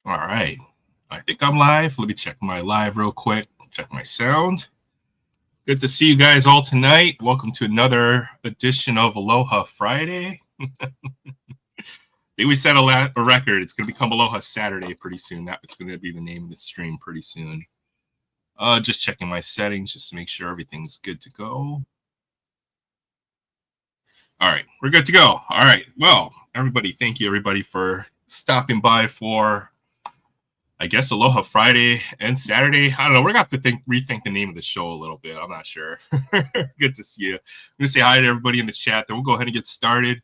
All right. I think I'm live. Let me check my live real quick. Check my sound. Good to see you guys all tonight. Welcome to another edition of Aloha Friday. I think we set a record. It's going to become Aloha Saturday pretty soon. That's going to be the name of the stream pretty soon. Just checking my settings just to make sure everything's good to go. All right, we're good to go. All right. Well, everybody, thank you everybody for stopping by for I guess Aloha Friday and Saturday. I don't know. We're gonna have to rethink the name of the show a little bit. I'm not sure. Good to see you. I'm gonna say hi to everybody in the chat. Then we'll go ahead and get started.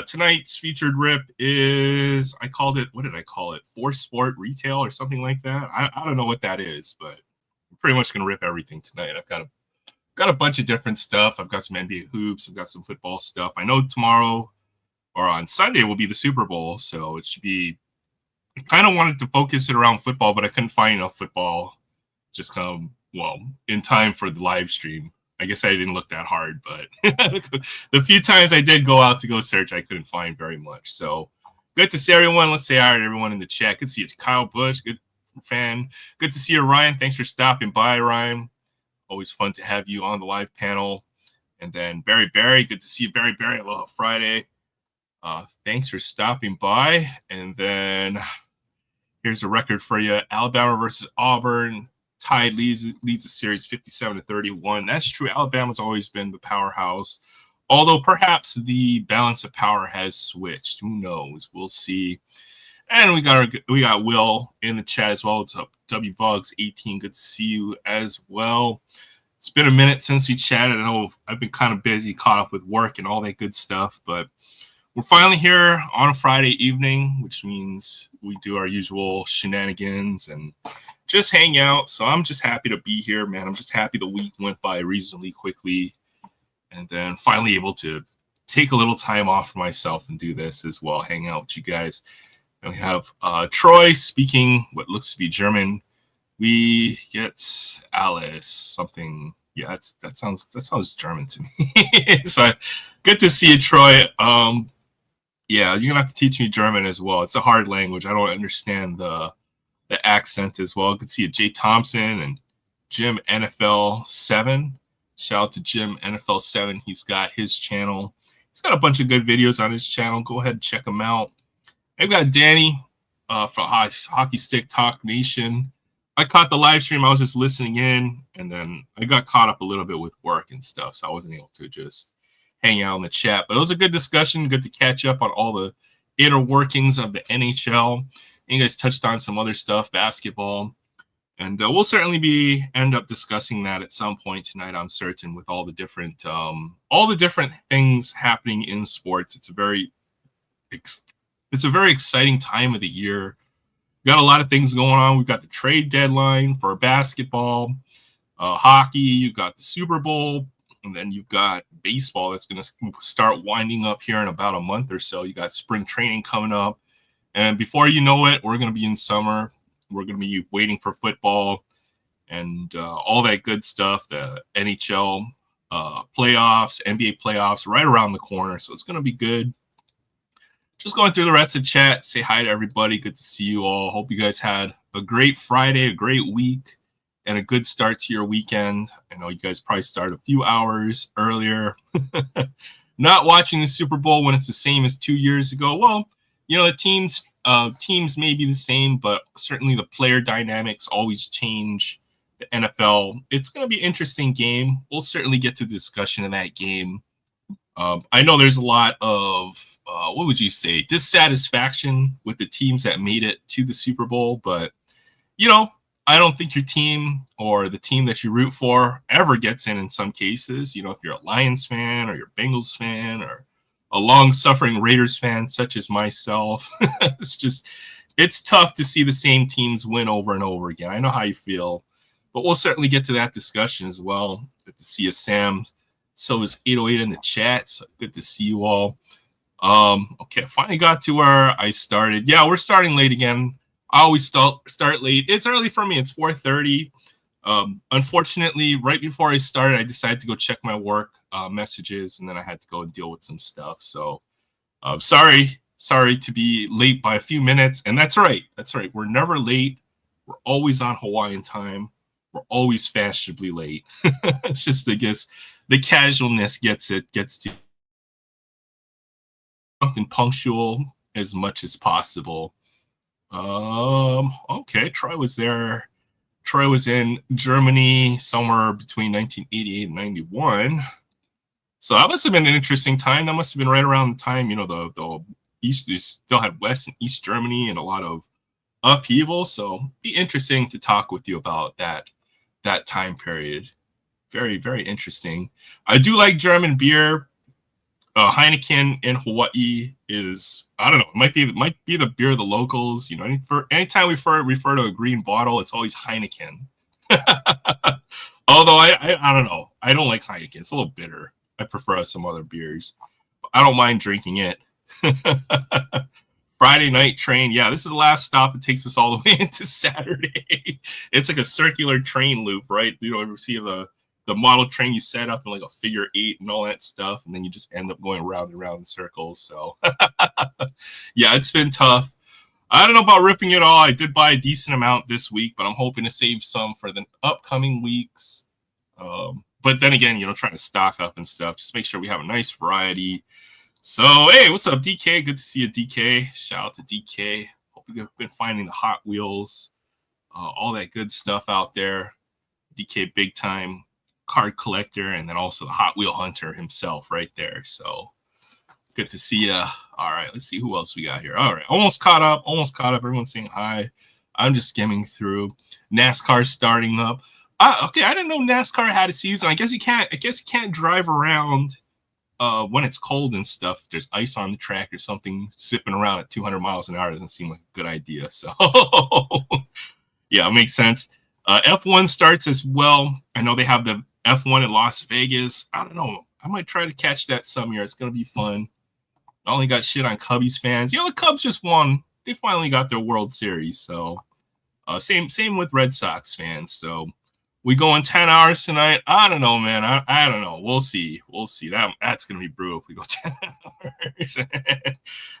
Tonight's featured rip is what did I call it? Force Sport Retail or something like that. I don't know what that is, but I'm pretty much gonna rip everything tonight. I've got a bunch of different stuff. I've got some NBA hoops. I've got some football stuff. I know tomorrow or on Sunday will be the Super Bowl, so it should be. I kind of wanted to focus it around football, but I couldn't find enough football just in time for the live stream. I guess I didn't look that hard, but the few times I did go out to go search, I couldn't find very much. So good to see everyone. Let's say hi to everyone in the chat. Good to see you, Kyle Bush. Good fan. Good to see you, Ryan. Thanks for stopping by, Ryan. Always fun to have you on the live panel. And then Barry. Good to see you, Barry. Aloha Friday. Thanks for stopping by. And then here's a record for you. Alabama versus Auburn. Tide leads the series 57-31. That's true. Alabama's always been the powerhouse. Although perhaps the balance of power has switched. Who knows? We'll see. And we got Will in the chat as well. What's up? WVogs18. Good to see you as well. It's been a minute since we chatted. I know I've been kind of busy, caught up with work and all that good stuff, but we're finally here on a Friday evening, which means we do our usual shenanigans and just hang out. So I'm just happy to be here, man. I'm just happy the week went by reasonably quickly and then finally able to take a little time off for myself and do this as well, hang out with you guys. And we have Troy speaking what looks to be German. We get Alice something. Yeah, that sounds German to me. So good to see you, Troy. Yeah, you're gonna have to teach me German as well. It's a hard language. I don't understand the accent as well. I could see Jay Thompson and Jim NFL 7. Shout out to Jim NFL 7. He's got his channel. He's got a bunch of good videos on his channel. Go ahead and check him out. I've got Danny from Hockey Stick Talk Nation. I caught the live stream. I was just listening in, and then I got caught up a little bit with work and stuff, so I wasn't able to just hang out in the chat. But it was a good discussion. Good to catch up on all the inner workings of the NHL. And you guys touched on some other stuff, basketball. And we'll certainly end up discussing that at some point tonight, I'm certain, with all the different things happening in sports. It's a very exciting time of the year. We've got a lot of things going on. We've got the trade deadline for basketball, hockey. You've got the Super Bowl. And then you've got baseball that's going to start winding up here in about a month or so. You got spring training coming up. And before you know it, we're going to be in summer. We're going to be waiting for football and all that good stuff, the NHL playoffs, NBA playoffs right around the corner. So it's going to be good. Just going through the rest of the chat. Say hi to everybody. Good to see you all. Hope you guys had a great Friday, a great week, and a good start to your weekend. I know you guys probably started a few hours earlier. Not watching the Super Bowl when it's the same as 2 years ago. Well, the teams may be the same, but certainly the player dynamics always change. The NFL, it's going to be an interesting game. We'll certainly get to discussion of that game. I know there's a lot of, what would you say, dissatisfaction with the teams that made it to the Super Bowl, but, I don't think your team or the team that you root for ever gets in some cases. If you're a Lions fan or you're a Bengals fan or a long-suffering Raiders fan such as myself, it's tough to see the same teams win over and over again. I know how you feel, but we'll certainly get to that discussion as well. Good to see you, Sam. So is 808 in the chat. So good to see you all. Okay, I finally got to where I started. Yeah, we're starting late again. I always start late. It's early for me. It's 4:30. Unfortunately, right before I started, I decided to go check my work messages, and then I had to go and deal with some stuff. So sorry Sorry to be late by a few minutes. And that's right. That's right. We're never late. We're always on Hawaiian time. We're always fashionably late. It's just, I guess, the casualness gets to something punctual as much as possible. Okay. Troy was there. Troy was in Germany somewhere between 1988 and 91. So that must have been an interesting time. That must have been right around the time, the East, you still had West and East Germany and a lot of upheaval. So it'd be interesting to talk with you about that time period. Very, very interesting. I do like German beer. Heineken in Hawaii is, I don't know, might be the beer of the locals. Anytime we refer to a green bottle, it's always Heineken. Although I don't know, I don't like Heineken. It's a little bitter. I prefer some other beers. I don't mind drinking it. Friday night train. Yeah, this is the last stop. It takes us all the way into Saturday. It's like a circular train loop, right? You see the model train you set up in like a figure 8 and all that stuff, and then you just end up going round and round in circles. So yeah, it's been tough. I don't know about ripping it all. I did buy a decent amount this week, but I'm hoping to save some for the upcoming weeks. But then again, trying to stock up and stuff. Just make sure we have a nice variety. So, hey, what's up, DK? Good to see you, DK. Shout out to DK. Hope you've been finding the Hot Wheels, all that good stuff out there. DK, big time card collector, and then also the Hot Wheel hunter himself right there. So, good to see you. All right, let's see who else we got here. All right, almost caught up. Everyone's saying hi. I'm just skimming through. NASCAR starting up. Okay, I didn't know NASCAR had a season. I guess you can't drive around when it's cold and stuff. If there's ice on the track or something, sipping around at 200 miles an hour doesn't seem like a good idea. So yeah, it makes sense. F1 starts as well. I know they have the F1 in Las Vegas. I don't know. I might try to catch that some year. It's going to be fun. I only got shit on Cubbies fans. The Cubs just won. They finally got their World Series. So same with Red Sox fans. So we go in 10 hours tonight. I don't know, man. I don't know. We'll see. That's going to be brutal if we go 10 hours.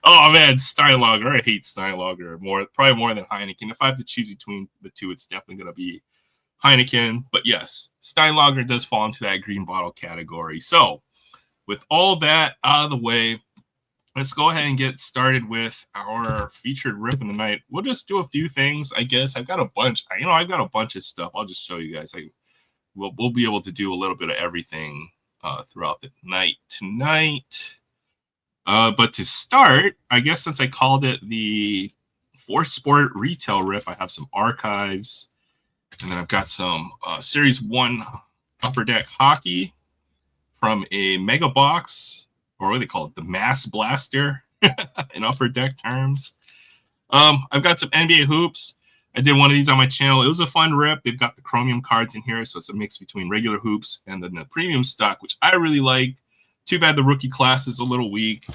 Oh, man, Steinlager. I hate Steinlager probably more than Heineken. If I have to choose between the two, it's definitely going to be Heineken. But yes, Steinlager does fall into that green bottle category. So with all that out of the way, let's go ahead and get started with our featured rip in the night. We'll just do a few things, I guess. I've got a bunch. I've got a bunch of stuff. I'll just show you guys. We'll be able to do a little bit of everything throughout the night tonight. But to start, I guess since I called it the Force Sport Retail Rip, I have some archives. And then I've got some Series 1 Upper Deck Hockey from a Mega Box, or what do they call it? The Mass Blaster in Upper Deck terms. I've got some NBA hoops. I did one of these on my channel. It was a fun rip. They've got the chromium cards in here, so it's a mix between regular hoops and then the premium stock, which I really like. Too bad the rookie class is a little weak.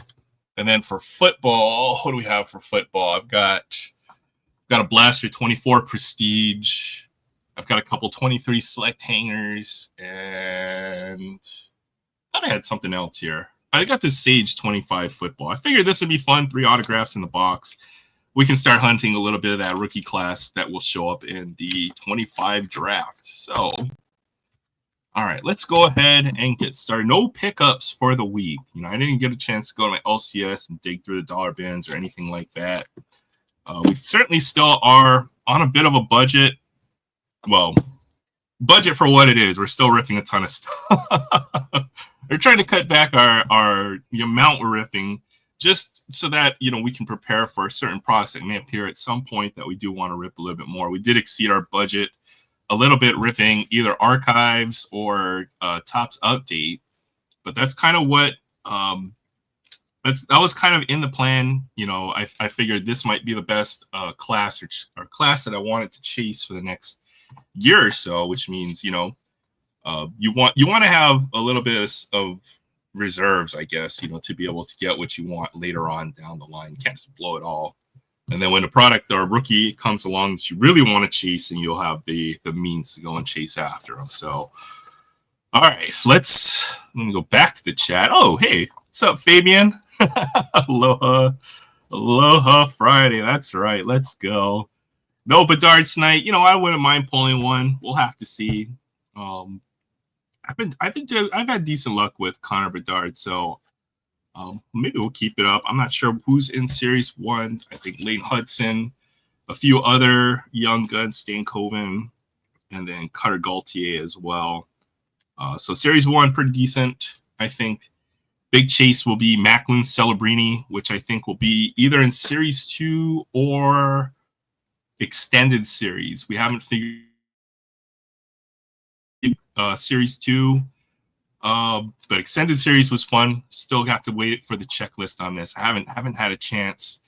And then for football, what do we have for football? I've got a Blaster 24 Prestige. I've got a couple 23 select hangers, and I thought I had something else here. I got this Sage 25 football. I figured this would be fun. 3 autographs in the box. We can start hunting a little bit of that rookie class that will show up in the 25 draft. So, all right, let's go ahead and get started. No pickups for the week. I didn't get a chance to go to my LCS and dig through the dollar bins or anything like that. We certainly still are on a bit of a budget. Well, budget for what it is. We're still ripping a ton of stuff. We're trying to cut back the amount we're ripping, just so that we can prepare for certain products that may appear at some point that we do want to rip a little bit more. We did exceed our budget a little bit ripping either archives or Topps Update, but that's kind of what that was kind of in the plan. I figured this might be the best class or class that I wanted to chase for the next year or so, which means you want to have a little bit of reserves, I guess, to be able to get what you want later on down the line. You can't just blow it all. And then when a product or a rookie comes along that you really want to chase, and you'll have the means to go and chase after them. So, all right, let me go back to the chat. Oh, hey, what's up, Fabian? Aloha. Aloha Friday. That's right. Let's go. No Bedard tonight. You know, I wouldn't mind pulling one. We'll have to see. Um, I've had decent luck with Connor Bedard, so maybe we'll keep it up. I'm not sure who's in Series 1. I think Lane Hudson, a few other young guns, Stan Coven, and then Cutter Gaultier as well. So Series 1, pretty decent, I think. Big chase will be Macklin Celebrini, which I think will be either in Series 2 or extended series. We haven't figured Series 2. But extended series was fun. Still got to wait for the checklist on this. I haven't had a chance.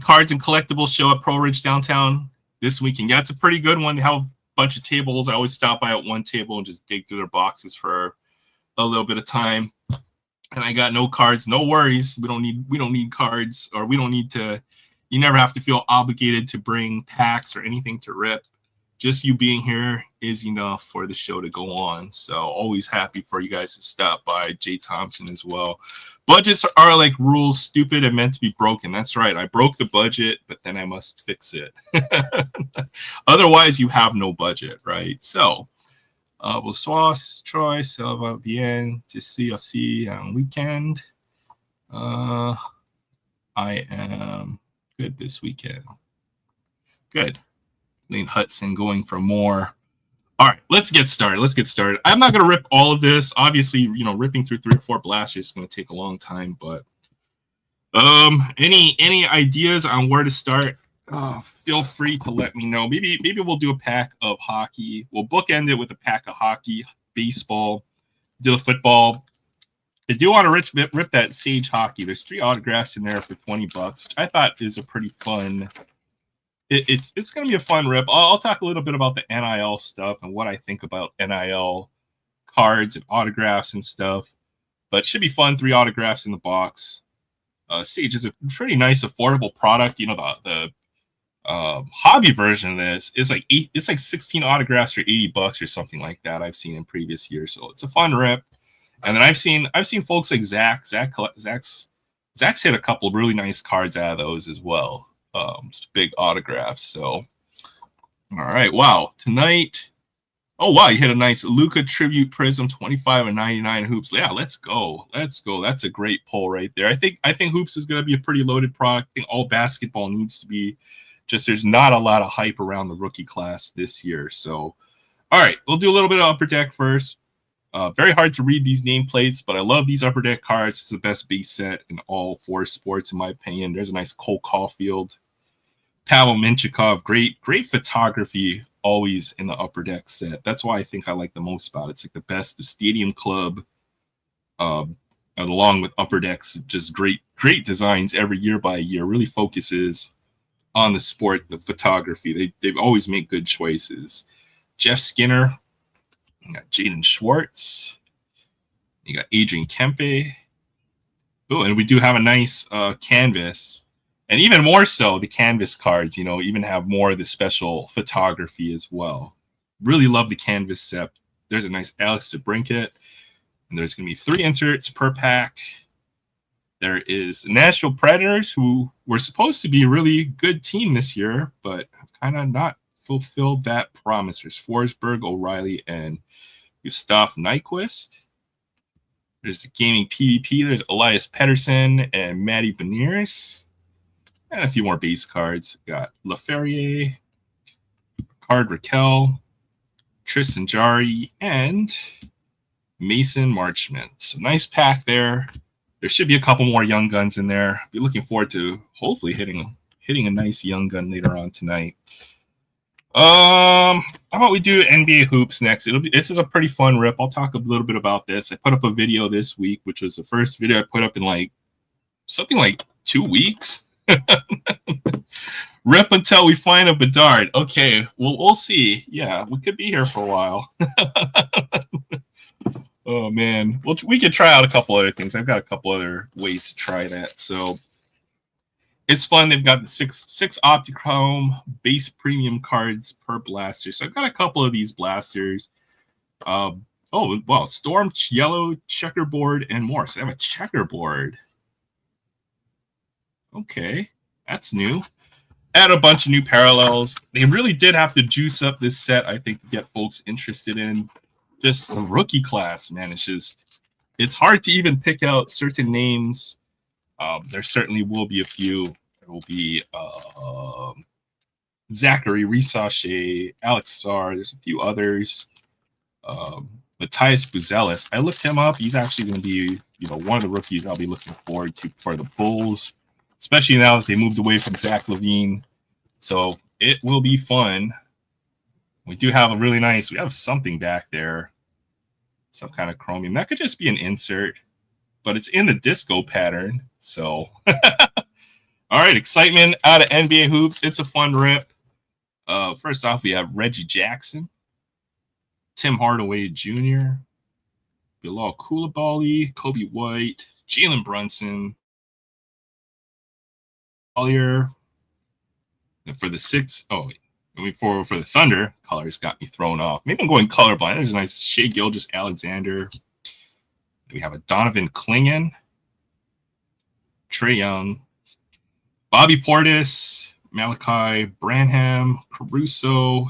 Cards and collectibles show up Pro Ridge downtown this weekend. Yeah, it's a pretty good one. They have a bunch of tables. I always stop by at one table and just dig through their boxes for a little bit of time. And I got no cards. No worries. We don't need cards, or we don't need to. You never have to feel obligated to bring packs or anything to rip. Just you being here is enough for the show to go on. So always happy for you guys to stop by. Jay Thompson as well. Budgets are like rules, stupid and meant to be broken. That's right. I broke the budget, but then I must fix it. Otherwise, you have no budget, right? So, bonsoir, Troy, ça va bien, ici aussi on weekend. I am good this weekend. Good. Lane Hudson going for more. All right, let's get started. I'm not going to rip all of this. Obviously, you know, ripping through 3 or 4 blasters is going to take a long time, but any ideas on where to start? Feel free to let me know. Maybe we'll do a pack of hockey. We'll bookend it with a pack of hockey, baseball, do the football. I do want to rip that Sage hockey. There's 3 autographs in there for $20, which I thought is a pretty fun. It's going to be a fun rip. I'll talk a little bit about the NIL stuff and what I think about NIL cards and autographs and stuff. But it should be fun. 3 autographs in the box. Sage is a pretty nice, affordable product. You know, the hobby version of this is like 16 autographs for $80 or something like that. I've seen in previous years, so it's a fun rip. And then I've seen folks like Zach's hit a couple of really nice cards out of those as well. Big autographs. So, all right. Wow. Tonight. Oh, wow. You hit a nice Luka Tribute Prism 25 and 99 hoops. Yeah, let's go. That's a great pull right there. I think hoops is going to be a pretty loaded product. I think all basketball needs to be. Just there's not a lot of hype around the rookie class this year. So, all right. We'll do a little bit of Upper Deck first. Very hard to read these nameplates, but I love these Upper Deck cards. It's the best base set in all 4 sports, in my opinion. There's a nice Cole Caulfield. Pavel Minchikov, great photography always in the Upper Deck set. That's why I think I like the most about it. It's like the best of Stadium Club, along with Upper Decks. Just great designs every year by year. Really focuses on the sport, the photography. They always make good choices. Jeff Skinner, you got Jaden Schwartz, you got Adrian Kempe. Oh, and we do have a nice canvas. And even more so, the canvas cards, you know, even have more of the special photography as well. Really love the canvas set. There's a nice Alex DeBrincat. And there's going to be 3 inserts per pack. There is Nashville Predators, who were supposed to be a really good team this year, but have kind of not fulfilled that promise. There's Forsberg, O'Reilly, and Gustav Nyquist. There's the Gaming PvP. There's Elias Pettersson and Matty Beniers. And a few more base cards. Got LaFerriere, Card Raquel, Tristan Jarry, and Mason Marchment. So nice pack there. There should be a couple more young guns in there. Be looking forward to hopefully hitting a nice young gun later on tonight. How about we do NBA hoops next? This is a pretty fun rip. I'll talk a little bit about this. I put up a video this week, which was the first video I put up in like something like 2 weeks. Rip until we find a Bedard. Okay, well, we'll see. Yeah, we could be here for a while. Oh, man. Well, we could try out a couple other things. I've got a couple other ways to try that. So it's fun. They've got the six Optichrome base premium cards per blaster. So I've got a couple of these blasters. Oh, wow. Storm, yellow, checkerboard, and more. So I have a checkerboard. Okay, that's new. Add a bunch of new parallels. They really did have to juice up this set, I think, to get folks interested in just the rookie class, man. It's hard to even pick out certain names. There certainly will be a few. There will be Zachary Risache, Alex Sarr. There's a few others. Matthias Buzelis. I looked him up. He's actually going to be, one of the rookies I'll be looking forward to for the Bulls, especially now that they moved away from Zach LaVine. So it will be fun. We do have we have something back there, some kind of chromium. That could just be an insert, but it's in the disco pattern. So, all right, excitement out of NBA hoops. It's a fun rip. First off, we have Reggie Jackson, Tim Hardaway Jr., Bilal Coulibaly, Kobe White, Jalen Brunson, Collier. And for the for the Thunder, colors got me thrown off. Maybe I'm going colorblind. There's a nice Shea Gilgeous-Alexander. We have a Donovan Clingan, Trae Young, Bobby Portis, Malachi Branham, Caruso.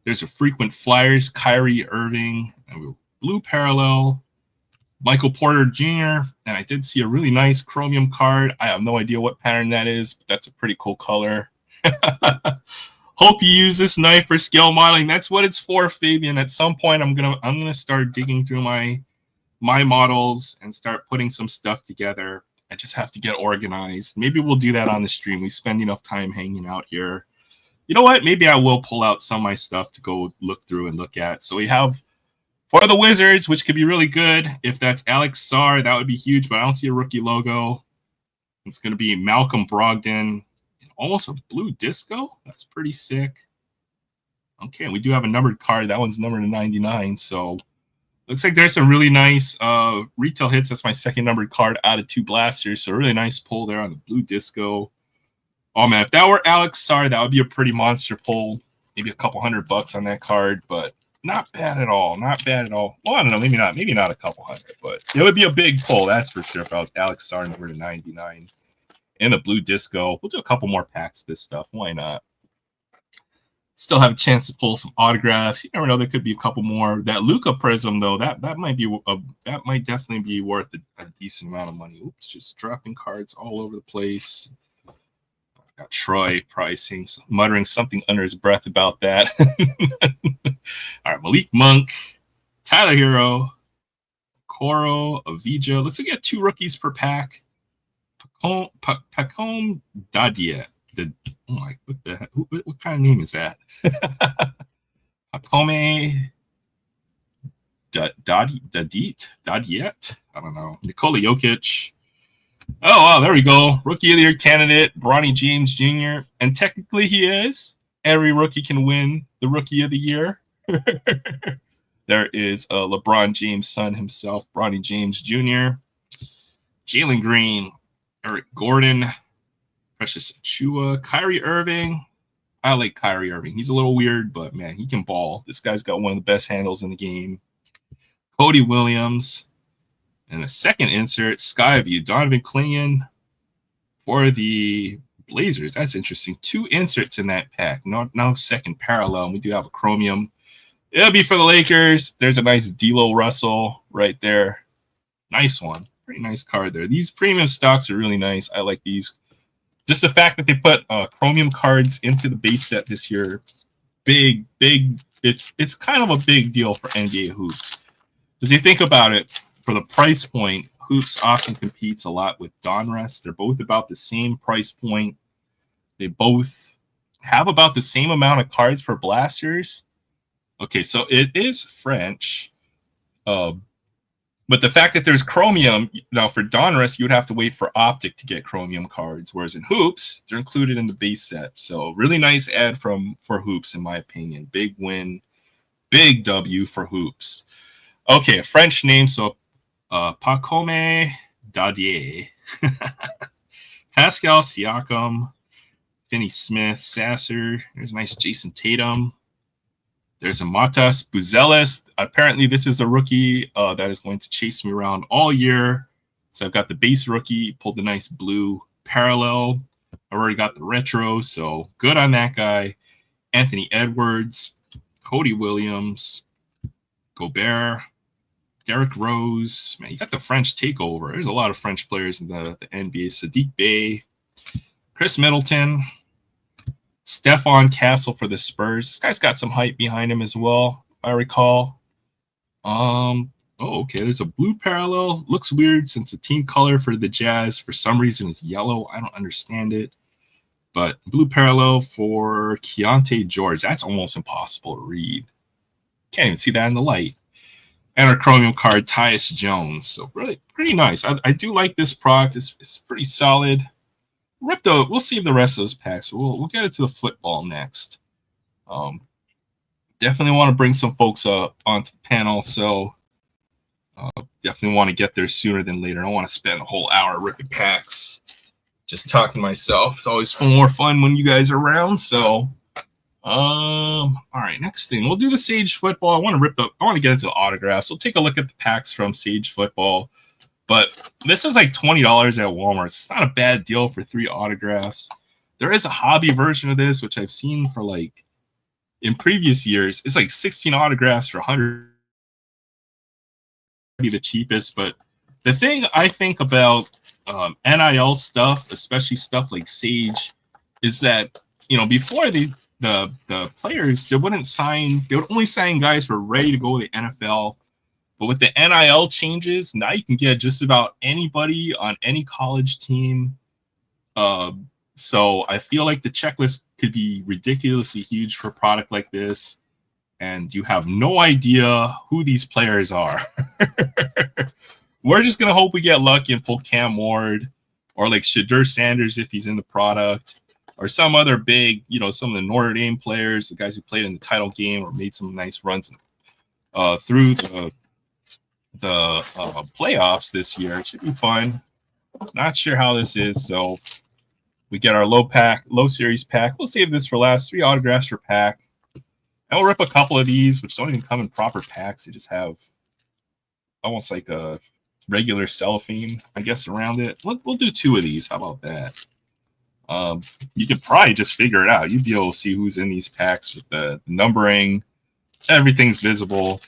There's a frequent Flyers, Kyrie Irving, and blue parallel, Michael Porter Jr. And I did see a really nice chromium card. I have no idea what pattern that is, but that's a pretty cool color. Hope you use this knife for scale modeling. That's what it's for, Fabian. At some point, I'm gonna start digging through my models and start putting some stuff together. I just have to get organized. Maybe we'll do that on the stream. We spend enough time hanging out here. You know what? Maybe I will pull out some of my stuff to go look through and look at. So we have for the Wizards, which could be really good. If that's Alex Sarr, that would be huge, but I don't see a rookie logo. It's going to be Malcolm Brogdon. Almost a blue disco. That's pretty sick. Okay, we do have a numbered card. That one's numbered to 99. So looks like there's some really nice retail hits. That's my second numbered card out of 2 blasters. So really nice pull there on the blue disco. Oh man, if that were Alex Sarr, that would be a pretty monster pull. Maybe a couple $100 on that card, but not bad at all. Not bad at all. Well, I don't know. Maybe not a couple hundred, but it would be a big pull. That's for sure. If I was Alex Sarr, number to 99. And a blue disco. We'll do a couple more packs of this stuff. Why not? Still have a chance to pull some autographs. You never know. There could be a couple more. That Luka Prism, though, that might definitely be worth a decent amount of money. Oops, just dropping cards all over the place. Got Troy pricing, muttering something under his breath about that. All right, Malik Monk, Tyler Hero, Coro, Avija. Looks like we got 2 rookies per pack. Pacome Dadiet. What kind of name is that? Pacome Dadiet? I don't know. Nikola Jokic. Oh, wow, there we go. Rookie of the Year candidate, Bronny James Jr. And technically he is. Every rookie can win the Rookie of the Year. There is LeBron James' son himself, Bronny James Jr., Jalen Green, Eric Gordon, Precious Achua, Kyrie Irving. I like Kyrie Irving. He's a little weird, but man, he can ball. This guy's got one of the best handles in the game. Cody Williams. And a second insert, Skyview, Donovan Clingan for the Blazers. That's interesting. 2 inserts in that pack. No second parallel. And we do have a chromium. It'll be for the Lakers. There's a nice D'Lo Russell right there. Nice one. Pretty nice card there. These premium stocks are really nice. I like these. Just the fact that they put chromium cards into the base set this year, big. It's kind of a big deal for NBA hoops. As you think about it, for the price point, hoops often competes a lot with Donruss. They're both about the same price point. They both have about the same amount of cards per blasters. Okay, so it is French. But the fact that there's chromium, now for Donruss, you would have to wait for Optic to get chromium cards, whereas in hoops, they're included in the base set. So really nice ad for hoops, in my opinion. Big win, big W for hoops. Okay, a French name, so Pacome Dadiet, Pascal Siakam, Finney Smith, Sasser. There's a nice Jason Tatum. There's a Matas Buzelis. Apparently, this is a rookie that is going to chase me around all year. So I've got the base rookie, pulled the nice blue parallel. I already got the retro, so good on that guy. Anthony Edwards, Cody Williams, Gobert, Derrick Rose. Man, you got the French takeover. There's a lot of French players in the NBA. Sadiq Bey, Chris Middleton, Stephon Castle for the Spurs. This guy's got some hype behind him as well, if I recall. Oh, okay. There's a blue parallel. Looks weird since the team color for the Jazz for some reason is yellow. I don't understand it. But blue parallel for Keontae George. That's almost impossible to read. Can't even see that in the light. And our chromium card, Tyus Jones. So really pretty nice. I do like this product. It's pretty solid. We'll save the rest of those packs. We'll get it to the football next. Definitely want to bring some folks up onto the panel. So definitely want to get there sooner than later. I don't want to spend a whole hour ripping packs just talking to myself. It's always more fun when you guys are around. So all right, next thing. We'll do the Sage Football. I want to get into the autographs. We'll take a look at the packs from Sage Football. But this is like $20 at Walmart. It's not a bad deal for 3 autographs. There is a hobby version of this, which I've seen for like in previous years. It's like 16 autographs for $100. Be the cheapest. But the thing I think about NIL stuff, especially stuff like Sage, is that before the players, they would only sign guys who are ready to go to the NFL. But with the NIL changes, now you can get just about anybody on any college team. So I feel like the checklist could be ridiculously huge for a product like this. And you have no idea who these players are. We're just going to hope we get lucky and pull Cam Ward or like Shadur Sanders if he's in the product, or some other big, some of the Notre Dame players, the guys who played in the title game or made some nice runs through the playoffs this year. It should be fun. Not sure how this is, so we get our low series pack. We'll save this for last. 3 autographs per pack. And we'll rip a couple of these, which don't even come in proper packs. They just have almost like a regular cellophane, I guess, around it. We'll do 2 of these. How about that? You could probably just figure it out. You'd be able to see who's in these packs with the numbering. Everything's visible.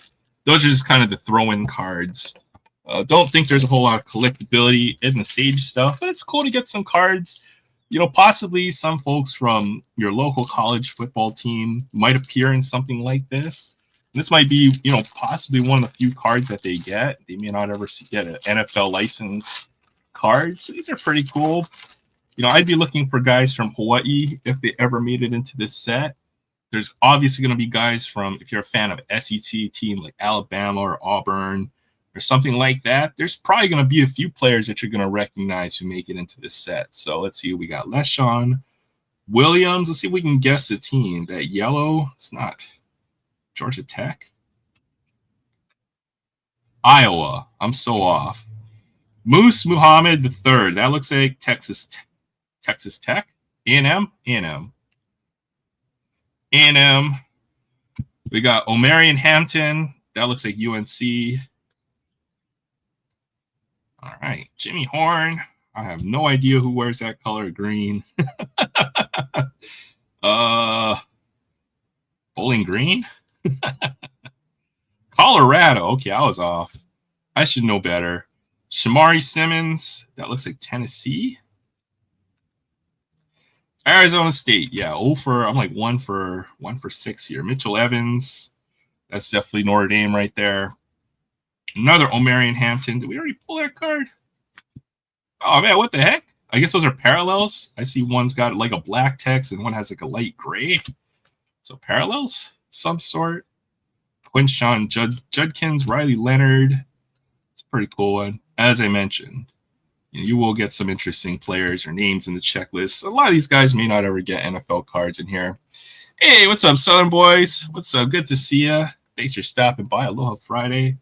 Those are just kind of the throw-in cards. Don't think there's a whole lot of collectability in the Sage stuff, but it's cool to get some cards. Possibly some folks from your local college football team might appear in something like this. And this might be, possibly one of the few cards that they get. They may not ever get an NFL license card. So these are pretty cool. I'd be looking for guys from Hawaii if they ever made it into this set. There's obviously going to be guys from, if you're a fan of SEC team like Alabama or Auburn or something like that, there's probably going to be a few players that you're going to recognize who make it into this set. So let's see. We got LeSean Williams. Let's see if we can guess the team. That yellow, it's not Georgia Tech. Iowa. I'm so off. Moose Muhammad III. That looks like Texas Tech. A&M. We got Omarion Hampton. That looks like UNC. All right. Jimmy Horn. I have no idea who wears that color green. Bowling Green? Colorado. Okay, I was off. I should know better. Shamari Simmons. That looks like Tennessee. Arizona State. Yeah, I'm like 1 for 6 here. Mitchell Evans. That's definitely Notre Dame right there. Another Omarion Hampton. Did we already pull that card? Oh, man, what the heck? I guess those are parallels. I see one's got like a black text and one has like a light gray. So parallels, some sort. Quinshawn Judkins, Riley Leonard. It's a pretty cool one. As I mentioned, you will get some interesting players or names in the checklist. A lot of these guys may not ever get NFL cards in here. Hey, what's up, Southern boys? What's up? Good to see you. Thanks for stopping by. Aloha Friday.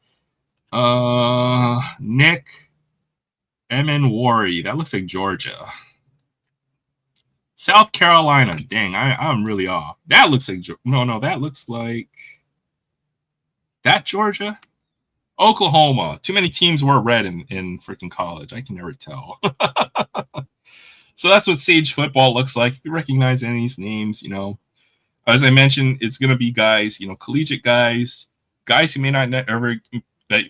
Nick Emenwari. That looks like Georgia. South Carolina. Dang, I'm really off. That looks like no. That looks like that Georgia. Oklahoma. Too many teams were red in freaking college. I can never tell. So that's what Sage football looks like. If you recognize any of these names, as I mentioned, it's going to be guys, collegiate guys, guys who may not ever, that,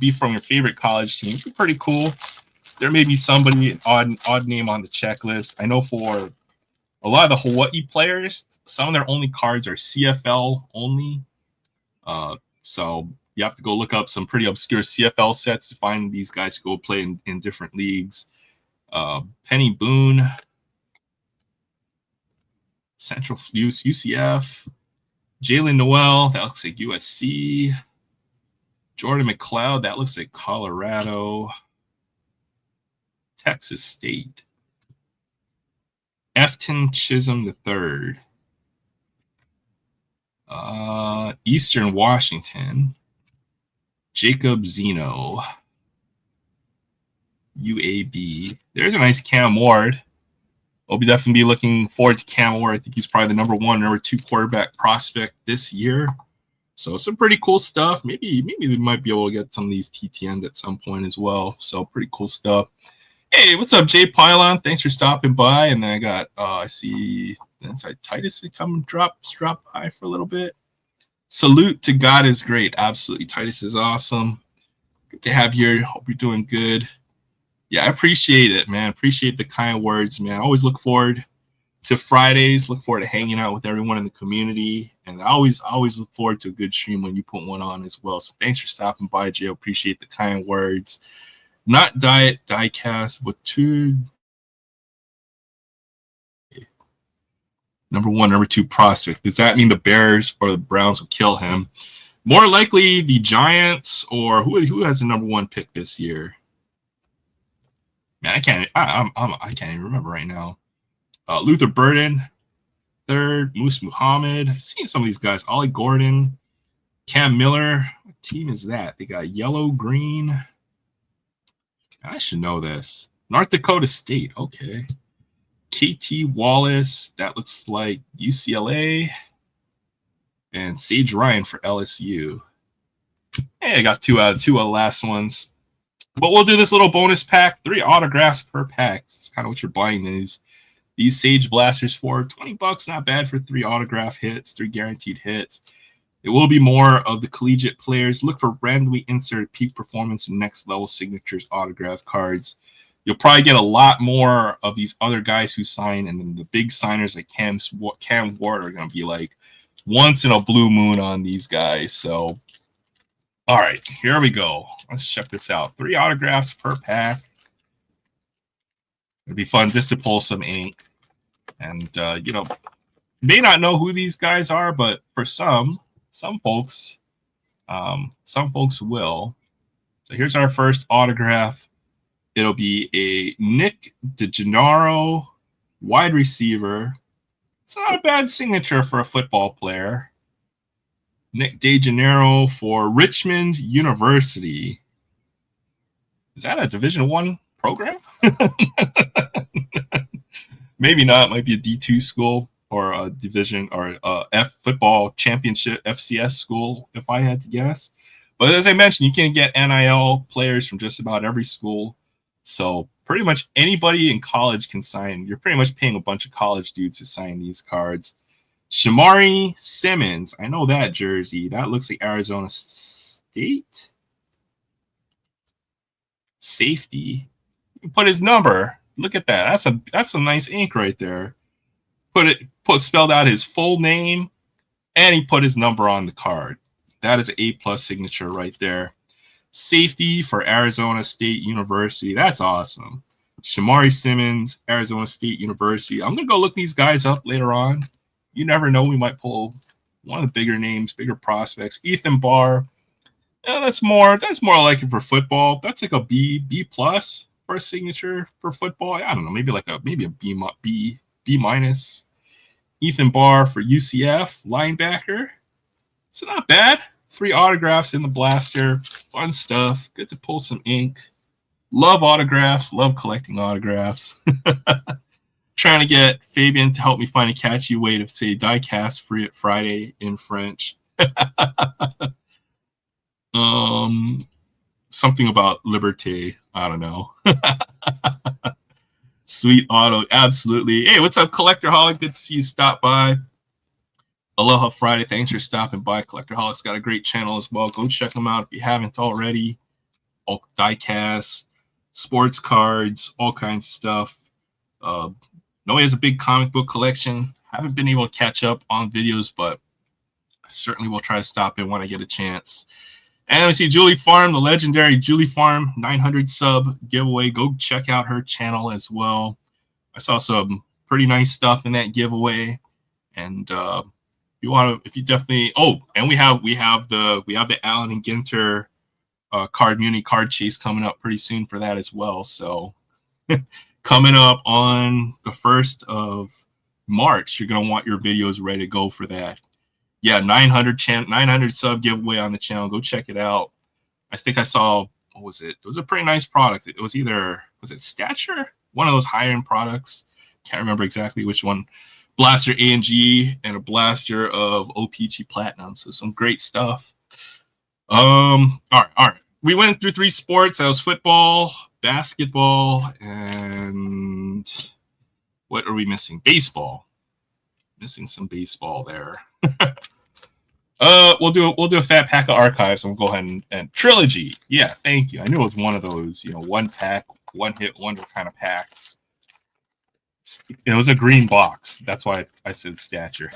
be from your favorite college team. Pretty cool. There may be somebody odd name on the checklist. I know for a lot of the Hawaii players, some of their only cards are CFL only. So you have to go look up some pretty obscure CFL sets to find these guys who go play in different leagues. Penny Boone, Central UCF, Jalen Noel, that looks like USC. Jordan McLeod, that looks like Colorado. Texas State. Efton Chisholm III. Eastern Washington. Jacob Zeno. UAB. There's a nice Cam Ward. I'll definitely be looking forward to Cam Ward. I think he's probably the number 1, number 2 quarterback prospect this year. So some pretty cool stuff. Maybe they might be able to get some of these TTNs at some point as well. So pretty cool stuff. Hey, what's up, Jay Pylon? Thanks for stopping by. And then I got, I see inside Titus come drop by for a little bit. Salute to God is great. Absolutely. Titus is awesome. Good to have you here. Hope you're doing good. Yeah, I appreciate it, man. Appreciate the kind words, man. I always look forward to Fridays. Look forward to hanging out with everyone in the community. And I always look forward to a good stream when you put one on as well. So thanks for stopping by, Jay. Appreciate the kind words. Not diet, diecast, but 2. Number 1, number 2 prospect. Does that mean the Bears or the Browns will kill him? More likely the Giants, or who has the number 1 pick this year? Man, I can't even remember right now. Luther Burden, 3rd. Moose Muhammad. I've seen some of these guys. Ollie Gordon, Cam Miller. What team is that? They got yellow, green. I should know this. North Dakota State. Okay. KT Wallace. That looks like UCLA. And Sage Ryan for LSU. Hey, I got 2 out of 2 of the last ones. But we'll do this little bonus pack. 3 autographs per pack. It's kind of what you're buying these Sage Blasters for. $20, not bad for 3 autograph hits, 3 guaranteed hits. It will be more of the collegiate players. Look for randomly inserted peak performance and next level signatures autograph cards. You'll probably get a lot more of these other guys who sign, and then the big signers like Cam Ward are going to be like once in a blue moon on these guys. So, all right, here we go. Let's check this out. 3 autographs per pack. It'd be fun just to pull some ink. And, may not know who these guys are, but for some folks will. So here's our first autograph. It'll be a Nick DeGennaro, wide receiver. It's not a bad signature for a football player. Nick DeGennaro for Richmond University. Is that a Division I program? Maybe not. Might be a D2 school or a division or a F football championship FCS school, if I had to guess. But as I mentioned, you can get NIL players from just about every school. So pretty much anybody in college can sign. You're pretty much paying a bunch of college dudes to sign these cards. Shamari Simmons. I know that jersey. That looks like Arizona State. Safety. Put his number. Look at that. That's some nice ink right there. Spelled out his full name, and he put his number on the card. That is an A+ signature right there. Safety for Arizona State University. That's awesome. Shamari Simmons, Arizona State University. I'm gonna go look these guys up later on. You never know. We might pull one of the bigger names, bigger prospects. Ethan Barr. Yeah, that's more like it for football. That's like a B+ for a signature for football. I don't know, maybe a B-. Ethan Barr for UCF, linebacker. So not bad. 3 autographs in the blaster. Fun stuff. Good to pull some ink. Love autographs. Love collecting autographs. Trying to get Fabian to help me find a catchy way to say diecast free Friday in French. Something about liberté. I don't know. Sweet auto, absolutely. Hey, what's up, Collectorholic? Good to see you stop by. Aloha Friday. Thanks for stopping by. Collectorholic's got a great channel as well. Go check them out if you haven't already. All diecast, sports cards, all kinds of stuff. Know he has a big comic book collection. Haven't been able to catch up on videos, but I certainly will try to stop in when I get a chance. And we see Julie Farm, the legendary Julie Farm, 900 sub giveaway. Go check out her channel as well. I saw some pretty nice stuff in that giveaway, and if you definitely. Oh, and we have the Allen and Ginter card muni card chase coming up pretty soon for that as well. So coming up on the 1st of March, you're gonna want your videos ready to go for that. Yeah, 900 sub giveaway on the channel. Go check it out. I think I saw, what was it? It was a pretty nice product. It was was it Stature? One of those high-end products. Can't remember exactly which one. Blaster ANG and a blaster of OPG Platinum. So some great stuff. All right. We went through 3 sports. That was football, basketball, and what are we missing? Baseball. Missing some baseball there. We'll do a fat pack of archives, and we'll go ahead and trilogy. Yeah, thank you. I knew it was one of those, one pack, one hit wonder kind of packs. It was a green box. That's why I said Stature.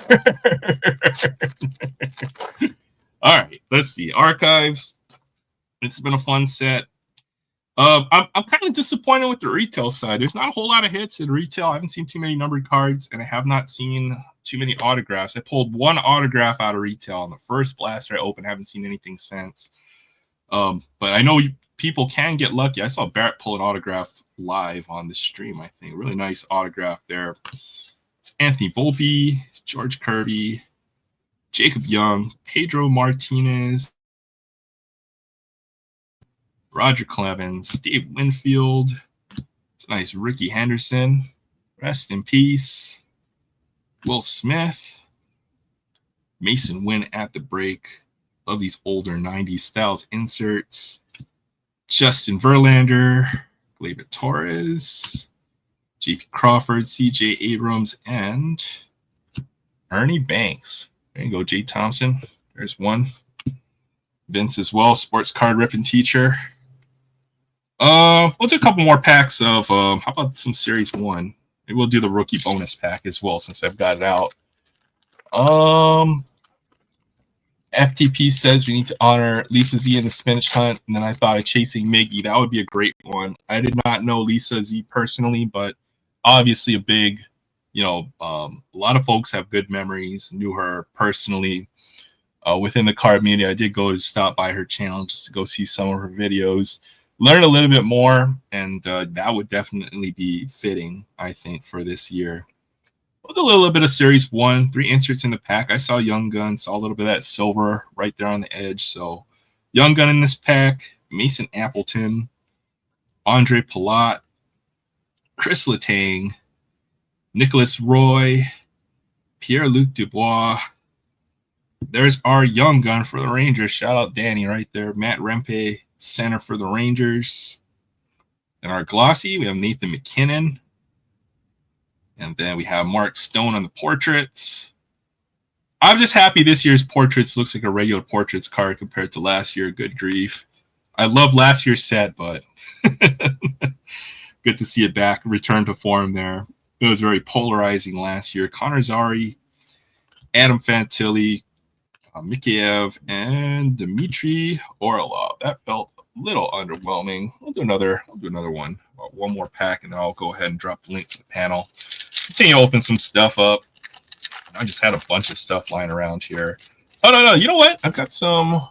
All right, let's see. Archives. It's been a fun set. I'm kind of disappointed with the retail side. There's not a whole lot of hits in retail. I haven't seen too many numbered cards, and I have not seen too many autographs. I pulled 1 autograph out of retail on the first blaster I opened. Haven't seen anything since. But I know people can get lucky. I saw Barrett pull an autograph live on the stream, I think. Really nice autograph there. It's Anthony Volpe, George Kirby, Jacob Young, Pedro Martinez, Roger Clemens, Dave Winfield. It's a nice Ricky Henderson. Rest in peace. Will Smith. Mason Wynn at the break. Love these older 90s styles inserts. Justin Verlander. Gleyber Torres. JP Crawford, CJ Abrams, and Ernie Banks. There you go, Jay Thompson. There's one. Vince as well, sports card ripping teacher. We'll do a couple more packs of, how about some Series 1? Maybe we'll do the rookie bonus pack as well, since I've got it out. FTP says we need to honor Lisa Z in the spinach hunt, and then I thought of chasing Miggy. That would be a great one. I did not know Lisa Z personally, but obviously a big, a lot of folks have good memories, knew her personally. Within the card media, I did go to stop by her channel just to go see some of her videos, learn a little bit more, and that would definitely be fitting, I think, for this year. We'll do a little bit of Series 1, 3 inserts in the pack. I saw Young Gun, saw a little bit of that silver right there on the edge. So Young Gun in this pack, Mason Appleton, Andre Palat, Chris Letang, Nicholas Roy, Pierre-Luc Dubois. There's our Young Gun for the Rangers. Shout out Danny right there. Matt Rempe, center for the Rangers. And our glossy, we have Nathan McKinnon. And then we have Mark Stone on the portraits. I'm just happy this year's portraits looks like a regular portraits card compared to last year. Good grief. I love last year's set, but good to see it back, return to form there. It was very polarizing last year. Connor Zari, Adam Fantilli, Mikheyev, and Dmitry Orlov. That felt a little underwhelming. I'll do another one. One more pack, and then I'll go ahead and drop the link to the panel. Continue to open some stuff up. I just had a bunch of stuff lying around here. Oh, no. You know what? I've got some. What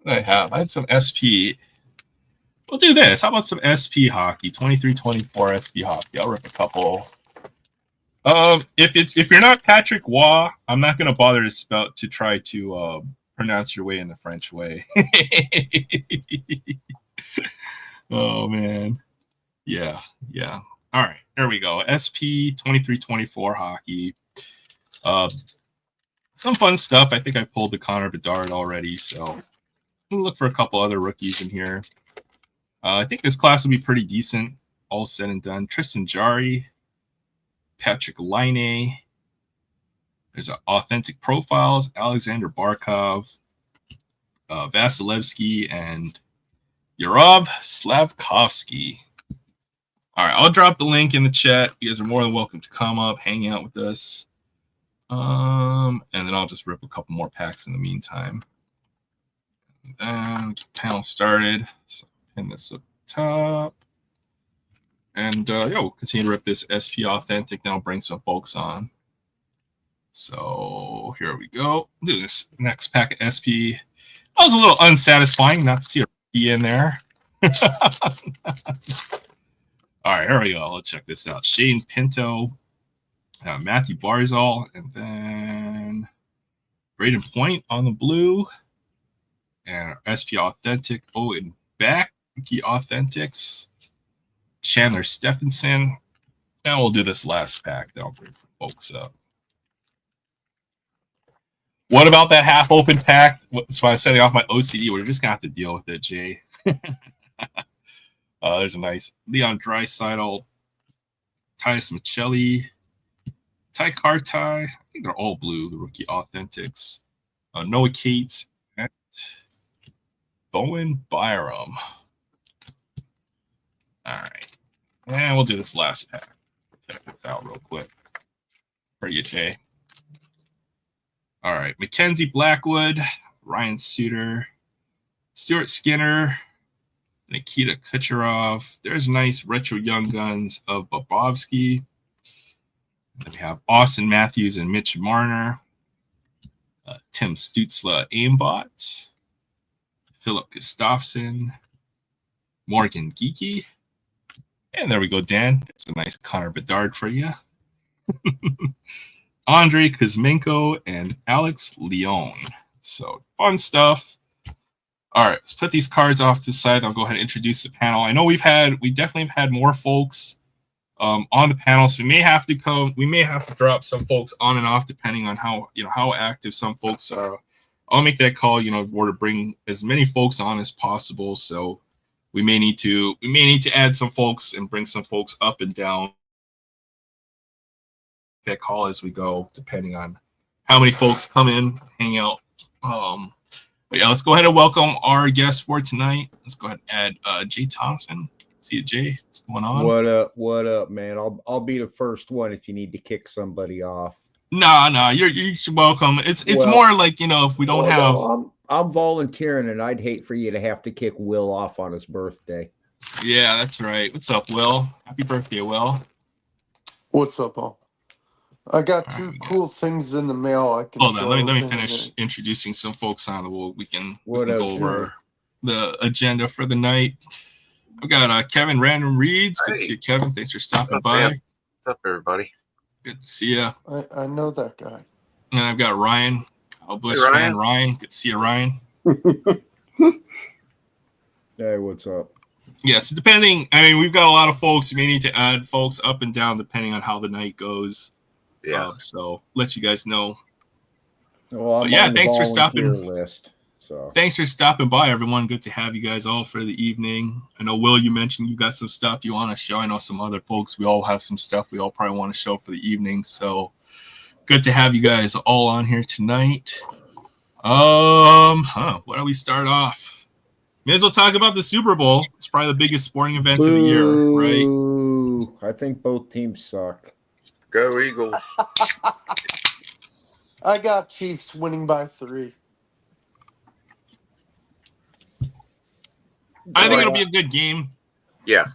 did I have? I had some SP. We'll do this. How about some SP hockey? 23-24 SP hockey. I'll rip a couple. If you're not Patrick Waugh, I'm not gonna bother to try to pronounce your way in the French way. Oh man, yeah. All right, there we go. SP 23-24 hockey. Some fun stuff. I think I pulled the Connor Bedard already, so we'll look for a couple other rookies in here. I think this class will be pretty decent. all said and done. Tristan Jari, Patrick Laine. There's authentic profiles, Alexander Barkov, Vasilevsky, and Yarov Slavkovsky. All right, I'll drop the link in the chat. You guys are more than welcome to come up, hang out with us. And then I'll just rip a couple more packs in the meantime. And panel started. So pin this up top. And we'll continue to rip this SP Authentic. Then I'll bring some folks on. So here we go. Do this next pack of SP. That was a little unsatisfying not to see a rookie in there. All right, here we go. Let's check this out. Shane Pinto, Matthew Barzal, and then Braden Point on the blue. And our SP Authentic Owen Beck, rookie Authentics. Chandler Stephenson. And we'll do this last pack. Then I'll bring folks up. What about that half-open pack? That's why I'm setting off my OCD. We're just going to have to deal with it, Jay. There's a nice Leon Draisaitl, Tyus Michelli, Ty Kartai. I think they're all blue, the rookie Authentics. Noah Cates, and Bowen Byram. All right. And we'll do this last pack. Check this out real quick for you, Jay. All right. Mackenzie Blackwood, Ryan Suter, Stuart Skinner, Nikita Kucherov. There's nice retro young guns of Bobovsky. Then we have Austin Matthews and Mitch Marner. Tim Stutzla aimbot. Philip Gustafsson. Morgan Geeky. And there we go, Dan. There's a nice Connor Bedard for you. Andre Kuzmenko and Alex Leon. So fun stuff. All right, let's put these cards off to the side. I'll go ahead and introduce the panel. I know we definitely have had more folks on the panel, so we may have to drop some folks on and off depending on how active some folks are. I'll make that call, we're to bring as many folks on as possible. So we may need to add some folks and bring some folks up and down that call as we go, depending on how many folks come in, hang out. But yeah, let's go ahead and welcome our guest for tonight. Let's go ahead and add Jay Thompson. See you, Jay. What's going on? What up, man? I'll be the first one if you need to kick somebody off. No, you're welcome. It's more like if we don't have. No, I'm volunteering, and I'd hate for you to have to kick Will off on his birthday. Yeah, that's right. What's up, Will? Happy birthday, Will. What's up, all? I got two cool things in the mail. I can. Hold on, let me finish introducing some folks on the wall. We can go over the agenda for the night. We got Kevin Random Reads. Good to see you, Kevin. Thanks for stopping by. Man? What's up, everybody? Good to see you. I know that guy. And I've got Ryan, Kyle Busch fan. Ryan, good to see you, Ryan. Hey, what's up? Yeah, so we've got a lot of folks. We may need to add folks up and down depending on how the night goes. Yeah. So let you guys know. Well, thanks for stopping. List, so. Thanks for stopping by, everyone. Good to have you guys all for the evening. I know, Will, you mentioned you got some stuff you want to show. I know some other folks. We all have some stuff we all probably want to show for the evening. So good to have you guys all on here tonight. Why don't we start off? May as well talk about the Super Bowl. It's probably the biggest sporting event of the year, right? I think both teams suck. Go Eagles. I got Chiefs winning by 3. I think it'll be a good game. Yeah.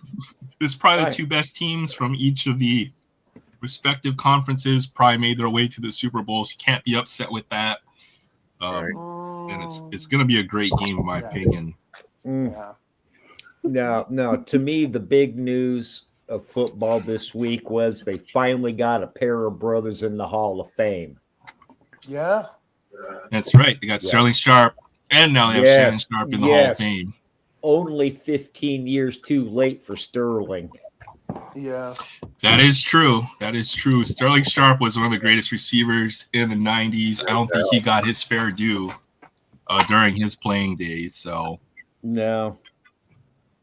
It's probably the two best teams from each of the respective conferences probably made their way to the Super Bowl. So you can't be upset with that. And it's going to be a great game, in my opinion. Yeah. No. To me, the big news of football this week was they finally got a pair of brothers in the Hall of Fame. Yeah. That's right. They got Sterling Sharp, and now they have Shannon Sharp in the Hall of Fame. Only 15 years too late for Sterling. Yeah. That is true. Sterling Sharp was one of the greatest receivers in the 90s. I don't think he got his fair due during his playing days. So No.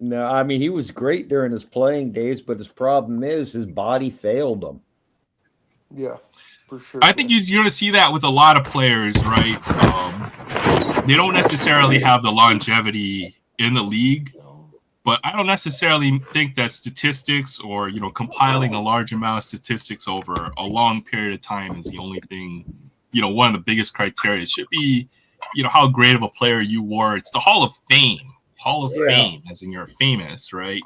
No, I mean he was great during his playing days, but his problem is his body failed him. Yeah, for sure. I think you're going to see that with a lot of players, right? They don't necessarily have the longevity in the league, but I don't necessarily think that statistics or compiling a large amount of statistics over a long period of time is the only thing. One of the biggest criteria. It should be, how great of a player you were. It's the Hall of Fame. Hall of Fame, as in you're famous, right?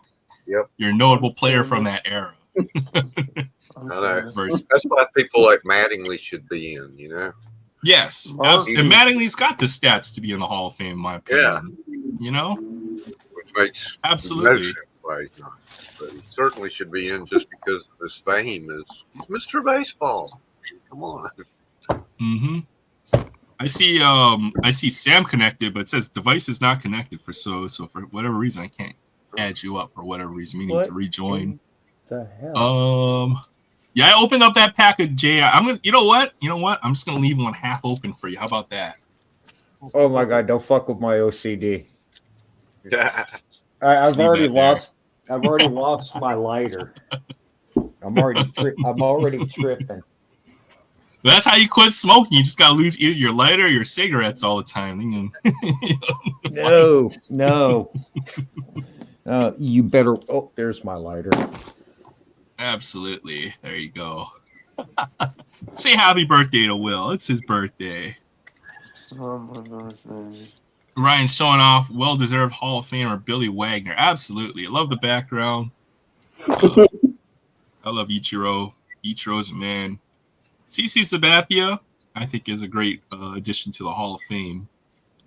Yep. You're a notable player from that era. I know. That's why people like Mattingly should be in, Yes. And Mattingly's got the stats to be in the Hall of Fame, in my opinion. Yeah. Which makes absolutely. But he certainly should be in just because of his fame is he's Mr. Baseball. Come on. Mm-hmm. I see Sam connected, but it says device is not connected so for whatever reason I can't add you up for whatever reason. We need to rejoin. The hell? Yeah, I opened up that pack of J. I'm gonna. You know what? I'm just gonna leave one half open for you. How about that? Oh my God! Don't fuck with my OCD. Yeah. I've already lost my lighter. I'm already tripping. That's how you quit smoking. You just gotta lose either your lighter or your cigarettes all the time. No. You better. Oh, there's my lighter. Absolutely. There you go. Say happy birthday to Will. It's his birthday. It's not my birthday. Ryan showing off well-deserved Hall of Famer Billy Wagner. Absolutely. I love the background. I love Ichiro. Ichiro's a man. CC Sabathia, I think, is a great addition to the Hall of Fame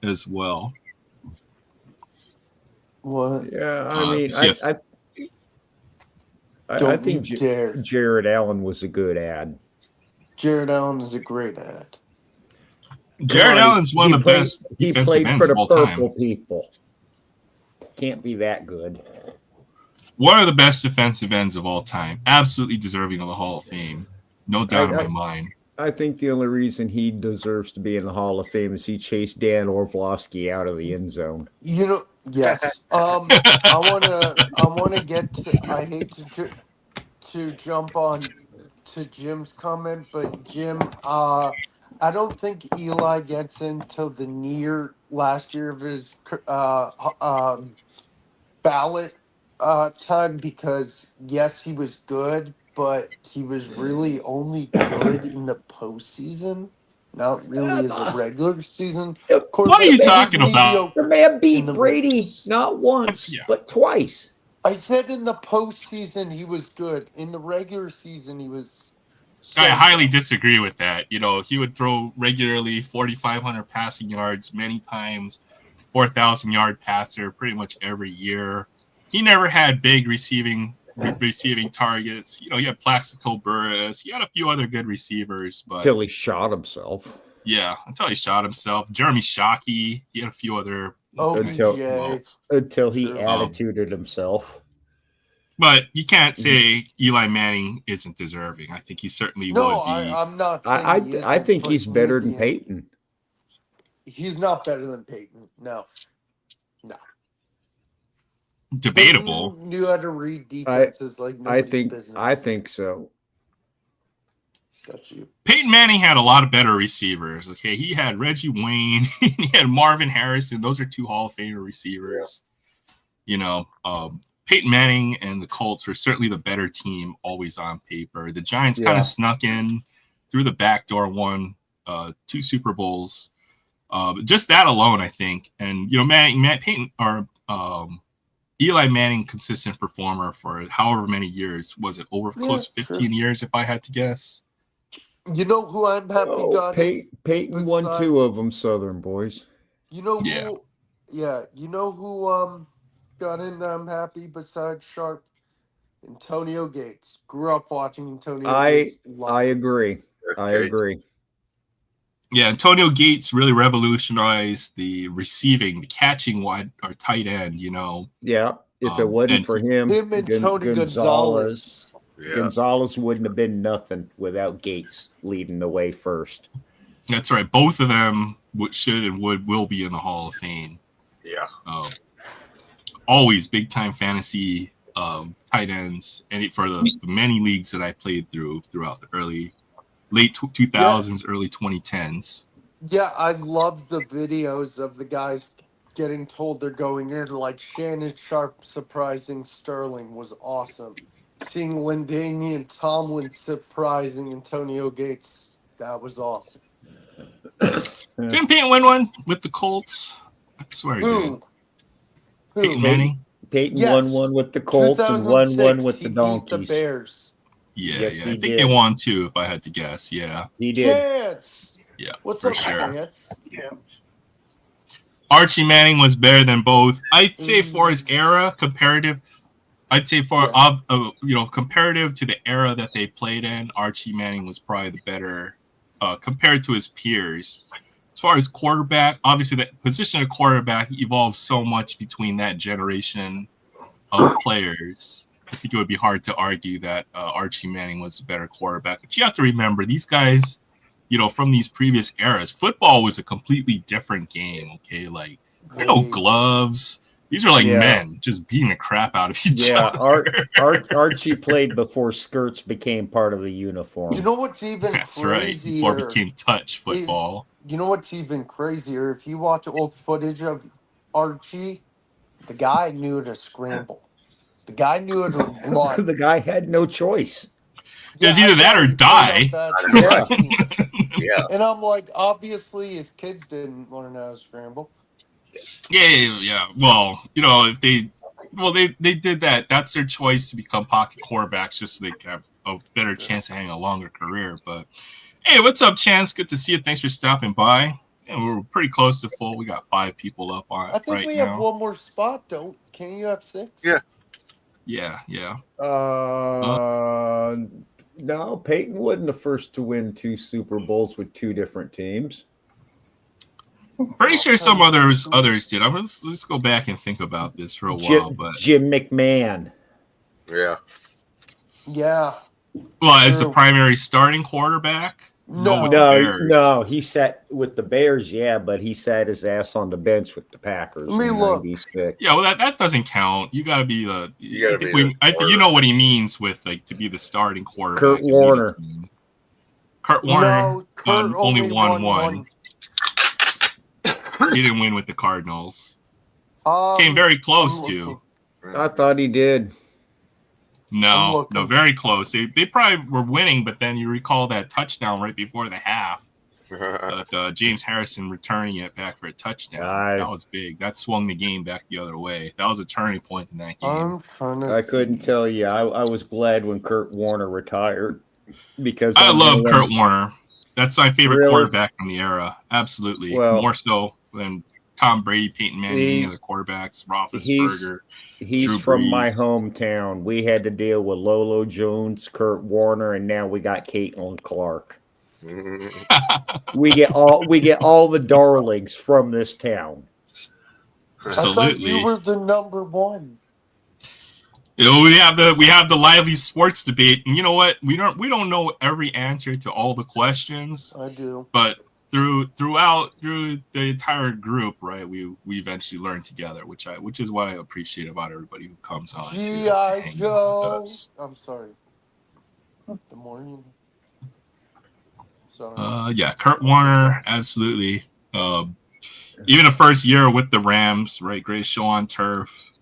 as well. What? Yeah, I mean, I think Jared Allen was a good ad. Jared Allen is a great ad. Jared Allen's one of the best defensive ends of all time. He played for the Purple people. Can't be that good. One of the best defensive ends of all time. Absolutely deserving of the Hall of Fame. No doubt in my mind. I think the only reason he deserves to be in the Hall of Fame is he chased Dan Orlovsky out of the end zone. Yes. I wanna get to. I hate to jump on to Jim's comment, but Jim, I don't think Eli gets into the near last year of his ballot time because yes, he was good, but he was really only good in the postseason, not really as a regular season. Of course, what are you talking about? The man beat Brady not once, but twice. I said in the postseason he was good. In the regular season he was. I highly disagree with that. He would throw regularly 4,500 passing yards many times, 4,000-yard passer pretty much every year. He never had big receiving targets. He had Plaxico Burress. He had a few other good receivers, but until he shot himself. Yeah, until he shot himself. Jeremy Shockey. He had a few other until he attituded himself. But you can't say Eli Manning isn't deserving. I think he certainly would be. I'm not saying I think he's better than Peyton. He's not better than Peyton. No. Debatable. Peyton knew how to read defenses like nobody's business. I think so. Got you. Peyton Manning had a lot of better receivers. Okay, he had Reggie Wayne, he had Marvin Harrison. Those are two Hall of Famer receivers. Peyton Manning and the Colts were certainly the better team, always on paper. The Giants kind of snuck in through the back door, won 2 Super Bowls. Just that alone, I think. And Eli Manning, consistent performer for however many years. Was it over close to 15 years, if I had to guess? You know who I'm happy got Peyton won 2 of them, Southern boys. You know who? Yeah. You know who got in that I'm happy besides Sharp? Antonio Gates. Grew up watching Antonio Gates. I agree. I agree. Yeah, Antonio Gates really revolutionized the receiving, the catching wide or tight end, Yeah, if it wasn't for him and Tony Gonzalez. Yeah. Gonzalez wouldn't have been nothing without Gates leading the way first. That's right. Both of them will be in the Hall of Fame. Yeah. always big time fantasy tight ends, and for the many leagues that I played throughout the late 2000s, early 2010s. Yeah, I love the videos of the guys getting told they're going in, like Shannon Sharp surprising Sterling was awesome. Seeing Lindanian Tomlin surprising Antonio Gates, that was awesome. Didn't Peyton win one with the Colts? I swear he did. Who? Peyton Manning? Peyton Yes. won one with the Colts and won one with he the beat Donkeys. the Bears. Yeah, Yes, yeah. he I think did. they won two, if I had to guess. Yeah. He did. Chance! Yeah, What's for up, sure. Chance? Archie Manning was better than both. I'd say for his era, comparative. I'd say comparative to the era that they played in, Archie Manning was probably the better compared to his peers. As far as quarterback, obviously the position of quarterback evolved so much between that generation of players. I think it would be hard to argue that Archie Manning was a better quarterback. But you have to remember, these guys, from these previous eras, football was a completely different game, okay? Like, there are no gloves. These are like men just beating the crap out of each other. Archie played before skirts became part of the uniform. You know what's even That's crazier? right, before it became touch football. You know what's even crazier? If you watch old footage of Archie, the guy knew to scramble. The guy knew to run. The guy had no choice. It was either that or die. Yeah. And I'm like, obviously his kids didn't learn how to scramble. Yeah. Well, if they did that. That's their choice to become pocket quarterbacks, just so they can have a better chance of having a longer career. But hey, what's up, Chance? Good to see you. Thanks for stopping by. And we're pretty close to full. We got 5 people up on it right now. I think we have one more spot. Can you have 6? Yeah. No, Peyton wasn't the first to win 2 Super Bowls with 2 different teams. Pretty sure some others did. Let's go back and think about this for a while. But Jim McMahon. Yeah. Well, as the primary starting quarterback. No, he sat with the Bears, but he sat his ass on the bench with the Packers in '96. Yeah, well, that doesn't count. You got to be the. I think you know what he means with to be the starting quarterback. Kurt Warner. Kurt Warner. No, Kurt only won one. He didn't win with the Cardinals. Came very close to. I thought he did. No, very close. They probably were winning, but then you recall that touchdown right before the half. James Harrison returning it back for a touchdown. That was big. That swung the game back the other way. That was a turning point in that game. I couldn't tell you. I was glad when Kurt Warner retired because I love Kurt Warner. That's my favorite quarterback from the era. Absolutely. More so than Tom Brady, Peyton Manning, any other quarterbacks, Roethlisberger. He's from my hometown. We had to deal with Lolo Jones, Kurt Warner, and now we got Caitlin Clark. we get all the darlings from this town. Absolutely. I thought you were the number one. We have the lively sports debate, and you know what? We don't know every answer to all the questions. I do, but through the entire group, right? We eventually learn together, which is what I appreciate about everybody who comes on. G.I. Joe. I'm sorry. The morning. Sorry. Kurt Warner, absolutely. Even the first year with the Rams, right? Greatest show on turf.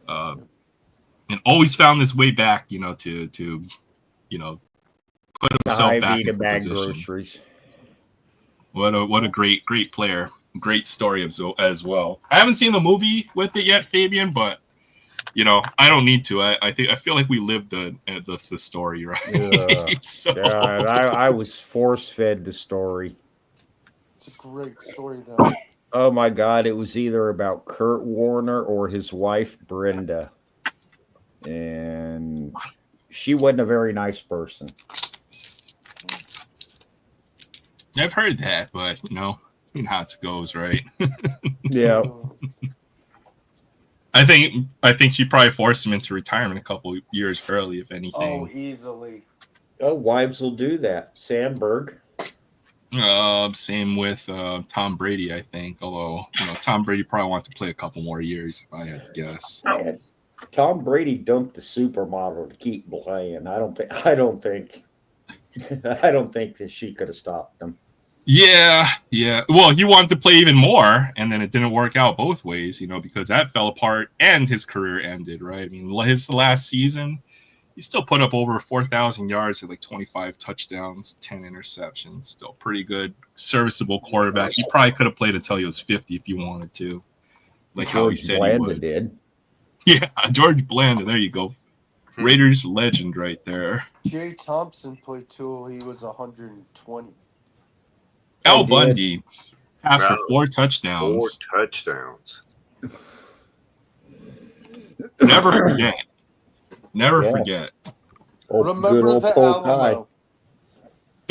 And always found his way back, to put himself back in position. Groceries. What a great player, great story as well. I haven't seen the movie with it yet, Fabian, but I don't need to. I feel like we lived the story, right? Yeah. God, I was force fed the story. It's a great story, though. Oh my God! It was either about Kurt Warner or his wife Brenda, and she wasn't a very nice person. I've heard that, but how it goes, right? Yeah. I think she probably forced him into retirement a couple of years early, if anything. Oh, easily. Oh, wives will do that. Sandberg. Same with Tom Brady, I think. Although Tom Brady probably wants to play a couple more years, if I had to guess. Man, Tom Brady dumped the supermodel to keep playing. I don't think. I don't think that she could have stopped him. Yeah. Well, he wanted to play even more, and then it didn't work out both ways, because that fell apart and his career ended, right? I mean, his last season, he still put up over 4,000 yards and like 25 touchdowns, 10 interceptions. Still pretty good, serviceable quarterback. He probably could have played until he was 50 if he wanted to, like how he said he would. Did. Yeah, George Blanda. There you go. Raiders legend right there. Jay Thompson played till he was 120. Al Bundy passed for 4 touchdowns. 4 touchdowns. Never forget. Never forget. Remember the Alamo.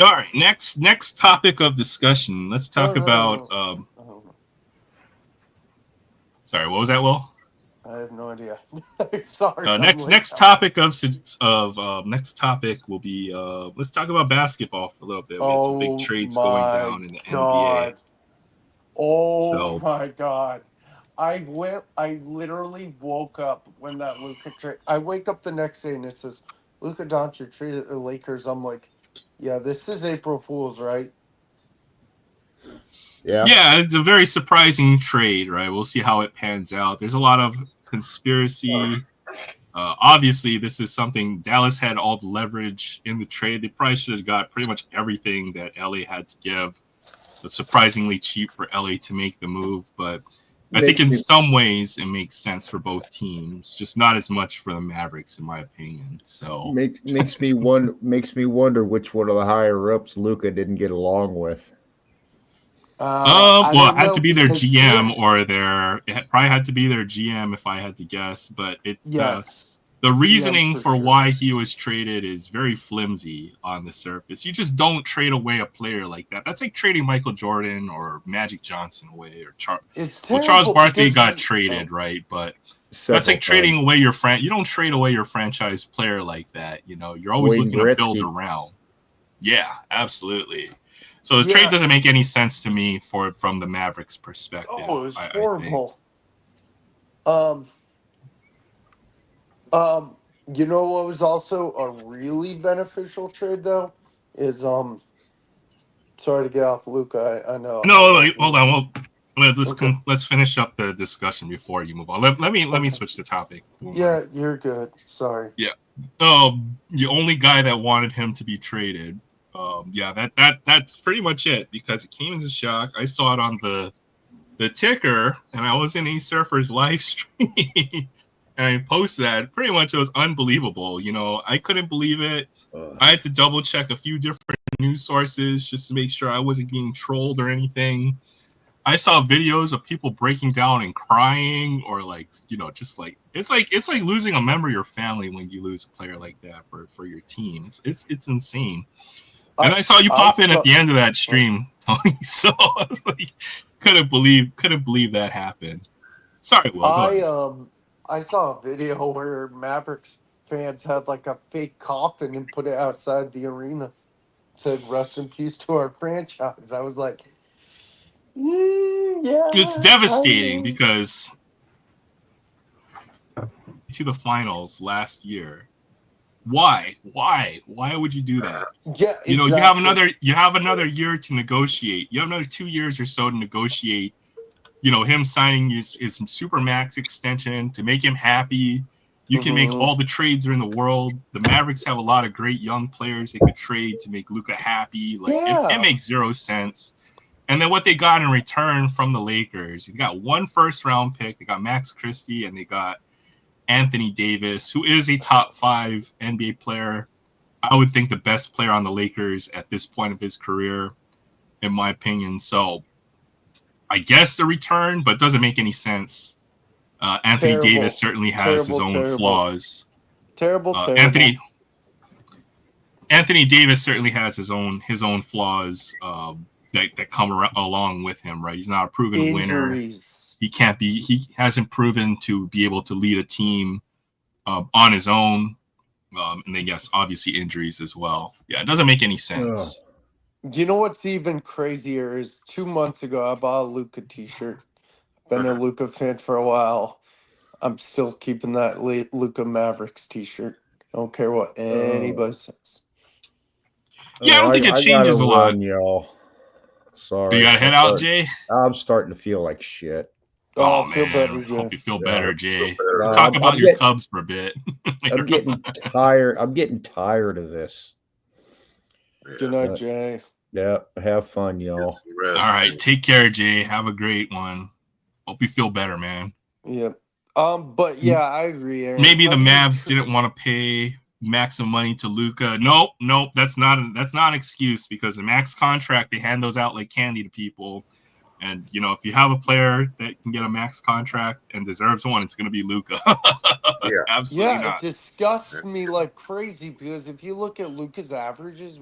All right, next topic of discussion. Let's talk about. Sorry, what was that, Will? I have no idea. Sorry. Next topic will be let's talk about basketball for a little bit. We had some big trades going down in the NBA. Oh my God. I literally woke up when that Luka trade. I wake up the next day and it says Luka Doncic traded the Lakers. I'm like, yeah, this is April Fool's, right? Yeah, it's a very surprising trade, right? We'll see how it pans out. There's a lot of conspiracy. Obviously, this is something Dallas had all the leverage in the trade. They probably should have got pretty much everything that LA had to give. It's surprisingly cheap for LA to make the move, but I think in some ways it makes sense for both teams, just not as much for the Mavericks, in my opinion. So makes me wonder which one of the higher ups Luka didn't get along with. Well, it had to be their GM it probably had to be their GM if I had to guess. But the reasoning for why he was traded is very flimsy on the surface. You just don't trade away a player like that. That's like trading Michael Jordan or Magic Johnson away or Charles Barkley got traded, right? But that's like trading away your You don't trade away your franchise player like that. You're always looking to build around. Yeah, absolutely. So the trade doesn't make any sense to me from the Mavericks' perspective. Oh, it was horrible. You know what was also a really beneficial trade though is sorry to get off Luka. I know. No, wait, hold on. Let's finish up the discussion before you move on. Let me switch the topic. Yeah, you're good. Sorry. Yeah. The only guy that wanted him to be traded. That's pretty much it because it came as a shock. I saw it on the ticker, and I was in a Surfer's live stream, and I posted that. Pretty much, it was unbelievable. I couldn't believe it. I had to double check a few different news sources just to make sure I wasn't being trolled or anything. I saw videos of people breaking down and crying, or just like it's like losing a member of your family when you lose a player like that for your team. It's insane. And I saw you pop in at the end of that stream, Tony. So I was like, couldn't believe that happened. Sorry, Will. I saw a video where Mavericks fans had like a fake coffin and put it outside the arena. Said "Rest in peace to our franchise." I was like, yeah. It's devastating because to the finals last year. Why would you do that? Yeah, exactly. You have another year to negotiate. You have another 2 years or so to negotiate. Him signing his Supermax extension to make him happy. You can make all the trades in the world. The Mavericks have a lot of great young players they could trade to make Luka happy. It makes zero sense. And then what they got in return from the Lakers, you got 1 first-round pick. They got Max Christie and they got Anthony Davis, who is a top 5 NBA player. I would think the best player on the Lakers at this point of his career, in my opinion. So I guess the return, but it doesn't make any sense. Anthony Davis certainly has his own flaws. Terrible. Anthony Davis certainly has his own flaws that come along with him, right? He's not a proven winner. He hasn't proven to be able to lead a team on his own. And then, yes, obviously injuries as well. Yeah, it doesn't make any sense. You know what's even crazier is 2 months ago I bought a Luca T-shirt. Been a Luca fan for a while. I'm still keeping that Luca Mavericks T-shirt. I don't care what anybody says. Yeah, I don't think it I gotta changes a lot. run, y'all. Sorry. You got to head out, Jay? I'm starting to feel like shit. Oh, Oh, feel man. better, Jay. Hope you feel Yeah. better, Jay. better. We'll talk about I'm your getting, Cubs for a bit. I'm getting tired. I'm getting tired of this. Good night, Jay. Yeah. Have fun, y'all. All right. Take care, Jay. Have a great one. Hope you feel better, man. Yep. But yeah, I agree, Aaron. Maybe the How do you Mavs didn't want to pay maximum money to Luka. Nope. That's not an excuse, because the max contract, they hand those out like candy to people. And if you have a player that can get a max contract and deserves one, it's going to be Luka. Absolutely it not. disgusts me like crazy, because if you look at Luca's averages,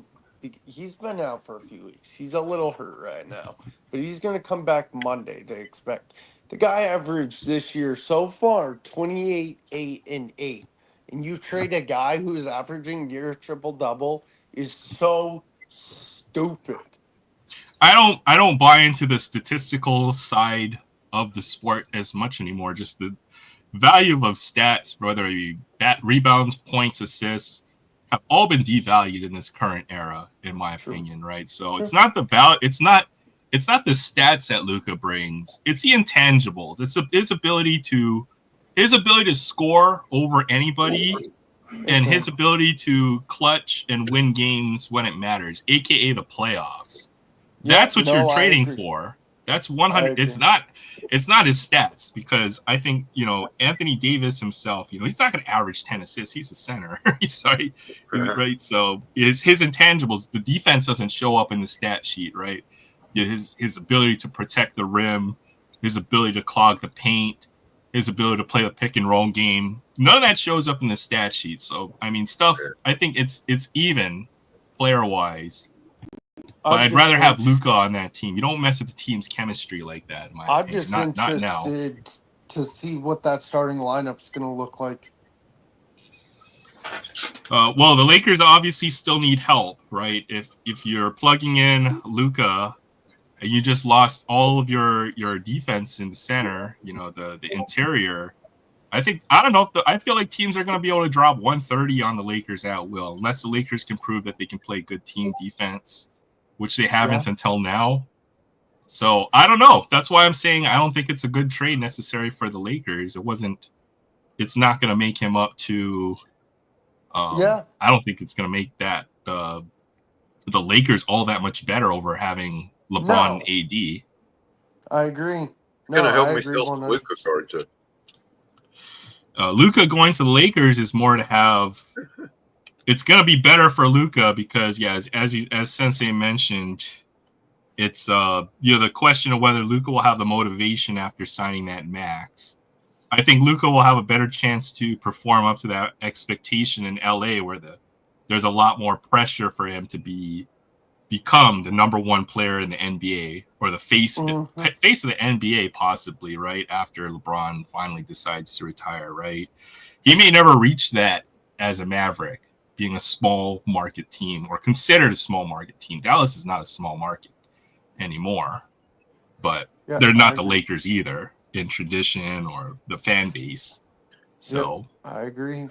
he's been out for a few weeks. He's a little hurt right now, but he's going to come back Monday, they expect. The guy averaged this year so far 28, 8, and 8. And you trade a guy who's averaging near a triple-double is so stupid. I don't buy into the statistical side of the sport as much anymore. Just the value of stats, whether it be rebounds, points, assists, have all been devalued in this current era, in my opinion, right? So it's not the it's not the stats that Luka brings. It's the intangibles. It's his ability to score over anybody, and his ability to clutch and win games when it matters, aka the playoffs. That's what you're trading for. That's 100. It's not his stats, because I think Anthony Davis himself. He's not going to average 10 assists. He's a center. Sorry, right? So his intangibles. The defense doesn't show up in the stat sheet, right? His ability to protect the rim, his ability to clog the paint, his ability to play the pick and roll game. None of that shows up in the stat sheet. So I mean, stuff. I think it's even player wise. But I'd rather have Luka on that team. You don't mess with the team's chemistry like that, in my opinion. I'm just interested to see what that starting lineup's going to look like. Well, the Lakers obviously still need help, right? If you're plugging in Luka and you just lost all of your defense in the center, the interior, I feel like teams are going to be able to drop 130 on the Lakers at will, unless the Lakers can prove that they can play good team defense, which they haven't until now. So I don't know. That's why I'm saying I don't think it's a good trade necessary for the Lakers. It's not going to make him up to. I don't think it's going to make that the Lakers all that much better over having LeBron and AD. I agree. It's going to help me sell some Luka cards. Luka going to the Lakers is more to have. It's going to be better for Luka because, as Sensei mentioned, it's the question of whether Luka will have the motivation after signing that max. I think Luka will have a better chance to perform up to that expectation in LA, where there's a lot more pressure for him to become the number one player in the NBA, or the face of the NBA, possibly, right after LeBron finally decides to retire. Right, he may never reach that as a Maverick, being a small market team or considered a small market team. Dallas is not a small market anymore, but they're not the Lakers either in tradition or the fan base. So I agree.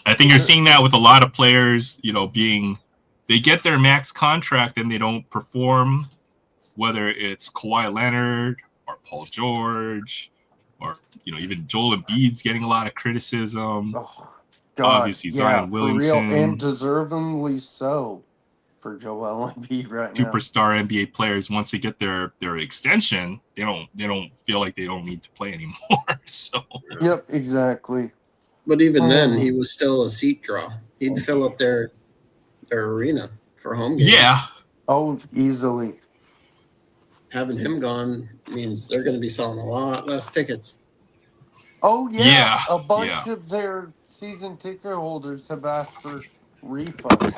I think you're seeing that with a lot of players, they get their max contract and they don't perform, whether it's Kawhi Leonard or Paul George or, even Joel Embiid's getting a lot of criticism. Oh, obviously Zion Williamson. For real, and deservingly so for Joel Embiid right now. Superstar NBA players, once they get their extension, they don't feel like they don't need to play anymore. So. Yep, exactly. But even then, he was still a seat draw. He'd fill up their arena for home games. Yeah. Oh, easily. Having him gone means they're going to be selling a lot less tickets. Oh, yeah. A bunch of their season ticket holders have asked for refunds.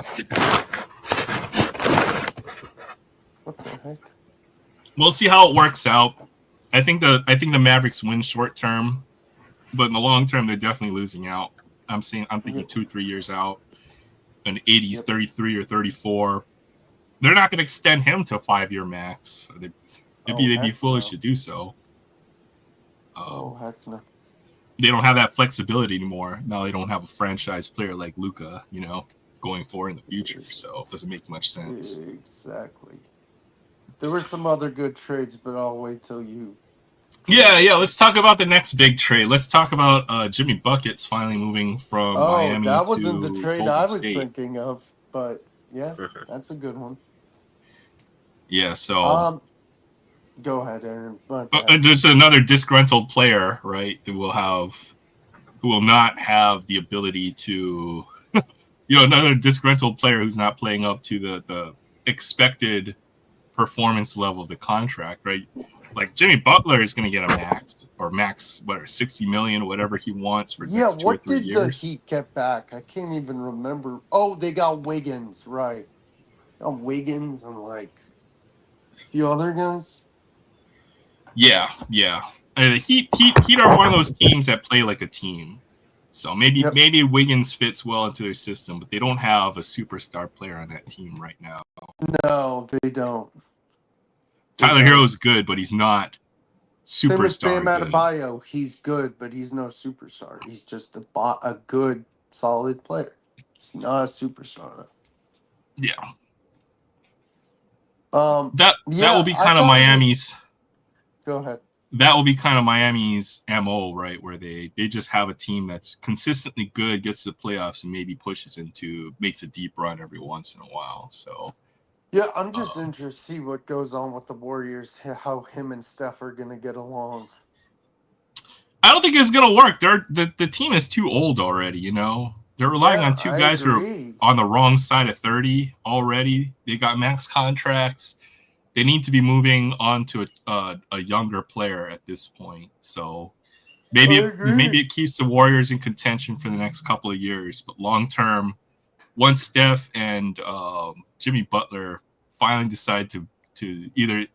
What the heck? We'll see how it works out. I think the Mavericks win short term, but in the long term, they're definitely losing out. I'm thinking 2-3 years out. an 80s 33 or 34. They're not going to extend him to a 5-year max. They'd be foolish to do so. Heck no. They don't have that flexibility anymore. Now they don't have a franchise player like Luka, going forward in the future. So it doesn't make much sense. Exactly. There were some other good trades, but I'll wait till you. Yeah. Let's talk about the next big trade. Let's talk about Jimmy Buckets finally moving from Miami that to wasn't the trade Golden I was State. thinking of, but yeah, that's a good one. Yeah. So. Go ahead, Aaron. There's another disgruntled player, right? Who will not have the ability to, another disgruntled player who's not playing up to the expected performance level of the contract, right? Like Jimmy Butler is going to get a max, 60 million, whatever he wants for the next 2 or 3 years. What did the Heat get back? I can't even remember. Oh, they got Wiggins, right? Wiggins and like a few other guys. Yeah. The Heat are one of those teams that play like a team. So maybe Wiggins fits well into their system, but they don't have a superstar player on that team right now. No, they don't. Tyler Hero's good, but he's not superstar. Same with Bam Adebayo. He's good, but he's no superstar. He's just a good, solid player. He's not a superstar. Yeah. That will be kind of Miami's. Go ahead. That will be kind of Miami's MO, right? Where they just have a team that's consistently good, gets to the playoffs, and maybe makes a deep run every once in a while. So. Yeah, I'm just interested to see what goes on with the Warriors, how him and Steph are going to get along. I don't think it's going to work. The team is too old already, They're relying on two guys who are on the wrong side of 30 already. They got max contracts. They need to be moving on to a younger player at this point. So maybe it keeps the Warriors in contention for the next couple of years. But long term, once Steph and Jimmy Butler finally decide to either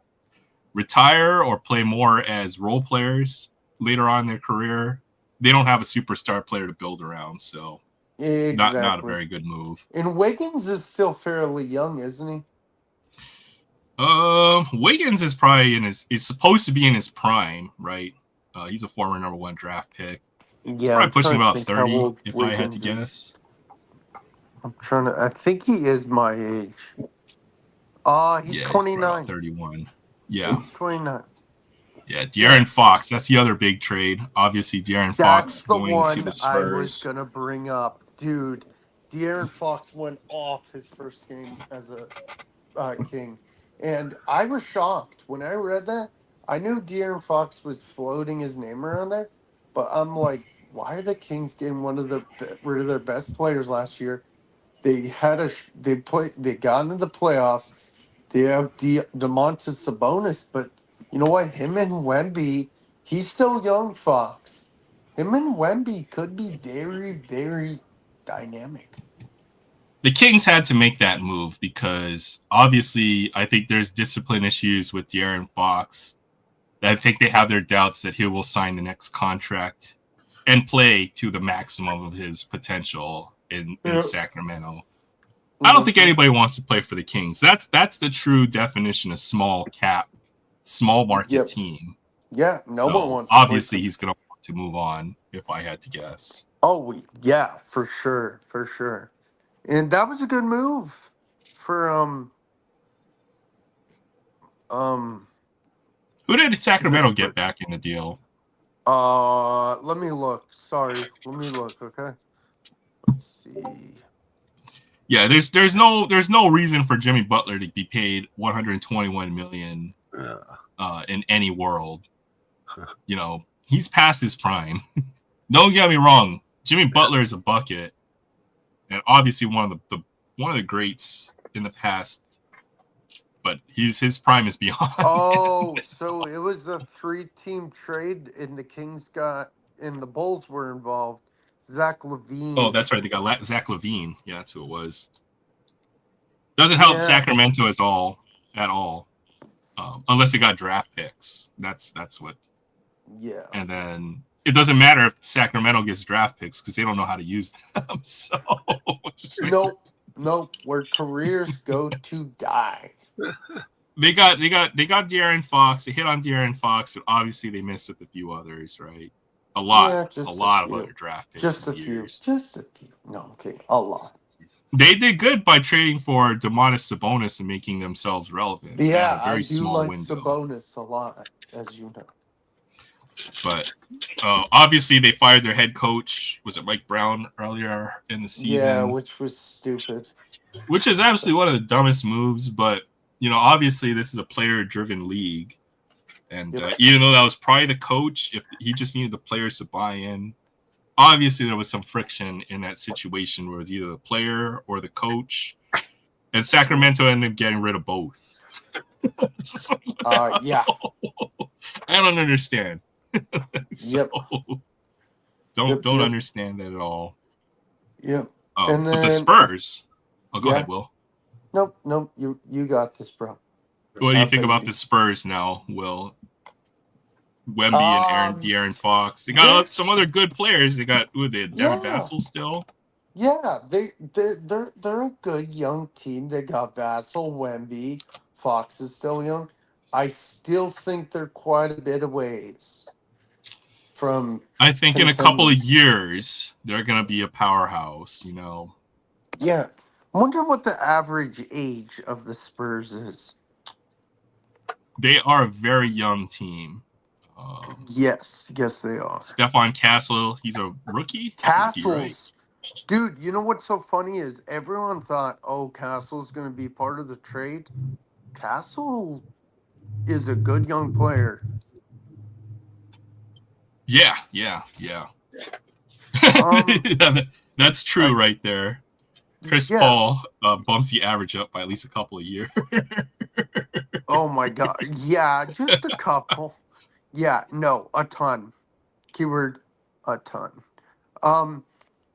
retire or play more as role players later on in their career, they don't have a superstar player to build around. So not a very good move. And Wiggins is still fairly young, isn't he? Wiggins is probably is supposed to be in his prime, right? He's a former number 1 draft pick. He's probably pushing about 30, if I had to guess. I think he is my age. He's 29. He's 31. Yeah. He's 29. Yeah, De'Aaron Fox. That's the other big trade. Obviously, De'Aaron Fox going to the Spurs. I was going to bring up. Dude, De'Aaron Fox went off his first game as a King. And I was shocked. When I read that, I knew De'Aaron Fox was floating his name around there. But I'm like, why are the Kings getting rid of their best players last year? They got into the playoffs. They have Domantas Sabonis, but you know what? Him and Wemby, he's still young, Fox. Him and Wemby could be very, very dynamic. The Kings had to make that move because obviously I think there's discipline issues with De'Aaron Fox. I think they have their doubts that he will sign the next contract and play to the maximum of his potential in Sacramento. I don't think anybody wants to play for the Kings. That's the true definition of small market team. Yeah, no one wants. Obviously, he's going to want to move on. If I had to guess. Oh yeah, for sure. And that was a good move for Who did Sacramento get back in the deal? Let me look. Sorry, let me look. Okay. Let's see. Yeah, there's no reason for Jimmy Butler to be paid $121 million in any world. He's past his prime. Don't get me wrong, Jimmy Butler is a bucket, and obviously one of the greats in the past. But his prime is beyond. Oh, so it was a 3-team trade, and the Kings and the Bulls were involved. Zach LaVine. Oh, that's right. They got Zach LaVine. Yeah, that's who it was. Doesn't help Sacramento at all. Unless they got draft picks. That's what. Yeah. And then it doesn't matter if Sacramento gets draft picks because they don't know how to use them. So. Nope. nope. Where careers go to die. They got De'Aaron Fox. They hit on De'Aaron Fox, but obviously they missed with a few others, right? A lot of other draft picks. Just a few. Just a few. No, I'm kidding. A lot. They did good by trading for Domantas Sabonis and making themselves relevant. Yeah, I do like Sabonis a lot, as you know. But obviously they fired their head coach. Was it Mike Brown earlier in the season? Yeah, which was stupid. Which is absolutely one of the dumbest moves. But, obviously this is a player-driven league. And even though that was probably the coach, if he just needed the players to buy in, obviously there was some friction in that situation where it was either the player or the coach. And Sacramento ended up getting rid of both. Yeah. I don't understand. Yep. Don't understand that at all. Yep. And then, but the Spurs. Go ahead, Will. Nope. You got this, bro. What do you think about the Spurs now, Will? Wemby and De'Aaron Fox. They got some other good players. They got Devin Vassell still. Yeah, they're a good young team. They got Vassell, Wemby, Fox is still young. I still think they're quite a bit of ways from. I think in a couple of years they're gonna be a powerhouse. Yeah, I wonder what the average age of the Spurs is. They are a very young team. Yes, they are. Stephon Castle, he's a rookie. Castle's, dude. You know what's so funny is everyone thought, Castle's going to be part of the trade. Castle is a good young player. Yeah. That's true right there. Chris Paul bumps the average up by at least a couple of years. Oh my God! Yeah, just a couple. Yeah, no, a ton. Keyword, a ton.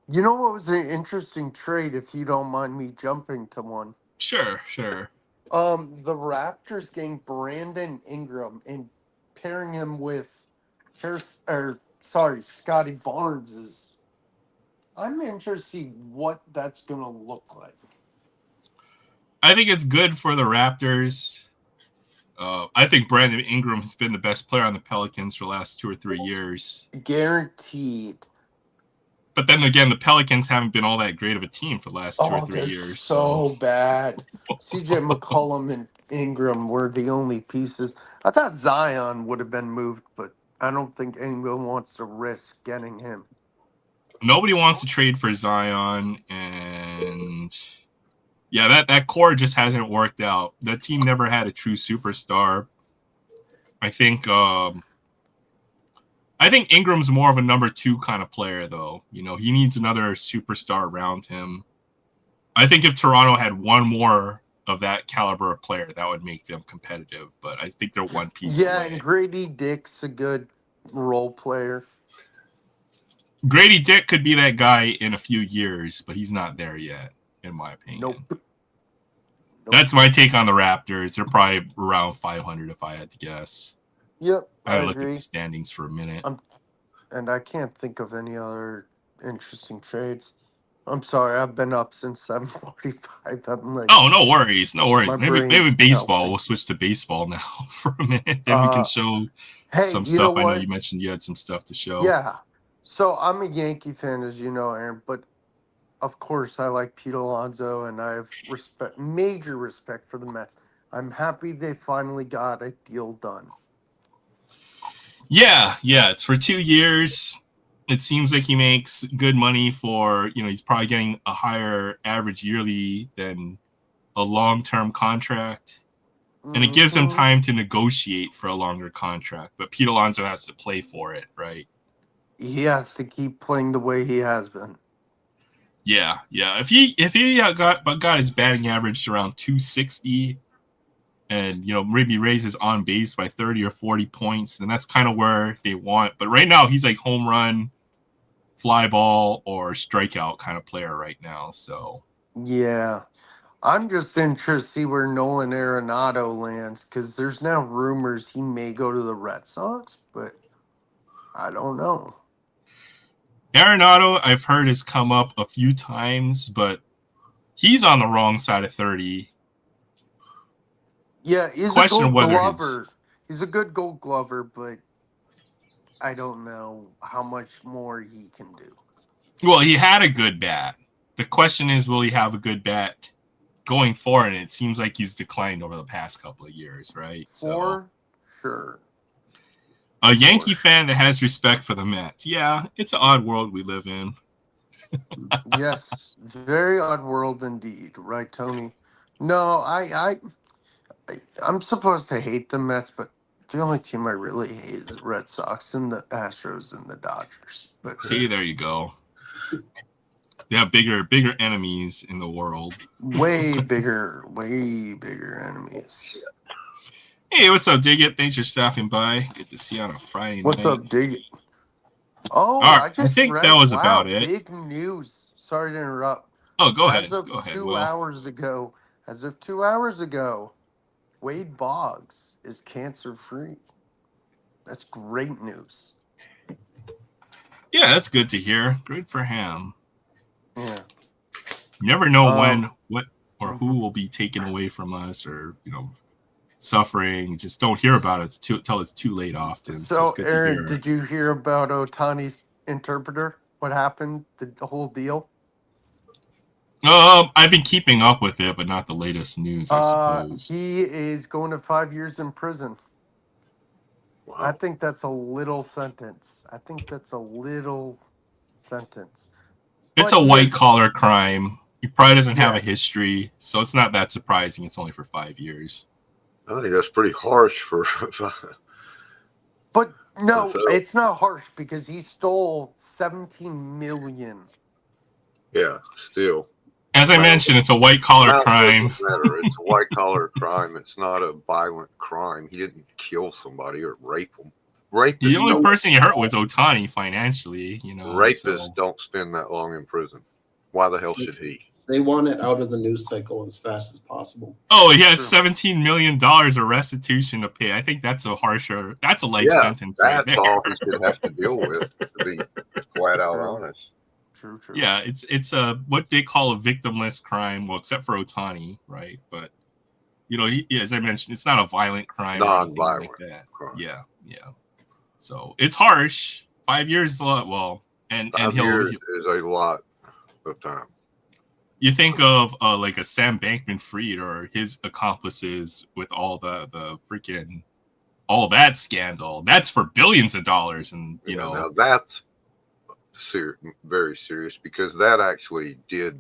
You know what was an interesting trade, if you don't mind me jumping to one? Sure. The Raptors getting Brandon Ingram and pairing him with Scotty Barnes. I'm interested to see what that's gonna look like. I think it's good for the Raptors. I think Brandon Ingram has been the best player on the Pelicans for the last 2 or 3 years. Guaranteed. But then again, the Pelicans haven't been all that great of a team for the last 2 or 3 years. So bad. CJ McCollum and Ingram were the only pieces. I thought Zion would have been moved, but I don't think anyone wants to risk getting him. Nobody wants to trade for Zion, and that core just hasn't worked out. That team never had a true superstar. I think Ingram's more of a number 2 kind of player, though. He needs another superstar around him. I think if Toronto had one more of that caliber of player, that would make them competitive. But I think they're one piece away. And Grady Dick's a good role player. Grady Dick could be that guy in a few years, but he's not there yet, in my opinion. Nope. That's my take on the Raptors. They're probably around 500 if I had to guess. Yep, I looked at the standings for a minute. And I can't think of any other interesting trades. I'm sorry, I've been up since 7:45. I'm like, no worries. Maybe baseball. We'll switch to baseball now for a minute. Then we can show some stuff. I know you mentioned you had some stuff to show. Yeah. So I'm a Yankee fan, as you know, Aaron, but of course I like Pete Alonso, and I have major respect for the Mets. I'm happy they finally got a deal done. Yeah, it's for 2 years. It seems like he makes good money for, he's probably getting a higher average yearly than a long-term contract. And it gives him time to negotiate for a longer contract. But Pete Alonso has to play for it, right? He has to keep playing the way he has been. Yeah. If he got his batting average to around 260 and, maybe raises on base by 30 or 40 points, then that's kind of where they want. But right now, he's like home run, fly ball, or strikeout kind of player right now. So yeah, I'm just interested to see where Nolan Arenado lands, because there's now rumors he may go to the Red Sox, but I don't know. Arenado, I've heard, has come up a few times, but He's on the wrong side of 30. Yeah, he's Question a of Gold whether Glover. He's a good Gold Glover, but I don't know how much more he can do. Well, he had a good bat. The question is, will he have a good bat going forward? And it seems like he's declined over the past couple of years, right? For sure. A Yankee fan that has respect for the Mets. Yeah, it's an odd world we live in. Yes, very odd world indeed, right, Tony? No, I'm supposed to hate the Mets, but the only team I really hate is the Red Sox and the Astros and the Dodgers. But See, there you go. They have bigger enemies in the world. way bigger enemies. Hey, what's up, Dig It? Thanks for stopping by. Good to see you on a Friday What's night. up, Dig? Oh, All right, I just think read, that was wow, about it. big news. Sorry to interrupt. Oh, go As ahead. of Go ahead, 2 Will. hours ago, Wade Boggs is cancer free. That's great news. Yeah, that's good to hear. Good for him. Yeah. You never know when, what, or Mm-hmm. who will be taken away from us, or suffering. Just don't hear about it till it's too late. Often. So it's good Aaron, to hear. did you hear about Otani's interpreter? What happened? The whole deal? I've been keeping up with it, but not the latest news, I suppose. He is going to 5 years in prison. Wow. I think that's a little sentence. It's But a he white is- collar crime. He probably doesn't have a Yeah. history, so it's not that surprising. It's only for 5 years. I think that's pretty harsh for. But no, So- it's not harsh because he stole 17 million. Yeah, still. As I mentioned, it's a white collar crime. Doesn't matter. It's a white collar crime. It's not a violent crime. He didn't kill somebody or rape them. The only person he hurt was Otani financially. Rapists don't spend that long in prison. Why the hell should he? They want it out of the news cycle as fast as possible. Oh, he has True. $17 million of restitution to pay. I think that's a life sentence. Right That's there. all he should have to deal with, to be flat out honest. True. Yeah, it's a what they call a victimless crime. Well, except for Otani, right? But as I mentioned, it's not a violent crime. or anything Non-violent like that. crime. Yeah. So it's harsh. 5 years is a lot. Well, and 5 years is a lot of time. You think of like a Sam Bankman-Fried or his accomplices with all the freaking all that scandal. That's for billions of dollars, and Now that's very serious, because that actually did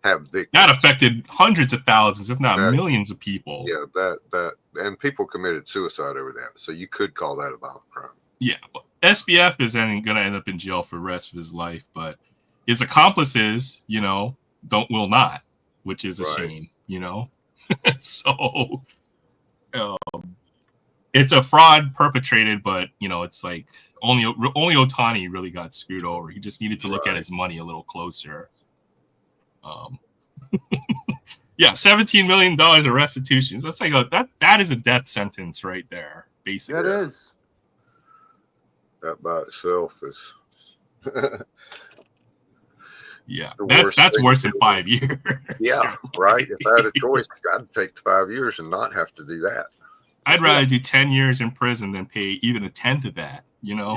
have victims. that affected hundreds of thousands, if not That- millions of people. Yeah, that and people committed suicide over that. So you could call that a violent crime. Yeah, well, SBF is going to end up in jail for the rest of his life, but his accomplices, will not, which is a Right. shame, So it's a fraud perpetrated, but it's like only Otani really got screwed over. He just needed to look at his money a little closer. Yeah, $17 million of restitutions. That's like that is a death sentence right there, basically. That is. That by itself is. Yeah, The that's worst thing worse to than do. 5 years. Yeah, right. If I had a choice, I'd take the 5 years and not have to do that. I'd rather do 10 years in prison than pay even a tenth of that. Yeah.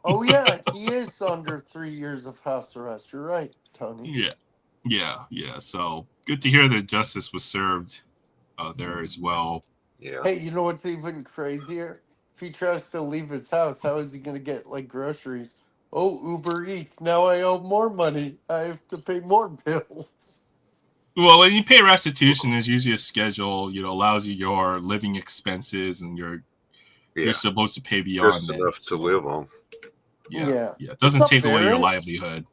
Oh yeah, he is under 3 years of house arrest. You're right, Tony. Yeah. So good to hear that justice was served there as well. Yeah. Hey, you know what's even crazier? If he tries to leave his house, how is he going to get like groceries? Oh, Uber Eats. Now I owe more money. I have to pay more bills. Well, when you pay restitution, there's usually a schedule, allows you your living expenses, and you're supposed to pay beyond Just that. enough to live on. Yeah. It doesn't What's up, take away your Barrett? livelihood.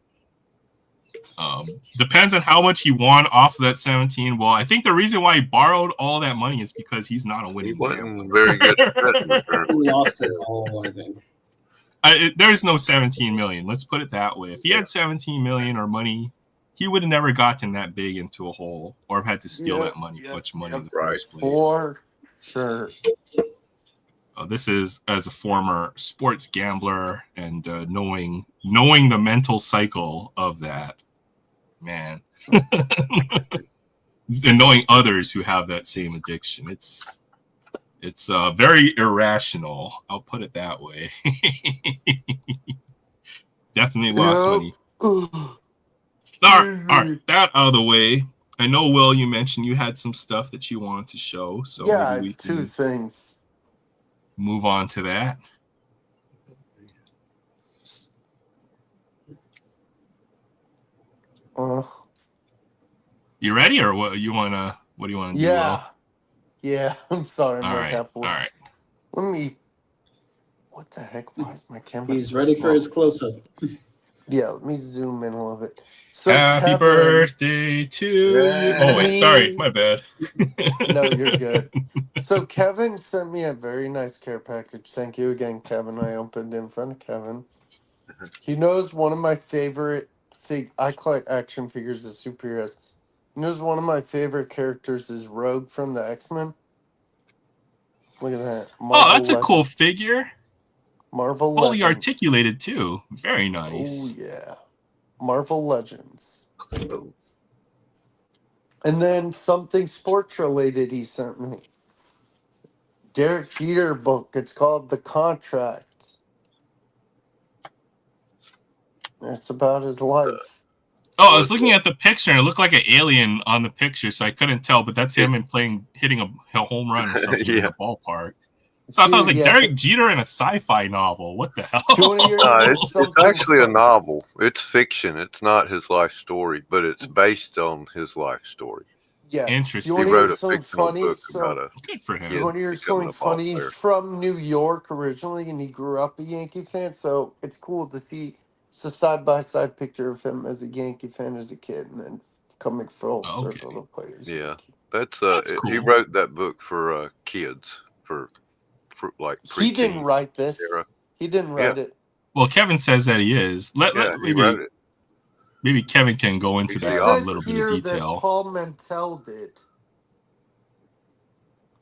Depends on how much he won off of that 17. Well, I think the reason why he borrowed all that money is because he's not a He winning wasn't gambler. very good at that. He lost it all, I think. There's no 17 million. Let's put it that way. If he had 17 million or money, he would have never gotten that big into a hole or have had to steal that money, much money in the first place. For sure. This is as a former sports gambler and knowing the mental cycle of that. man. And knowing others who have that same addiction, it's very irrational. I'll put it that way. Definitely lost money. All right, that out of the way. I know, Will, you mentioned you had some stuff that you wanted to show, so yeah, I maybe we have two can things. move on to that. You ready, or what? What do you want to do, Will? Yeah. I'm sorry, I'm All like right, halfway. all right. Let me. What the heck? Why is my camera? He's so ready for small? his close-up. Yeah, let me zoom in a little bit. So Happy Kevin, birthday to you. Oh wait, sorry, my bad. No, you're good. So Kevin sent me a very nice care package. Thank you again, Kevin. I opened in front of Kevin. He knows one of my favorite thing. I collect action figures of superheroes. He knows one of my favorite characters is Rogue from the X-Men. Look at that. Oh, that's a cool figure. Marvel Fully Legends. articulated too. Very nice. Oh yeah. Marvel Legends. And then something sports related he sent me. Derek Jeter book. It's called The Contract. It's about his life. Oh, I was looking at the picture and it looked like an alien on the picture, so I couldn't tell, but that's him hitting a home run or something in the ballpark. So I thought it was like Derek Jeter in a sci-fi novel. What the hell? It's actually a novel. It's fiction. It's not his life story, but it's based on his life story. Yes. Interesting. He wrote a fictional book about a good for him. You want to hear something funny? He's from New York originally, and he grew up a Yankee fan, so it's cool to see a side-by-side picture of him as a Yankee fan as a kid, and then coming full circle to play as Yankee. That's cool. He wrote that book for kids, for like he didn't write this. Era. He didn't write it. Well, Kevin says that he is. He wrote it. Maybe Kevin can go into that a little bit of detail. That Paul Mantel did.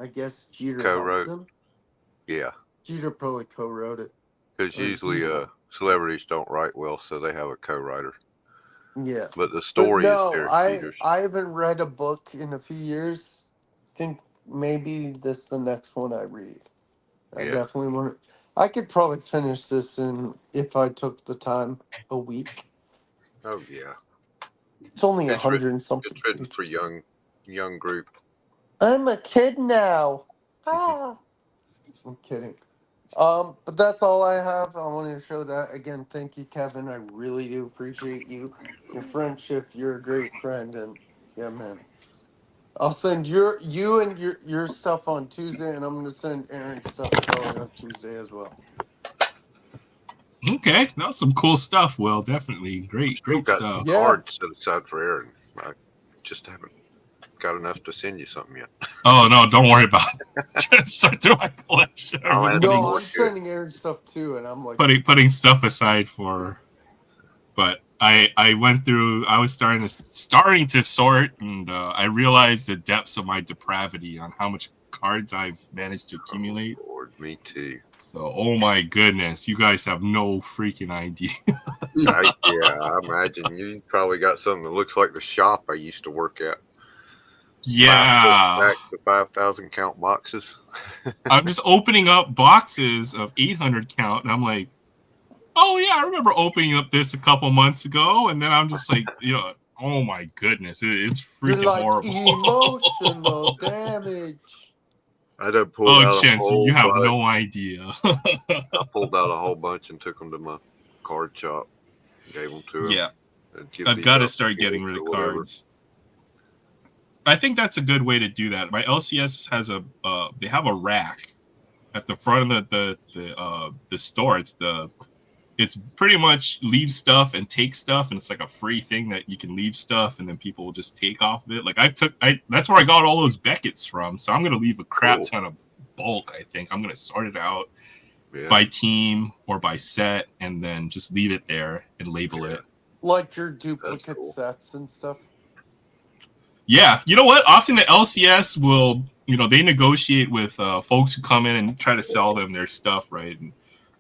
I guess Jeter co-wrote him. Yeah. Jeter probably co-wrote it. Because usually celebrities don't write well, so they have a co-writer. Yeah. But the story is Derek Jeter's. I haven't read a book in a few years. I think maybe this is the next one I read. I definitely want to. I could probably finish this if I took the time, a week. Oh yeah. It's only 100 and something. It's written for young group. I'm a kid now. I'm kidding. But that's all I have. I wanted to show that again. Thank you, Kevin. I really do appreciate you, your friendship. You're a great friend, and yeah, man. I'll send you and your stuff on Tuesday, and I'm gonna send Aaron's stuff probably on Tuesday as well. Okay, that was some cool stuff. Will, definitely great stuff. Yeah. Cards set aside for Aaron. I just haven't got enough to send you something yet. Oh no, don't worry about it. Just start doing my collection. I'm sending Aaron stuff too, and I'm like putting stuff aside for. But I went through. I was starting to sort, and I realized the depths of my depravity on how much cards I've managed to accumulate. Oh, Lord, me too. So, oh my goodness, you guys have no freaking idea. I imagine you probably got something that looks like the shop I used to work at. Yeah. Back to 5,000 count boxes. I'm just opening up boxes of 800 count, and I'm like, oh yeah, I remember opening up this a couple months ago, and then I'm just like, oh my goodness, it's freaking horrible. Emotional damage. I done pulled out Chancey, you have no idea. I pulled out a whole bunch and took them to my card shop, gave them to him. Yeah, I've got to start getting rid of cards. I think that's a good way to do that. My LCS has they have a rack at the front of the store. It's pretty much leave stuff and take stuff, and it's like a free thing that you can leave stuff and then people will just take off of it. Like that's where I got all those Beckett's from. So I'm gonna leave a crap ton of bulk. I think I'm gonna sort it out by team or by set, and then just leave it there and label it. Like your duplicate sets and stuff. Yeah, you know what? Often the LCS will, they negotiate with folks who come in and try to sell them their stuff, right? And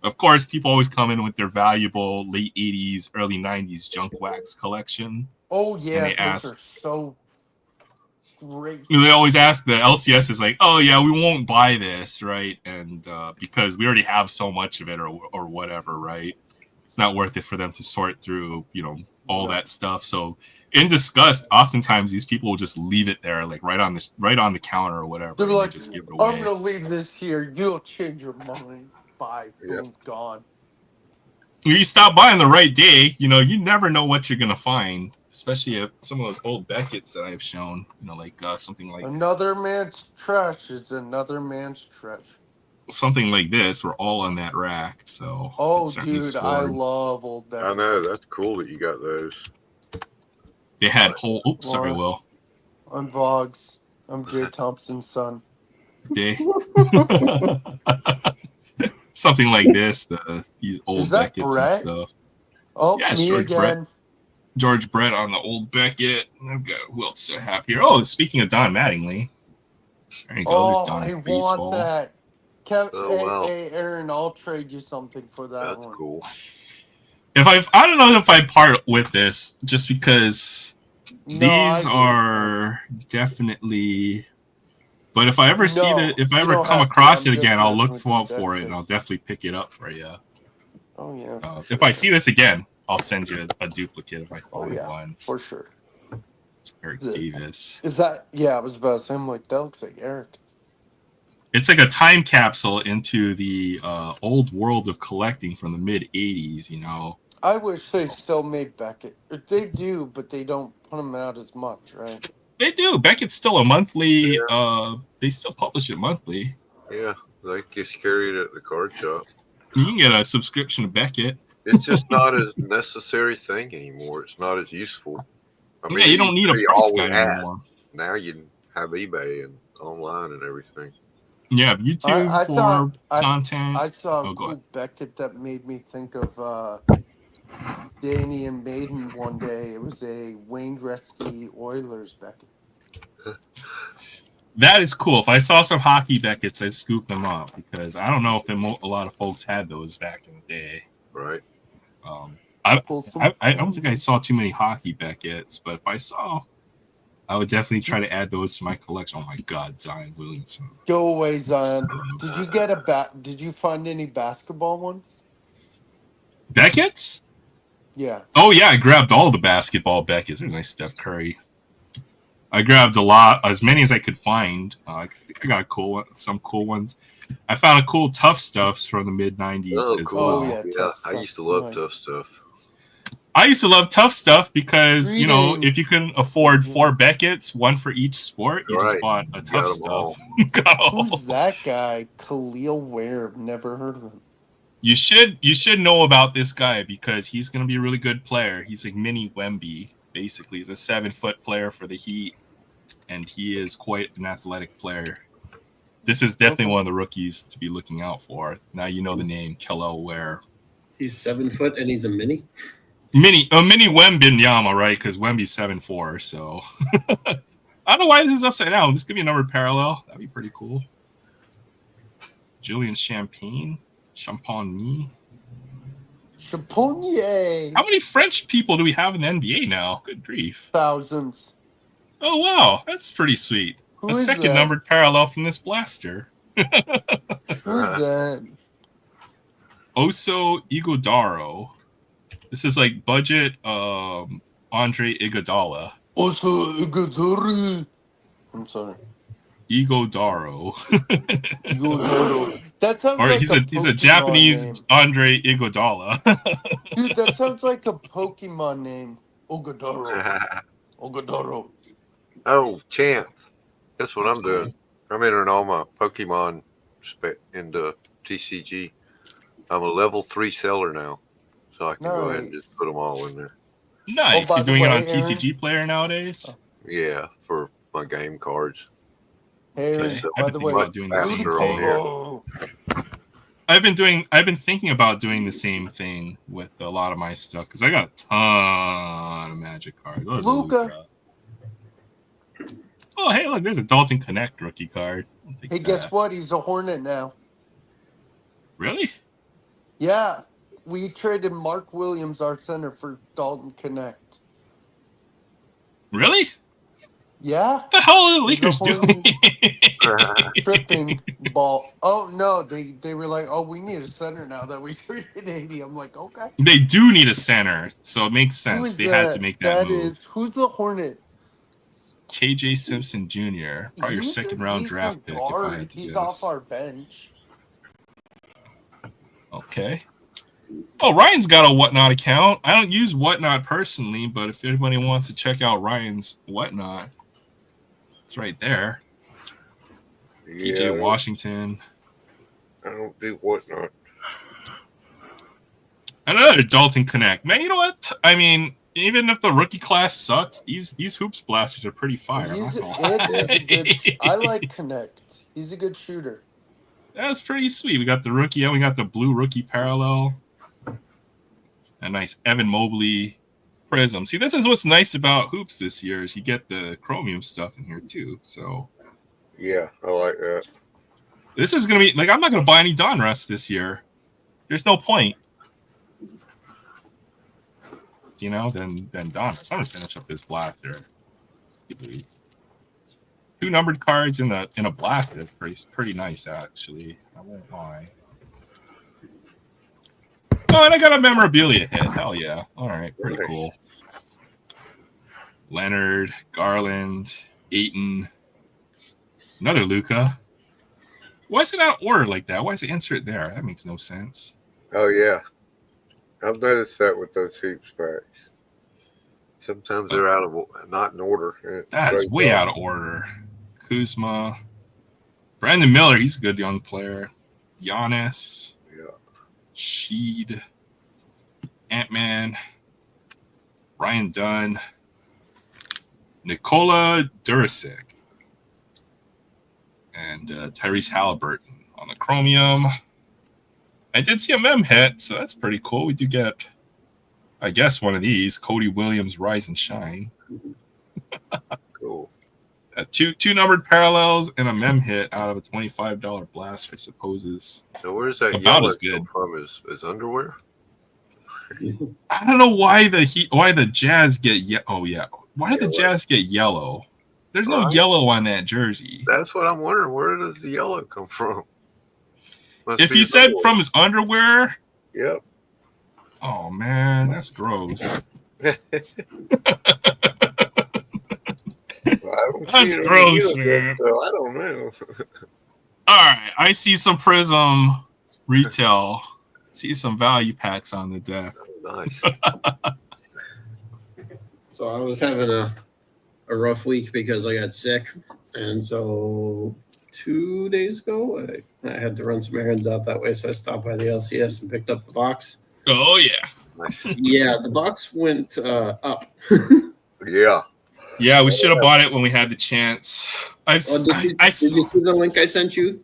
of course, people always come in with their valuable late 80s, early 90s junk wax collection. Oh yeah, they those ask, are so great. They always ask, the LCS is like, oh yeah, we won't buy this, right? And because we already have so much of it or whatever, right? It's not worth it for them to sort through, all that stuff. So in disgust, oftentimes these people will just leave it there, like right on the counter or whatever. They're like, just give it away. I'm gonna leave this here. You'll change your mind. Bye. Boom. Gone. You stop by on the right day, you never know what you're gonna find. Especially if some of those old Beckett's that I've shown, like something like another man's trash is another man's treasure. Something like this, we're all on that rack. So dude, I love old Beckett's. I know, that's cool that you got those. They had whole. Oops, sorry, Will. I'm Vogs. I'm Jay Thompson's son. Day. Something like this. These old Beckett's Brett? and stuff. Oh, yeah, me George again. Brett. George Brett on the old Beckett. I've got who else do I have here? Oh, speaking of Don Mattingly. There you go. There's Don I Baseball. want that. Wow. Hey, Aaron, I'll trade you something for that That's one. cool. I don't know if I'd part with this just because these are definitely. But if I ever come across it again, I'll look for it and I'll definitely pick it up for you. Oh yeah. If I see this again, I'll send you a duplicate if I find one. For sure. It's Eric Davis. Is that? Yeah, I was about to say. I'm like, that looks like Eric. It's like a time capsule into the old world of collecting from the mid '80s. I wish they still made Beckett. They do, but they don't put them out as much, right? They do. Beckett's still a monthly. They still publish it monthly. Yeah, they just carry it at the card shop. You can get a subscription to Beckett. It's just not a necessary thing anymore. It's not as useful. I mean, you don't need a price guide anymore. Now you have eBay and online and everything. Yeah, YouTube for content. I saw a cool Beckett that made me think of Danny and Maiden one day. It was a Wayne Gretzky Oilers Beckett. That is cool. If I saw some hockey Beckett's, I'd scoop them up because I don't know if a lot of folks had those back in the day. Right. I don't think I saw too many hockey Beckett's, but if I saw, I would definitely try to add those to my collection. Oh my God, Zion Williamson! Go away, Zion. Did you get Did you find any basketball ones? Beckett's? Yeah. Oh yeah, I grabbed all the basketball Beckett's. There's nice Steph Curry. I grabbed a lot, as many as I could find. I think I got some cool ones. I found a cool Tough Stuffs from the mid '90s as well. Oh yeah, I used to love Tough Stuff. I used to love Tough Stuff because if you can afford 4 Beckett's, one for each sport, you just bought a Tough Stuff. Who's that guy? Khalil Ware. Never heard of him. You should know about this guy because he's going to be a really good player. He's like mini Wemby, basically. He's a 7-foot player for the Heat, and he is quite an athletic player. This is definitely one of the rookies to be looking out for. Now you know the name, Khalil Ware. He's 7 foot and he's a mini? Mini Wembenyama, right? Because Wemby's 7'4", so I don't know why this is upside down. This could be a numbered parallel. That'd be pretty cool. Julian Champagne. Champagne. How many French people do we have in the NBA now? Good grief. Thousands. Oh, wow. That's pretty sweet. Who a is second that? Numbered parallel from this blaster. Who's that? Oso Iguodaro. This is like budget Andre Iguodala. Oso Iguodaro. I'm sorry. Iguodaro. That sounds or like he's a Japanese name. Andre Iguodala. Dude, that sounds like a Pokemon name. Ogadoro. Oh, Chance. That's what I'm doing. I'm entering all my Pokemon into TCG. I'm a level 3 seller now. So I can go ahead and just put them all in there. Nice. You're doing it on TCG Player nowadays? Yeah, for my game cards. Hey, by the way, I've been thinking about doing the same thing with a lot of my stuff because I got a ton of Magic cards. Luca. Oh, hey, look, there's a Dalton Connect rookie card. Hey, guess what? He's a Hornet now. Really? Yeah, we traded Mark Williams, our center, for Dalton Connect. Really? Yeah, What the hell are the He's a Lakers doing? tripping ball. Oh no, they were like, oh, we need a center now that we traded 80. I'm like, okay. They do need a center, so it makes Who sense. is They that? had to make that move. Who's the Hornet? KJ Simpson Jr., probably your He's second a round decent draft pick. If I guard. had to He's guess. off our bench. Okay. Oh, Ryan's got a Whatnot account. I don't use Whatnot personally, but if anybody wants to check out Ryan's Whatnot, it's right there. PJ Washington. I don't do Whatnot. Another Dalton Connect. Man, you know what? I mean, even if the rookie class sucks, these hoops blasters are pretty fire. I like Connect. He's a good shooter. That's pretty sweet. We got the rookie and we got the blue rookie parallel. A nice Evan Mobley prism. See, this is what's nice about hoops this year is you get the chromium stuff in here too. So yeah, I like that. This is gonna be like I'm not gonna buy any Donruss this year. There's no point. You know, then Donruss. I'm gonna finish up this blaster. 2 numbered cards in a blaster. Pretty nice actually. I won't lie. Oh, and I got a memorabilia hit. Hell yeah. All right, pretty cool. Leonard, Garland, Ayton, another Luka. Why is it out of order like that? Why is it insert there? That makes no sense. Oh, yeah. I've noticed that with those hoops packs. Sometimes they're not in order. That's way out of order. Kuzma. Brandon Miller, he's a good young player. Giannis. Yeah. Sheed. Ant-Man. Ryan Dunn. Nikola Durasic. And Tyrese Halliburton on the chromium. I did see a mem hit, so that's pretty cool. We do get, I guess, one of these. Cody Williams, Rise and Shine. Cool. Two numbered parallels and a mem hit out of a $25 blast, I suppose is So where's that about yellow as good. come from? His underwear? I don't know why the Jazz get why do the Jazz get yellow? There's no yellow on that jersey. That's what I'm wondering. Where does the yellow come from? If you said from his underwear, yep. Oh man, that's gross. That's gross, man. So I don't know. All right, I see some Prism retail. See some value packs on the deck. Nice. So I was having a rough week because I got sick, and so 2 days ago I had to run some errands out that way, so I stopped by the LCS and picked up the box. Oh yeah, Nice. Yeah, the box went up. Yeah. Yeah, we should have bought it when we had the chance. Did you see the link I sent you?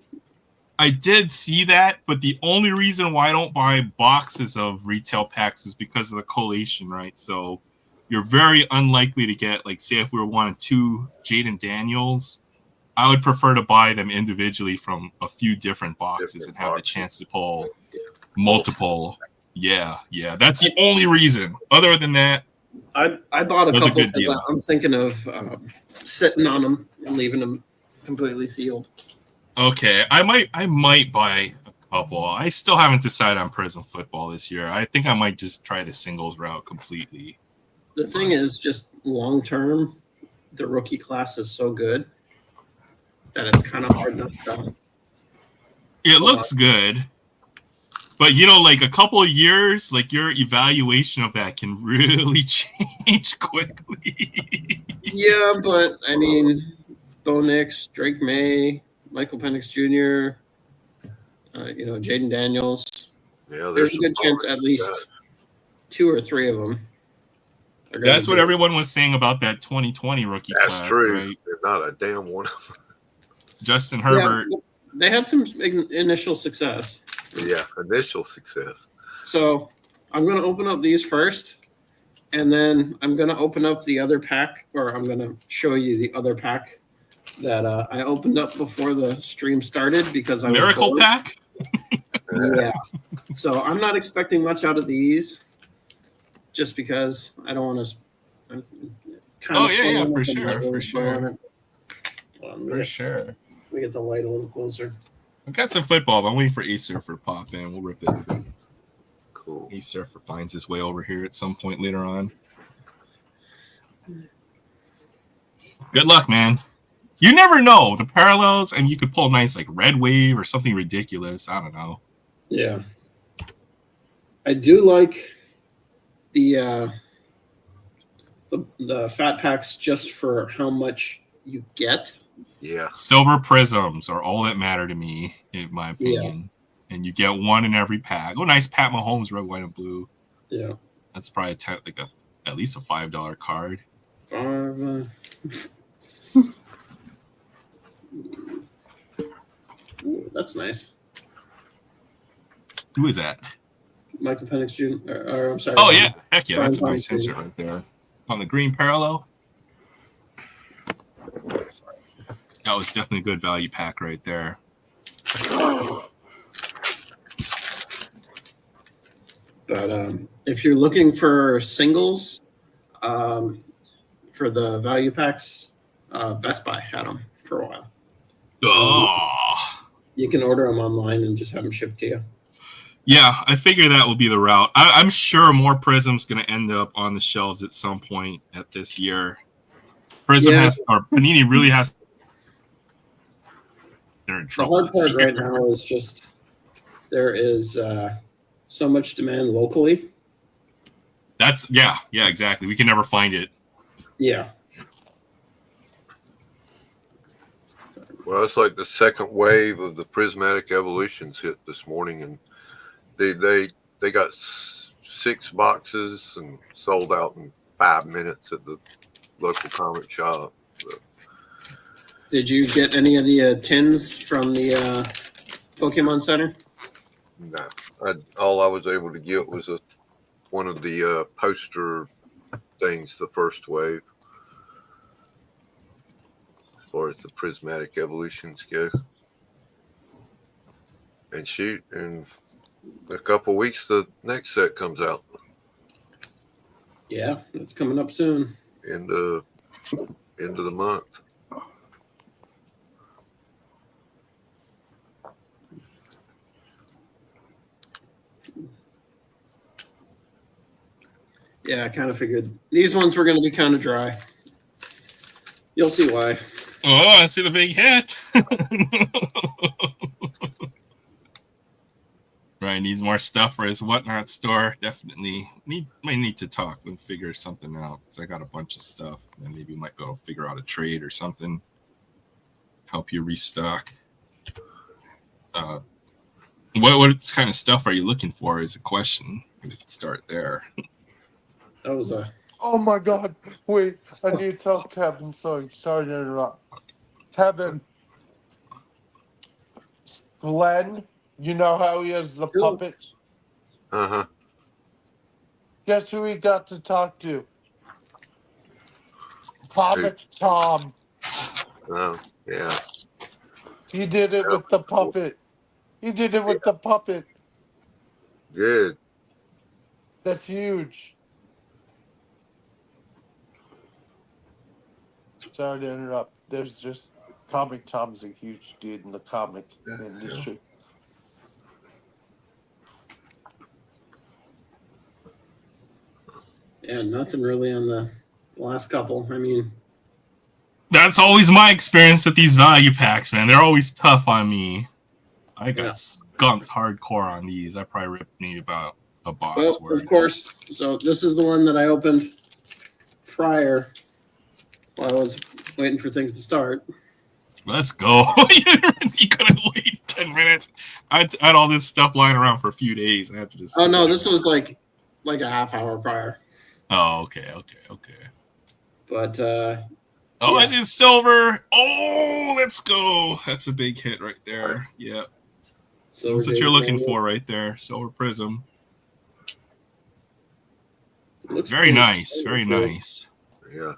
I did see that, but the only reason why I don't buy boxes of retail packs is because of the collation, right? So you're very unlikely to get, like, say if we were wanting 2 Jaden Daniels, I would prefer to buy them individually from a few different boxes and have the chance to pull multiple. Yeah, that's the only reason. Other than that, I bought a was a couple. good deal. I'm thinking of sitting on them and leaving them completely sealed. okay, I might buy a couple. I still haven't decided on Prism football this year. I think I might just try the singles route completely. The thing is, just long term, the rookie class is so good that it's kind of hard not to. It looks good, but you know, like a couple of years, like your evaluation of that can really change quickly. Yeah, but I mean, Bo Nix, Drake May, Michael Penix Jr., Jaden Daniels. Yeah, There's a good chance at least 2 or 3 of them. That's what everyone was saying about that 2020 rookie class. That's true. Right? There's not a damn one. Justin Herbert. Yeah, they had some initial success. Yeah, initial success. So I'm going to open up these first, and then I'm going to open up the other pack, or I'm going to show you the other pack that I opened up before the stream started because I was Miracle bored. Pack? Yeah. So I'm not expecting much out of these, just because I don't want to. I'm kind of yeah, spoiling for it, but not sure, really for spoiling sure, it. Hold on, for sure. let me get the light a little closer. I've got some football, but I'm waiting for Ace Surfer to pop in. We'll rip it. Cool. Ace Surfer finds his way over here at some point later on. Good luck, man. You never know the parallels, and you could pull a nice like red wave or something ridiculous. I don't know. Yeah. I do like the fat packs just for how much you get. Yeah. Silver prisms are all that matter to me, in my opinion. Yeah. And you get one in every pack. Oh, nice Pat Mahomes, red, white, and blue. Yeah. That's probably at least a $5 card. Ooh, that's nice. Who is that? Michael Penix Jr. Or I'm sorry. Oh yeah, heck yeah, Brian that's a nice Thomas insert right there. On the green parallel. That was definitely a good value pack right there. But if you're looking for singles, for the value packs, Best Buy had them for a while. Oh. You can order them online and just have them shipped to you. Yeah, I figure that will be the route. I'm sure more Prism's going to end up on the shelves at some point at this year. Prism or Panini really has. They're in trouble. The hard part right now is just there is so much demand locally. That's yeah, exactly. We can never find it. Yeah. Well, it's like the second wave of the prismatic evolutions hit this morning, and they got 6 boxes and sold out in 5 minutes at the local comic shop. So. Did you get any of the tins from the Pokemon Center? No, all I was able to get was one of the poster things, the first wave, as far as the prismatic evolutions go. And shoot, in a couple weeks, the next set comes out. Yeah, it's coming up soon. End of the month. Yeah, I kind of figured these ones were going to be kind of dry. You'll see why. Oh, I see the big hit. Ryan needs more stuff for his whatnot store. Definitely might need to talk and figure something out. Because I got a bunch of stuff, and maybe we might go figure out a trade or something. Help you restock. What kind of stuff are you looking for? Is a question. We could start there. That was Oh my God! Wait, I need to tell Kevin. Sorry to interrupt. Kevin, Glenn, you know how he has the puppets? Uh-huh. Guess who he got to talk to? Comic Tom. Oh, yeah. He did it with the puppet. Good. That's huge. Sorry to interrupt. There's just Comic Tom's a huge dude in the comic industry. Yeah, nothing really on the last couple. I mean, that's always my experience with these value packs, man. They're always tough on me. I got skunked hardcore on these. I probably ripped me about a box. Well, of course. So this is the one that I opened prior while I was waiting for things to start. Let's go. You couldn't wait 10 minutes. I had all this stuff lying around for a few days. I had to just. Oh no, this was like a half hour prior. Oh, okay. But I see silver. Oh, let's go. That's a big hit right there. Yeah. So that's what you're looking for right there. Silver prism. Very nice. Very nice. Yeah.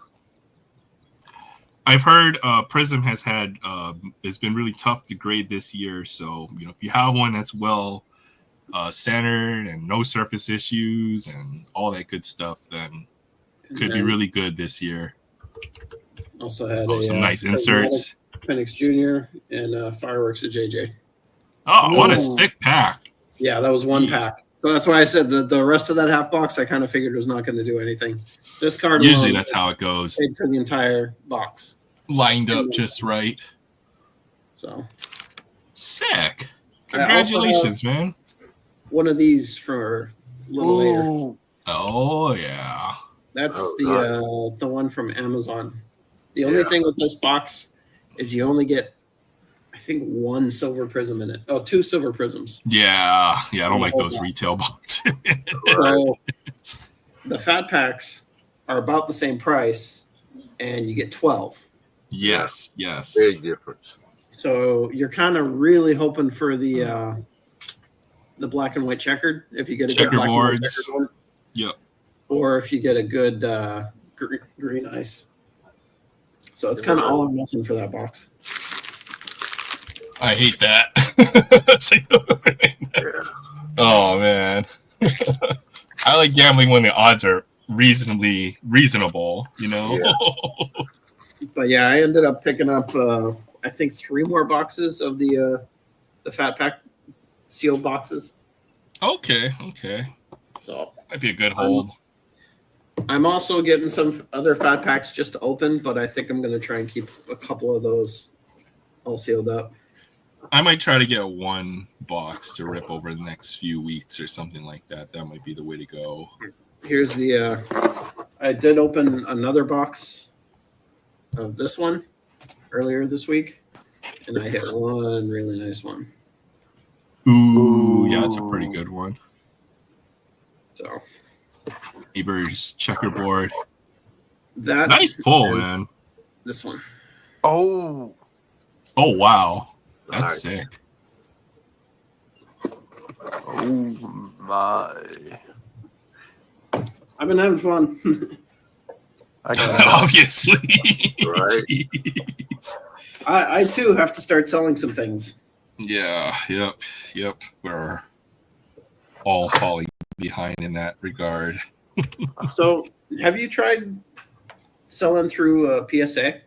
I've heard Prism has been really tough to grade this year. So, if you have one that's well centered and no surface issues and all that good stuff, then could be really good this year. Also had some nice inserts. Penix Jr. and fireworks at JJ. Oh, what a sick pack! Yeah, that was one pack. So that's why I said the rest of that half box I kind of figured was not going to do anything. This card usually that's how it goes. Paid for the entire box. Lined up just right. So sick! Congratulations, man. One of these for a little later. Oh yeah. That's the one from Amazon. The only thing with this box is you only get, I think, 1 silver prism in it. Oh, 2 silver prisms. Yeah. I don't like those retail boxes. So the fat packs are about the same price, and you get 12. Yes. Big difference. So you're kind of really hoping for the black and white checkered. If you get a good black and white checkered one. Yep. Or if you get a good green ice. So it's kind of all or nothing for that box. I hate that. Oh, man. I like gambling when the odds are reasonable, you know? Yeah. But yeah, I ended up picking up, I think, 3 more boxes of the Fat Pack sealed boxes. Okay. So might be a good hold. I'm also getting some other Fat Packs just to open, but I think I'm going to try and keep a couple of those all sealed up. I might try to get 1 box to rip over the next few weeks or something like that. That might be the way to go. Here's the I did open another box of this one earlier this week, and I hit one really nice one. Ooh, yeah, that's a pretty good one. So, Neighbors checkerboard. That nice pull, man. This one. Oh wow, that's sick. Oh my! I've been having fun. Obviously, right? I too have to start selling some things. Yeah. Yep. We're all falling behind in that regard. So, have you tried selling through PSA?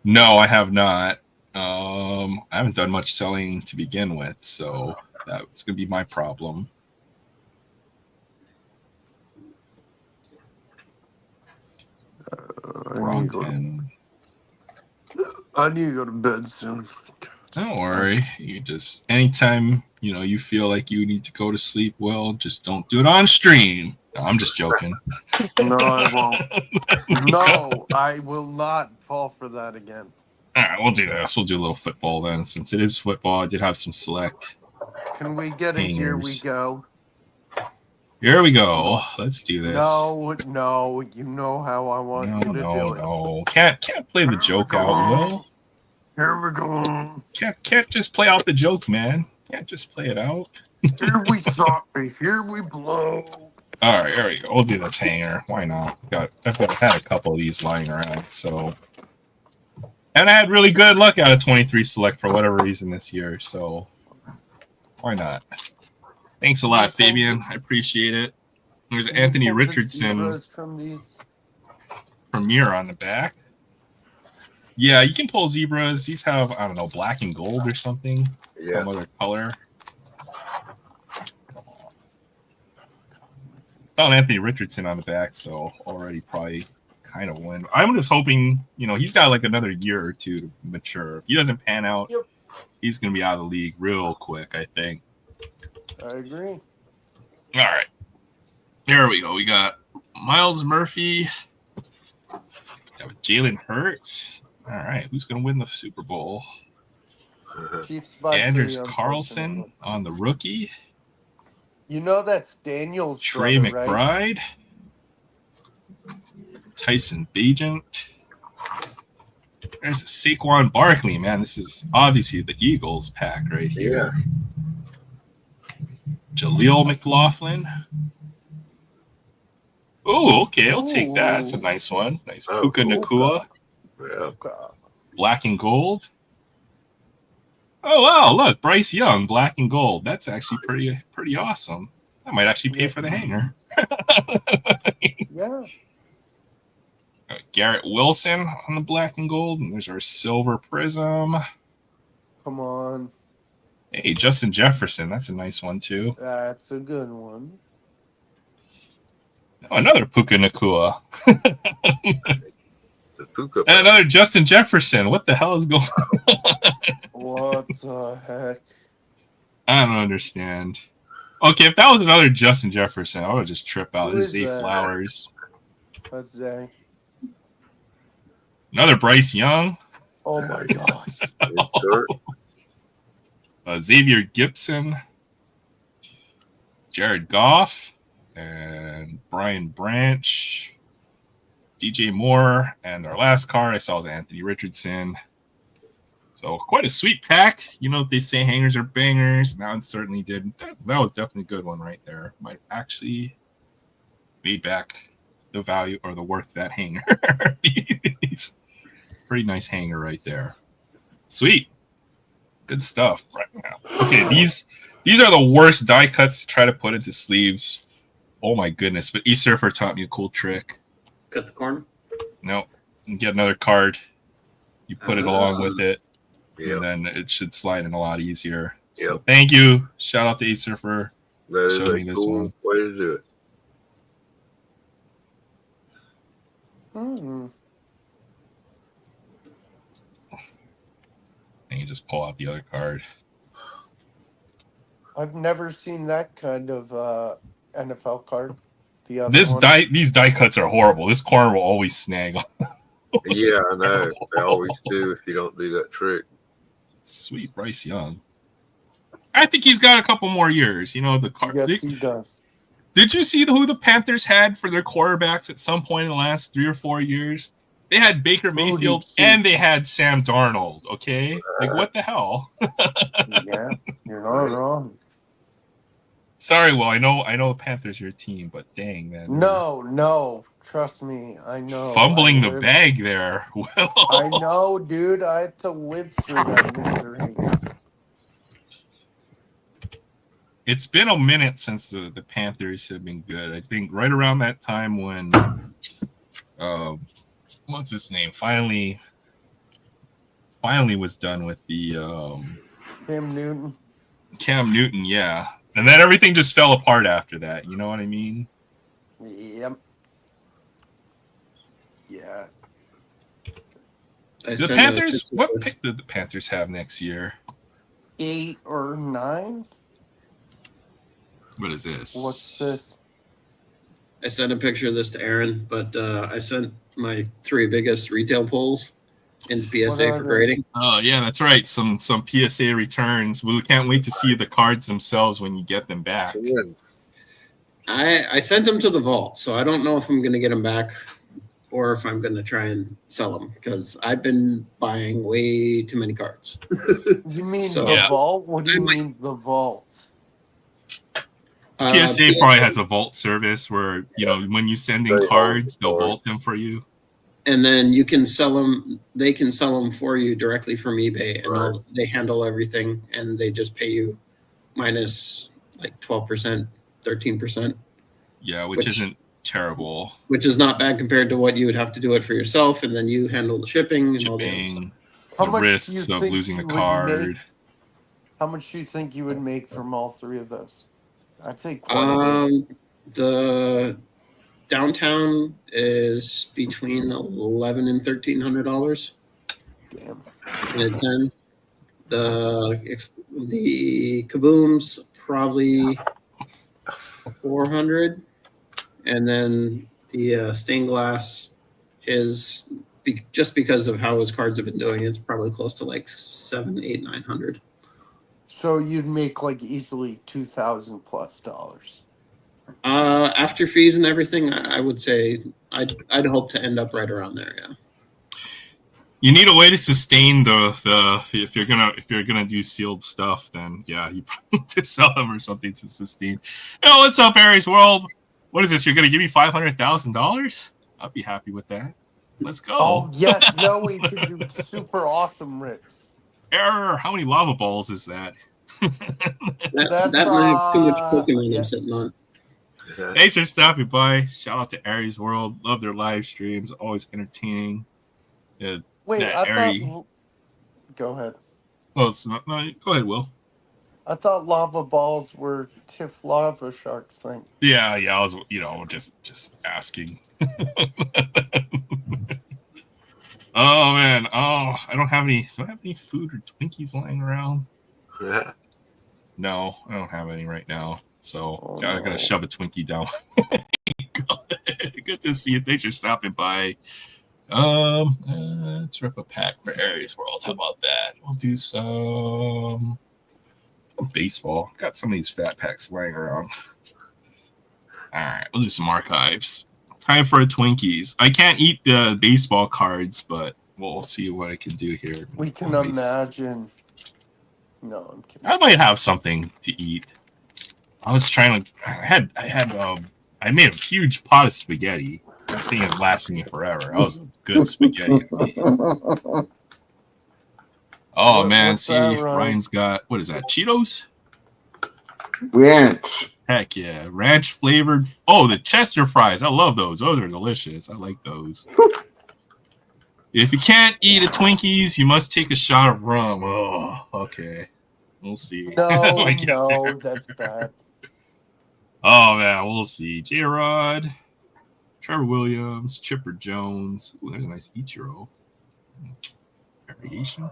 No, I have not. I haven't done much selling to begin with, so that's gonna be my problem. I need to go to bed soon. Don't worry. You just anytime you feel like you need to go to sleep, well, just don't do it on stream. No, I'm just joking. No, I won't. No, I will not fall for that again. All right, we'll do this. We'll do a little football then. Since it is football, I did have some select. Can we get it? Here we go. Here we go. Let's do this. No. You know how I want you to do it. No. Can't play the joke out, Will. Here we go. Can't just play out the joke, man. Can't just play it out. Here we stop. Here we blow. All right, there we go. We'll do this hanger. Why not? I've had a couple of these lying around, so. And I had really good luck out of 23 select for whatever reason this year, so why not? Thanks a lot, Fabian. I appreciate it. There's Anthony Richardson Premier on the back. Yeah, you can pull zebras. These have, I don't know, black and gold or something. Yeah. Some other color. Oh, Anthony Richardson on the back, so already probably kind of win. I'm just hoping, he's got like another year or two to mature. If he doesn't pan out, he's going to be out of the league real quick, I think. I agree. All right. There we go. We got Miles Murphy. Got Jalen Hurts. All right. Who's going to win the Super Bowl? Chiefs Anders Carlson on the rookie. That's Daniel's Trey brother, McBride. Right? Tyson Bagent. There's Saquon Barkley, man. This is obviously the Eagles pack right here. Yeah. Jaleel McLaughlin. Oh, okay. I'll take that. It's a nice one. Nice Puka Nacua. Yeah. Black and gold. Oh wow! Look, Bryce Young, black and gold. That's actually pretty awesome. That might actually pay for the hanger. Yeah. Garrett Wilson on the black and gold, and there's our silver prism. Come on. Hey, Justin Jefferson, that's a nice one too. That's a good one. Oh, another Puka Nakua. The Puka. And another Justin Jefferson. What the hell is going on? What the heck? I don't understand. Okay, if that was another Justin Jefferson, I would just trip out. Who There's is Zay that? Flowers. That's Zay. Another Bryce Young. Oh my gosh. Xavier Gibson. Jared Goff. And Brian Branch. DJ Moore. And our last card I saw was Anthony Richardson. So quite a sweet pack. You know, they say hangers are bangers. Now it certainly did. That was definitely a good one right there. Might actually made back the value or the worth of that hanger. Pretty nice hanger right there. Sweet. Good stuff right now. Okay, these are the worst die cuts to try to put into sleeves. Oh my goodness. But E-Surfer taught me a cool trick. Cut the corner. No. You get another card. You put it along with it. Yep. And then it should slide in a lot easier. So Yep. thank you. Shout out to E-Surfer. That is Show me a this cool one. way to do it. And you just pull out the other card. I've never seen that kind of NFL card. The other These one. die cuts are horrible. This corner will always snag. Yeah, I know. They always do if you don't do that trick. Sweet Bryce Young. I think he's got a couple more years. You know, the card. Yes, he does. Did you see who the Panthers had for their quarterbacks at some point in the last 3 or 4 years? They had Baker Mayfield and they had Sam Darnold. Okay, like what the hell? Yeah, you're not wrong. Sorry, Will. I know the Panthers are your team, but dang, man. No, trust me, I know. Fumbling the bag there, Will. I know, dude. I had to live through that misery. It's been a minute since the Panthers have been good. I think right around that time when, what's his name? Finally was done with the Cam Newton, yeah. And then everything just fell apart after that. You know what I mean? Yep. Yeah. The Panthers. What pick did the Panthers have next year? 8 or 9. What is this? What's this? I sent a picture of this to Aaron, but I sent my 3 biggest retail pulls into PSA for grading. Oh yeah, that's right. Some PSA returns. We can't wait to see the cards themselves when you get them back. I sent them to the vault, so I don't know if I'm going to get them back or if I'm going to try and sell them because I've been buying way too many cards. You mean the vault? What do you mean the vault? PSA probably has a vault service where, you know, when you send in cards, they'll vault them for you. And then you can sell them. They can sell them for you directly from eBay, and they handle everything, and they just pay you minus like 12%, 13%. Yeah, which isn't terrible. Which is not bad compared to what you would have to do it for yourself, and then you handle the shipping and all the other stuff. The risks of losing the card. How much do you think you would make from all 3 of those? I'd say quite a bit. The downtown is between $1,100 and $1,300. Damn. And 10. The kabooms probably 400, and then the stained glass is just because of how his cards have been doing. It's probably close to like 700, 800, 900. So you'd make like easily $2,000+. After fees and everything, I would say I'd hope to end up right around there. Yeah. You need a way to sustain the if you're gonna do sealed stuff, then yeah, you probably need to sell them or something to sustain. Yo, what's up, Aries World? What is this? You're gonna give me $500,000? I'll be happy with that. Let's go. Oh yes, Zoe could do super awesome rips. Error. How many lava balls is that? That might have too much Pokemon I'm sitting on. Thanks for stopping by. Shout out to Aries World. Love their live streams. Always entertaining. Wait, that Go ahead. Well, it's not. No, go ahead, Will. I thought lava balls were Tiff Lava Shark's thing. Yeah. I was, just asking. Oh man. Oh, I don't have any. Do I have any food or Twinkies lying around? Yeah. No, I don't have any right now. So I no. gotta shove a Twinkie down. Good to see you. Thanks for stopping by. Let's rip a pack for Aries World. How about that? We'll do some baseball. Got some of these fat packs lying around. All right, we'll do some archives. Time for a Twinkies. I can't eat the baseball cards, but we'll see what I can do here. We can imagine. No, I'm kidding. I might have something to eat. I was trying to. I made a huge pot of spaghetti. That thing is lasting me forever. That was good spaghetti. Oh man, what's see, that, Ryan? Ryan's got, what is that? Cheetos? Ranch. Heck yeah, ranch flavored. Oh, the Chester fries. I love those. Those are delicious. I like those. If you can't eat a Twinkies, you must take a shot of rum. Oh, okay. We'll see. No, that's bad. Oh man, we'll see. J-Rod, Trevor Williams, Chipper Jones. Ooh, there's a nice Ichiro. Variation.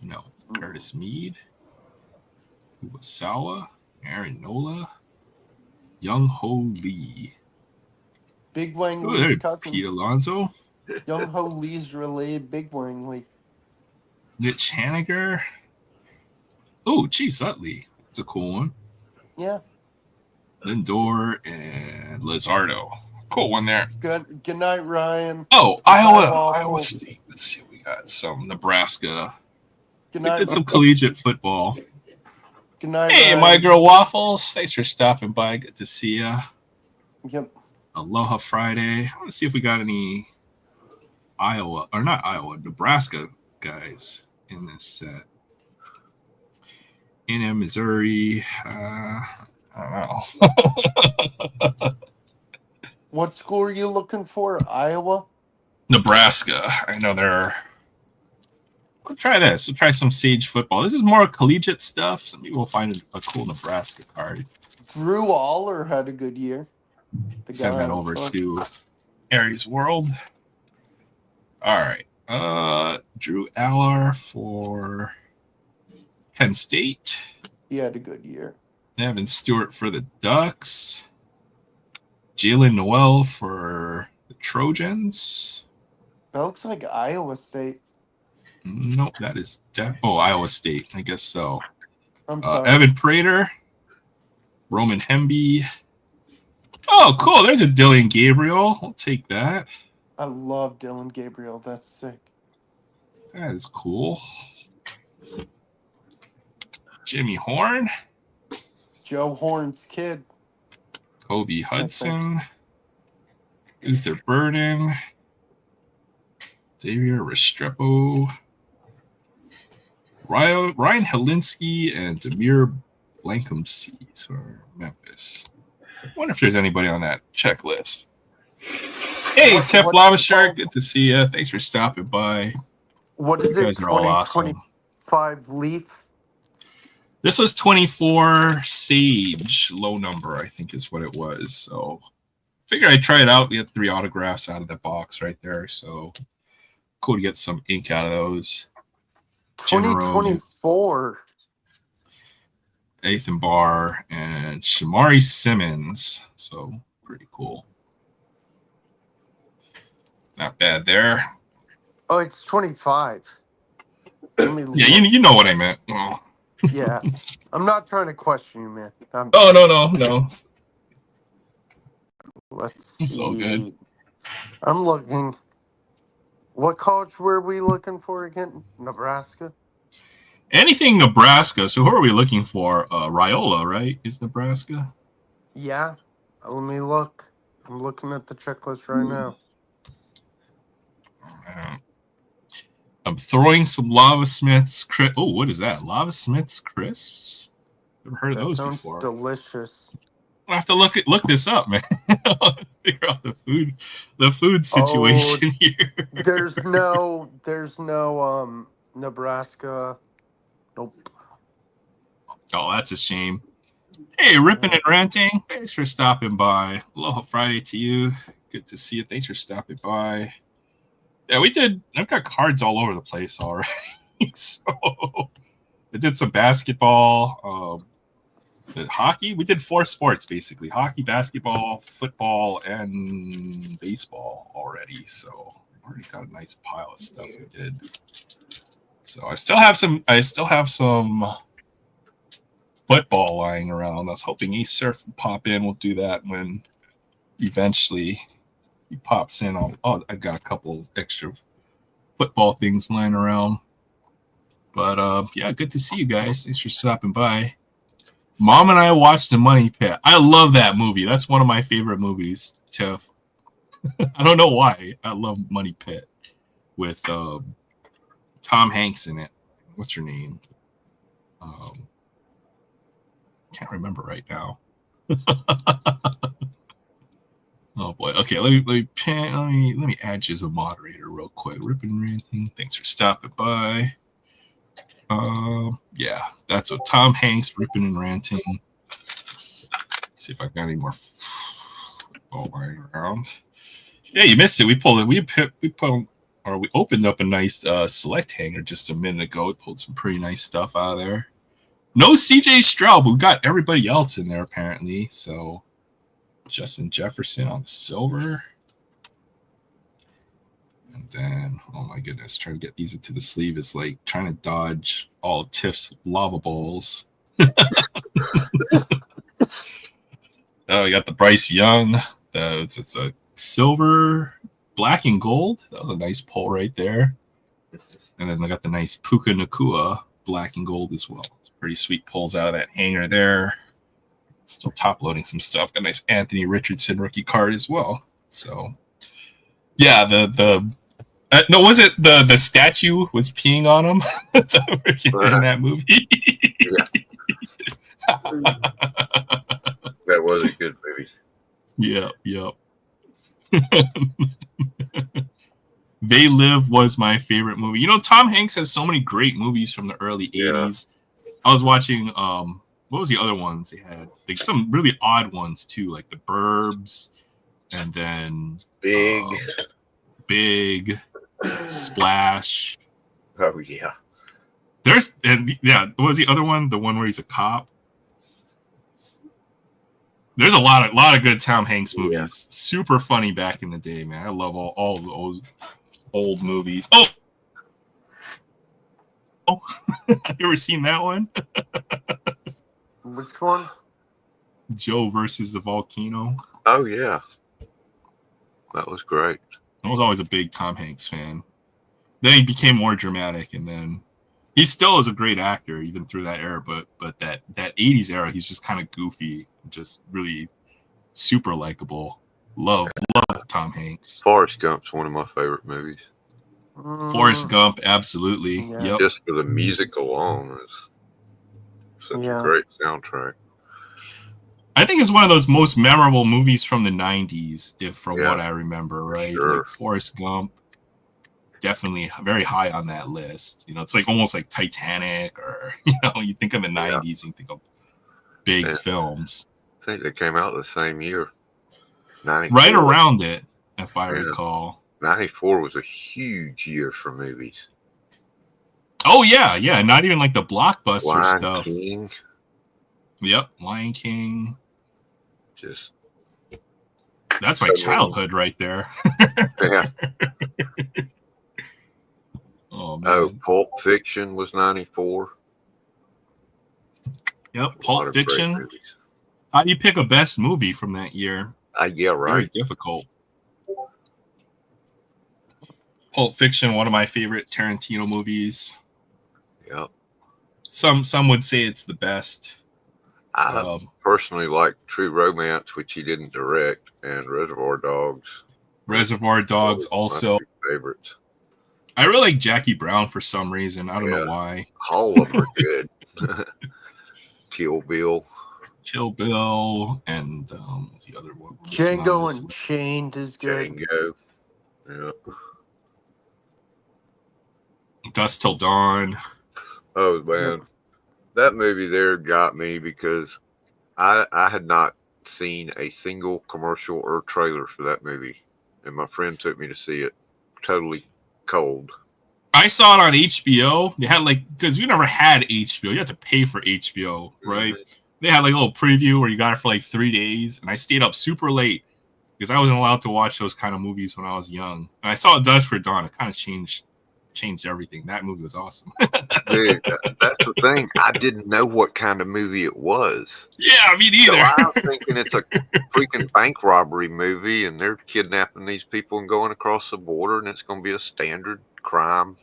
No. Curtis Mead. Uwasawa. Aaron Nola. Young Ho Lee. Big Wang Ooh, Lee's there's cousin. Pete Alonso. Young Ho Lee's related Big Wang Lee. Mitch Haniger. Oh, Chief Utley. That's a cool one. Yeah. Lindor and Lizardo. Cool one there. Good night, Ryan. Oh, Bye, Iowa Waffles. State. Let's see. We got some Nebraska. Good We night. did some collegiate football. Good night, Hey, Ryan. my girl Waffles. Thanks for stopping by. Good to see ya. Yep. Aloha Friday. I want to see if we got any Nebraska guys in this set. A&M, Missouri. I don't know. What school are you looking for? Iowa? Nebraska. I know they're. We'll try this. We'll try some Sage football. This is more collegiate stuff, so maybe we'll find a cool Nebraska card. Drew Aller had a good year. Send that over to Aries World. All right. Drew Aller for Penn State. He had a good year. Evan Stewart for the Ducks. Jalen Noel for the Trojans. That looks like Iowa State. Nope, that is Iowa State. I guess so. I'm sorry. Evan Prater. Roman Hemby. Oh, cool. There's a Dylan Gabriel. I'll take that. I love Dylan Gabriel. That's sick. That is cool. Jimmy Horn. Joe Horn's kid. Kobe Hudson. Luther Burden. Xavier Restrepo. Ryan Helinski and Demir Blankumsees for Memphis. I wonder if there's anybody on that checklist. Hey, Tiff Lava Shark, good to see you. Thanks for stopping by. What is You it? guys are all awesome. 2025 Leaf? This was 24 Sage, low number, I think is what it was. So figure I'd try it out. We had 3 autographs out of the box right there. So cool to get some ink out of those. 2024. Ethan Barr and Shamari Simmons. So pretty cool. Not bad there. Oh, it's 25. Let me Yeah, you know what I meant. Oh. Yeah. I'm not trying to question you, man. Oh, no. Let's It's see. all good. I'm looking. What college were we looking for again? Nebraska? Anything Nebraska. So who are we looking for? Raiola, right? Is Nebraska? Yeah. Let me look. I'm looking at the checklist right now. I'm throwing some Lava Smith's. Oh, what is that? Lava Smith's crisps? Never heard of That those sounds before. delicious. I have to look this up, man. Figure out the food situation here. There's no Nebraska. Nope. Oh, that's a shame. Hey, Ripping and Ranting. Thanks for stopping by. Aloha Friday to you. Good to see you. Thanks for stopping by. Yeah, we did. I've got cards all over the place already. So I did some basketball, hockey. We did 4 sports basically: hockey, basketball, football, and baseball already. So I already got a nice pile of stuff we did. So I still have some football lying around. I was hoping East Surf would pop in. We'll do that when eventually he pops in. I got a couple extra football things lying around. But yeah, good to see you guys. Thanks for stopping by. Mom and I watched The Money Pit. I love that movie. That's one of my favorite movies, Tiff. I don't know why. I love Money Pit with Tom Hanks in it. What's her name? Can't remember right now. Oh boy. Okay, let me add you as a moderator real quick. Ripping and Ranting. Thanks for stopping by. Yeah, that's what Tom Hanks, Ripping and Ranting. Let's see if I got any more football lying around. Yeah, you missed it. We opened up a nice select hanger just a minute ago. We pulled some pretty nice stuff out of there. No CJ Stroud, but we got everybody else in there apparently. So Justin Jefferson on the silver. And then, oh my goodness, trying to get these into the sleeve is like trying to dodge all Tiff's lava bowls. Oh, we got the Bryce Young. It's a silver, black and gold. That was a nice pull right there. And then I got the nice Puka Nakua, black and gold as well. Pretty sweet pulls out of that hanger there. Still top loading some stuff. Got a nice Anthony Richardson rookie card as well. So yeah, no, was it the statue was peeing on him in that movie? That was a good movie. Yep. They Live was my favorite movie. You know, Tom Hanks has so many great movies from the early 80s. I was watching what was the other ones they had? Like some really odd ones too, like The Burbs, and then Big Splash. Oh yeah. What was the other one? The one where he's a cop. There's a lot of good Tom Hanks movies. Yeah. Super funny back in the day, man. I love all of those old movies. Oh, have you ever seen that one? Which one? Joe versus the Volcano. Oh yeah, that was great. I was always a big Tom Hanks fan. Then he became more dramatic, and then he still is a great actor even through that era. But that 80s era, he's just kind of goofy, just really super likable. Love Tom Hanks. Forrest Gump's one of my favorite movies. Forrest Gump, absolutely. Yeah. Yep. Just for the music alone, it's such a great soundtrack. I think it's one of those most memorable movies from the 90s, from what I remember, right? Sure. Like Forrest Gump, definitely very high on that list. You know, it's like almost like Titanic, or you think of the 90s and you think of big films. I think they came out the same year. 94. Right around it, if I recall. 94 was a huge year for movies. Oh yeah. Not even like the blockbuster Lion stuff. King. Yep, Lion King. That's my so childhood right there. Yeah. Oh man. Pulp Fiction was 94. Yep, Pulp Fiction. How do you pick a best movie from that year? Yeah, right. Very difficult. Pulp Fiction, one of my favorite Tarantino movies. Yep. Some would say it's the best. I personally like True Romance, which he didn't direct, and Reservoir Dogs. Reservoir Dogs also. My favorites. I really like Jackie Brown for some reason. I don't know why. All of them are good. Kill Bill. Kill Bill and what's the other one? Django Unchained is good. Django. Yeah. Dusk Till Dawn. Oh man, that movie there got me because I had not seen a single commercial or trailer for that movie, and my friend took me to see it. Totally cold. I saw it on HBO. They had because we never had HBO. You had to pay for HBO, right? Mm-hmm. They had a little preview where you got it for 3 days, and I stayed up super late because I wasn't allowed to watch those kind of movies when I was young. And I saw Dusk Till Dawn. It kind of changed everything. That movie was awesome. Dude, that's the thing. I didn't know what kind of movie it was. Yeah, me neither. So I was thinking it's a freaking bank robbery movie, and they're kidnapping these people and going across the border, and it's going to be a standard crime.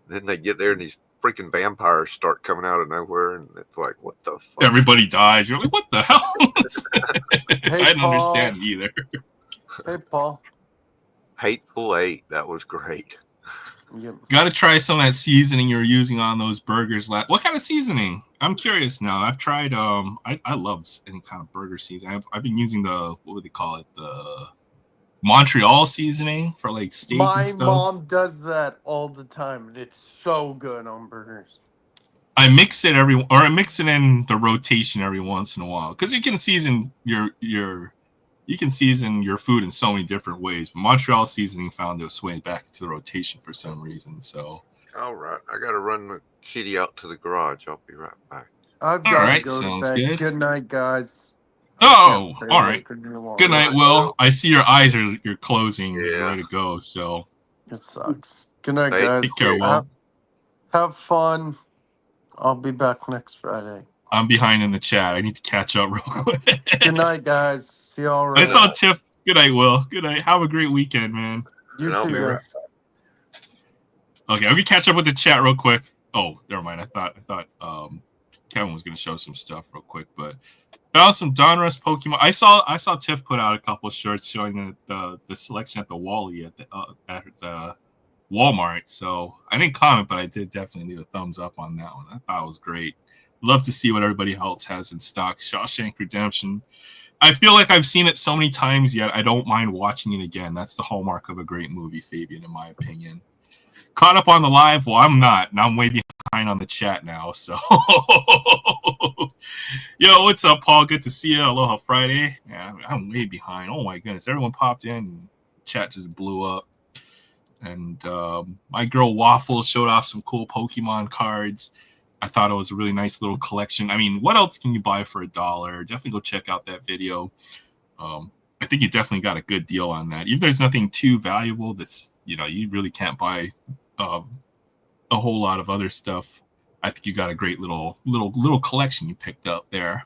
Then they get there, and these freaking vampires start coming out of nowhere, and it's like, what the fuck? Everybody dies. You're like, what the hell? Hey, I didn't understand either. Hey, Paul. Hateful Eight. That was great. Yep. Got to try some of that seasoning you're using on those burgers. What kind of seasoning? I'm curious now. I've tried. I love any kind of burger seasoning. I've been using the, what would they call it? The Montreal seasoning for steak and stuff. My mom does that all the time, and it's so good on burgers. I mix it in the rotation every once in a while because you can season you can season your food in so many different ways. But Montreal seasoning found its way back into the rotation for some reason. So, all right, I got to run the kitty out to the garage. I'll be right back. I've got to go sounds to bed. good. Good night, guys. Oh, all right. Good night, Will. I see your eyes you're closing. You're ready to go. So it sucks. Good night, guys. Take care, Will. Have fun. I'll be back next Friday. I'm behind in the chat. I need to catch up real quick. Good night, guys. See y'all right. I saw Tiff. Good night, Will. Good night. Have a great weekend, man. You too, guys. Okay, let me catch up with the chat real quick. Oh, never mind. I thought Kevin was gonna show some stuff real quick, but found some Donruss Pokemon. I saw Tiff put out a couple of shirts showing the selection at the Wally at the Walmart. So I didn't comment, but I did definitely leave a thumbs up on that one. I thought it was great. Love to see what everybody else has in stock. Shawshank Redemption. I feel like I've seen it so many times, yet I don't mind watching it again. That's the hallmark of a great movie, Fabian, in my opinion. Caught up on the live? Well, I'm not. And I'm way behind on the chat now. So, yo, what's up, Paul? Good to see you. Aloha Friday. Yeah, I'm way behind. Oh, my goodness. Everyone popped in. And chat just blew up. And my girl Waffle showed off some cool Pokemon cards. I thought it was a really nice little collection. I mean, what else can you buy for $1? Definitely go check out that video. I think you definitely got a good deal on that. Even if there's nothing too valuable that's, you really can't buy a whole lot of other stuff. I think you got a great little collection you picked up there.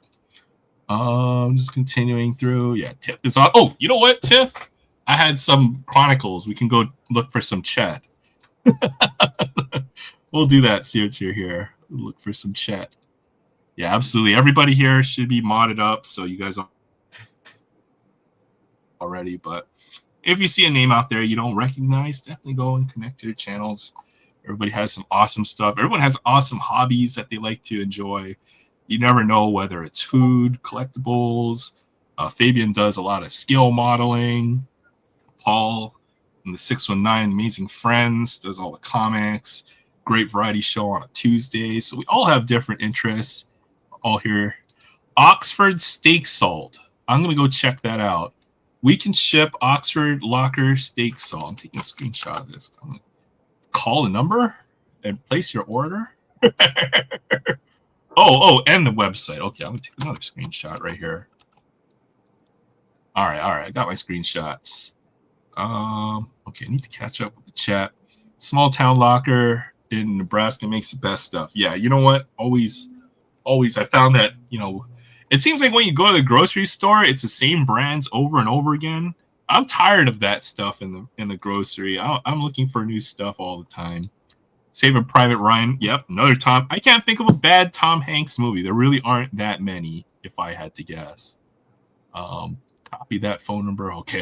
Just continuing through. Yeah, Tiff is on. Oh, you know what, Tiff? I had some Chronicles. We can go look for some chat. We'll do that. See what's here. Look for some chat. Yeah, absolutely. Everybody here should be modded up, so you guys already. But if you see a name out there you don't recognize, definitely go and connect to their channels. Everybody has some awesome stuff. Everyone has awesome hobbies that they like to enjoy. You never know whether it's food, collectibles. Fabian does a lot of skill modeling. Paul and the 619 Amazing Friends does all the comics. Great variety show on a Tuesday. So we all have different interests. All here. Oxford steak salt. I'm going to go check that out. We can ship Oxford Locker steak salt. I'm taking a screenshot of this. I'm going to call a number and place your order. Oh, and the website. Okay, I'm going to take another screenshot right here. All right. I got my screenshots. Okay, I need to catch up with the chat. Small Town Locker in Nebraska makes the best stuff. Yeah, you know what? Always, I found that, it seems like when you go to the grocery store, it's the same brands over and over again. I'm tired of that stuff in the grocery. I'm looking for new stuff all the time. Saving Private Ryan. Yep, another Tom. I can't think of a bad Tom Hanks movie. There really aren't that many, if I had to guess. Copy that phone number. Okay.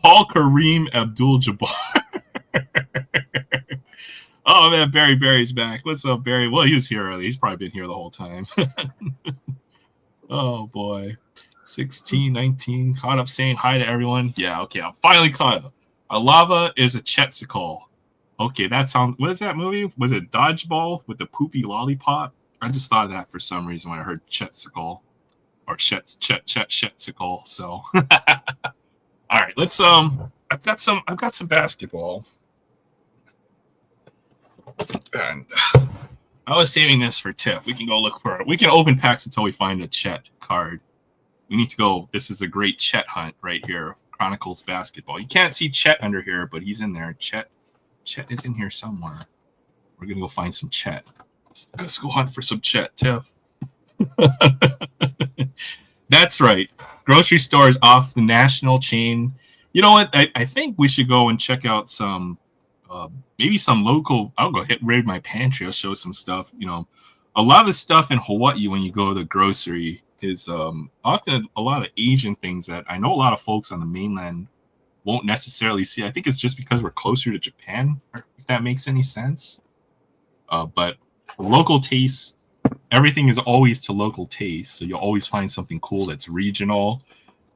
Paul Kareem Abdul-Jabbar. Oh man, Barry's back. What's up, Barry? Well, he was here early. He's probably been here the whole time. Oh boy. 16, 19. Caught up saying hi to everyone. Yeah, okay. I'm finally caught up. Aloha is a Chetsicle. Okay, that sounds. What is that movie? Was it Dodgeball with the poopy lollipop? I just thought of that for some reason when I heard Chetsicle or Chetsicle. So, all right, let's I've got some basketball, and I was saving this for Tiff. We can go look for it. We can open packs until we find a Chet card. We need to go. This is a great Chet hunt right here. Chronicles basketball. You can't see Chet under here, but he's in there. Chet is in here somewhere. We're gonna go find some Chet. Let's go hunt for some Chet, Tiff. That's right. Grocery stores off the national chain. You know what? I think we should go and check out some, maybe some local. I'll go raid my pantry. I'll show some stuff. You know, a lot of the stuff in Hawaii when you go to the grocery is often a lot of Asian things that I know a lot of folks on the mainland won't necessarily see. I think it's just because we're closer to Japan, if that makes any sense. But local tastes, everything is always to local taste. So you'll always find something cool that's regional,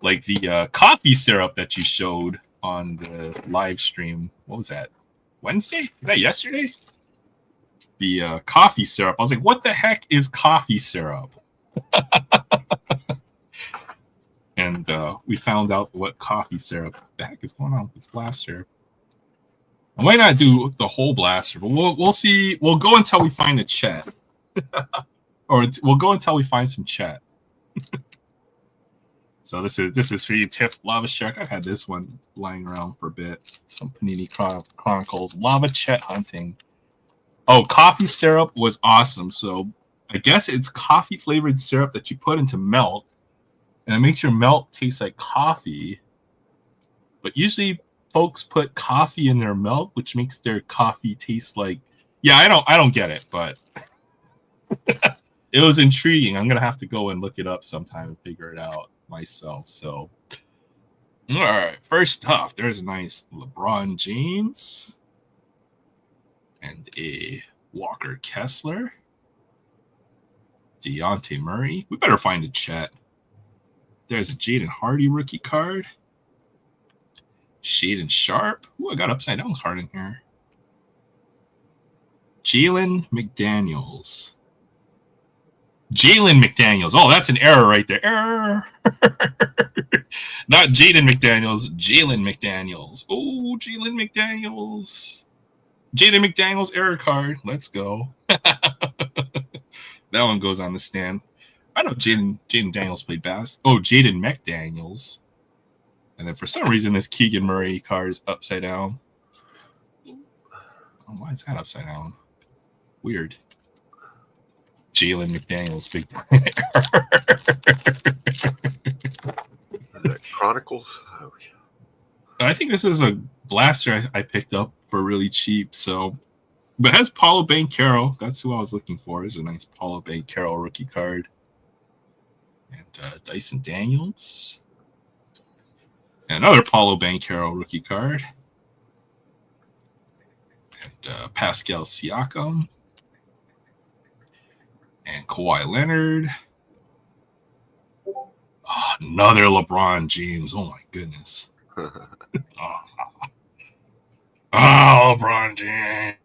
like the coffee syrup that you showed on the live stream. What was that? Wednesday? Was that yesterday? The coffee syrup. I was like, what the heck is coffee syrup? And we found out what coffee syrup. What the heck is going on with this blaster? I might not do the whole blaster, but we'll see. We'll go until we find a Chet, or we'll go until we find some Chet. So this is for you, Tiff. Lava Shark. I've had this one lying around for a bit. Some Panini Chronicles. Lava Chet hunting. Oh, coffee syrup was awesome. So I guess it's coffee flavored syrup that you put into milk, and it makes your milk taste like coffee. But usually folks put coffee in their milk, which makes their coffee taste like, yeah, I don't get it, but it was intriguing. I'm gonna have to go and look it up sometime and figure it out myself. So all right, first off, there's a nice LeBron James and a Walker Kessler, Dejounte Murray. We better find a Chet. There's a Jaden Hardy rookie card. Shaden Sharp. Ooh, I got upside down card in here. Jalen McDaniels. Oh, that's an error right there. Error. Not Jaden McDaniels. Jalen McDaniels. Oh, Jalen McDaniels. Jaden McDaniels error card. Let's go. That one goes on the stand. I know Jaden Daniels played bass. Oh, Jaden McDaniels. And then for some reason, this Keegan Murray card is upside down. Oh, why is that upside down? Weird. Jalen McDaniels, big time. Is that Chronicles? Oh, I think this is a blaster I picked up for really cheap. So, but it has Paulo Banchero. That's who I was looking for. It's a nice Paulo Banchero rookie card. And Dyson Daniels. Another Paulo Banchero rookie card. And Pascal Siakam. And Kawhi Leonard. Oh, another LeBron James. Oh, my goodness. LeBron James.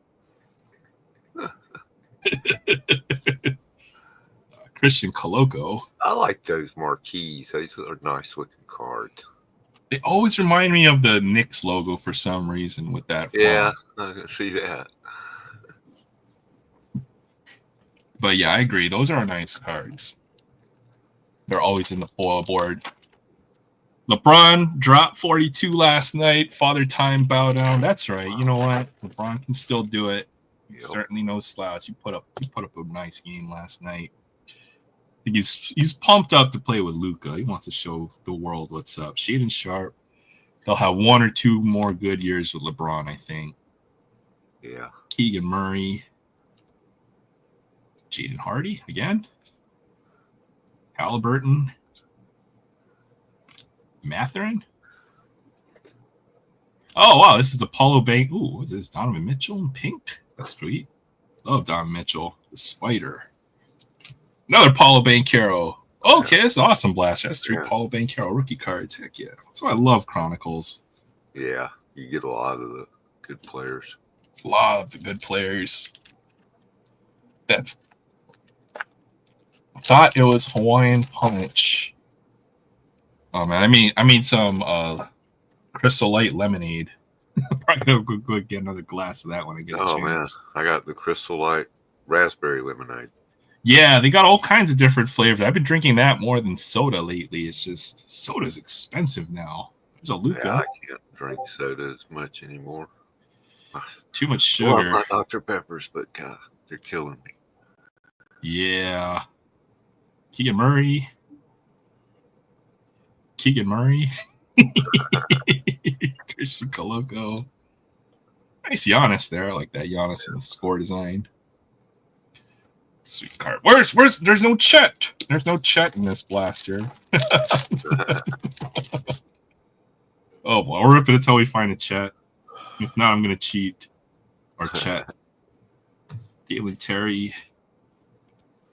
Christian Coloco. I like those marquees. Those are nice looking cards. They always remind me of the Knicks logo for some reason with that font. Yeah, I can see that. But yeah, I agree. Those are nice cards. They're always in the foil board. LeBron dropped 42 last night. Father Time bow down. That's right. You know what? LeBron can still do it. He's certainly no slouch. He put up a nice game last night. I think he's pumped up to play with Luka. He wants to show the world what's up. Shaden Sharp. They'll have one or two more good years with LeBron, I think. Yeah. Keegan Murray. Jaden Hardy again. Halliburton. Matherin. Oh wow, this is Apollo Bank. Ooh, is this Donovan Mitchell in pink? That's sweet. Love Donovan Mitchell. The Spider. Another Paulo Banchero. Okay, that's awesome, Blast. That's 3 Paulo Banchero rookie cards. Heck yeah. That's why I love Chronicles. Yeah, you get a lot of the good players. A lot of the good players. That's. I thought it was Hawaiian Punch. Oh man, I mean some Crystal Light lemonade. Probably gonna go get another glass of that when I get a chance. Man, I got the Crystal Light raspberry lemonade. Yeah, they got all kinds of different flavors. I've been drinking that more than soda lately. It's just soda's expensive now. There's a Luca. Yeah, I can't drink soda as much anymore. Too much sugar. I love my Dr. Peppers, but God, they're killing me. Yeah. Keegan Murray. Christian Coloco. Nice Giannis there. I like that Giannis in the score design. Sweet card. There's no Chet. There's no Chet in this blaster. Oh, well, we'll rip it until we find a Chet. If not, I'm going to cheat. Or Chet. Galen Terry.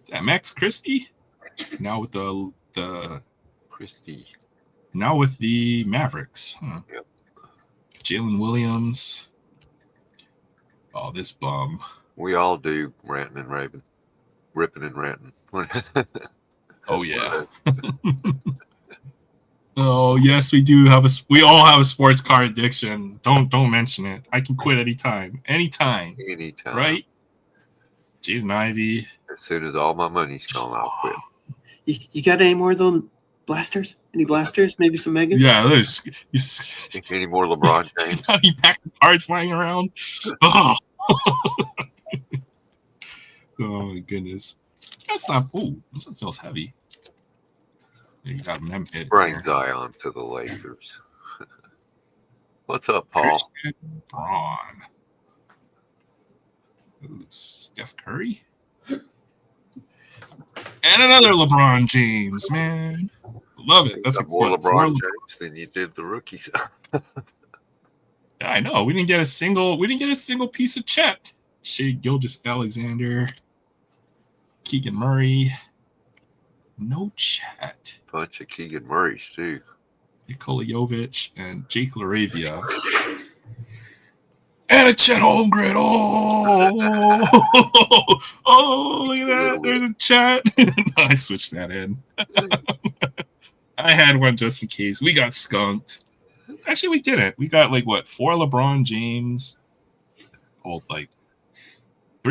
Is that Max Christie? Now with the Christie. Now with the Mavericks. Huh. Yep. Jalen Williams. Oh, this bum. We all do ranting and raving. Ripping and ranting. Oh, yeah. Oh, yes, we do have we all have a sports car addiction. Don't mention it. I can quit anytime. Anytime. Right? Jaden Ivey. As soon as all my money's gone, I'll quit. You got any more of those blasters? Any blasters? Maybe some Megas? Yeah, there's any more LeBron James? Any pack of cards lying around? Oh. Oh my goodness. That's not this one feels heavy. There you got Mem hit. Bring Zion to the Lakers. What's up, Paul? Christian Braun. Ooh, Steph Curry. And another LeBron James, man. Love it. That's more LeBron James than you did the rookies. Yeah, I know. We didn't get a single piece of Chet. Shea Gilgeous-Alexander. Keegan Murray. No Chet. Bunch of Keegan Murrays too. Nikola Jovic and Jake LaRavia. And a Chet Holmgren. Oh, oh, look at that. There's a Chet. I switched that in. I had one just in case. We got skunked. Actually, we didn't. We got 4 LeBron James. Old 3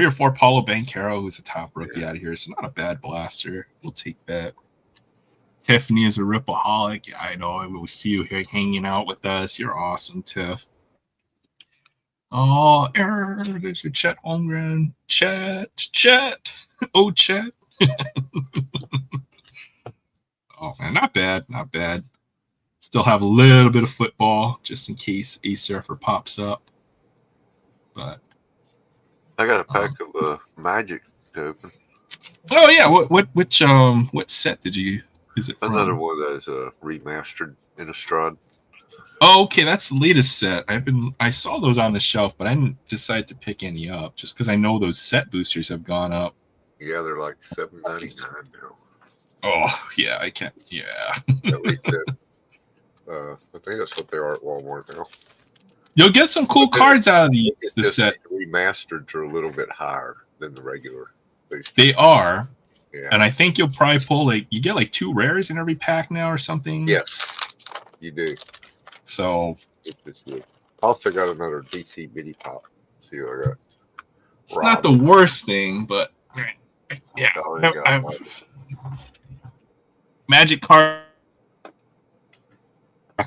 or 4 Paulo Banchero, who's a top rookie out of here. So not a bad blaster. We'll take that. Tiffany is a ripaholic. Yeah, I know. We'll see you here hanging out with us. You're awesome, Tiff. Oh, there's your Chet Holmgren. Chet. Oh, Chet. Oh, man, not bad. Still have a little bit of football just in case a surfer pops up. But I got a pack of Magic to open. Oh yeah, what set did you? Is it from? Another one that is remastered Innistrad. Oh, okay, that's the latest set. I saw those on the shelf, but I didn't decide to pick any up just because I know those set boosters have gone up. Yeah, they're like $7.99 now. Oh yeah, I can't. Yeah. At least I think that's what they are at Walmart now. You'll get some cool cards out of the set. Remastered are a little bit higher than the regular boosters. They are. Yeah. And I think you'll probably pull you get 2 rares in every pack now or something. Yes, you do. So also got another DC mini pop. See what I got. It's not the worst thing, but yeah. Magic card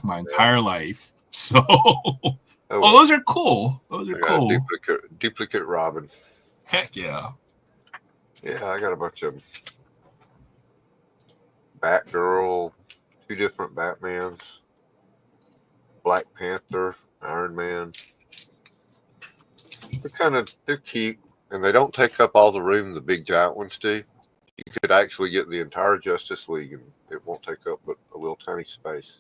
my entire life. So those are cool. Those are cool. Duplicate Robin. Heck yeah. Yeah, I got a bunch of Batgirl, 2 different Batmans, Black Panther, Iron Man. They're cute, and they don't take up all the room the big giant ones do. You could actually get the entire Justice League, and it won't take up but a little tiny space.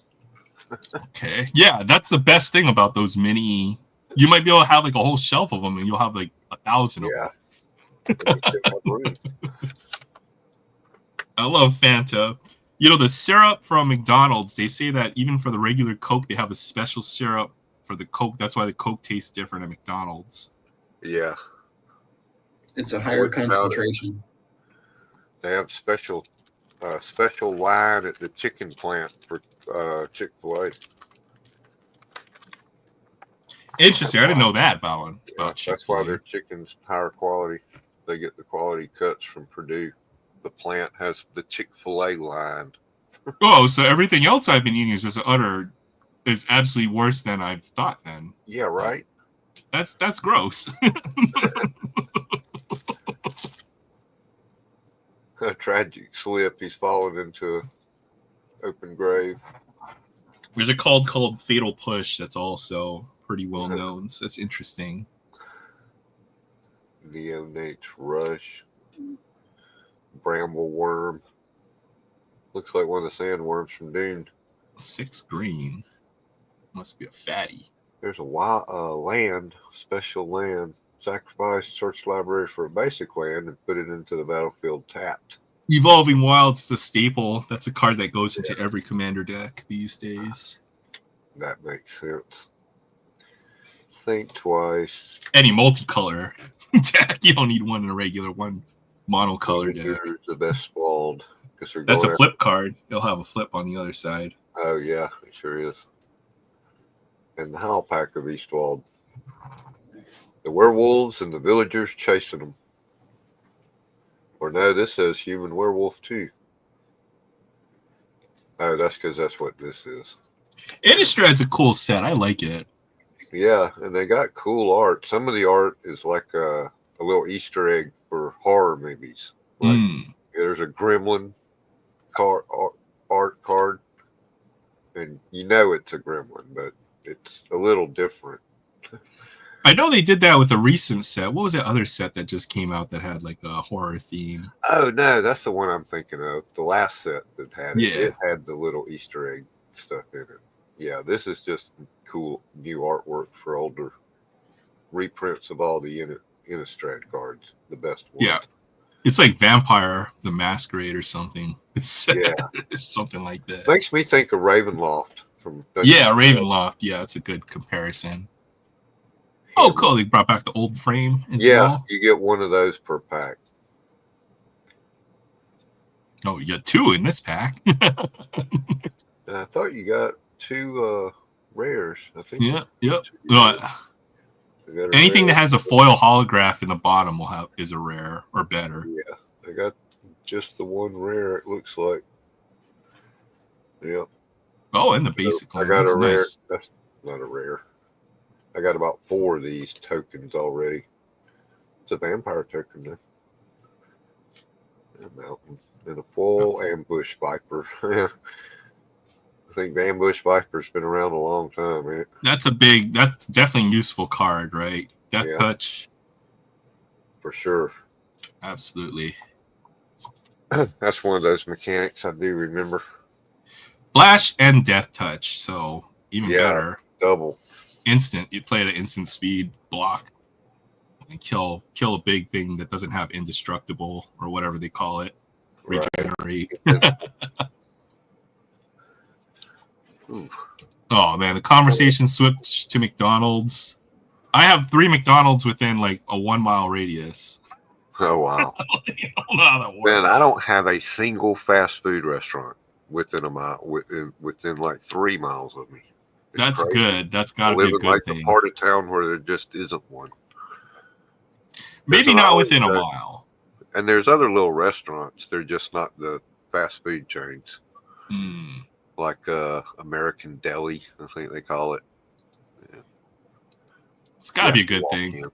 Okay. Yeah, that's the best thing about those mini. You might be able to have like a whole shelf of them, and you'll have like 1,000 of them. Yeah. I love Fanta. You know, the syrup from McDonald's, they say that even for the regular Coke, they have a special syrup for the Coke. That's why the Coke tastes different at McDonald's. Yeah. It's a higher concentration. They have special line at the chicken plant for Chick-fil-A. Interesting. I didn't know that about That's why their chicken's higher quality. They get the quality cuts from Purdue. The plant has the Chick-fil-A line. Oh, so everything else I've been eating is just is absolutely worse than I've thought then. Yeah, right. That's gross. A tragic slip. He's fallen into an open grave. There's a called Fatal Push that's also pretty well known. So that's interesting. Neonates Rush. Bramble Worm. Looks like one of the sandworms from Dune. 6 green. Must be a fatty. There's a wild special land. Sacrifice search library for a basic land and put it into the battlefield tapped. Evolving Wilds is a staple. That's a card that goes into every commander deck these days. That makes sense. Think twice. Any multicolor deck. You don't need one in a regular one monocolor deck. The best swallowed. That's a flip card. It'll have a flip on the other side. Oh yeah, it sure is. And the Howl Pack of Eastwald. The werewolves and the villagers chasing them. Or no, this says human werewolf too. Oh, that's because that's what this is. Innistrad's a cool set. I like it. Yeah, and they got cool art. Some of the art is like a little Easter egg for horror movies. Like there's a gremlin art card, and you know it's a gremlin, but it's a little different. I know they did that with a recent set. What was that other set that just came out that had like a horror theme? Oh no, that's the one I'm thinking of. The last set that had it. Yeah. It had the little Easter egg stuff in it. Yeah, this is just cool new artwork for older reprints of all the Innistrad cards. The best ones. Yeah. It's like Vampire the Masquerade or something. Yeah. Something like that. Makes me think of Ravenloft from Ravenloft. Yeah, it's a good comparison. Oh, cool. They brought back the old frame as well. You get one of those per pack. Oh, you got 2 in this pack. I thought you got 2 rares. I think. Yep. Anything that has a foil holograph in the bottom is a rare or better. Yeah, I got just the one rare. It looks like. Yep. Oh, and the basic one. I got That's a rare. nice. That's not a rare. I got about 4 of these tokens already. It's a vampire token now. A mountain and a full ambush viper. I think the ambush viper's been around a long time, man. That's definitely a useful card, right? Death Touch. For sure. Absolutely. That's one of those mechanics I do remember. Flash and Death Touch, so even better. Double. Instant. You play at an instant speed, block, and kill a big thing that doesn't have indestructible or whatever they call it. Regenerate. Oh man, the conversation switched to McDonald's. I have 3 McDonald's within like a 1 mile radius. Oh wow. I don't know how that works. Man, I don't have a single fast food restaurant within a mile, within like 3 miles of me. That's crazy. Good. That's got to be a good like thing. A part of town where there just isn't one. Maybe not within a mile. And there's other little restaurants. They're just not the fast food chains. Like American Deli, I think they call it. Yeah. It's got to be a good thing.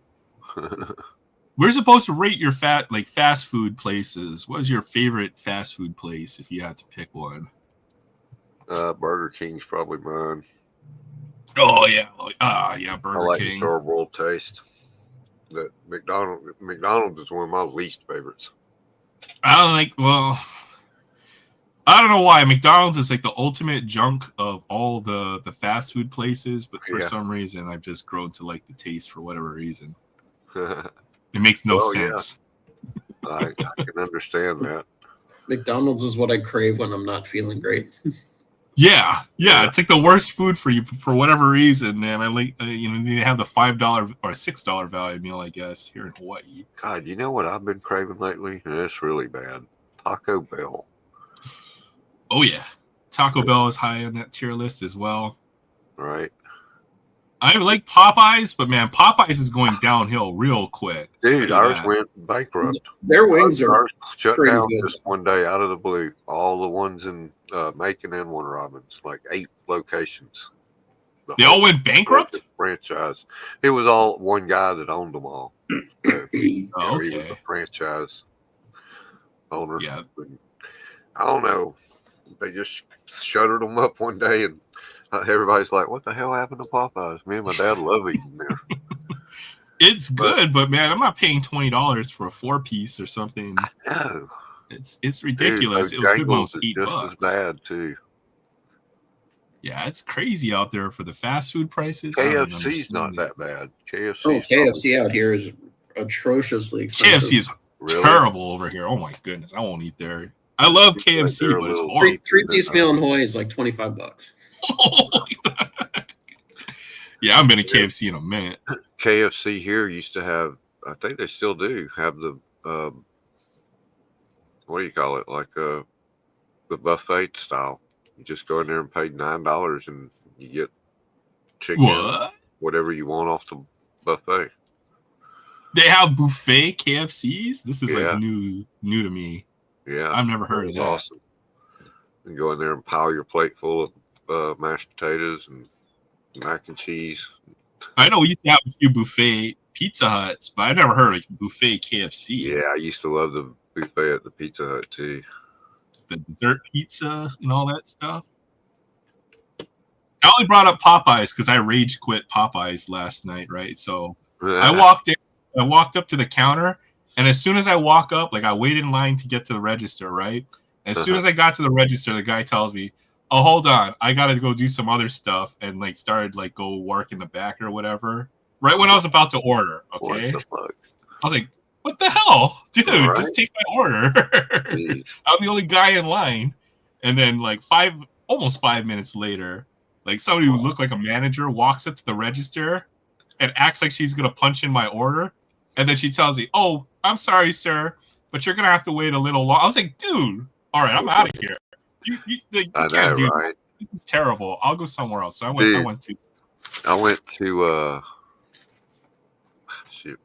We're supposed to rate your fast food places. What is your favorite fast food place if you had to pick one? Burger King's probably mine. Oh yeah, Burger I like King. the store-boiled taste. That McDonald's is one of my least favorites. I I don't know why McDonald's is like the ultimate junk of all the fast food places, but for some reason I've just grown to like the taste for whatever reason. It makes no sense. Yeah. I can understand that. McDonald's is what I crave when I'm not feeling great. Yeah, it's like the worst food for you for whatever reason, man. I like they have the $5 or $6 value meal, I guess, here in Hawaii. God, you know what I've been craving lately, and it's really bad. Taco Bell. Oh yeah, Taco Bell is high on that tier list as well. Right. I like Popeyes, but man, Popeyes is going downhill real quick. Dude, ours went bankrupt. Their wings are shut pretty down good. just one day out of the blue. All the ones in Macon and One Robbins, like 8 locations. They all went bankrupt? Franchise. It was all one guy that owned them all. So, He was a franchise owner. Yeah. I don't know. They just shuttered them up one day, and everybody's like, what the hell happened to Popeyes? Me and my dad love eating there. It's good, but man, I'm not paying $20 for a 4-piece or something. No. It's ridiculous. Dude, it was good when it was $8. Just as bad too. Yeah, it's crazy out there for the fast food prices. KFC's not that bad. KFC out here is atrociously expensive. KFC is terrible over here. Oh my goodness, I won't eat there. I love KFC, but it's horrible. 3-piece meal in Hawaii is like $25. Yeah, I haven't been to KFC in a minute. KFC here used to have, I think they still do, have the what do you call it? Like the buffet style. You just go in there and pay $9 and you get chicken, whatever you want off the buffet. They have buffet KFCs? This is like new to me. Yeah. I've never heard of that. Awesome. You go in there and pile your plate full of mashed potatoes and mac and cheese. I know we used to have a few buffet Pizza Huts, but I never heard of buffet KFC. Yeah, I used to love the buffet at the Pizza Hut too. The dessert pizza and all that stuff. I only brought up Popeyes because I rage quit Popeyes last night, right? So I walked up to the counter, and as soon as I walk up, like I waited in line to get to the register, right? As soon as I got to the register, the guy tells me, "Oh, hold on, I gotta go do some other stuff," and like started like go work in the back or whatever. Right when I was about to order, okay? What the fuck? I was like, "What the hell, dude? Just take my order." I'm the only guy in line, and then like almost 5 minutes later, like somebody who looked like a manager walks up to the register and acts like she's gonna punch in my order, and then she tells me, "Oh, I'm sorry, sir, but you're gonna have to wait a little long." I was like, "Dude, all right, I'm out of here. You can't do that. This is terrible. I'll go somewhere else." So I went to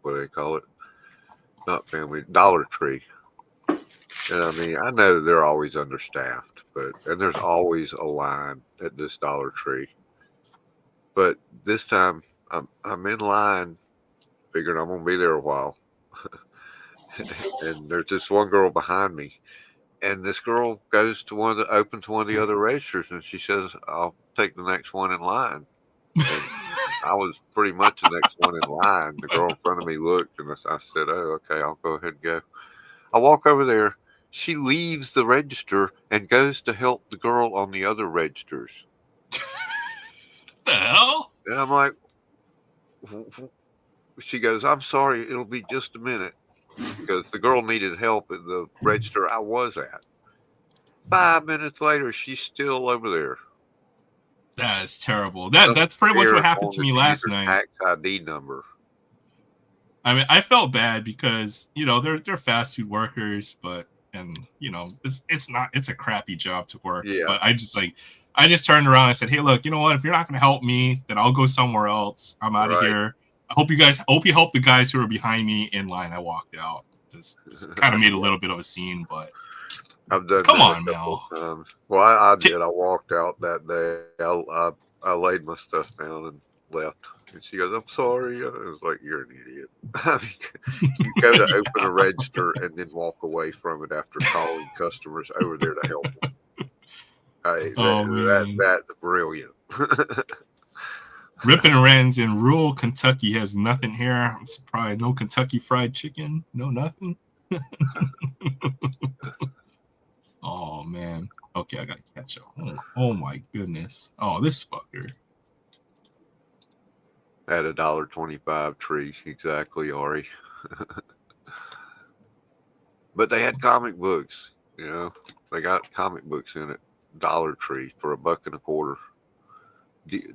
what do they call it? Not Family Dollar Tree. And I mean, I know they're always understaffed, and there's always a line at this Dollar Tree. But this time I'm in line, figuring I'm gonna be there a while. And there's this one girl behind me. And this girl goes to opens one of the other registers, and she says, "I'll take the next one in line." And I was pretty much the next one in line. The girl in front of me looked, and I said, "Oh, okay, I'll go ahead and go." I walk over there. She leaves the register and goes to help the girl on the other registers. The hell? And I'm like, she goes, "I'm sorry, it'll be just a minute." Because the girl needed help at the register I was at. 5 minutes later, she's still over there. That is terrible. That's pretty much what happened to me last night. Tax ID number. I mean, I felt bad because they're fast food workers, but it's a crappy job to work. Yeah. But I just turned around and I said, "Hey, look, you know what? If you're not going to help me, then I'll go somewhere else. I'm out of here. I hope you help the guys who are behind me in line." I walked out. Just kind of made a little bit of a scene, but I've done. Come on, Mel. Well, I did. I walked out that day. I laid my stuff down and left. And she goes, "I'm sorry." I was like, "You're an idiot." I mean, you go to open a register and then walk away from it after calling customers over there to help them. Hey, that's brilliant. Rippin' Wren's in rural Kentucky has nothing here. I'm surprised. No Kentucky Fried Chicken. No nothing. Oh, man. Okay, I gotta catch up. Oh my goodness. Oh, this fucker. At $1.25 tree, exactly, Ari. But they had comic books, you know. They got comic books in it. Dollar Tree for $1.25.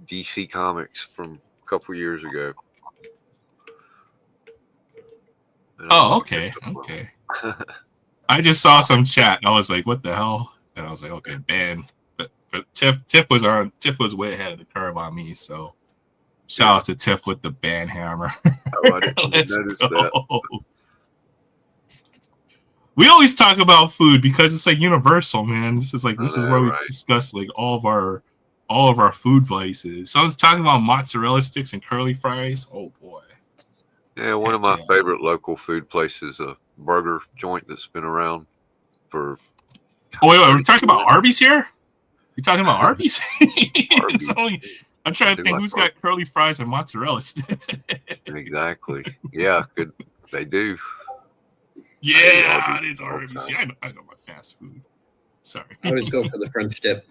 DC Comics from a couple years ago. And I Oh, was okay, like, okay. I just saw some chat. I was like, "What the hell?" And I was like, "Okay, ban." But Tiff was way ahead of the curve on me. So shout out to Tiff with the ban hammer. Oh, I didn't Let's notice go. that. We always talk about food because it's like universal, man. This is I know, where we right? discuss like all of our food vices. Someone's talking about mozzarella sticks and curly fries. Oh boy. Yeah, one of my favorite local food places, a burger joint that's been around for. Oh wait, we're talking about Arby's here? You talking about Arby's? Arby's. I'm trying to think who's got curly fries and mozzarella sticks. Exactly. Yeah, good. They do. Yeah, it is Arby's. See, I know my fast food. Sorry. I always go for the French dip.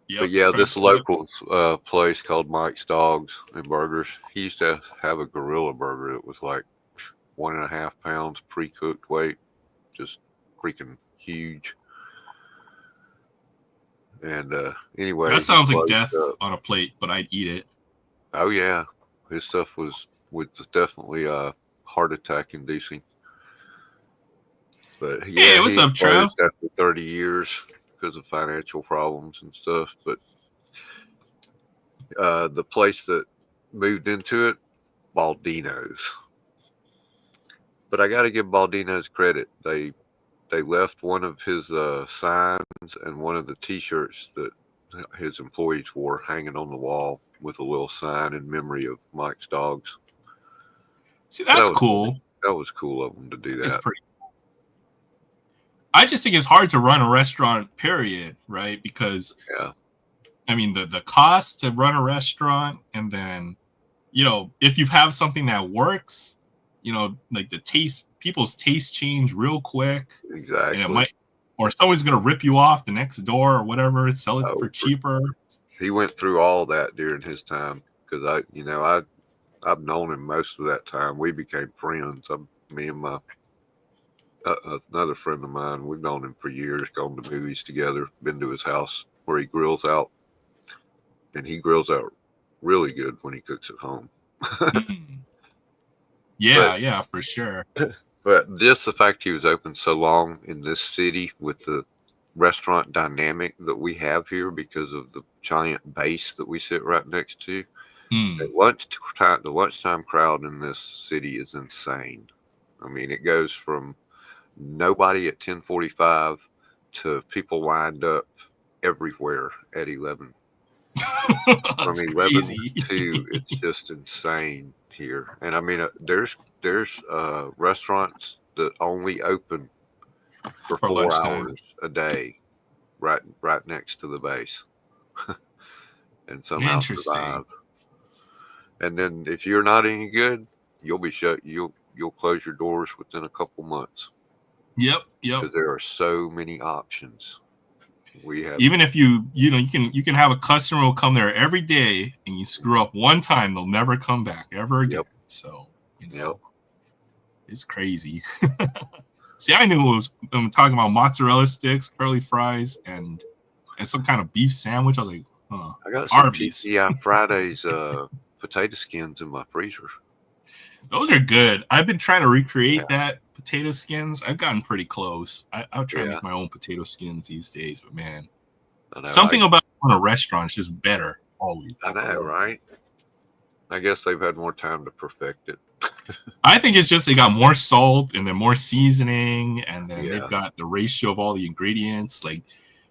Yep, But yeah, this French dip. local place called Mike's Dogs and Burgers, he used to have a gorilla burger that was like 1.5 pounds pre-cooked weight, just freaking huge. And anyway, That sounds like closed death up. on a plate, but I'd eat it. Oh yeah, his stuff was definitely heart attack inducing. But yeah, Hey, what's up, Trev? After 30 years because of financial problems and stuff. But the place that moved into it, Baldino's. But I got to give Baldino's credit. They left one of his signs and one of the T-shirts that his employees wore hanging on the wall with a little sign in memory of Mike's Dogs. See, that's cool. That was cool of them to do that. It's pretty. I just think it's hard to run a restaurant, period, right? Because I mean the cost to run a restaurant, and then if you have something that works, like the taste, people's taste change real quick. Exactly. And it might, or someone's gonna rip you off the next door or whatever, sell it for cheaper. He went through all that during his time because I've known him most of that time. We became friends. Me and my another friend of mine, we've known him for years, gone to movies together, been to his house where he grills out, and he grills out really good when he cooks at home. Yeah, for sure. But just the fact he was open so long in this city with the restaurant dynamic that we have here because of the giant base that we sit right next to. At lunchtime, the lunchtime crowd in this city is insane. I mean, it goes from nobody at 10:45 to people lined up everywhere at 11. From 11 to it's just insane here. And I mean, there's restaurants that only open for 4 hours a day, right next to the base, and somehow survive. And then if you're not any good, you'll be shut. You'll close your doors within a couple months. Yep. Because there are so many options. We have even if you can have a customer who will come there every day, and you screw up one time, they'll never come back ever again. Yep. So it's crazy. See, I knew I'm talking about mozzarella sticks, curly fries, and some kind of beef sandwich. I was like, I got some TGI Fridays potato skins in my freezer. Those are good. I've been trying to recreate that potato skins. I've gotten pretty close. I'll try to make my own potato skins these days, but man, something about a restaurant is just better always. I know, right? I guess they've had more time to perfect it. I think it's just they got more salt and then more seasoning, and then they've got the ratio of all the ingredients. Like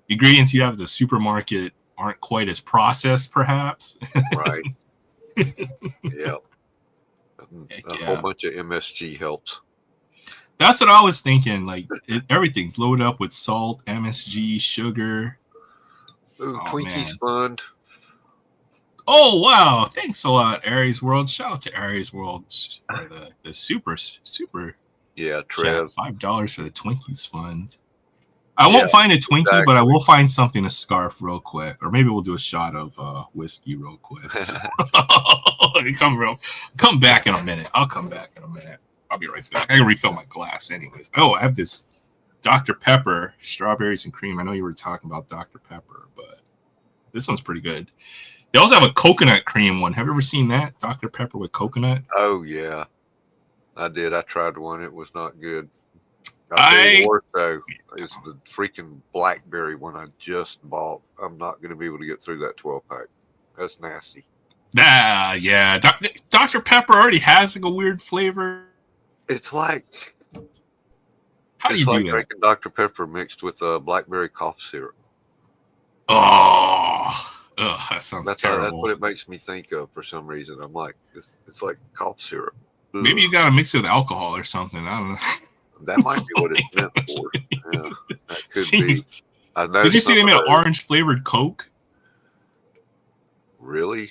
ingredients you have at the supermarket aren't quite as processed, perhaps. Right. Yeah. A whole bunch of MSG helps. That's what I was thinking. Like everything's loaded up with salt, MSG, sugar. Ooh, Twinkies Fund. Oh wow! Thanks a lot, Aries World. Shout out to Aries World for the super. Yeah, Trev. $5 for the Twinkies Fund. I won't find a Twinkie, but I will find something to scarf real quick, or maybe we'll do a shot of whiskey real quick. So. Come back in a minute. I'll come back in a minute. I'll be right back. I can refill my glass, anyways. Oh, I have this Dr. Pepper, strawberries and cream. I know you were talking about Dr. Pepper, but this one's pretty good. They also have a coconut cream one. Have you ever seen that? Dr. Pepper with coconut? Oh, yeah. I did. I tried one. It was not good. The worst, though, is the freaking blackberry one I just bought. I'm not going to be able to get through that 12-pack. That's nasty. Yeah. Dr. Pepper already has like a weird flavor. It's like... How do you do that? Drinking Dr. Pepper mixed with blackberry cough syrup. Oh, that sounds terrible. That's what it makes me think of for some reason. I'm like, it's like cough syrup. Ugh. Maybe you got to mix it with alcohol or something. I don't know. That might be what it's meant for. Yeah, that could be. Did you see they made an orange flavored Coke? Really?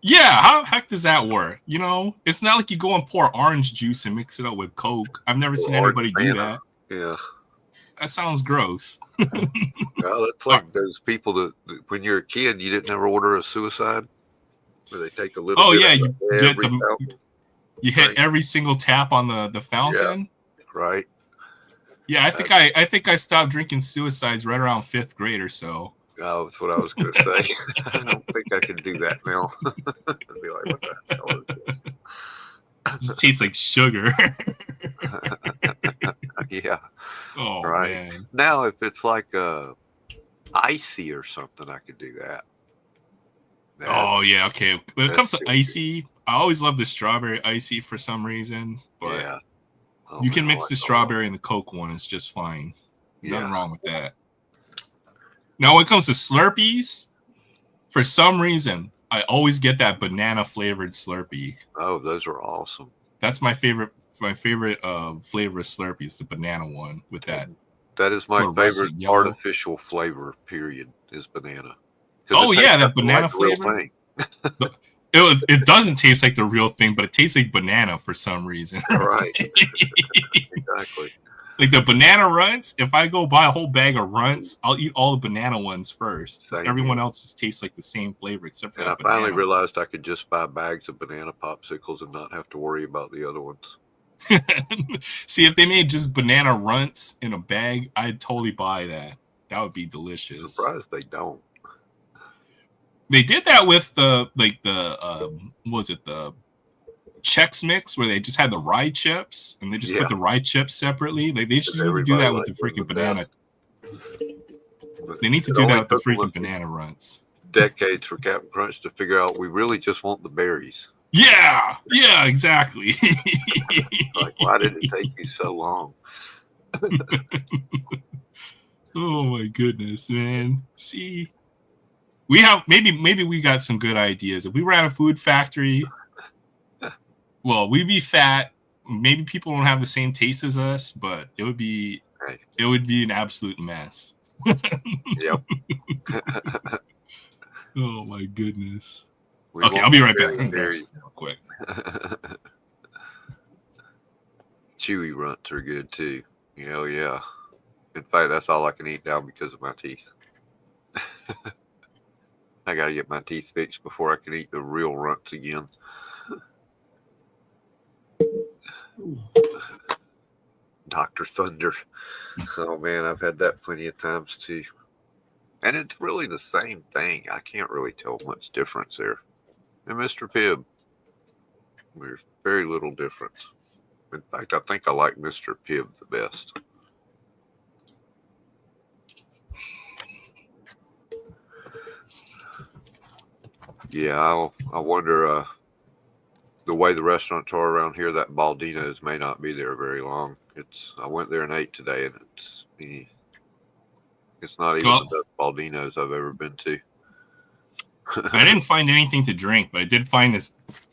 Yeah. How the heck does that work? You know, it's not like you go and pour orange juice and mix it up with Coke. I've never seen anybody do that. Yeah. That sounds gross. Well, it's like those people that when you're a kid, you didn't ever order a suicide, where they take a little. Oh bit yeah, of you hit every single tap on the fountain. Yeah, right. Yeah, I think I stopped drinking suicides right around 5th grade or so. Oh, that's what I was going to say. I don't think I can do that now. I'd be like, what the hell is this? It just tastes like sugar. Yeah. Oh, right. Man. Now, if it's like icy or something, I could do that. Oh, yeah. Okay. When it comes to icy, I always love the strawberry icy for some reason. But yeah. You can mix the strawberry and the Coke one. It's just fine. Nothing wrong with that. Now, when it comes to Slurpees, for some reason, I always get that banana flavored Slurpee. Oh, those are awesome. That's my favorite. My favorite flavor of Slurpee is the banana one with that. That is my favorite artificial flavor. Period. Is banana. Oh yeah, that banana flavor. It doesn't taste like the real thing, but it tastes like banana for some reason. Right. Exactly. Like the banana runts, if I go buy a whole bag of runts, I'll eat all the banana ones first. Everyone else just tastes like the same flavor except for that banana. I finally realized I could just buy bags of banana popsicles and not have to worry about the other ones. See, if they made just banana runts in a bag, I'd totally buy that. That would be delicious. I'm surprised they don't. They did that with the Chex Mix, where they just had the rye chips and they just put the rye chips separately. They just need to do that with the freaking banana. They need to do that with the freaking banana runts. Decades for Captain Crunch to figure out we really just want the berries. Yeah, exactly. Like, why did it take you so long? Oh my goodness, man. See, we have maybe we got some good ideas. If we were at a food factory, well, we'd be fat. Maybe people don't have the same taste as us, but it would be an absolute mess. Yep. Oh my goodness. Okay, I'll be right back. Real quick. Chewy runts are good too. Hell yeah. In fact, that's all I can eat now because of my teeth. I got to get my teeth fixed before I can eat the real runts again. Dr. Thunder. Oh man, I've had that plenty of times too. And it's really the same thing. I can't really tell much difference there. And Mr. Pibb, there's very little difference. In fact, I think I like Mr. Pibb the best. Yeah, I wonder the way the restaurants are around here, that Baldino's may not be there very long. I went there and ate today, and it's not even the best Baldino's I've ever been to. I didn't find anything to drink, but I did find this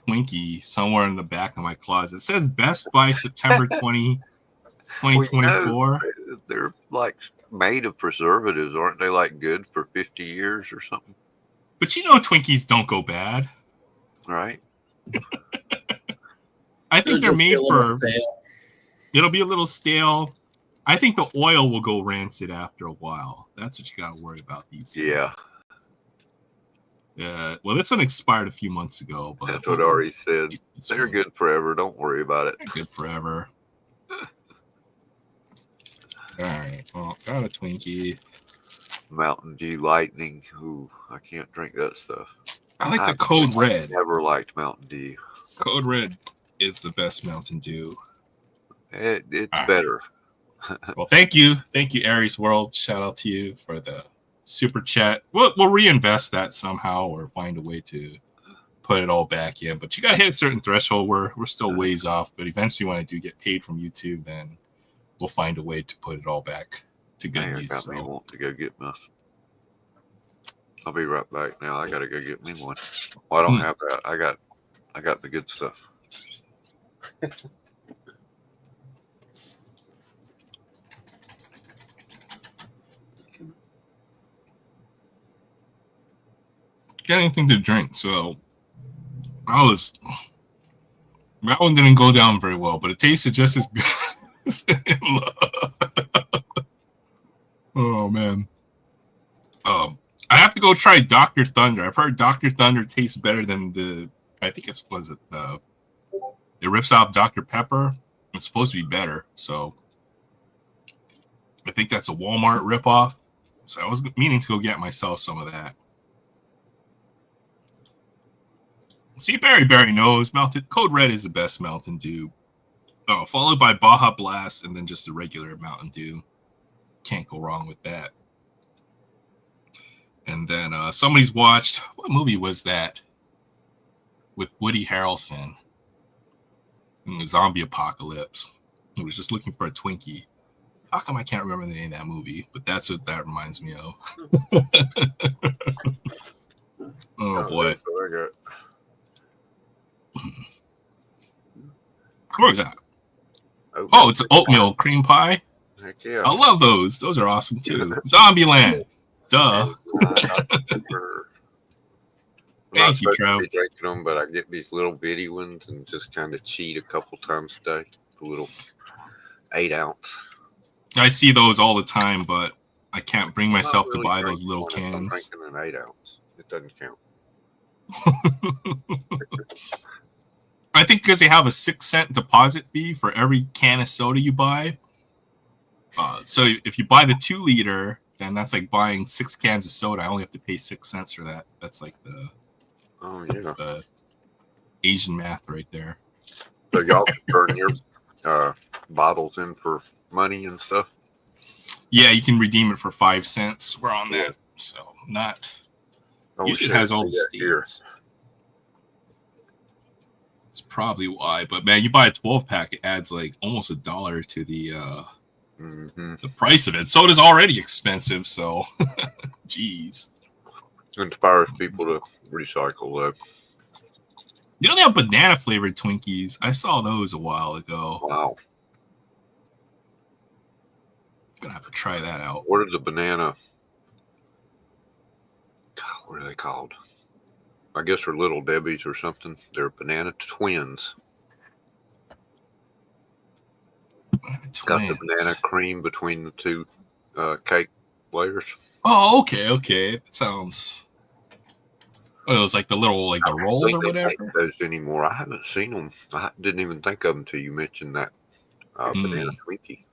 Twinkie somewhere in the back of my closet. It says Best by September 2024. They're like made of preservatives, aren't they? Like good for 50 years or something. But you know, Twinkies don't go bad, right? I think they're made for. It'll be a little stale. I think the oil will go rancid after a while. That's what you got to worry about these things. Yeah. Well, this one expired a few months ago, but That's what Ari said. They're good forever. Don't worry about it. They're good forever. All right. Well, got a Twinkie. Mountain Dew Lightning. Ooh, I can't drink that stuff. I like the Code Red. Never liked Mountain Dew. Code Red is the best Mountain Dew. It's better. Well, thank you, Aries World. Shout out to you for the super chat. We'll reinvest that somehow or find a way to put it all back in. But you got to hit a certain threshold. We're still ways off. But eventually, when I do get paid from YouTube, then we'll find a way to put it all back to good use. Got me wanting to go get my. I'll be right back now. I gotta go get me one. Well, I don't have that. I got the good stuff. Get anything to drink, so that one didn't go down very well, but it tasted just as good. Oh man. I have to go try Dr. Thunder. I've heard Dr. Thunder tastes better than I think it rips off Dr. Pepper. It's supposed to be better, so I think that's a Walmart ripoff. So I was meaning to go get myself some of that. See, Berry knows Code Red is the best Mountain Dew. Followed by Baja Blast and then just a regular Mountain Dew. Can't go wrong with that. And then somebody's watched, what movie was that? With Woody Harrelson in the zombie apocalypse. He was just looking for a Twinkie. How come I can't remember the name of that movie? But that's what that reminds me of. Oh boy. Where was that? Oh, it's an oatmeal cream pie. Heck yeah. I love those. Those are awesome too. Zombieland. Duh. Thank you, Trev. Drinking them, but I get these little bitty ones and just kind of cheat a couple times a day. A little 8-ounce. I see those all the time, but I can't bring myself really to buy those little cans. I'm drinking an 8-ounce. It doesn't count. I think because they have a 6-cent deposit fee for every can of soda you buy. So if you buy the 2-liter, then that's like buying 6 cans of soda. I only have to pay 6 cents for that. That's like the Asian math right there. So y'all can turn your bottles in for money and stuff? Yeah, you can redeem it for 5 cents. We're on that. So not... Usually it has all the states. That's probably why. But man, you buy a 12-pack, it adds like almost $1 to the price of it. Soda's already expensive, so jeez. Inspires people to recycle though. You know they have banana flavored Twinkies. I saw those a while ago. Wow. Gonna have to try that out. What are the banana? God, what are they called? I guess they're Little Debbie's or something. They're banana twins. Got the banana cream between the two cake layers. Oh, okay. It sounds. Oh, it was like the little, like the rolls or whatever. Don't make those anymore. I haven't seen them. I didn't even think of them until you mentioned that banana Twinkie.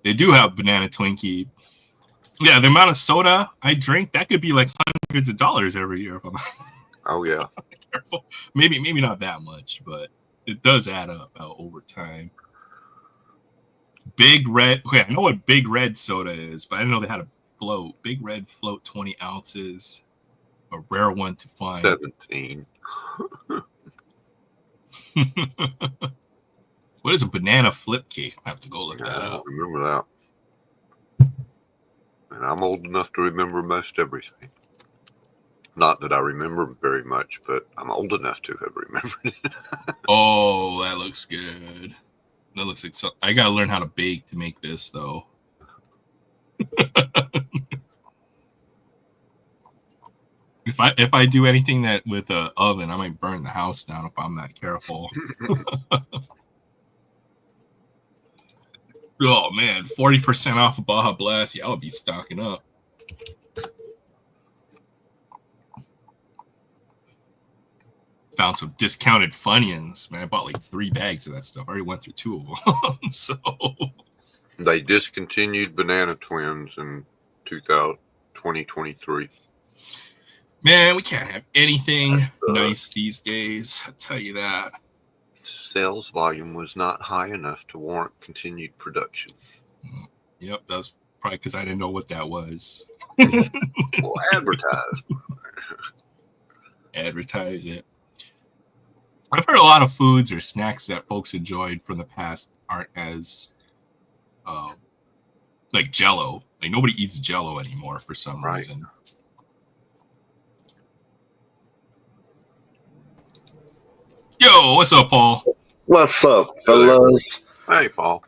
They do have banana Twinkie. Yeah, the amount of soda I drink, that could be like hundreds of dollars every year if I'm Oh yeah. careful. Maybe not that much, but it does add up over time. Big Red. Okay, I know what Big Red soda is, but I didn't know they had a float. Big Red float, 20 ounces. A rare one to find. 17. What is a banana flip cake? I have to go look that I up. don't remember that. And I'm old enough to remember most everything. Not that I remember very much, but I'm old enough to have remembered it. Oh, that looks good. That looks like so. I gotta learn how to bake to make this though. If I do anything that with an oven, I might burn the house down if I'm not careful. Oh man, 40% off of Baja Blast. Yeah, I would be stocking up. Found some discounted Funyuns. Man, I bought like 3 bags of that stuff. I already went through 2 of them. So They discontinued Banana Twins in 2023. man, we can't have anything nice these days. I'll tell you that. Sales volume was not high enough to warrant continued production. Yep, that's probably because I didn't know what that was. Well, advertise. Advertise it. I've heard a lot of foods or snacks that folks enjoyed from the past aren't as like Jell-O. Like nobody eats Jell-O anymore for some reason. Yo, what's up, Paul? What's up, fellas? Hey, Paul.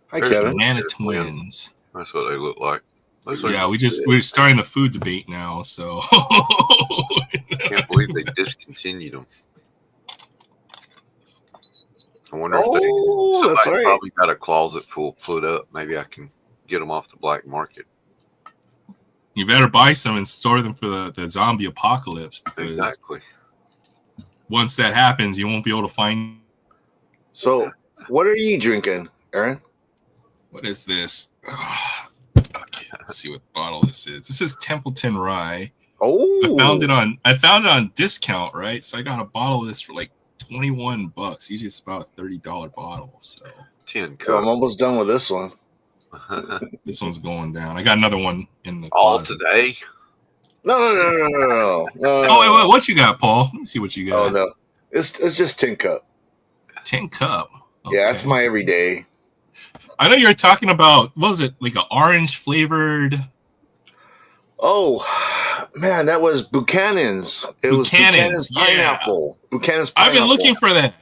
Hi, There's Kevin. Banana Twins. That's what they look like. Looks like Yeah, we're starting the food debate now, so I can't believe they discontinued them. I wonder if that's somebody right. probably got a closet full put up. Maybe I can get them off the black market. you better buy some and store them for the zombie apocalypse, because Exactly. once that happens, you won't be able to find. So, what are you drinking, Aaron? What is this? Okay, let's see what bottle this is. This is Templeton Rye. Oh, I found it on discount, right? So I got a bottle of this for like $21. Usually it's about a $30 bottle. So 10 well, I'm cup. almost done with this one. this one's going down. I got another one in the All closet. today? No. Oh wait, what you got, Paul? Let me see what you got. Oh no, it's just 10 cup. 10 cup. Yeah, that's my everyday. I know you're talking about, what was it, like an orange flavored? Oh man, that was Buchanan's. It was Buchanan's yeah. pineapple. Buchanan's I've pineapple. been looking for that.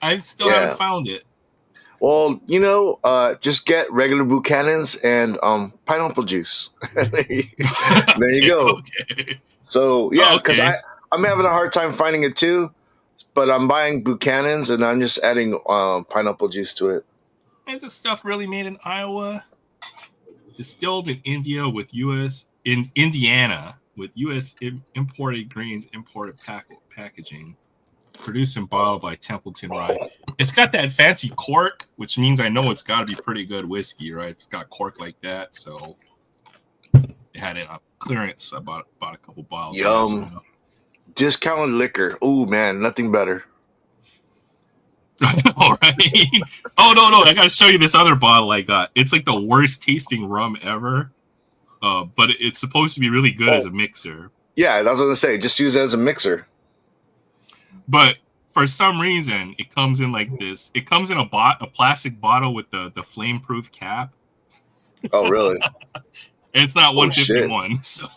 I still haven't found it. Well, just get regular Buchanan's and pineapple juice. There you go. Okay. So yeah, because Okay. I'm having a hard time finding it too, but I'm buying Buchanan's and I'm just adding pineapple juice to it. Is this stuff really made in Iowa? Distilled in Indiana with U.S. imported grains, imported packaging. Produced and bottled by Templeton Rye. It's got that fancy cork, which means I know it's got to be pretty good whiskey, right? It's got cork like that, so it had it on clearance. I bought a couple bottles. Yum. Discounted liquor. Oh man, nothing better. I know, right? Oh no! I gotta show you this other bottle I got. It's like the worst tasting rum ever, but it's supposed to be really good as a mixer. Yeah, that's what I was gonna say. Just use it as a mixer. But for some reason, it comes in like this. It comes in a plastic bottle with the flame-proof cap. Oh, really? And it's not 151. So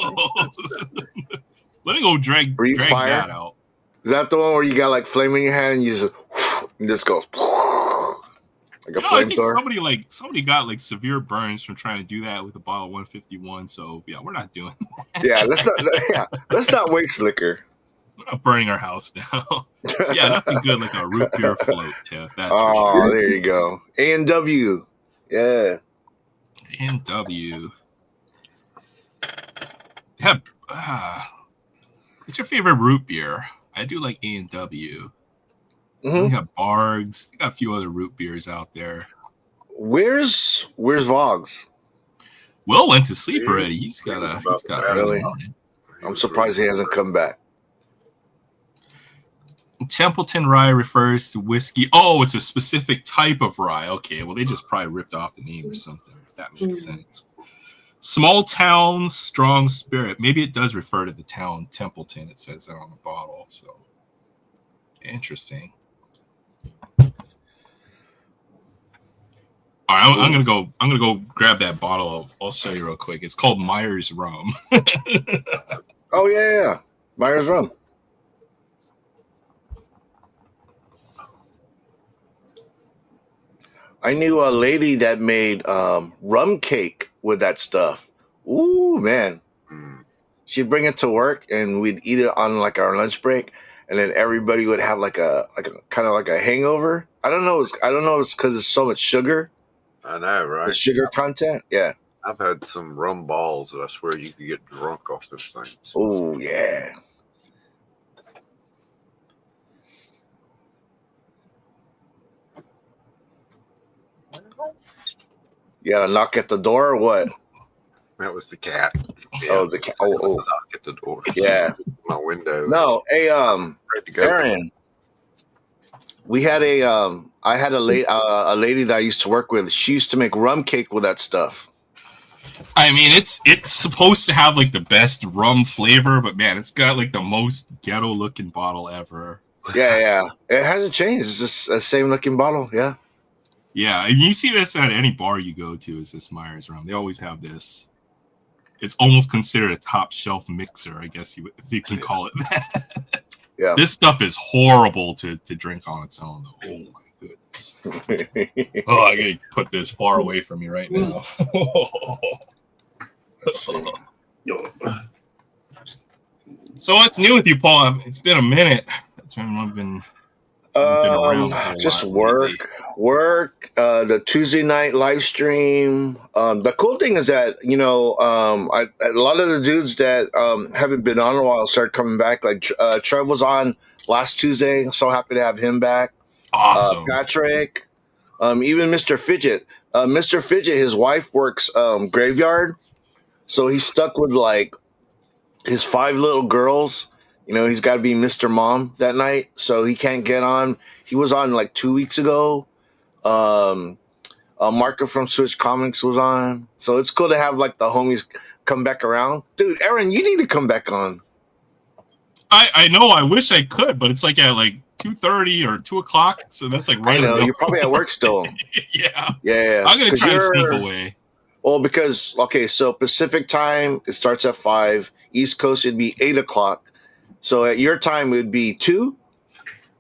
let me go drag that out. Is that the one where you got like flame in your hand and you just goes like a I think flamethrower? somebody got like severe burns from trying to do that with a bottle of 151. So yeah, we're not doing that. Yeah, let's not waste liquor. We're not burning our house down. Yeah, nothing good like a root beer float, Tiff. That's for Oh, sure. there you go. A&W. Yeah. A&W. Yeah. What's your favorite root beer? I do like A&W. Mm-hmm. We got Bargs. They got a few other root beers out there. Where's Vogs? Will went to sleep already. He's got Really? I'm surprised he hasn't come back. Templeton Rye refers to whiskey. Oh, it's a specific type of rye. Okay, well, they just probably ripped off the name or something, if that makes sense. Small town, strong spirit. Maybe it does refer to the town Templeton. It says that on the bottle. So interesting. All right, I'm gonna go grab that bottle. I'll show you real quick. It's called Myers Rum. Oh yeah. Myers Rum. I knew a lady that made rum cake with that stuff. Ooh, man. She'd bring it to work and we'd eat it on like our lunch break, and then everybody would have like a kind of like a hangover. I don't know. It's because it's so much sugar. I know, right? The sugar content. Yeah. I've had some rum balls that I swear you could get drunk off those things. Oh yeah. You got a knock at the door or what? That was the cat. Yeah. Oh, the cat. Oh. Knock at the door. Yeah. My window. No, hey, Ready to go. Aaron. We had I had a lady that I used to work with. She used to make rum cake with that stuff. I mean, it's supposed to have like the best rum flavor, but man, it's got like the most ghetto looking bottle ever. Yeah. It hasn't changed. It's just the same looking bottle. Yeah. Yeah, and you see this at any bar you go to. Is this Myers rum? They always have this. It's almost considered a top shelf mixer, I guess if you can call it that. Yeah. This stuff is horrible to drink on its own, though. Oh my goodness. Oh, I gotta put this far away from me right now. So what's new with you, Paul? It's been a minute. That's when I've been around a whole just lot lately. work. The Tuesday night live stream. The cool thing is that a lot of the dudes that haven't been on in a while started coming back. Like Trev was on last Tuesday. I'm so happy to have him back. Awesome. Patrick, even Mr. Fidget. Mr. Fidget, his wife works graveyard, so he's stuck with like his 5 little girls. You know, he's got to be Mr. Mom that night, so he can't get on. He was on like 2 weeks ago. Marco from Switch Comics was on. So it's cool to have like the homies come back around. Dude, Aaron, you need to come back on. I know. I wish I could, but it's like at like 2:30 or 2 o'clock. So that's like right. I know you're probably at work still. Yeah. I'm gonna try to sneak away. Well, because so Pacific time it starts at 5. East Coast it'd be 8 o'clock. So at your time, it would be 2?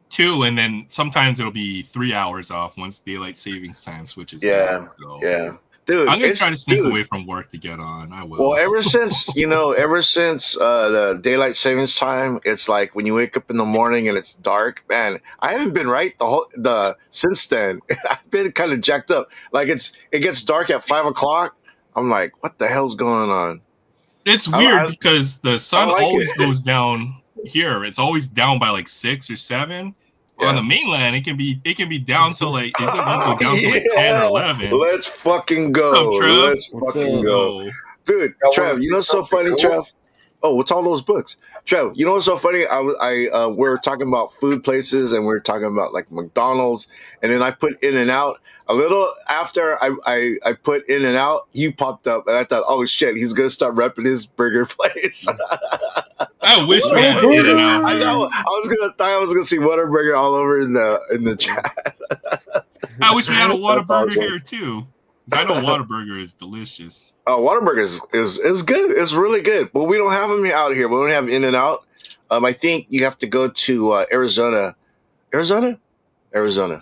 2, and then sometimes it'll be 3 hours off once daylight savings time switches. Yeah, back, so. Yeah. Dude, I'm going to try to sneak away from work to get on. I will. Well, ever since the daylight savings time, it's like when you wake up in the morning and it's dark, man, I haven't been right since then. I've been kind of jacked up. Like it gets dark at 5 o'clock. I'm like, what the hell's going on? It's weird because the sun always goes down here. It's always down by like 6 or 7. Yeah. On the mainland, it can be down to like it can go down to like 10 or 11. Let's fucking go. Let's fucking go. Dude, Trev, you know what's so funny, Trev? Oh, what's all those books? Trev, you know what's so funny? We're talking about food places and we're talking about like McDonald's, and then I put In-N-Out. A little after I put In-N-Out, you popped up, and I thought, oh shit, he's gonna start repping his burger place. I wish we had In-N-Out. I know. I was gonna see Whataburger all over in the chat. I wish we had a Whataburger here too. I know Whataburger is delicious. Oh, Whataburger is good. It's really good. But we don't have them out here. We don't have In-N-Out. I think you have to go to Arizona. Arizona.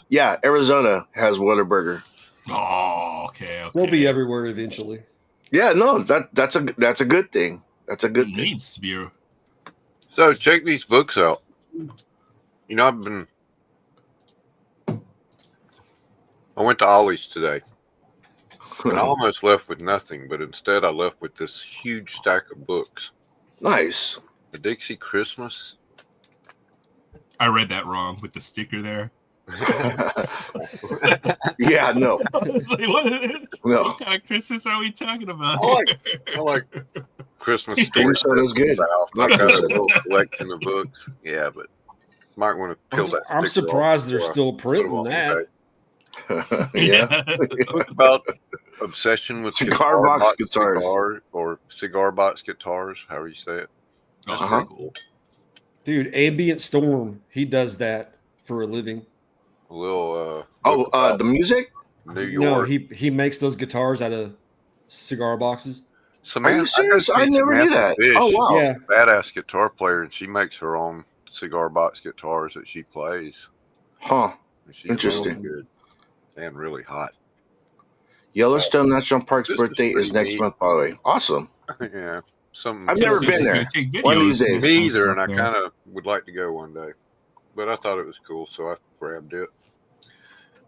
Yeah, Arizona has Whataburger. Oh, okay. They'll be everywhere eventually. Yeah, no, that's a good thing. That's a good thing. Needs to be. So check these books out. You know, I went to Ollie's today. And I almost left with nothing, but instead I left with this huge stack of books. Nice. The Dixie Christmas. I read that wrong with the sticker there. Yeah, no. What kind of Christmas are we talking about? I like Christmas stories. That was good. I got a little collection of books. Yeah, but might want to peel that. I'm surprised they're still printing that. Yeah. About obsession with cigar box guitars or cigar box guitars, however you say it. Cool. Dude, Ambient Storm, he does that for a living. A little the music? New York. No, he makes those guitars out of cigar boxes. Are you serious? I never knew that. Fish, oh wow. Yeah. Badass guitar player, and she makes her own cigar box guitars that she plays. Huh. She's Interesting. Really good and really hot. Yellowstone National Park's birthday is next month, by the way. Awesome. Yeah. I've never been there. One of these days. Me either, and I kind of would like to go one day. But I thought it was cool, so I grabbed it.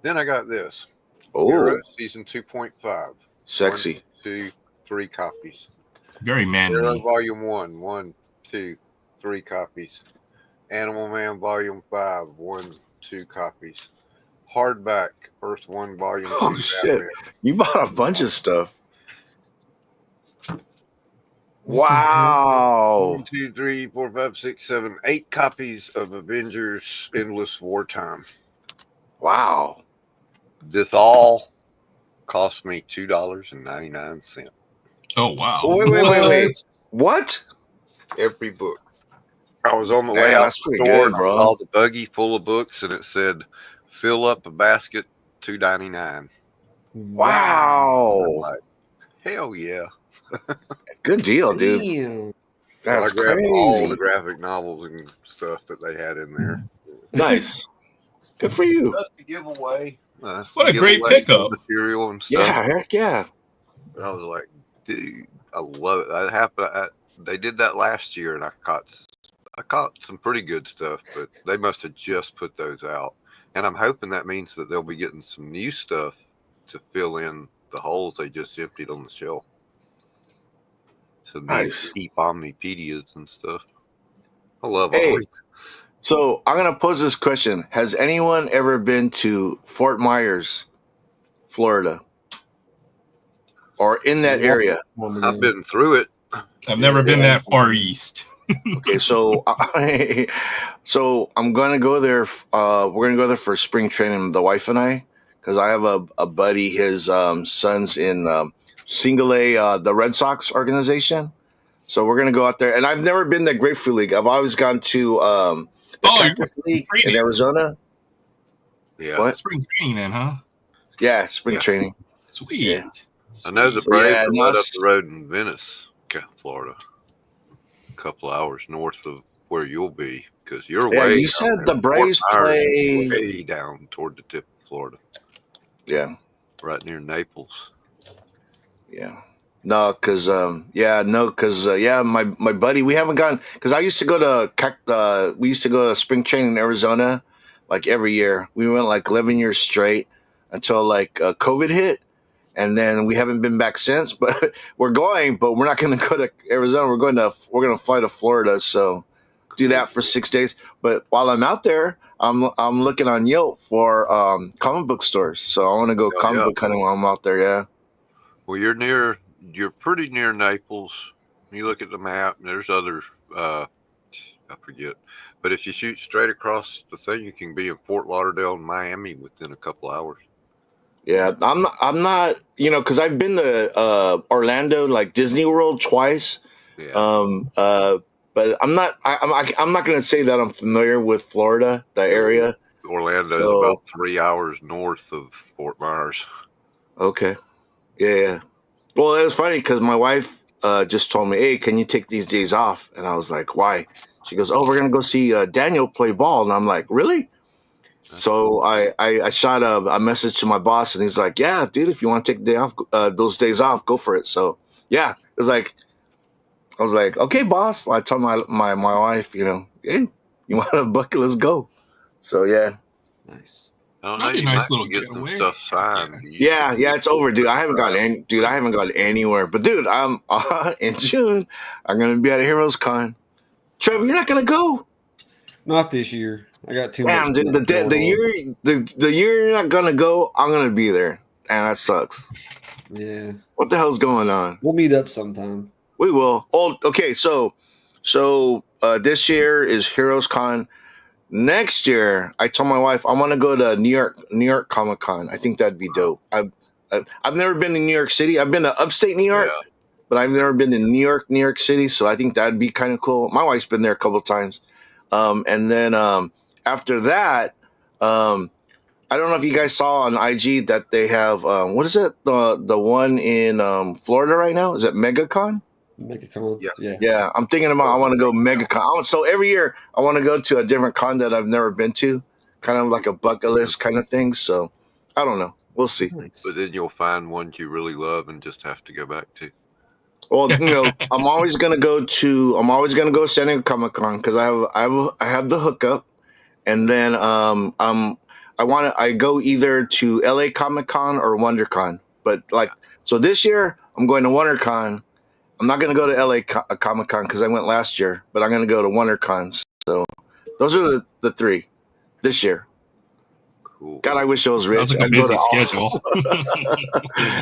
Then I got this. Oh, Hero Season 2.5. sexy. 1, 2, 3 copies. Very Hero manly. Volume 1. 1, 2, 3 copies. Animal Man Volume 5. 1, 2 copies. Hardback Earth 1 Volume 2. Oh shit! Batman. You bought a bunch of stuff. What the hell? 1, Wow! 2, 3, 4, 5, 6, 7, 8 copies of Avengers Endless Wartime. Wow! This all cost me $2.99. Oh wow. Wait. What? Every book. I was on the Damn, way out that's the pretty store good, and I bro. saw the buggy full of books and it said, fill up a basket, $2.99. Wow! I'm like, hell yeah. Good deal, dude. Damn. So I That's grabbed all the crazy. graphic novels and stuff that they had in there. Nice. Good for you. Stuff to give away. What a give great away pickup. material and stuff. Yeah, heck yeah. But I was like, dude, I love it. That happened. They did that last year, and I caught some pretty good stuff. But they must have just put those out, and I'm hoping that means that they'll be getting some new stuff to fill in the holes they just emptied on the shelf. Some Nice. cheap Omnipedias and stuff. I love Hey, all. so I'm gonna pose this question: has anyone ever been to Fort Myers, Florida, or in that area? I've been through it. I've never been that far east. Okay, so so I'm gonna go there. We're gonna go there for spring training, the wife and I, because I have a buddy. His son's in Single A, the Red Sox organization. So we're gonna go out there, and I've never been to Grapefruit League. I've always gone to the Oh, Cactus League in training. Arizona. Yeah. What? Spring training then, huh? Yeah, spring Yeah. training. Sweet. Yeah. I know the Sweet. Braves Yeah, are no, right up it's- the road in Venice, Florida. A couple hours north of where you'll be, because you're Yeah, way. you down said there. the Braves Fort Myers is play. way down toward the tip of Florida, Yeah, right near Naples. yeah. No, because my buddy, we haven't gone because I used to go to we used to go to spring training in Arizona like every year. We went like 11 years straight until like COVID hit, and then we haven't been back since. But we're going, but we're not going to go to Arizona. We're going to fly to Florida, so do that for 6 days. But while I'm out there, I'm looking on Yelp for comic book stores. So I want to go Oh, comic yeah. book hunting while I'm out there. Yeah. Well, you're pretty near Naples. You look at the map, and there's other, I forget. But if you shoot straight across the thing, you can be in Fort Lauderdale and Miami within a couple hours. Yeah, I'm not, because I've been to Orlando, like Disney World twice. Yeah. But I'm not going to say that I'm familiar with Florida, the area. Orlando's So- about 3 hours north of Fort Myers. Okay. Yeah. Well, it was funny because my wife just told me, "Hey, can you take these days off?" And I was like, "Why?" She goes, "Oh, we're gonna go see Daniel play ball." And I'm like, "Really?" So I shot a message to my boss, and he's like, "Yeah, dude, if you want to take the day off, those days off, go for it." So yeah, it was like, I was like, "Okay, boss." I told my wife, hey, you want to book it? Let's go. So yeah. Nice. I don't That'd know. be a You nice might little get some getaway. stuff signed. Yeah, it's over, dude. I haven't gotten anywhere. But dude, I'm in June. I'm gonna be at a Heroes Con. Trevor, you're not gonna go. Not this year. I got too Damn, much. dude. The year you're not gonna go, I'm gonna be there, and that sucks. Yeah. What the hell's going on? We'll meet up sometime. We will. Oh, okay. So this year is Heroes Con. Next year, I told my wife I want to go to New York Comic Con. I think that'd be dope. I've never been to New York City. I've been to upstate New York, but I've never been to New York City. So I think that'd be kind of cool. My wife's been there a couple times, and then after that, I don't know if you guys saw on IG that they have what is it, the one in Florida right now? Is it MegaCon? MegaCon. Yeah. Yeah, I'm thinking about I want to go MegaCon. So every year I want to go to a different con that I've never been to, kind of like a bucket list kind of thing. So I don't know. We'll see. Nice. But then you'll find ones you really love and just have to go back to. Well, I'm always gonna go to San Diego Comic Con because I have the hookup, and then I go either to LA Comic Con or WonderCon. But like, so this year I'm going to WonderCon. I'm not going to go to LA Comic Con because I went last year, but I'm going to go to WonderCon. So those are the three this year. Cool. God, I wish I was rich. Sounds like a I'd go busy to all- schedule.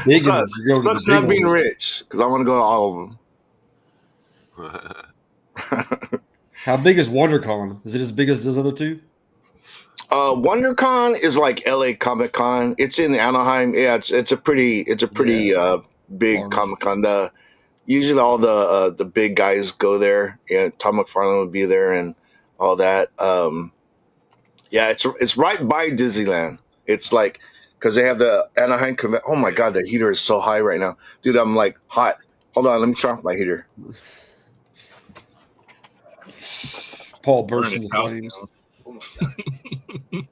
Big Sucks- ones, you go to the Sucks big not being ones. rich because I want to go to all of them. How big is WonderCon? Is it as big as those other two? WonderCon is like LA Comic Con. It's in Anaheim. Yeah, it's a pretty big Large. Comic Con. Usually all the big guys go there. Yeah, Tom McFarlane would be there and all that. Yeah, it's right by Disneyland. It's like because they have the Anaheim convention. Oh my God, the heater is so high right now, dude. I'm like hot. Hold on, let me turn off my heater. Paul burst Burning into his house flames. down. Oh my God.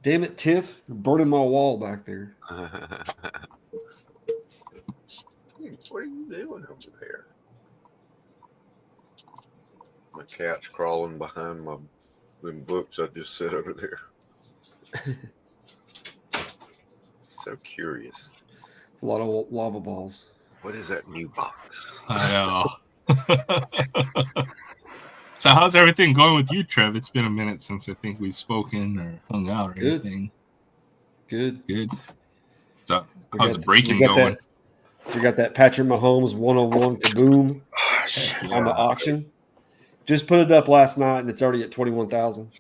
Damn it, Tiff! You're burning my wall back there. What are you doing over there? My cat's crawling behind them books I just set over there. So curious. It's a lot of lava balls. What is that new box? I know. So how's everything going with you, Trev? It's been a minute since I think we've spoken or hung out or Good. anything. Good. Good. So We how's got- the breaking we got going? We got that Patrick Mahomes 101 kaboom Yeah. on the auction. Just put it up last night and it's already at 21,000.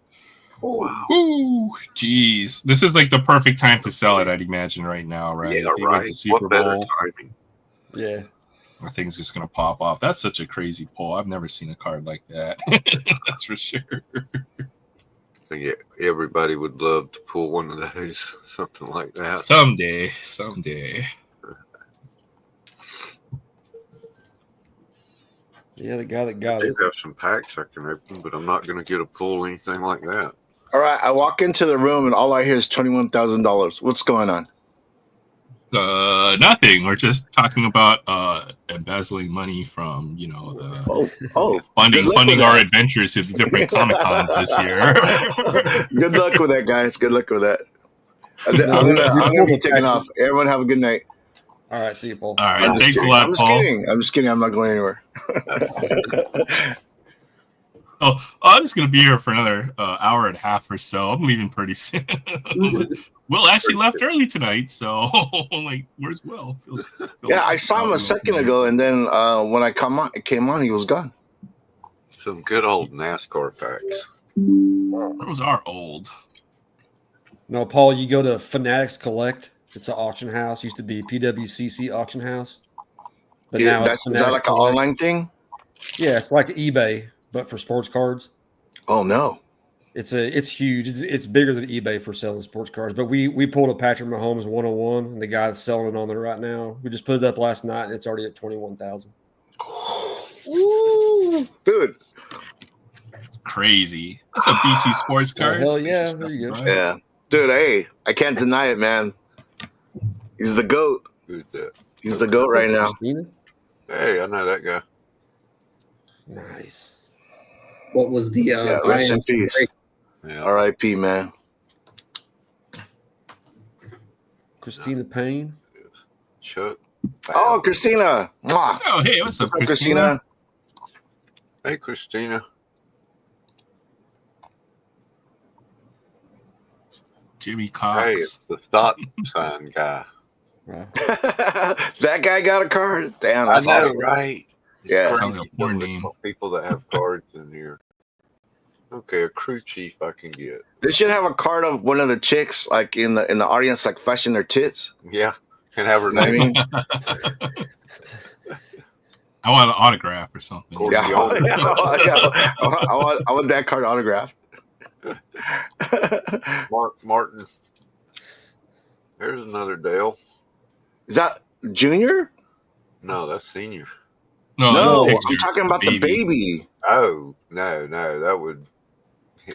Wow. Ooh, jeez. This is like the perfect time to sell it, I'd imagine, right now, right? Yeah, If he right. wins the Super What better Bowl, timing? Yeah. I think it's just gonna pop off. That's such a crazy pull. I've never seen a card like that. That's for sure. I think everybody would love to pull one of those, something like that. Someday. Yeah, the guy that I got do it. have some packs I can open, but I'm not going to get a pull anything like that. All right, I walk into the room and all I hear is $21,000. What's going on? Nothing. We're just talking about embezzling money from, the Oh, funding Good luck with our that. adventures to the different Comic Cons this year. Good luck with that, guys. Good luck with that. I'm gonna be taking off. Everyone have a good night. All right, see you, Paul. All right, I'm just thanks a kidding. lot, I'm just Paul. kidding. I'm just kidding. I'm not going anywhere. I'm just gonna be here for another hour and a half or so. I'm leaving pretty soon. Will actually left early tonight, so like, where's Will? Feels Yeah, I saw him a second ago, and then when I came on, he was gone. Some good old NASCAR packs. Those are old. No, Paul, you go to Fanatics Collect. It's an auction house. Used to be PWCC auction house, but now it's Is that Fanatics like an Collect. online thing? Yeah, it's like eBay, but for sports cards. Oh no! It's huge. It's bigger than eBay for selling sports cards. But we pulled a Patrick Mahomes 101, and the guy's selling it on there right now. We just put it up last night, and it's already at 21,000. Ooh, dude. It's crazy. That's a BC Sports card. hell yeah, there you go. Yeah, dude. Hey, I can't deny it, man. He's the GOAT. Who's that? He's the GOAT right now. Christina? Hey, I know that guy. Nice. What was the Yeah, rest in buy-in? peace. Yeah. R.I.P. Man. Christina Payne. Chuck. Oh, Christina. Mwah. Oh, hey, what's up, What's up, Christina? Hey, Christina. Jimmy Hey, Cox. it's the stop sign guy. Wow. That guy got a card. Damn, I that's know, awesome. right? It's Yeah. crazy Sounds like a porn the name. people that have cards in here. Okay, a crew chief I can get. They should have a card of one of the chicks, like in the audience, like flashing their tits. Yeah, and have her You know what I name. mean? I want an autograph or something. Cool. Yeah, I want that card autographed. Martin. There's another Dale. Is that Junior? No, that's senior. No, No, the I'm picture, talking about the baby. Oh, no, that would.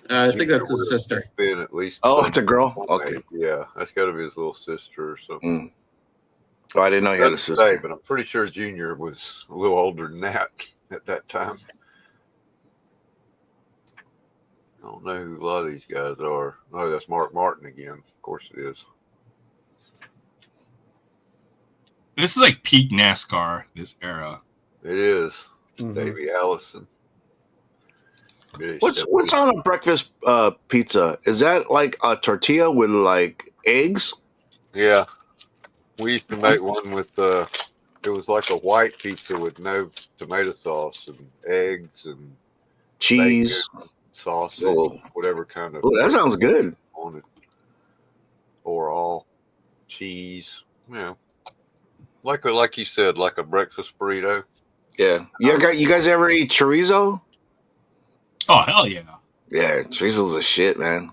I think that's Junior his sister. Been at least. Oh, some- it's a girl. Okay. Yeah, that's got to be his little sister or something. Mm. Oh, I didn't know he had a Doesn't say, sister. but I'm pretty sure Junior was a little older than that at that time. I don't know who a lot of these guys are. Oh, that's Mark Martin again. Of course it is. This is like peak NASCAR, this era. It is. Mhm. Davey Allison. Billy What's on a breakfast pizza? Is that like a tortilla with like eggs? Yeah. We used to make one with it was like a white pizza with no tomato sauce and eggs and Cheese. bacon, sausage, Oh. whatever kind of. Oh, that sounds good. On it, or all cheese. Yeah, like you said, like a breakfast burrito. Yeah. You guys ever eat chorizo? Oh hell yeah. Yeah, chorizo's a shit, man.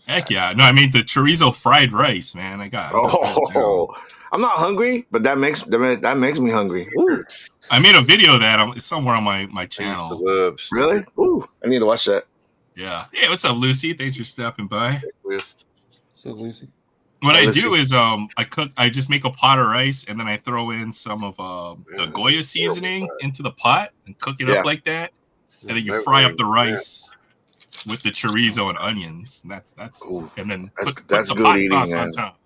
Heck yeah. No, I mean the chorizo fried rice, man. I got Oh, I'm not hungry, but that makes me hungry. Ooh, I made a video of that. It's somewhere on my I used to channel. love really? Ooh, I need to watch that. Yeah. Hey, what's up, Lucy? Thanks for stopping by. checklist. So Lucy. What Hey, I Lucy. do is I just make a pot of rice and then I throw in some of the Yeah, Goya this is terrible seasoning fat. into the pot and cook it Yeah. up like that. And then you No fry way. up the rice with the chorizo and onions. And that's Ooh, and then that's put some good hot eating, sauce on man. top.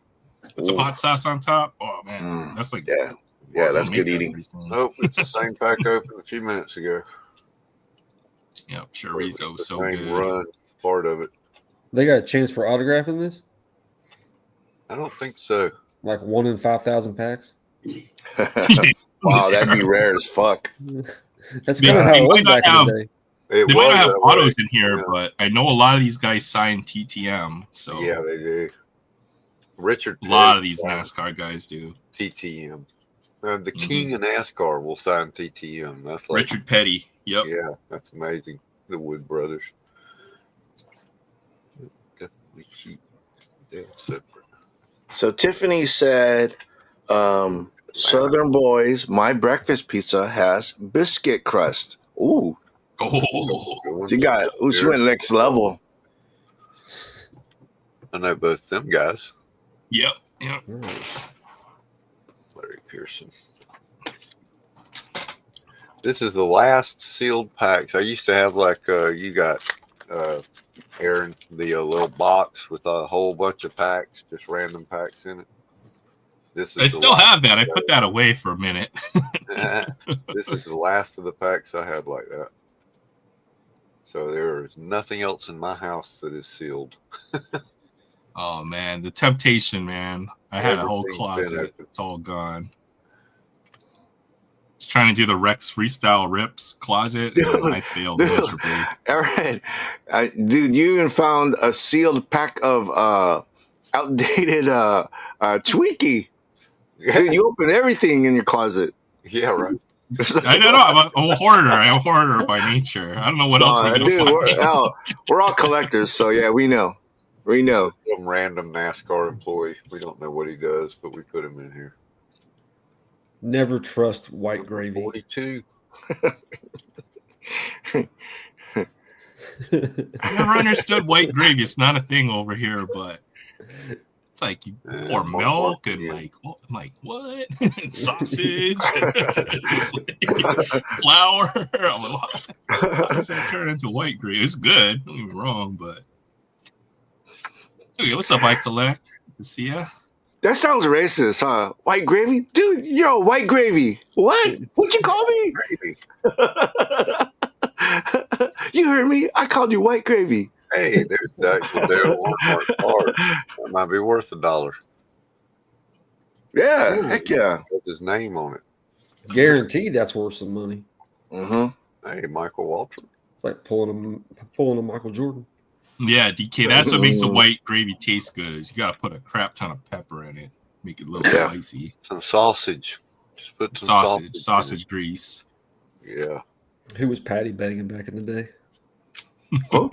Put some Ooh. hot sauce on top. Oh man, Mm, that's like yeah, yeah, I'll that's make good that eating. pretty soon. Nope, it's the same pack open a few minutes ago. Yep, It's chorizo the so same good. run part of it. They got a chance for autographing this? I don't think so. Like 1 in 5,000 packs? Wow, that'd be rare as fuck. That's They- kind of how they it was might not back in have- the day. It They might was not have that way. autos in here, Yeah. but I know a lot of these guys sign TTM. So Yeah, they do. Richard a lot Petty of these signs NASCAR guys do. TTM. The king of NASCAR will sign TTM. That's like Richard Petty. Yep. Yeah, that's amazing. The Wood brothers. Definitely keep them separate. So Tiffany said, Southern Boys, my breakfast pizza has biscuit crust. Ooh, Oh, she went next level. I know both them guys. yep. Yep. Nice. Larry Pearson. This is the last sealed packs. I used to have like you got Aaron, the little box with a whole bunch of packs, just random packs in it. This is I the still last have that. I of put that away for a minute. those. This is the last of the packs I have like that. So there is nothing else in my house that is sealed. Oh man, the temptation, man. I had a whole Everything's been closet. open. It's all gone. Just trying to do the Rex freestyle rips closet, and I failed Dude. miserably. All right, dude, you even found a sealed pack of outdated Twinkie. Dude, you open everything in your closet. Yeah, right. I don't know. I'm a hoarder. I'm a hoarder by nature. I don't know what else we're gonna Dude, find. we're all collectors, so yeah, we know. We know. Some random NASCAR employee. We don't know what he does, but we put him in here. Never trust white gravy. 42. Never understood white gravy. It's not a thing over here, but it's like you pour More milk work and again. like, oh, I'm like what? Sausage, it's like flour. I'm like, how does that turn into white gravy? It's good. Don't get me wrong, but okay, what's up, I collect? Good to see ya. That sounds racist, huh? White gravy? Dude, you're a white gravy. What? What'd you call me? Gravy. You heard me. I called you white gravy. Hey, there's the actual Dale Earnhardt card. That might be worth $1. Yeah, heck yeah. With his name on it. Guaranteed that's worth some money. Mm-hmm. Hey, Michael Waltrip. It's like pulling a Michael Jordan. Yeah, DK. That's what makes the white gravy taste good. Is you got to put a crap ton of pepper in it, make it a little Yeah. spicy. Some sausage. Just put some Sausage grease. in it. Yeah. Who was Patty banging back in the day? Oh,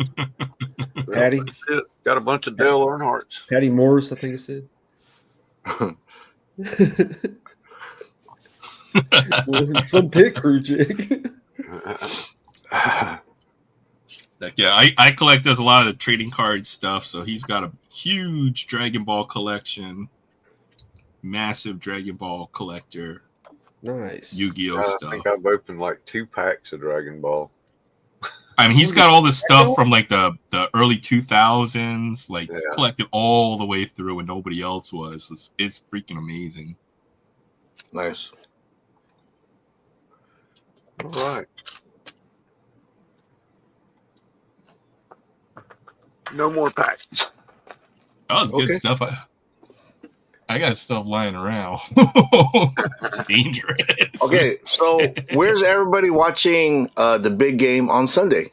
Patty? That's it. Got a bunch of Dale Earnhardts. Patty Morris, I think it said. Some pit crew chick. Like, yeah, I collect does a lot of the trading card stuff, so he's got a huge Dragon Ball collection, massive Dragon Ball collector, Nice. Yu-Gi-Oh I stuff. think I've opened like 2 packs of Dragon Ball. I mean, he's got all this stuff from like the early 2000s, like collected all the way through, and nobody else was. It's freaking amazing. Nice. All right. No more packs. That was good stuff. I got stuff lying around. It's dangerous. Okay, so where's everybody watching the big game on Sunday?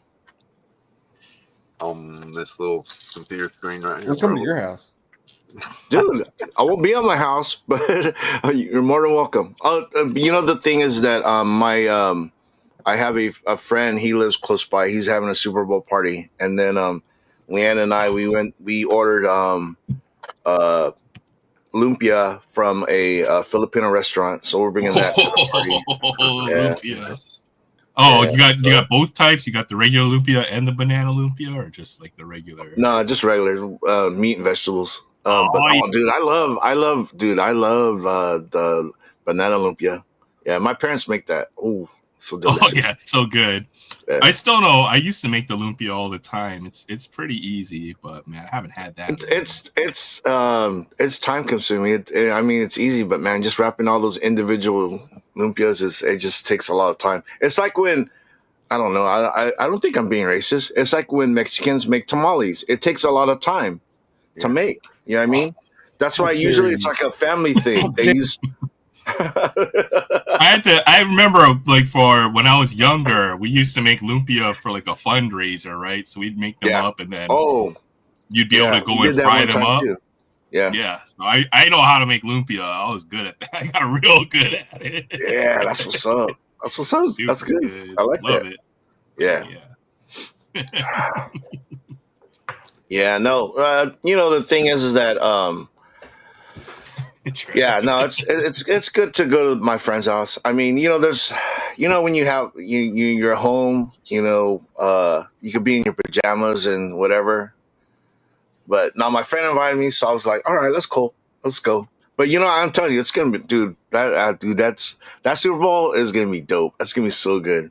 On this little computer screen right here. We'll come to your house. Dude, I won't be at my house, but you're more than welcome. You know, the thing is that I have a friend. He lives close by. He's having a Super Bowl party, and then Leanne and I we ordered lumpia from a Filipino restaurant, so we're bringing that to the party. Lumpia. Oh, you got both types. You got the regular lumpia and the banana lumpia, or just like the regular? No, just regular meat and vegetables. Dude, I love the banana lumpia. Yeah, my parents make that. Ooh, so delicious. Oh yeah, it's so good. Yeah. I still know. I used to make the lumpia all the time. It's pretty easy, but man, I haven't had that. It's time consuming. I mean, it's easy, but man, just wrapping all those individual lumpias it just takes a lot of time. It's like when I don't know. I don't think I'm being racist. It's like when Mexicans make tamales. It takes a lot of time to make. You know what I mean? That's why usually it's like a family thing. They use. I remember like for when I was younger, we used to make lumpia for like a fundraiser, right? So we'd make them up and then you'd be able to go and fry them up. Too. Yeah. Yeah. So I know how to make lumpia. I was good at that. I got real good at it. Yeah, that's what's up. That's what's up. That's good. I like that. It. Yeah. Yeah, no. You know, the thing is that yeah, no, it's good to go to my friend's house. I mean, you know, there's when you have you're home, you could be in your pajamas and whatever. But now my friend invited me, so I was like, all right, let's go. But I'm telling you, it's gonna be, that Super Bowl is gonna be dope. That's gonna be so good.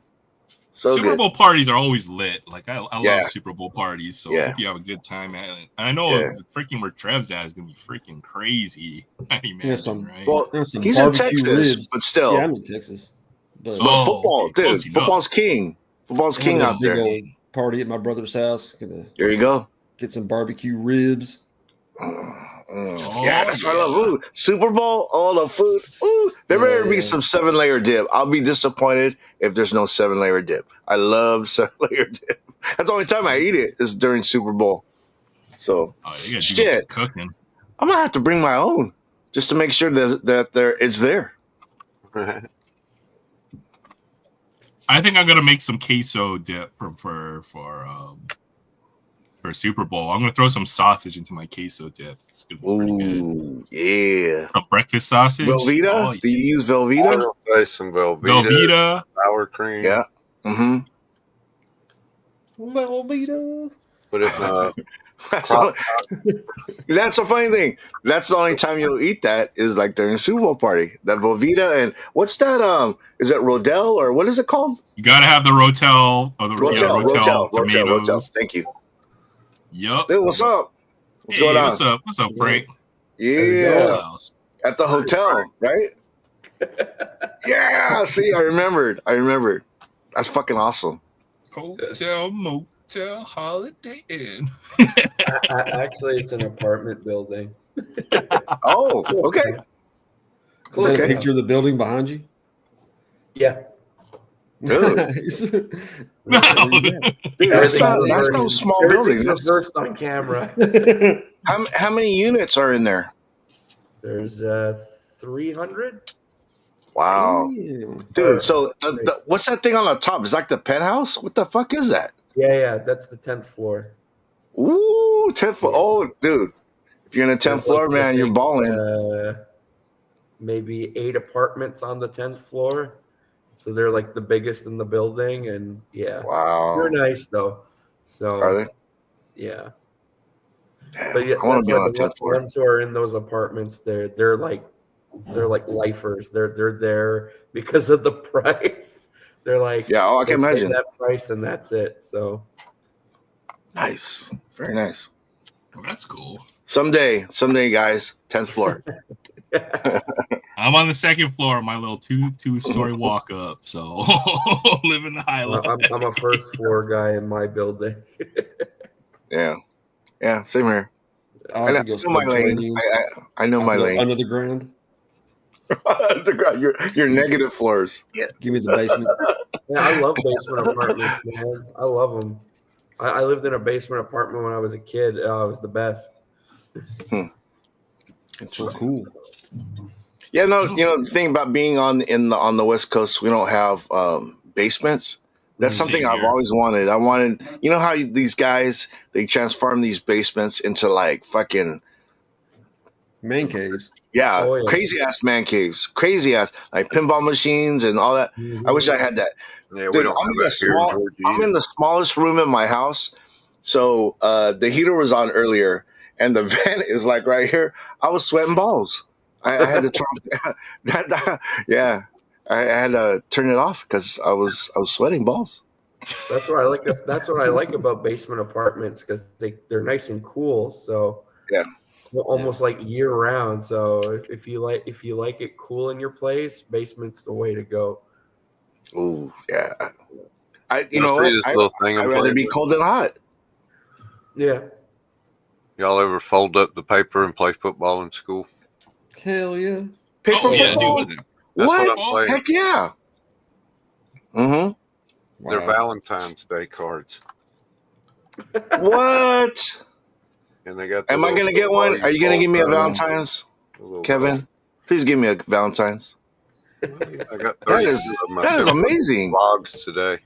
Super Bowl parties are always lit. Like I love Super Bowl parties, so I hope you have a good time at it. And I know freaking where Trev's at is gonna be freaking crazy. I imagine, right? Well, he's in Texas, ribs. but still, yeah, I'm in Texas. But football, dude, football's king. Football's king out there. Big old party at my brother's house. There you go. Get some barbecue ribs. Yeah, that's what I love. Ooh, Super Bowl, all the food. Ooh, there better be some 7-layer dip. I'll be disappointed if there's no 7-layer dip. I love 7-layer dip. That's the only time I eat it is during Super Bowl. So, shit, cooking. I'm gonna have to bring my own just to make sure that it's there. I think I'm gonna make some queso dip for Super Bowl. I'm gonna throw some sausage into my queso dip. It's gonna be pretty good. Yeah. A breakfast sausage. Velveeta? Oh, Do you use Velveeta? I'll say some Velveeta. Sour cream. Yeah. Mm-hmm. Velveeta. But if not, that's a funny thing. That's the only time you'll eat that is like during a Super Bowl party. That Velveeta and what's that? Is it Rodell or what is it called? You gotta have the Rotel or the Rotel. Thank you. Yep. Dude, what's up? What's going on? What's up, Frank? Yeah. At the hotel, right? Yeah. See, I remembered. That's fucking awesome. Hotel, motel, Holiday Inn. Actually, it's an apartment building. Oh, okay. Is that a picture of the building behind you? Yeah. Dude. That's no small building. That's first on camera. How many units are in there? There's 300. Wow. Dude, so what's that thing on the top? It's like the penthouse? What the fuck is that? Yeah, that's the 10th floor. Ooh, 10th floor. Oh, dude. If you're in the 10th floor, man, you're balling. Maybe 8 apartments on the 10th floor. So they're like the biggest in the building, and wow, they're nice though. So are they? Yeah. Damn, but I want to be on the 10th floor. Ones who are in those apartments, they're like lifers. They're there because of the price. They're like, Yeah, I can they pay imagine. that price and that's it. So Nice. Very nice. Well, that's cool. Someday, guys, 10th floor. I'm on the second floor of my little two-story walk up, so living the high life. I'm a first floor guy in my building. Yeah. Yeah, same here. I I like know to go my lane. subterranean. I know my lane. Under the ground. your negative floors. Give me the basement. Yeah, I love basement apartments, man. I love them. I lived in a basement apartment when I was a kid. It was the best. It's so cool. Yeah, no, the thing about being on the West Coast, we don't have basements. That's Same something I've here. always wanted. I wanted, how these guys, they transform these basements into like fucking Man caves. yeah, Oh, yeah. crazy ass man caves, crazy ass like pinball machines and all that. I wish I had that. Yeah, we Dude, don't I'm have in that here in Georgia. I'm in the smallest room in my house. So the heater was on earlier and the vent is like right here. I was sweating balls. I had to turn yeah. I had to turn it off because I was sweating balls. That's what I like. That's what I like about basement apartments because they're nice and cool. So Yeah. almost like year round. So if you like it cool in your place, basement's the way to go. Ooh, yeah. I'd See this little thing I'm rather playing be with? cold than hot. Yeah. Y'all ever fold up the paper and play football in school? Hell yeah. Paper Oh, yeah, football? dude. That's What? I'm playing. Heck yeah. Mm-hmm. They're Wow. Valentine's Day cards, What? and they got. The Am I little gonna get one? Are you gonna fold give me a right in. Valentine's, The little Kevin? Please give me a Valentine's. I got That 30 is of them. that is amazing. Boggs today.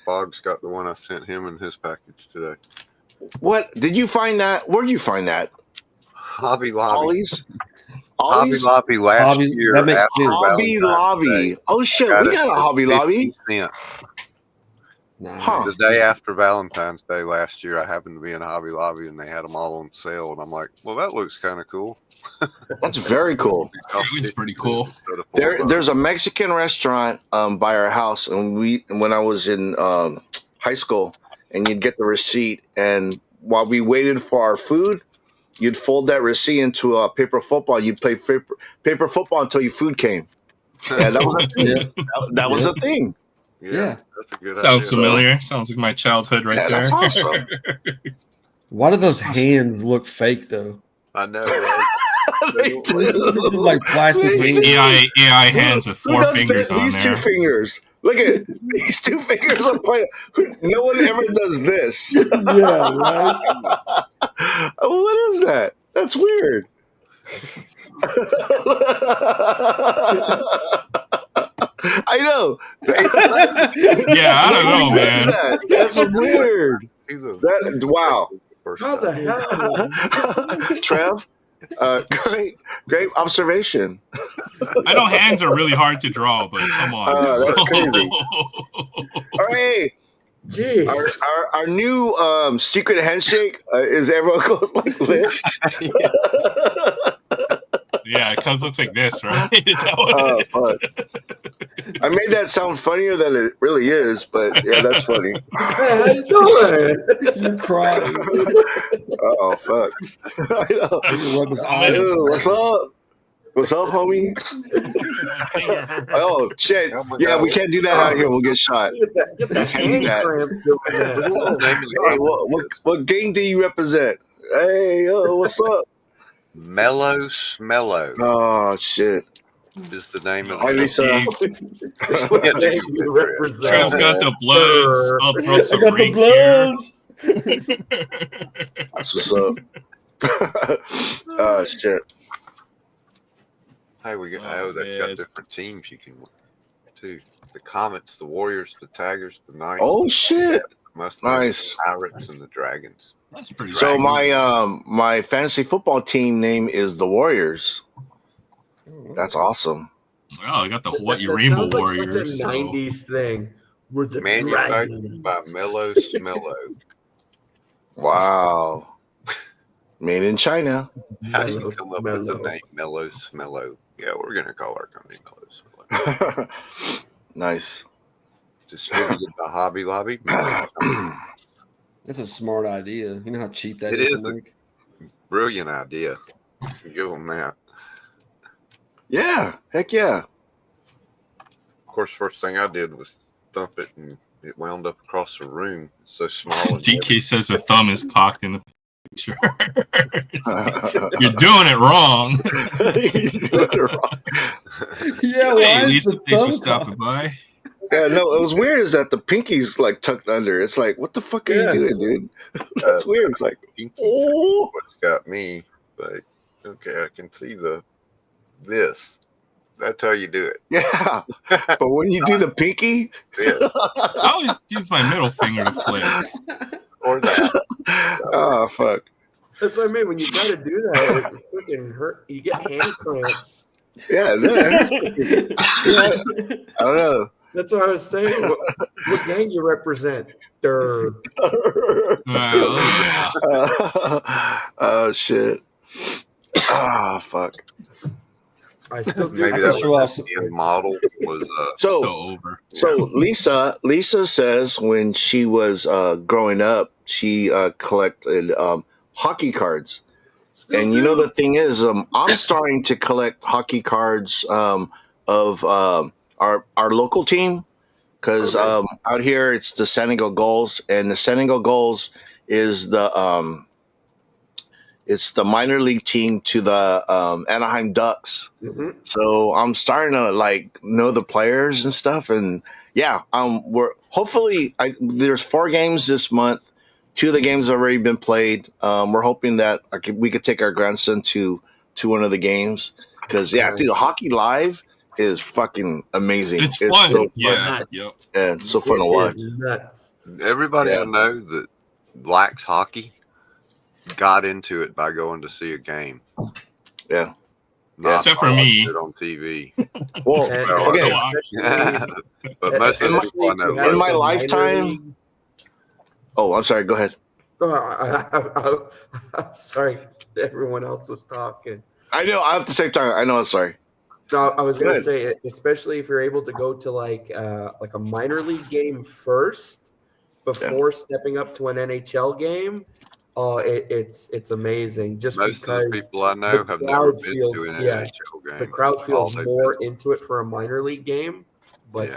Boggs got the one I sent him in his package today. What did you find that? Where did you find that? Hobby Lobby. Ollie's? Hobby Ollie's? Lobby last Hobby- year. that makes after sense. Hobby Valentine's Lobby. Day, Oh shit, got we it got a for Hobby 50 Lobby. cents. Nice. Huh. The day after Valentine's Day last year, I happened to be in Hobby Lobby and they had them all on sale, and I'm like, "Well, that looks kind of cool." That's very cool. It's pretty cool. There's a Mexican restaurant by our house, and when I was in high school, and you'd get the receipt, and while we waited for our food, you'd fold that receipt into a paper football. You'd play paper football until your food came. Yeah, that was a thing. That was a thing. Yeah. That's a good Sounds idea. familiar. Sounds like my childhood right Yeah, there. that's awesome. Why do those hands look fake though? I know. Right? They do. Like plastic They hands. do. AI hands with Who 4 does fingers that? on These there. 2 fingers. Look at these 2 fingers are pointing. No one ever does this. Yeah, right. What is that? That's weird. I know. Yeah, I don't know, Nobody does man. that. That's weird. He's a Wow. How the hell? Trev, great observation. I know hands are really hard to draw, but come on. That's crazy. All right. Jeez. Our new secret handshake is everyone goes like this. Yeah, it looks like this, right? Is that what Oh, it is? fuck. I made that sound funnier than it really is, but yeah, that's funny. Hey, how you doing? You're crying. Oh, fuck. I know. You rub his eyes. Ew, what's up? What's up, homie? Oh, shit. Oh my Yeah, God. we can't do that out here. We'll get shot. Get the Can't do hand that. cramps doing that. Hey, what gang do you represent? Hey, what's up? Mellow Smello Oh, shit. is the name of Hi, the Lisa. What name you represent? Trev's got the bloods up I from some got the rings here. bloods. That's what's up. Oh, shit. Hey, we got Oh, that's man. got different teams you can look too. The Comets, the Warriors, the Tigers, the Knights, Oh, shit. Mustangs, Nice. the Pirates, and the Dragons. That's pretty So rad. my fantasy football team name is the Warriors. That's awesome. Oh, I got the That Rainbow sounds like Warriors. Such a So. 90s thing. We're the Manufactured Dragons. by Mellow Smello. Wow. Made in China. How do you come up with the Mellow. name Mellow Smello? Yeah, we're gonna call our company Mellow Smello. Nice. distributed by Hobby Lobby. That's a smart idea. You know how cheap that It is is to make? Brilliant idea. Give them that. Yeah, heck yeah. Of course, first thing I did was thump it, and it wound up across the room. It's so small. And DK says a thumb is cocked in the picture. You're doing it wrong. You're doing it wrong. Yeah, Hey, why is Lisa, the thanks for thumb stopping cocked? by. Yeah, no, it was weird is that the pinky's like tucked under. It's like, what the fuck are you doing, dude? That's weird. It's like, oh. What's got me? Like, okay, I can see this. That's how you do it. Yeah, but when you do the pinky, I always use my middle finger to flip. Or that. Oh fuck. That's what I mean. When you try to do that, it freaking hurt. You get hand cramps. Yeah, I don't know. That's what I was saying. What gang you represent? Durr. Yeah. Oh shit. Ah, fuck. I still do. Maybe that was the model was So over. So Lisa says when she was growing up, she collected hockey cards. And you know the thing is, I'm starting to collect hockey cards of our local team because out here it's the San Diego Gulls, and the San Diego Gulls is it's the minor league team to the Anaheim Ducks. Mm-hmm. So I'm starting to like know the players and stuff, and yeah, we're hopefully there's 4 games this month. 2 of the games have already been played. We're hoping that we could take our grandson to one of the games because dude, hockey live is fucking amazing. It's fun. So Yeah, yeah, it's so fun to watch. Nuts. everybody I know that likes hockey got into it by going to see a game. Yeah. Not except for me. it on TV. Well, And okay. But most of the people I know In my love it. lifetime. Oh, I'm sorry. Go ahead. I'm sorry, everyone else was talking. I know. At the same time, I know. I'm sorry. No, I was Go going to ahead. say, especially if you're able to go to like a minor league game first before stepping up to an NHL game. Oh, it's amazing. Just Most because of the people I know the have never crowd been feels to an yeah, NHL game. the crowd That's all feels they've more been. into it for a minor league game. But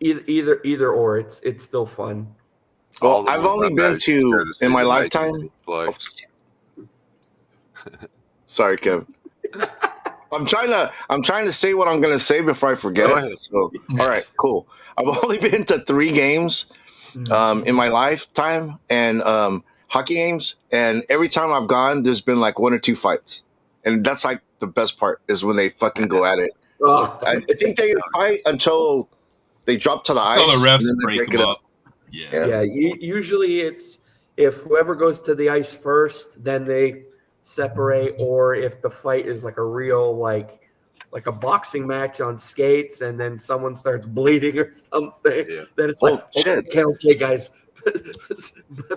either or, it's still fun. Well, I've only been to in my lifetime. Play. Sorry, Kevin. I'm trying to say what I'm going to say before I forget. Go ahead. So, all right, cool. I've only been to 3 games in my lifetime and hockey games, and every time I've gone, there's been like 1 or 2 fights, and that's like the best part is when they fucking go at it. I think they fight until they drop to the ice. Until the refs and then they break them up. Yeah. Usually it's if whoever goes to the ice first, then they separate, or if the fight is like a real like a boxing match on skates, and then someone starts bleeding or something. Yeah. Then it's like, shit. okay, guys,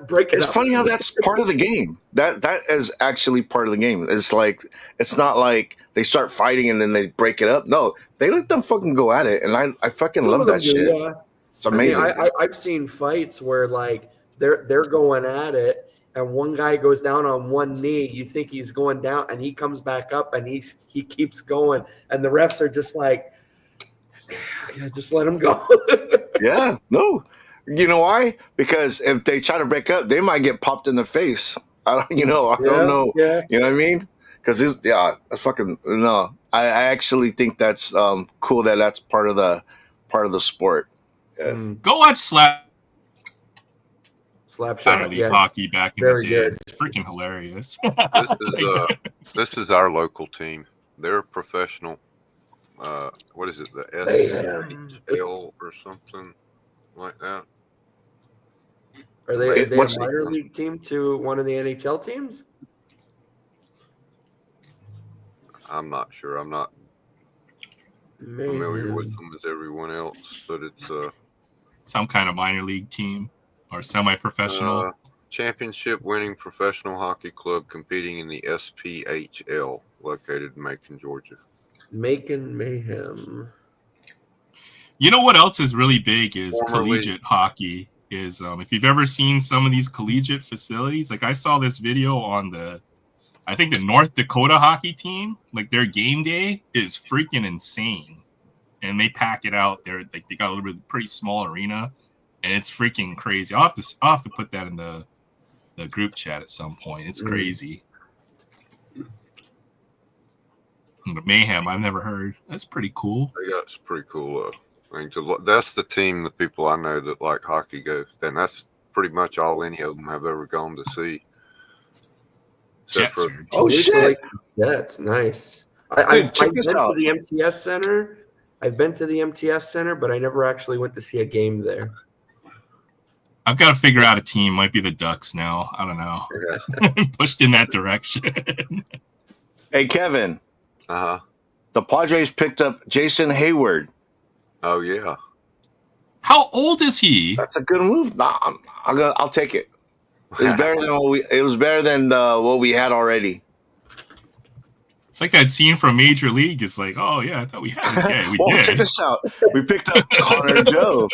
break it It's up. funny how that's part of the game. That is actually part of the game. It's like it's not like they start fighting and then they break it up. No, they let them fucking go at it, and I fucking love that shit. Yeah. It's amazing. I mean, I've seen fights where like they're going at it, and one guy goes down on one knee. You think he's going down, and he comes back up, and he keeps going, and the refs are just like, yeah, just let him go. Yeah, no. You know why? Because if they try to break up, they might get popped in the face. I don't know. Yeah. You know what I mean? Because that's fucking no. I actually think that's cool that that's part of the sport. Yeah. Go watch Slap Slapshot. League Yes. hockey back in Very the day. good. It's freaking hilarious. This is our local team. They're professional. What is it? The SHL or something like that. Are they a What's- minor league team to one of the NHL teams? I'm not sure. I'm not familiar with them as everyone else, but it's Some kind of minor league team or semi-professional. championship winning professional hockey club competing in the SPHL, located in Macon, Georgia. Macon Mayhem. You know what else is really big is Formerly- collegiate hockey. Is if you've ever seen some of these collegiate facilities, like I saw this video on I think the North Dakota hockey team, like their game day is freaking insane, and they pack it out. They're like they got a little bit pretty small arena, and it's freaking crazy. I'll have to put that in the group chat at some point. It's crazy. The Mayhem, I've never heard. That's pretty cool. Yeah, it's pretty cool. I mean, that's the team, the people I know that like hockey go. Then that's pretty much all any of them have ever gone to see. Except Jets for- are Oh, It's shit. like- that's nice. I've check been this to out. the MTS Center. I've been to the MTS Center, but I never actually went to see a game there. I've got to figure out a team. Might be the Ducks now. I don't know. I'm pushed in that direction. Hey, Kevin, Uh-huh. the Padres picked up Jason Hayward. Oh yeah. How old is he? That's a good move. Nah, I'll take it. It's better than what we had already. It's like that scene from Major League. It's like, oh yeah, I thought we had this guy. We Well, check did. this out. We picked up Connor Joe.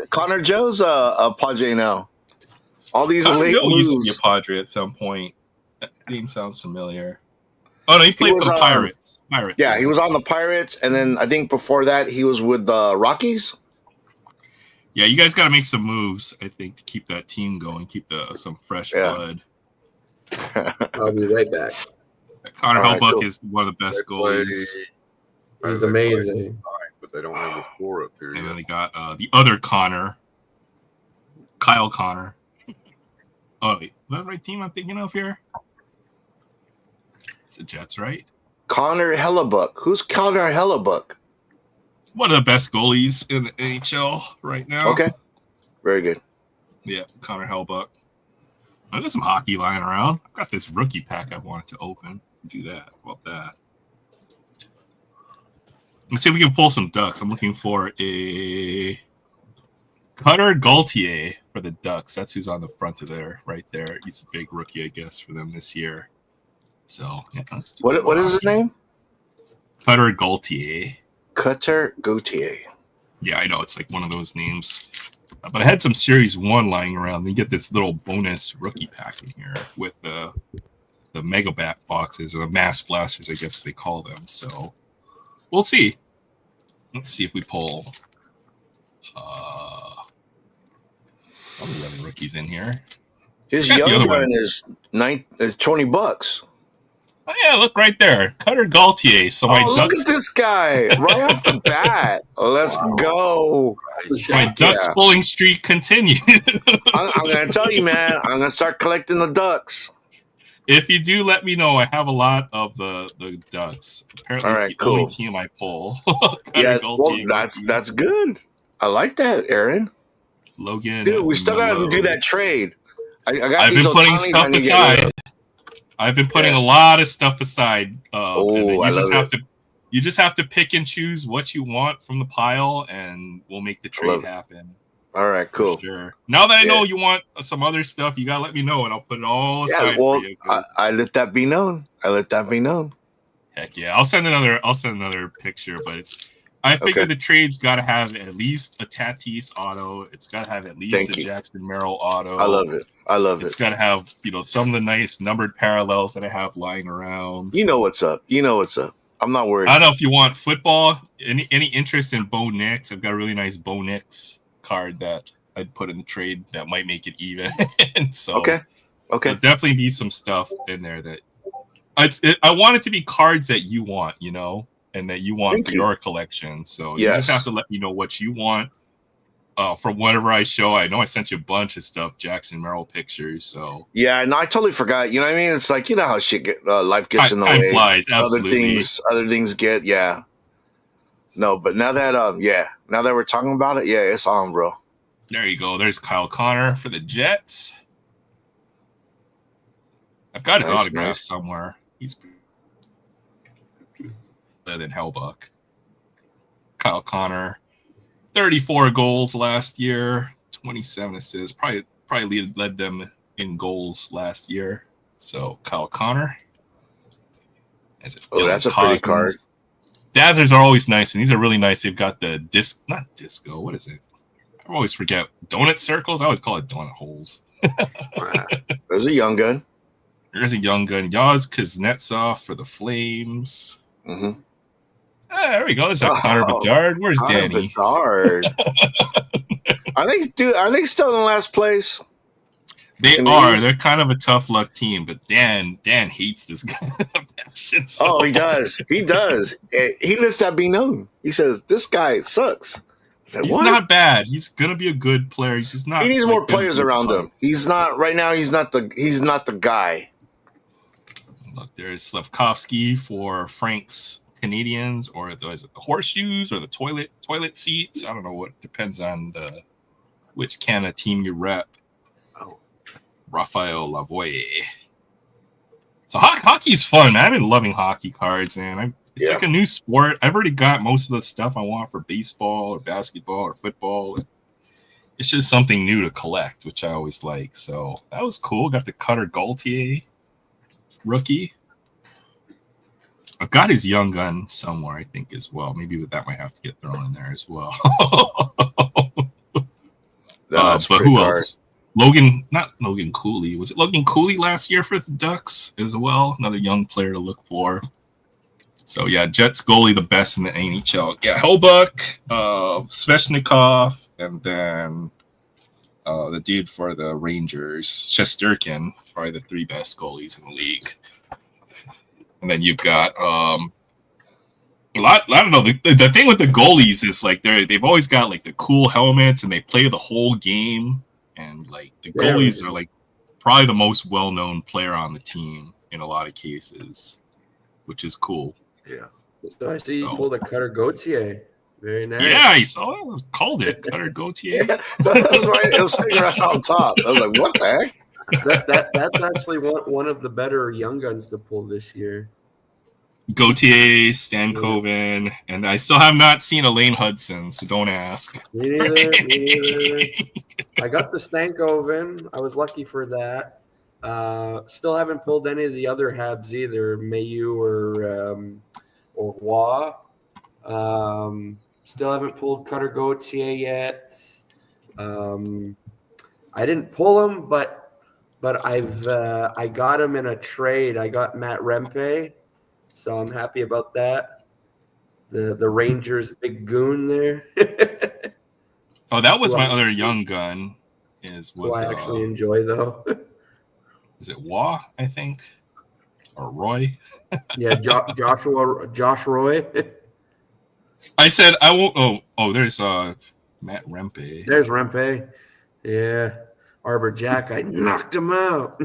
Connor Joe's a Padre now. All these Connor late Joe used to be a moves. Padre at some point. That name sounds familiar. Oh no, he played was, for the Pirates. Pirates. Yeah, he was on the Pirates, and then I think before that he was with the Rockies. Yeah, you guys got to make some moves, I think, to keep that team going, keep some fresh Yeah. blood. I'll be right back. Connor All right, Hellbuck cool. is one of the best They play- goalies. He's they play amazing. fine, but they don't have a score up here And then yet. they got the other Connor, Kyle Connor. Oh, wait, is that the right team I'm thinking of here? It's the Jets, right? Connor Hellebuck. Who's Connor Hellebuck? One of the best goalies in the NHL right now. Okay, very good. Yeah, Connor Hellbuck. I got some hockey lying around. I've got this rookie pack I wanted to open. Do that. How about that? Let's see if we can pull some Ducks. I'm looking for a Cutter Gaultier for the Ducks. That's who's on the front of there, right there. He's a big rookie, I guess, for them this year. So, yeah, let's do What is his name? Cutter Gaultier. Cutter Gauthier. Yeah, I know. It's like one of those names. But I had some Series 1 lying around. You get this little bonus rookie pack in here with the Mega Bat boxes, or the Mass Blasters, I guess they call them. So we'll see. Let's see if we pull 11 rookies in here. His Got the young other gun one. is $20. Oh, yeah, look right there. Cutter Gaultier. So my Look Ducks, at this guy right off the bat. Let's go. my Ducks Yeah. pulling streak continues. I'm going to tell you, man, I'm going to start collecting the ducks. If you do, let me know. I have a lot of the Ducks. Apparently, All it's right, the only cool. team I pull. Yeah, Cutter well, Gaultier, that's good. I like that, Aaron. Logan. Dude, we still got to Melo. do that trade. I got I've these been putting Otanis I stuff need to get rid aside. of. I've been putting Yeah. a lot of stuff aside. And then Oh, I love it. You just have to pick and choose what you want from the pile, and we'll make the love trade it. happen. All right, For cool. sure. Now that I know Yeah. you want some other stuff, you gotta let me know, and I'll put it all Yeah, aside well, for you. 'Cause I let that be known. heck yeah, I'll send another picture. But I figure Okay. the trade's got to have at least a Tatis auto. It's got to have at least Thank a you. Jackson Merrill auto. I love it. It's got to have some of the nice numbered parallels that I have lying around. You know what's up. I'm not worried. I don't know if you want football. Any interest in Bo Nix? I've got a really nice Bo Nix card that I'd put in the trade that might make it even. So Okay. there'll definitely be some stuff in there that I want it to be cards that you want, and that you want Thank for you. your collection. So you Yes. just have to let me know what you want. From whatever I show, I know I sent you a bunch of stuff, Jackson Merrill pictures. So Yeah, no, I totally forgot. You know what I mean? It's like, how shit life gets in the time way. flies. Absolutely. Other things get, yeah. No, but now that now that we're talking about it, yeah, it's on, bro. There you go. There's Kyle Connor for the Jets. I've got his Nice, autograph nice. somewhere. He's better than Hellbuck. Kyle Connor, 34 goals last year, 27 assists. Probably led them in goals last year. So Kyle Connor. Oh, that's a pretty card. Dazzlers are always nice, and these are really nice. They've got the not disco. What is it? I always forget. Donut circles. I always call it donut holes. There's a young gun. There's a young gun. Yaz Kuznetsov for the Flames. Mm-hmm. There we go. There's a Connor Bedard. Where's Connor Danny? Bedard. Are they still in last place? They are. They're kind of a tough luck team, but Dan hates this guy. Oh, he does. He does. He lets that be known. He says, this guy sucks. I said, he's what? not bad. He's gonna be a good player. He's just not. He needs more players around him. He's not right now. He's not the guy. Look, there's Slavkovsky for Frank's Canadians, or is it the horseshoes or the toilet seats? I don't know. What depends on which Canada team you rep. Raphael Lavoie. So hockey's fun, man. I've been loving hockey cards, man. It's like a new sport. I've already got most of the stuff I want for baseball or basketball or football. It's just something new to collect, which I always like. So that was cool. Got the Cutter Gaultier rookie. I've got his young gun somewhere, I think, as well. Maybe that might have to get thrown in there as well. But who else? Not Logan Cooley. Was it Logan Cooley last year for the Ducks as well? Another young player to look for. So, yeah, Jets goalie, the best in the NHL. Yeah, Hellbuck, Svechnikov, and then the dude for the Rangers, Shesterkin, probably the 3 best goalies in the league. And then you've got I don't know. The thing with the goalies is like they've always got like the cool helmets and they play the whole game. And like the goalies are like probably the most well-known player on the team in a lot of cases, which is cool. Yeah. So I see you pulled a Cutter Gauthier. Very nice. Yeah, I saw it. Called it Cutter Gauthier. Yeah, that was right. It was sitting right on top. I was like, what the heck? That's actually one of the better young guns to pull this year. Gauthier, Stankoven, and I still have not seen Elaine Hudson, so don't ask. Me neither. I got the Stankoven. I was lucky for that. Still haven't pulled any of the other Habs either, Mayu or Roy. Still haven't pulled Cutter Gauthier yet. I didn't pull him, but I got him in a trade. I got Matt Rempe. So I'm happy about that. The Rangers big goon there. Oh, that was my other young gun. Who I actually enjoy though. Is it Wah, I think? Or Roy? Yeah, Josh Roy. I said I won't there's Matt Rempe. There's Rempe. Yeah. Arbor Jack, I knocked him out.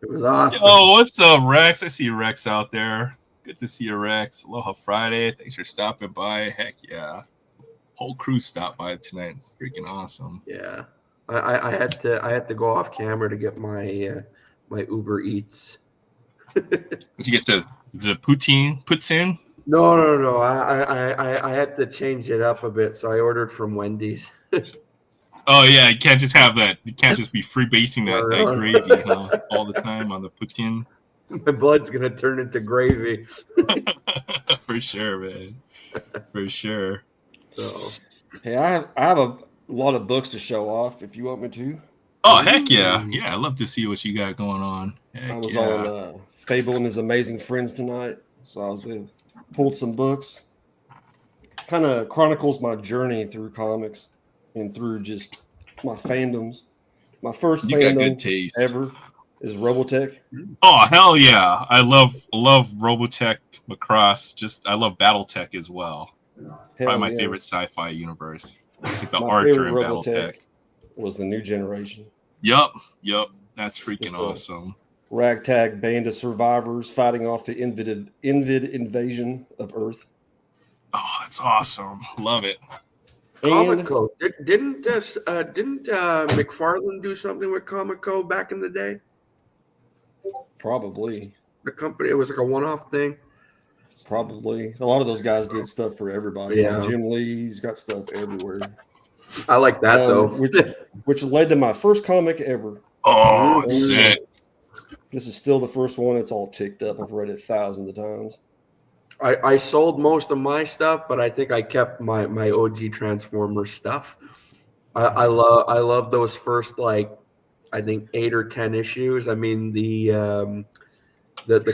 It was awesome. Oh, what's up, Rex? I see Rex out there. Good to see you, Rex. Aloha Friday. Thanks for stopping by. Heck yeah. Whole crew stopped by tonight. Freaking awesome. Yeah. I had to go off camera to get my my Uber Eats. Did you get the poutine puts in? No. I had to change it up a bit, so I ordered from Wendy's. Oh yeah, you can't just have that. You can't just be freebasing that gravy, huh? All the time on the poutine. My blood's gonna turn into gravy. For sure, man. For sure. So, hey, I have a lot of books to show off. If you want me to. Oh heck yeah, yeah! I'd love to see what you got going on. Heck I was yeah. on Fable and His Amazing Friends tonight, so I was pulled some books. Kind of chronicles my journey through comics and through just my fandoms. My first fandom ever is Robotech. Oh hell yeah! I love Robotech, Macross. I love BattleTech as well. Probably my favorite sci-fi universe. It's like the Archer and BattleTech. Was the New Generation. Yup. That's freaking awesome. Ragtag band of survivors fighting off the Invid invasion of Earth. Oh, that's awesome. Love it. Comico. Didn't McFarlane do something with Comico back in the day? Probably. The company, it was like a one-off thing. Probably. A lot of those guys did stuff for everybody. Yeah. Jim Lee's got stuff everywhere. I like that though. Which led to my first comic ever. Oh, sick. This is still the first one. It's all ticked up. I've read it thousands of times. I sold most of my stuff, but I think I kept my OG Transformers stuff. I love those first, like, I think 8 or 10 issues. I mean, the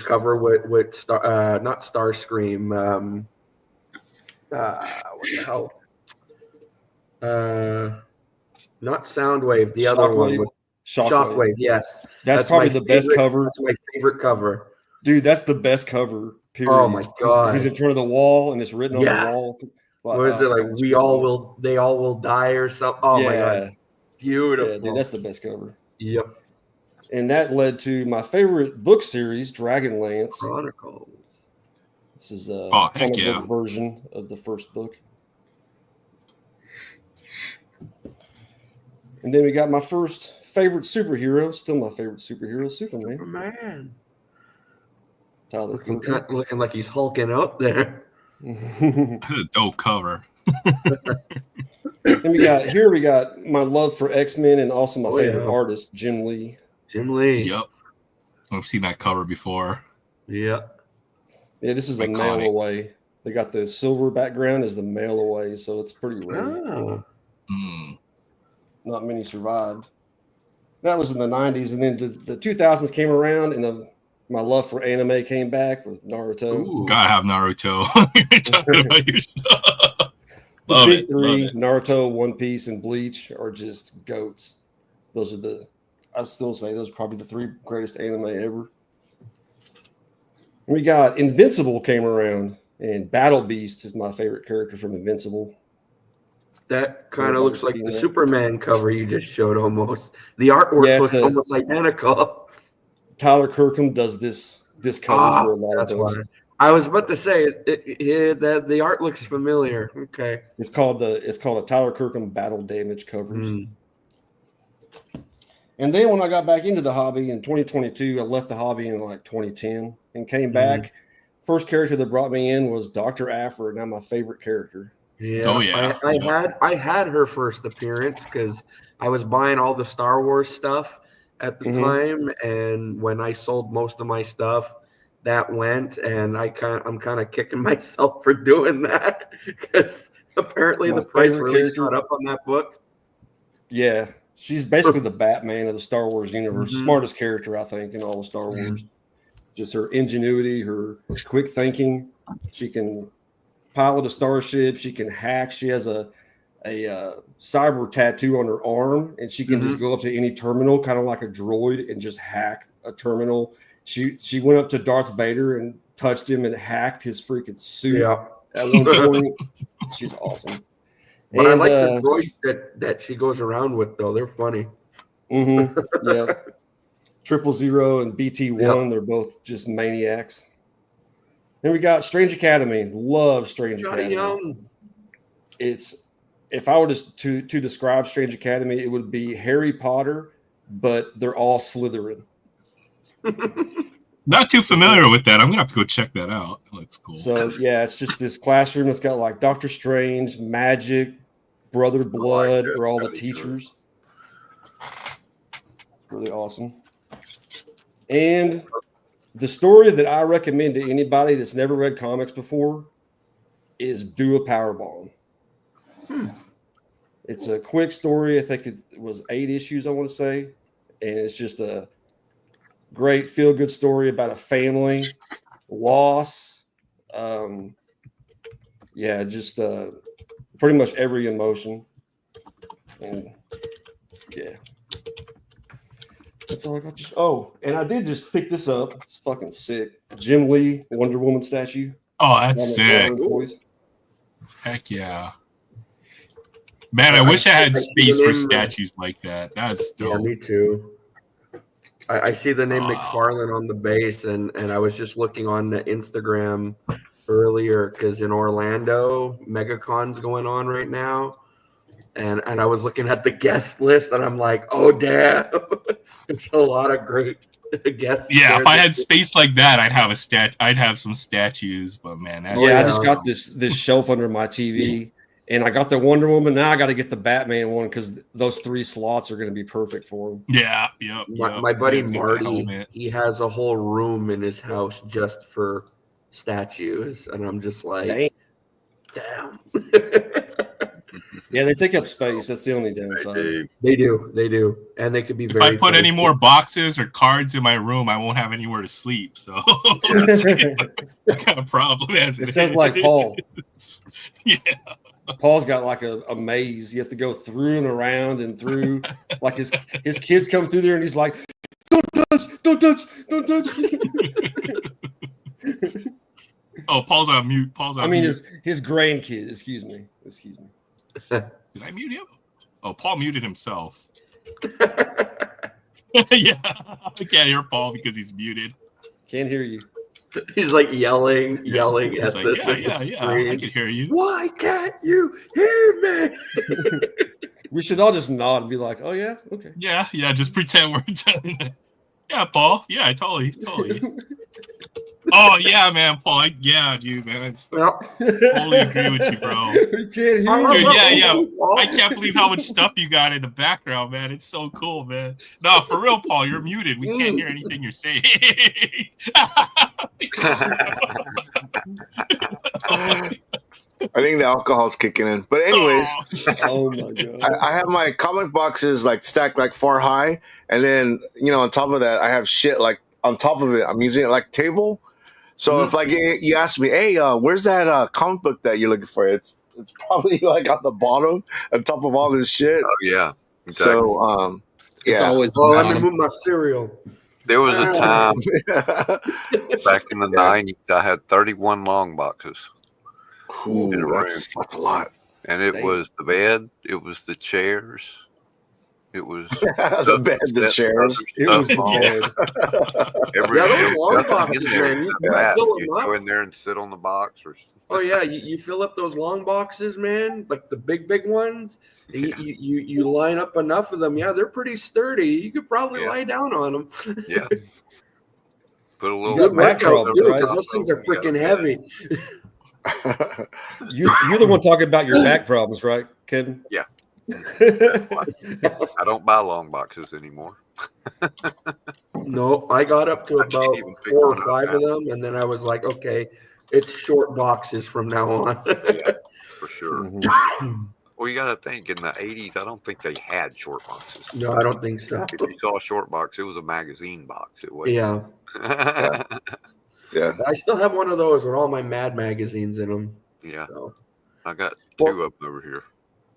cover with not Starscream. What the hell? Not Soundwave. The other one with Shockwave. Yes, that's probably the best cover. That's my favorite cover, dude. That's the best cover. Period. Oh my god! He's in front of the wall, and it's written on the wall. What is it like? They all will die or something. Oh my god! It's beautiful. Yeah, dude, that's the best cover. Yep. And that led to my favorite book series, Dragonlance Chronicles. This is a comic book version of the first book. And then we got my first favorite superhero, still my favorite superhero, Superman. Superman. Tyler looking like he's hulking out there. That's a dope cover. And we got my love for X-Men and also my favorite artist, Jim Lee. Jim Lee. Yep. I've seen that cover before. Yep. Yeah, this is a mail away. They got the silver background as the mail away, so it's pretty rare. Oh. Not many survived. That was in the 90s, and then the 2000s came around, and my love for anime came back with Naruto. Ooh. Gotta have Naruto. You're talking about your stuff. The big three, Naruto, One Piece, and Bleach, are just goats. Those are I still say those are probably the 3 greatest anime ever. We got Invincible came around, and Battle Beast is my favorite character from Invincible. That kind of looks like the Superman cover you just showed almost. The artwork looks almost identical. Tyler Kirkham does this cover for a lot of things. I was about to say that the art looks familiar. Okay. It's called a Tyler Kirkham Battle Damage covers. And then when I got back into the hobby in 2022, I left the hobby in like 2010 and came back. First character that brought me in was Dr. Aphra, now my favorite character. Yeah. Oh yeah. I had her first appearance because I was buying all the Star Wars stuff at the time, and when I sold most of my stuff, that went, and I'm kind of kicking myself for doing that because apparently the price really shot up on that book. Yeah, she's basically the Batman of the Star Wars universe. Smartest character, I think, in all of Star Wars. Just her ingenuity, her quick thinking. She can pilot a starship. She can hack. She has a cyber tattoo on her arm, and she can just go up to any terminal, kind of like a droid, and just hack a terminal. She went up to Darth Vader and touched him and hacked his freaking suit at one point. She's awesome. But I like the droids that she goes around with, though. They're funny. Yeah. 000 and BT1, they're both just maniacs. Then we got Strange Academy. Love Strange Academy. If I were to describe Strange Academy, it would be Harry Potter, but they're all Slytherin. Not too familiar with that. I'm gonna have to go check that out. That looks cool. So yeah, it's just this classroom that's got like Doctor Strange, magic, Brother Blood, or all the teachers. Really awesome. And the story that I recommend to anybody that's never read comics before is Do a Powerbomb. It's a quick story. I think it was 8 issues, I want to say. And it's just a great feel-good story about a family, loss. Just pretty much every emotion. And yeah. That's all I got. And I did just pick this up. It's fucking sick. Jim Lee, Wonder Woman statue. Oh, that's sick. Heck yeah. Man, I wish I had space for statues like that. That's dope. Yeah, me too. I see the name McFarlane on the base, and I was just looking on the Instagram earlier because in Orlando, MegaCon's going on right now. And I was looking at the guest list, and I'm like, oh, damn. There's a lot of great guests. Yeah, if I had space like that, I'd have some statues. But man, I just got this shelf under my TV, And I got the Wonder Woman. Now I got to get the Batman one because those 3 slots are going to be perfect for him. Yeah, yep. My buddy Get that Marty, helmet. he has a whole room in his house just for statues, and I'm just like, damn. Yeah, they take up space. That's the only downside. They do, and they could be If very. I put any pricey. more boxes or cards in my room, I won't have anywhere to sleep. So that's kind of problem. As It sounds like Paul. Yeah. Paul's got like a maze. You have to go through and around and through. Like his kids come through there and he's like, don't touch. Oh, Paul's on mute. I mean, his grandkid. Excuse me. Did I mute him? Oh, Paul muted himself. Yeah, I can't hear Paul because he's muted. Can't hear you. He's like yelling He's at like, the yeah, screen. I can hear you. Why can't you hear me? We should all just nod and be like, "Oh yeah, okay." Yeah, just pretend we're telling it. Yeah, Paul. Yeah, totally. Oh yeah, man, Paul. Yeah, dude, man. I totally agree with you, bro. We can't hear you. Dude, yeah. I can't believe how much stuff you got in the background, man. It's so cool, man. No, for real, Paul, you're muted. We can't hear anything you're saying. I think the alcohol's kicking in. But anyways, Oh my god. I have my comic boxes like stacked like far high, and then on top of that, I have shit like on top of it. I'm using it like table. So if like you ask me, hey, where's that comic book that you're looking for? It's probably like on the bottom, on top of all this shit. Oh yeah. Exactly. So It's yeah. always Oh, let me bottom. move my cereal. There was a time back in the 90s I had 31 long boxes. Ooh, in a that's a lot. And it Damn. was the bed, it was the chairs, it was The bed, the chairs. It was the bed. Yeah, those long boxes, man. You fill them You up. go in there and sit on the box or Oh yeah, you fill up those long boxes, man, like the big ones. And you line up enough of them. Yeah, they're pretty sturdy. You could probably lie down on them. yeah. Put a little Good back workout, problems, dude, right? because those things are freaking heavy. You're the one talking about your back problems, right, Kevin? Yeah. I I don't buy long boxes anymore. No, I got up to I can't about even pick 4 or one up 5 of now. them, and then I was like, okay, it's short boxes from now on. Yeah, for sure. Mm-hmm. Well, you got to think in the 80s, I don't think they had short boxes. No, I don't think so. If you saw a short box, it was a magazine box. It wasn't. Yeah, Yeah. I still have one of those with all my Mad magazines in them. Yeah. So. I got 2 of them over here.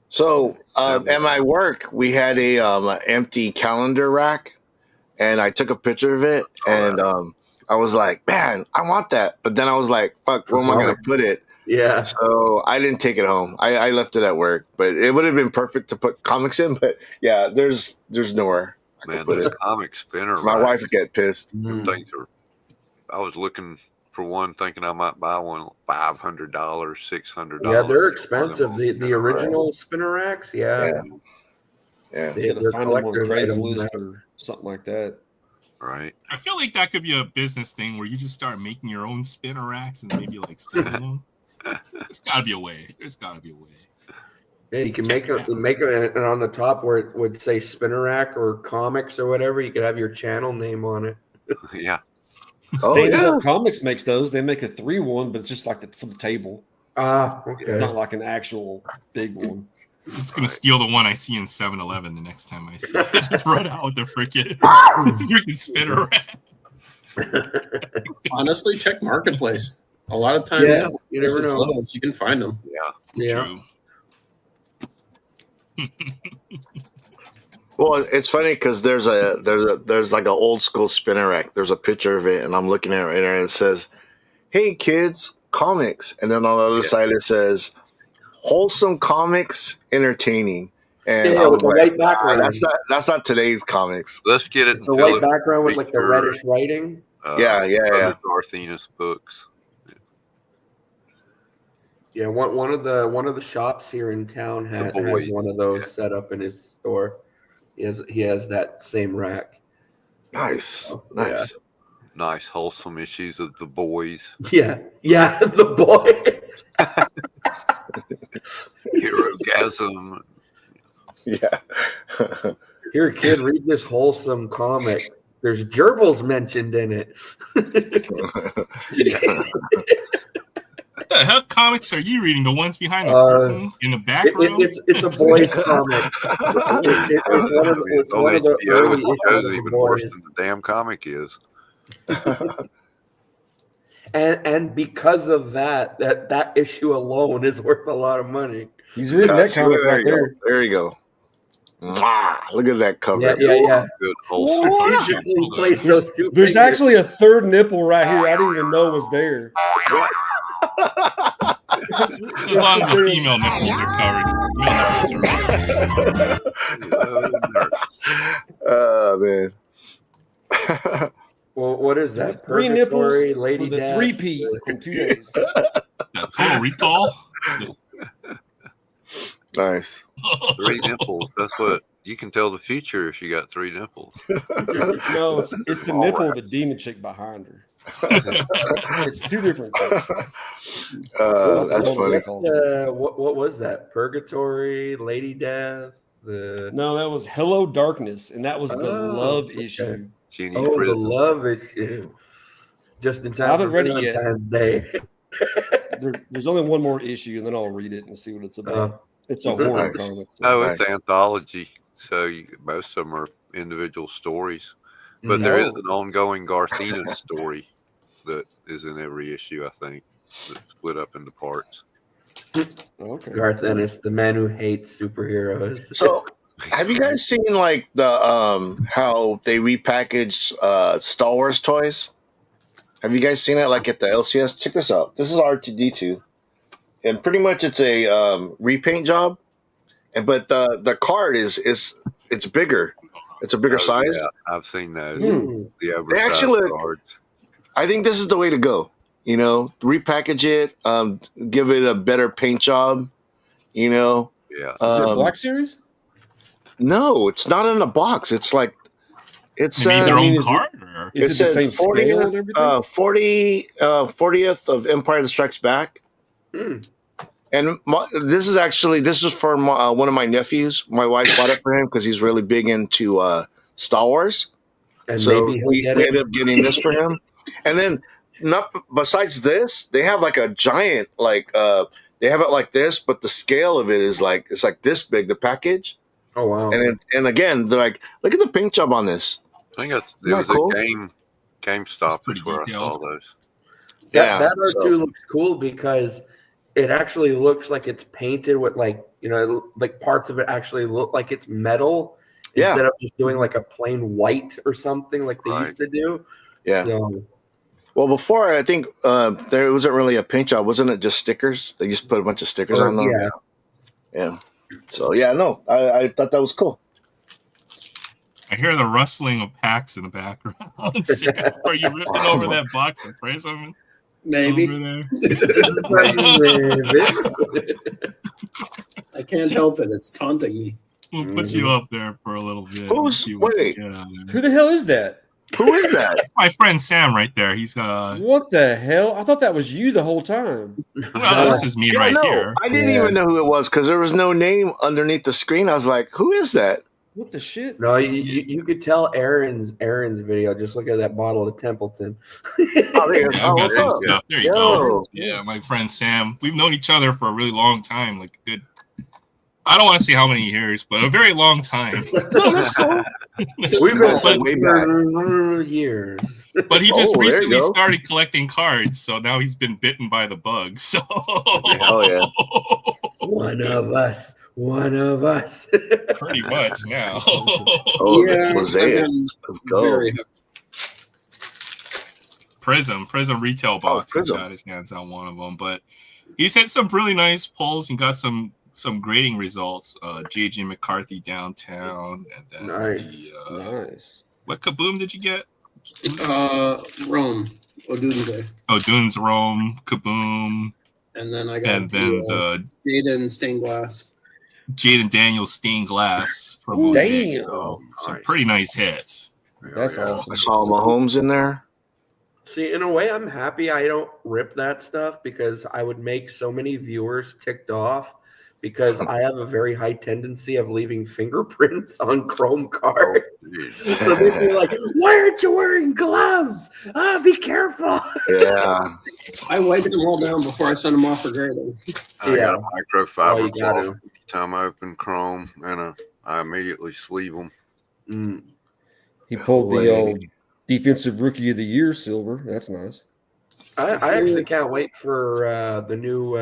So at my work, we had a empty calendar rack, and I took a picture of it, and I was like, man, I want that. But then I was like, fuck, where am I going to put it? Yeah. So I didn't take it home. I left it at work, but it would have been perfect to put comics in. But yeah, there's nowhere I Man, could put those it. comic spinner. My wife would get pissed. Them things are. I was looking for one, thinking I might buy one, $500, $600. Yeah, they're expensive. The original spinner racks, yeah. Yeah. gotta They're find them on collector's items Craigslist now. or something like that. Right. I feel like that could be a business thing where you just start making your own spinner racks and maybe like selling them. There's got to be a way. Yeah, you can make it, and on the top where it would say spinner rack or comics or whatever, you could have your channel name on it. Yeah. Oh, Stand yeah. Up Comics makes those. They make a 3-1, but it's just like for the table. Ah, It's okay. not like an actual big one. I'm just gonna steal the one I see in 7-Eleven the next time I see it. Just run out with the freaking spinner rack. Honestly, check Marketplace. A lot of times, Yeah, you this never is know. close. You can find them. Yeah. True. Well, it's funny because there's like an old school spinner rack. There's a picture of it, and I'm looking at it right now, and it says, "Hey kids, comics," and then on the other side it says, "Wholesome comics, entertaining." And Yeah, I was with the like, white background. that's not today's comics. Let's get it. It's a white background with like the reddish writing. Yeah. Darth Enos books. Yeah, one of the shops here in town has one of those set up in his store. He has that same rack. Nice, Oh, nice. Nice, wholesome issues of The Boys. Yeah, the boys. Herogasm. Yeah. Here, kid, read this wholesome comic. There's gerbils mentioned in it. What the hell comics are you reading? The ones behind the curtain in the back room? It's a boys' comic. It's one of the early issues shows of the even worse boys. than the damn comic is. And because of that issue alone is worth a lot of money. He's reading that See, comic there right you go. there. There you go. Mwah. Look at that cover. Yeah. Good Strategically place those two. There's fingers. actually a third nipple right here. I didn't even know was there. So as long as the female nipples are covered, male nipples are Oh man. Well, what is that? Three nipples Purgatory, for Lady the Death? 3P in 2 days. Total Recall. Nice. 3 nipples. That's what you can tell the future if you got 3 nipples. No, it's the nipple of the demon chick behind her. It's 2 different things. That's funny. What was that? Purgatory, Lady Death. No, that was Hello Darkness, and that was the love issue. Genie The Prison. love issue. Just in I time haven't for read it yet. Valentine's Day. There's only one more issue, and then I'll read it and see what it's about. It's a horror Nice. comic. Oh, it's anthology. So most of them are individual stories. But there is an ongoing Garthena story that is in every issue, I think, that's split up into parts. Okay. Garth Ennis, the man who hates superheroes. So, have you guys seen like the how they repackaged Star Wars toys? Have you guys seen it like at the LCS? Check this out. This is R2D2, and pretty much it's a repaint job, but the card is it's bigger. It's a bigger size. Yeah, I've seen those. Hmm. The They oversized actually look- cards. I think this is the way to go. You know, repackage it, give it a better paint job. You know, Yeah. Is it Black Series? no, it's not in a box. It's like it's They made their own is it- card? Or? Is it the says same scale and everything? 40th of Empire Strikes Back. And this is for one of my nephews. My wife bought it for him because he's really big into Star Wars. And So maybe we he'll get ended up getting this for him. And then, not besides this, they have like a giant, like they have it like this, but the scale of it is like it's like this big. The package. Oh wow! And again, they're like, look at the paint job on this. I think it Isn't was that cool? a GameStop It's pretty is where detailed. I saw those. That R2 looks cool because it actually looks like it's painted with like parts of it actually look like it's metal instead of just doing like a plain white or something like they used to do. Yeah. So, Well, before I think there wasn't really a paint job, wasn't it? Just stickers. They just put a bunch of stickers on them. Yeah. Yeah. So yeah, no, I thought that was cool. I hear the rustling of packs in the background. Are you ripping over that box and pray something? Maybe. Over there? I can't help it. It's taunting me. We'll put you up there for a little bit. Who's- See what you wait. get out of there. Who the hell is that? Who is that? That's my friend Sam right there. He's What the hell? I thought that was you the whole time. well, this is me right no, here. I didn't even know who it was because there was no name underneath the screen. I was like, who is that? What the shit? No, you could tell Aaron's video. Just look at that bottle of Templeton. Oh, there, Yeah, I've got what's some up? stuff. There you go. Yeah, my friend Sam. We've known each other for a really long time, like a good. I don't want to say how many years, but a very long time. No, that's cool. We've been But- friends way back. for years. But he just Oh, there you recently go. started collecting cards, so now he's been bitten by the bug. So Oh yeah. One of us. One of us. pretty much now. Oh, yeah, Mosaic. I've been Let's go. very hooked. Prism retail box. Prism. He got his hands on one of them, but he's had some really nice pulls and got some grading results. JJ McCarthy downtown, and then Nice. Nice. what kaboom did you get? Rome, Odunze. Oh, Dunes Rome, kaboom, And then I got and then the Jaden stained glass. Jaden Daniels stained glass from Ooh, Mosaic. damn. So, some nice. pretty nice hits. That's I awesome. saw Mahomes in there. See, in a way, I'm happy I don't rip that stuff because I would make so many viewers ticked off because I have a very high tendency of leaving fingerprints on chrome cards. So they'd be like, "Why aren't you wearing gloves? Be careful." Yeah. I wipe them all down before I send them off for grading. I got a microfiber you cloth gotta. every time I open Chrome, and I immediately sleeve them. Mm. He pulled the Wait. old defensive rookie of the year silver. That's nice. I actually can't wait for the new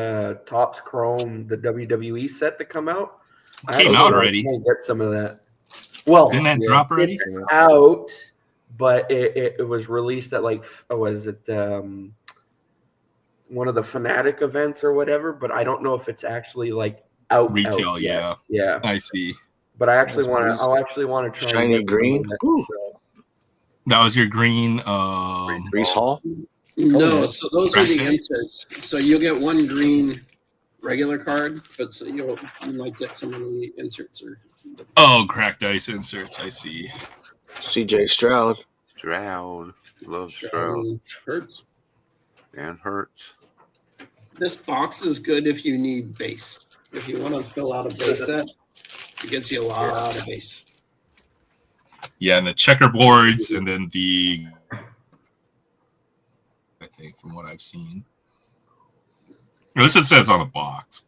Topps Chrome, the WWE set to come out. Came out already. Get some of that. Well, Didn't that drop already? it's out, but it was released at like, was it one of the Fanatic events or whatever? But I don't know if it's actually like out Retail, out yet. yeah. Yeah. I see. But I actually want to. I'll actually want to try. Shiny and get green? some of Ooh. it, so. That was your green. Brees Hall? No, so those are the Right. inserts. So you'll get one green regular card, but so you might get some of the inserts. Oh, cracked ice inserts. I see. CJ Stroud. Stroud. Love Stroud. Hurts. And Hurts. This box is good if you need base. If you want to fill out a base set, it gets you a lot of base. Yeah, and the checkerboards, and then I think from what I've seen. At least it says on the box.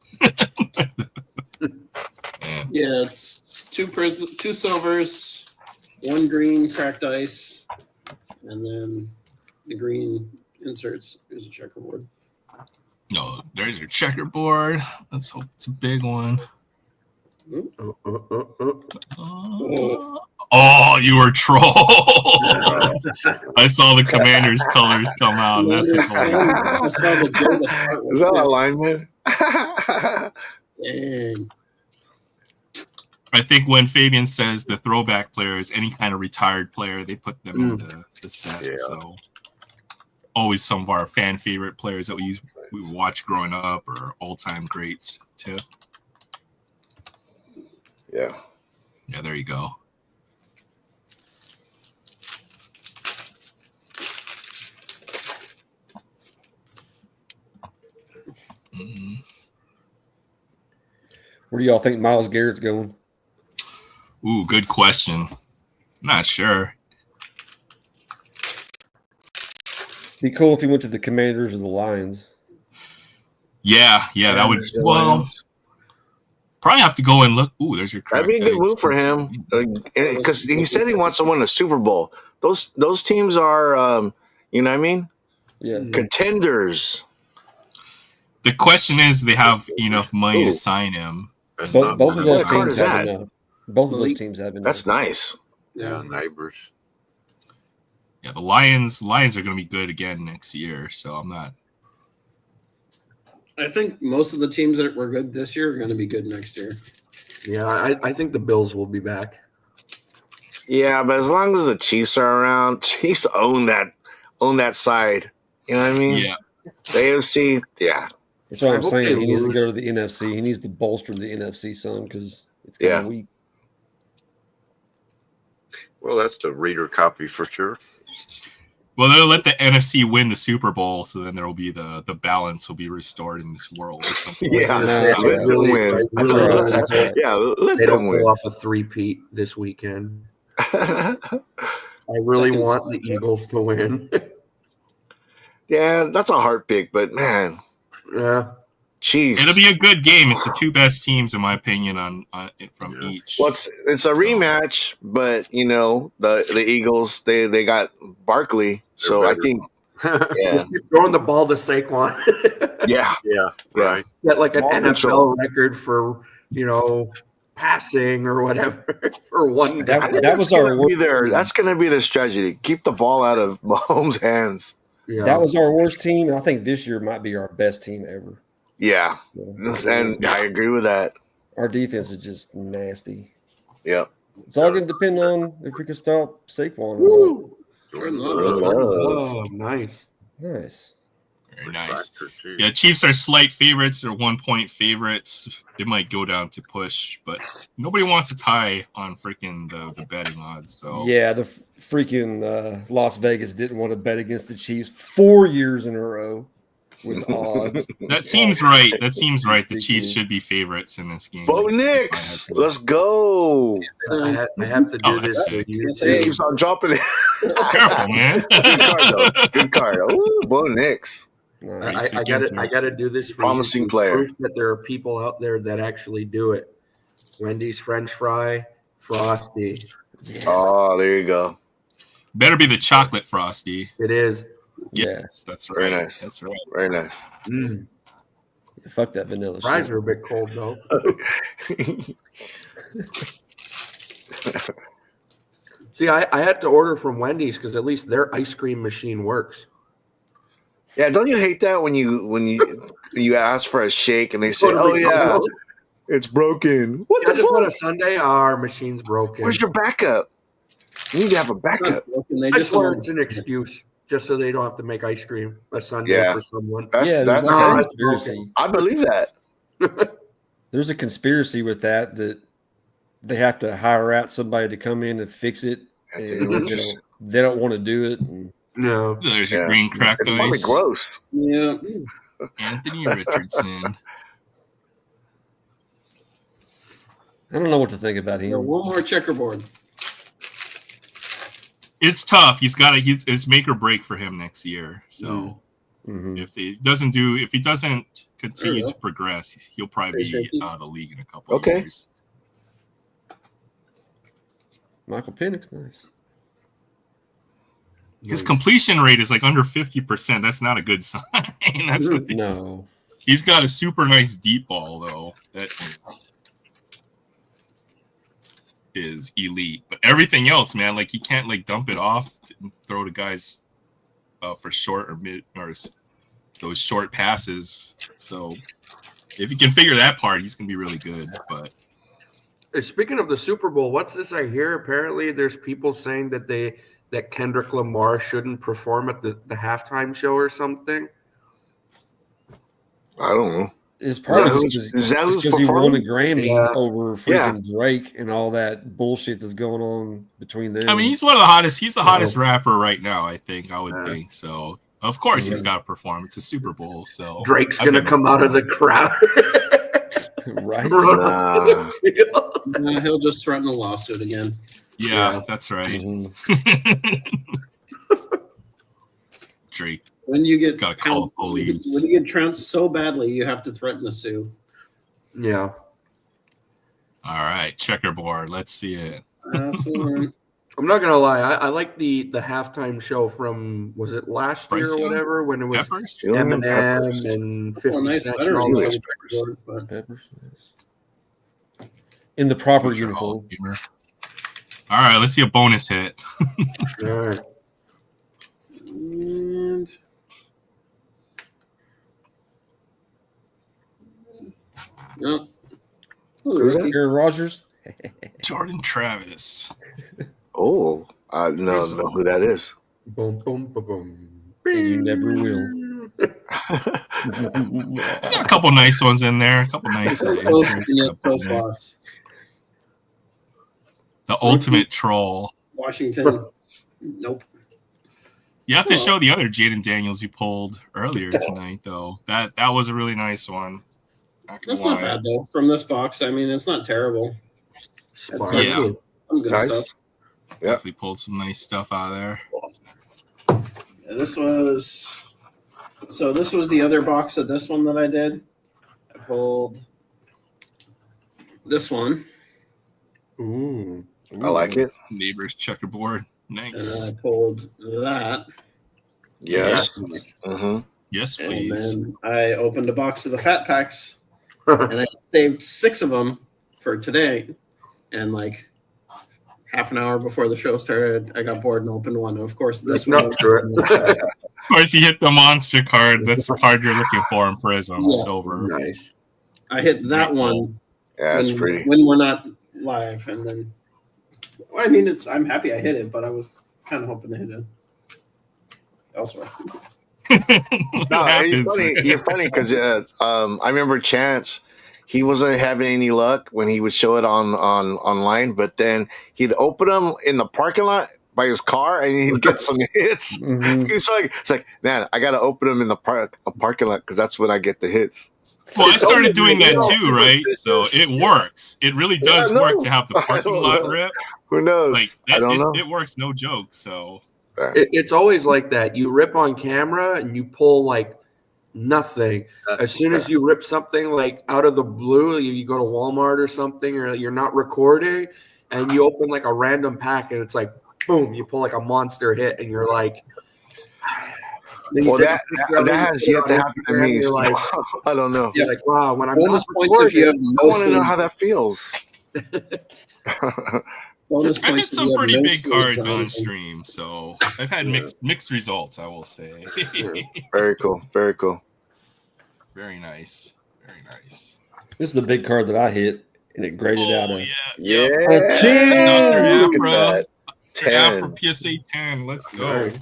And Yeah, it's two silvers, one green cracked ice, and then the green inserts. Here's a checkerboard. no, there's your checkerboard. Let's hope it's a big one. Oh, you were trolled. I saw the Commander's colors come out. And that's I saw the Joe to start with. Is that alignment? And I think when Fabian says the throwback player is any kind of retired player, they put them in the set. Yeah. So always some of our fan favorite players that we watch growing up or all-time greats too. Yeah. Yeah, there you go. Mhm. Where do y'all think Myles Garrett's going? Ooh, good question. Not sure. Be cool if he went to the Commanders or the Lions. Yeah, that would. Well, probably have to go and look. Ooh, there's your. That'd be a good move for him because he said he wants to win a Super Bowl. Those teams are, you know what I mean? Yeah. Contenders. The question is, they have enough money to sign him. That's Both not of bad. those What card teams is have that? enough. Both of those teams have enough. That's nice. Yeah, neighbors. Yeah, the Lions are going to be good again next year. So I'm not. I think most of the teams that were good this year are going to be good next year. Yeah, I think the Bills will be back. Yeah, but as long as the Chiefs are around, Chiefs own that side. You know what I mean? Yeah. The AFC, yeah. That's what I I'm hope saying. they He needs to lose. go to the NFC. He needs to bolster the NFC some because it's kind of weak. Well, that's the reader copy for sure. Well, they'll let the NFC win the Super Bowl, so then there will be the balance will be restored in this world. Or something like Yeah, that. let them win. That's right. That's right. Yeah, let They them don't win. pull off a three-peat this weekend. I really Second want the Eagles to win. Yeah, that's a hard pick, but man, Yeah. Chiefs. It'll be a good game. It's the two best teams, in my opinion, on from each. Well, it's a rematch, but you know the Eagles they got Barkley, so I better. think yeah, Just keep throwing the ball to Saquon. yeah, Yeah, right. Get like an Ball NFL control. record for, passing or whatever for one guy. I think That was our worst. That's going to be their strategy. Keep the ball out of Mahomes' hands. Yeah. That was our worst team. I think this year might be our best team ever. Yeah, Yeah. and I agree with that. Our defense is just nasty. Yep. It's all going to depend on if we can stop Saquon. or Woo! Jordan Love. Oh, nice. not. Nice. Very nice. Factor, too. Yeah, Chiefs are slight favorites. They're 1-point favorites. It might go down to push, but nobody wants to tie on freaking the betting odds. So Yeah, the freaking Las Vegas didn't want to bet against the Chiefs 4 years in a row. with odds. That seems right. That seems right. The Chiefs should be favorites in this game. Bo Nix, let's go. I have to do Oh, this. that's for sick. you He too. keeps on dropping it. Careful, man. Good card, though. Good card. Ooh, Bo Nix. Nice. I got to do this for Promising you. player. Proof that there are people out there that actually do it. Wendy's French fry, Frosty. Yes. Oh, there you go. Better be the chocolate frosty. It is. Yes, that's right. Very nice. That's right. Very nice. Mm. Fuck that vanilla Fries shit. are a bit cold though. See, I had to order from Wendy's because at least their ice cream machine works. Yeah, don't you hate that when you ask for a shake and they say, "Oh yeah, it's broken." What I the just want a fuck? Sunday. Our machine's broken. Where's your backup? You need to have a backup. They I just swear want it's an excuse, just so they don't have to make ice cream a Sunday Yeah. for someone. That's Yeah, that's there's a No, kind it's of, conspiracy. I believe that. There's a conspiracy with that they have to hire out somebody to come in and fix it. Anthony And Richardson. they don't want to do it. And No. There's your Yeah. green cracked It's probably ice. gross. yeah. Anthony Richardson. I don't know what to think about him. One more checkerboard. It's tough. It's make or break for him next year. So Mhm. if he doesn't continue There you to go. progress, he'll probably be Appreciate it. out of the league in a couple of Okay. years. Michael Penix, nice. His completion rate is like under 50%. That's not a good sign. That's the thing. No. He's got a super nice deep ball though. That is elite. But everything else, man, like he can't like dump it off and throw to guys for short or mid or those short passes. So if he can figure that part, he's gonna be really good. But Speaking of the Super Bowl, what's this I hear? Apparently, there's people saying that Kendrick Lamar shouldn't perform at the halftime show or something. I don't know. It's probably who's- just is that who's because he won a performing? Grammy Yeah. over freaking Drake and all that bullshit that's going on between them. I mean, he's one of the hottest. He's the hottest rapper right now. I think. I would Yeah. think so. Of course, he's Yeah. got to perform. It's a Super Bowl, so Drake's I've gonna been- come out of the crowd. right. Run up to the field. He'll just threaten a lawsuit again. Yeah, that's right. Mhm. Drake. When you get Gotta call the police. when you get trounced so badly, you have to threaten to sue. Yeah. All right, checkerboard. Let's see it. That's one. I'm not gonna lie. I like the halftime show from was it last year Bryce or Young? whatever when it was Peppers. Eminem Peppers. and Well, 50 nice. Cent I and don't all know those. the checkerboard, but Peppers, nice. In the proper Future Hall uniform. of Famer. All right, let's see a bonus hit. All right. and no. Who's that? Aaron Rodgers. Jordan Travis. Oh, I no know who that is. Boom, boom, boom, boom. And you never will. Got a couple nice ones in there. A couple nice. So inserts, close, yet couple so far. nice. The ultimate troll. Washington. Nope. You have to Well- show the other Jaden Daniels you pulled earlier tonight, though. That was a really nice one. Not gonna That's not lie. bad though. From this box, I mean, it's not terrible. Smart. Yeah. Some good Nice. stuff. Yeah. Definitely pulled some nice stuff out of there. Yeah, this was the other box of this one that I did. I pulled this one, Ooh. I like it. Neighbors checkerboard. and Nice. then I pulled that, Yes. Mm-hmm. Yes, and please. then I opened a box of the fat packs, and I saved 6 of them for today. And like half an hour before the show started, I got bored and opened one. And of course, this Snuck one. through Of course, you hit the monster card. That's the card you're looking for in Prism. Yeah. Silver. Nice. I hit that one Yeah, that's when, pretty. when we're not live, and then well, I mean, I'm happy I hit it, but I was kind of hoping to hit it elsewhere. No, It happens. it's funny. You're funny because I remember Chance. He wasn't having any luck when he would show it on online, but then he'd open them in the parking lot by his car, and he'd get some hits. Mhm. It's like, man, I gotta open them in the parking lot because that's when I get the hits. Well, I started doing that Yeah. too, right? So it works. It really does Yeah, I work know. to have the I parking don't lot know. rip. Who knows? Like I don't know. it works, no joke. So It's always like that. You rip on camera and you pull like nothing. As soon as you rip something like out of the blue, you go to Walmart or something, or you're not recording, and you open like a random pack, and it's like boom, you pull like a monster hit, and you're like. Then you Well, take a that picture of it, you has put it yet on to happen to Instagram, me. You're So like, I don't know. you're like, wow. When I'm Bonus not points if you have recording, I want to no know sleeve. how that feels. Bonus I've points had if some you have pretty no big sleeve, cards on Jonathan. stream, so I've had Yeah. mixed results, I will say. Very cool. Very cool. Very nice. Very nice. This is the big card that I hit, and it graded out Oh a yeah. Yeah. Yep. Dr. Look at Afra. that. The Afra 10. PSA 10. Let's go. Nice.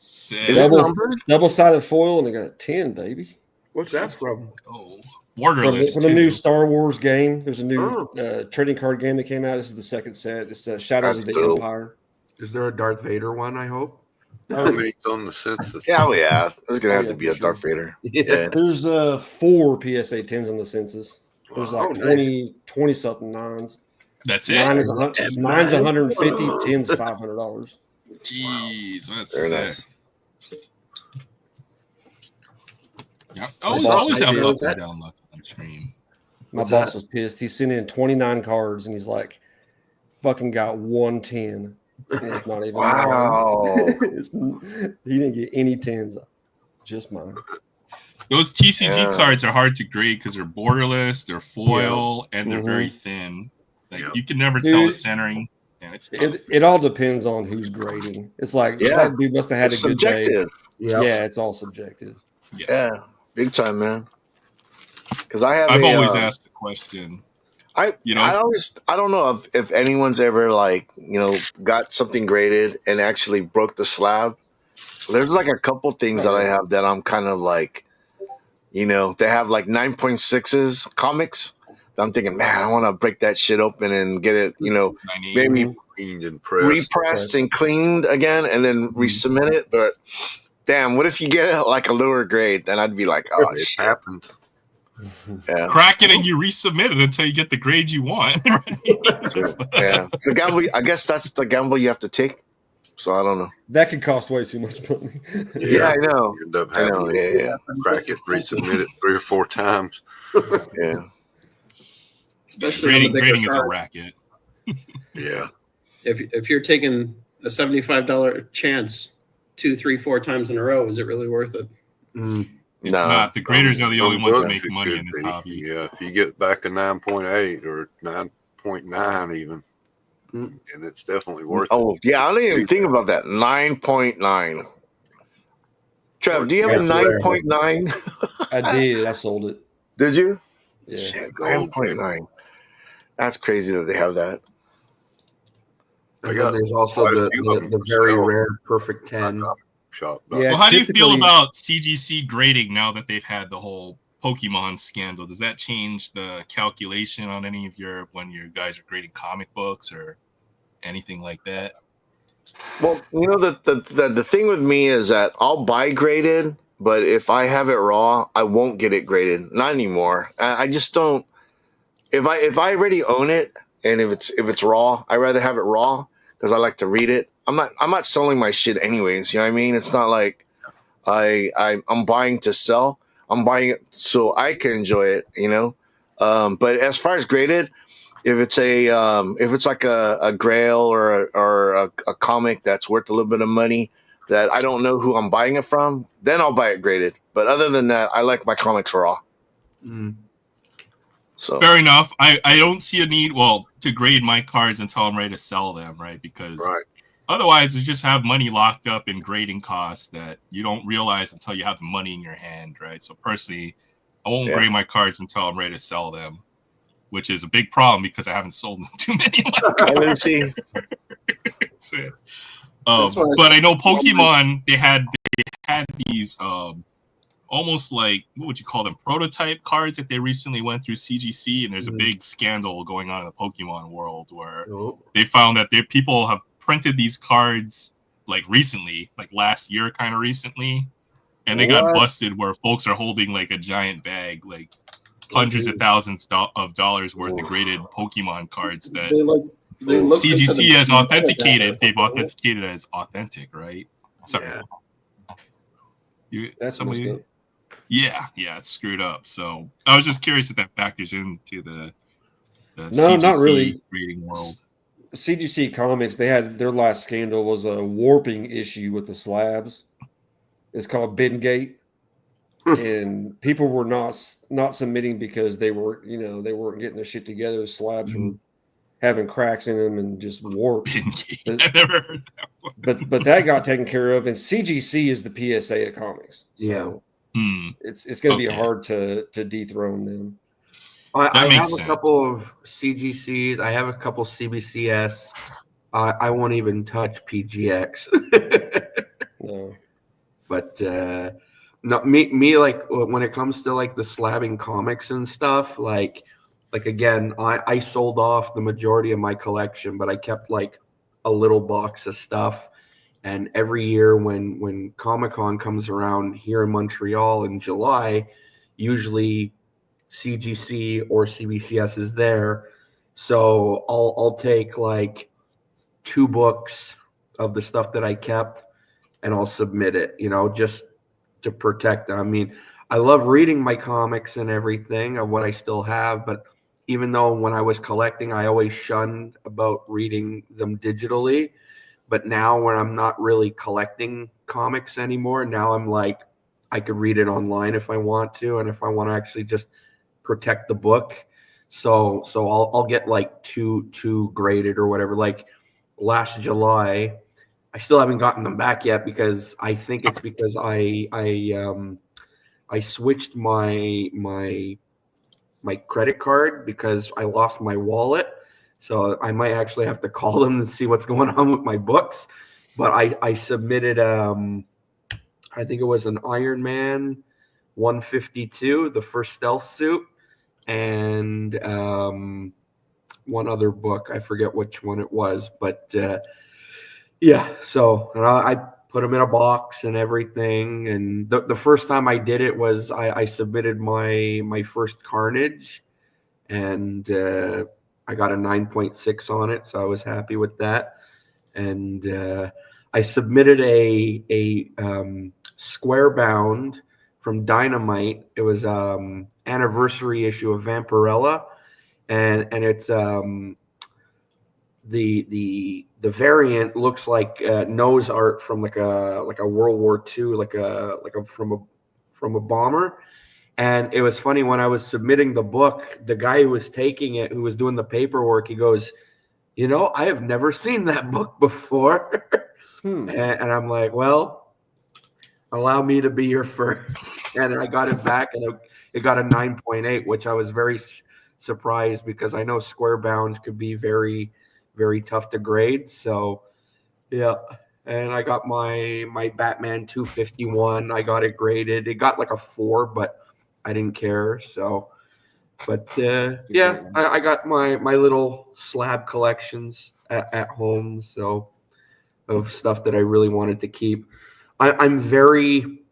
Sick. Is it numbered? double-sided foil, and it got a 10, baby. what's that from? Oh, From borderless the new too. Star Wars game, there's a new Oh. trading card game that came out. This is the second set. It's Shadows That's of the dope. Empire. Is there a Darth Vader one? I hope. How many's on the census? Yeah, there's gonna Oh, have yeah, to be for a Darth sure. Vader. Yeah. There's 4 PSA 10s on the census. There's like Oh, nice. 20 something nines. That's it. Nine's $150, 10's $500. Jeez, that's Very sick. nice. Yeah, My always boss have was up pissed. and down luck on stream. My What's boss that? was pissed. He sent in 29 cards, and he's like, "Fucking got 110." And it's not even Wow. mine. He didn't get any 10s, just mine. Those TCG Yeah. cards are hard to grade because they're borderless, they're foil, and they're Mhm. very thin. Like Yeah. you can never tell the Dude, centering. And it's tough. It all depends on who's grading. It's like Yeah. that dude must have had It's a good day. subjective. Yeah, it's all subjective. Yeah. Big time, man. Because I've always asked the question. I don't know if anyone's ever got something graded and actually broke the slab. There's like a couple things that I have that I'm kind of like, they have like 9.6s comics. I'm thinking, man, I want to break that shit open and get it, maybe Cleaned and pressed. repressed and cleaned again and then resubmit it. But damn, what if you get it like a lower grade? Then I'd be like, oh, It shit. happened. Yeah. Crack it and you resubmit it until you get the grade you want. Right? Yeah. It's a gamble. I guess that's the gamble you have to take. So I don't know. That could cost way too much money. Yeah, I know. You end up I know. having Yeah, to crack it, resubmit it 3 or 4 times. yeah. Especially on the bigger Grading is a card. racket. Yeah. If you're taking a $75 chance 2, 3, 4 times in a row, is it really worth it? It's not. The graders are the only Some ones who books make it money could in this be. hobby. Yeah, if you get back a 9.8 or 9.9 even, and it's definitely worth it. Oh, yeah. I didn't even think about that. 9.9. Trev, do you have a 9.9? I did. I sold it. Did you? Yeah. Shit, 9.9. That's crazy that they have that. And then there's also the very rare perfect 10. Shop. Yeah, Well, how do you feel typically- about CGC grading now that they've had the whole Pokemon scandal? Does that change the calculation on any of when you guys are grading comic books or anything like that? Well, the thing with me is that I'll buy graded, but if I have it raw, I won't get it graded. Not anymore. I just don't. If I already own it, and if it's raw, I'd rather have it raw because I like to read it. I'm not selling my shit anyways. You know what I mean? It's not like I'm buying to sell. I'm buying it so I can enjoy it. But as far as graded, if it's like a Grail or a comic that's worth a little bit of money that I don't know who I'm buying it from, then I'll buy it graded. But other than that, I like my comics raw. So Fair enough. I don't see a need, to grade my cards until I'm ready to sell them, right? Because otherwise, you just have money locked up in grading costs that you don't realize until you have the money in your hand, right? So personally, I won't grade my cards until I'm ready to sell them, which is a big problem because I haven't sold them too many of my cards. That's it. But I know Pokemon, they had these almost like, what would you call them, prototype cards that they recently went through CGC, and there's a big scandal going on in the Pokemon world where they found that people have printed these cards like recently, like last year, kind of recently, and they got busted where folks are holding like a giant bag, like hundreds of thousands of dollars worth of graded Pokemon cards that they looked into CGC the has authenticated. metadata or They've something. authenticated as authentic, right? Sorry. That's messed up. Yeah, it's screwed up. So I was just curious if that factors into the No, CGC not really. reading world. CGC Comics, they had their last scandal was a warping issue with the slabs. It's called Bingate. And people were not submitting because they were, they weren't getting their shit together. The slabs were having cracks in them and just warped. I never heard that one. But that got taken care of, and CGC is the PSA of comics. So it's going to be hard to dethrone them. I have a couple of CGCs. I have a couple CBCS. I won't even touch PGX. No. But no, me like when it comes to like the slabbing comics and stuff, like again, I sold off the majority of my collection, but I kept like a little box of stuff. And every year when Comic-Con comes around here in Montreal in July, usually CGC or CBCS is there. So I'll take like 2 books of the stuff that I kept and I'll submit it, just to protect them. I mean, I love reading my comics and everything of what I still have, but even though when I was collecting, I always shunned about reading them digitally. But now when I'm not really collecting comics anymore, now I'm like, I could read it online if I want to, and if I want to actually just protect the book. So I'll get like two graded or whatever. Like last July, I still haven't gotten them back yet because I think it's because I switched my credit card because I lost my wallet. So I might actually have to call them and see what's going on with my books. But I submitted, I think it was an Iron Man 152, the first stealth suit, and one other book. I forget which one it was. But yeah, so I put them in a box and everything. And the first time I did it was I submitted my first Carnage, and I got a 9.6 on it, so I was happy with that. And I submitted a square bound from Dynamite. It was anniversary issue of Vampirella, and it's the variant looks like nose art from like a World War II, from a bomber. And it was funny when I was submitting the book, the guy who was taking it, who was doing the paperwork, he goes, I have never seen that book before. And I'm like, well, allow me to be your first. And I got it back, and it got a 9.8, which I was very surprised because I know square bounds could be very, very tough to grade. So, yeah. And I got my Batman 251. I got it graded. It got like a 4, but I didn't care. So, but yeah, I got my little slab collections at home. So, of stuff that I really wanted to keep. I'm very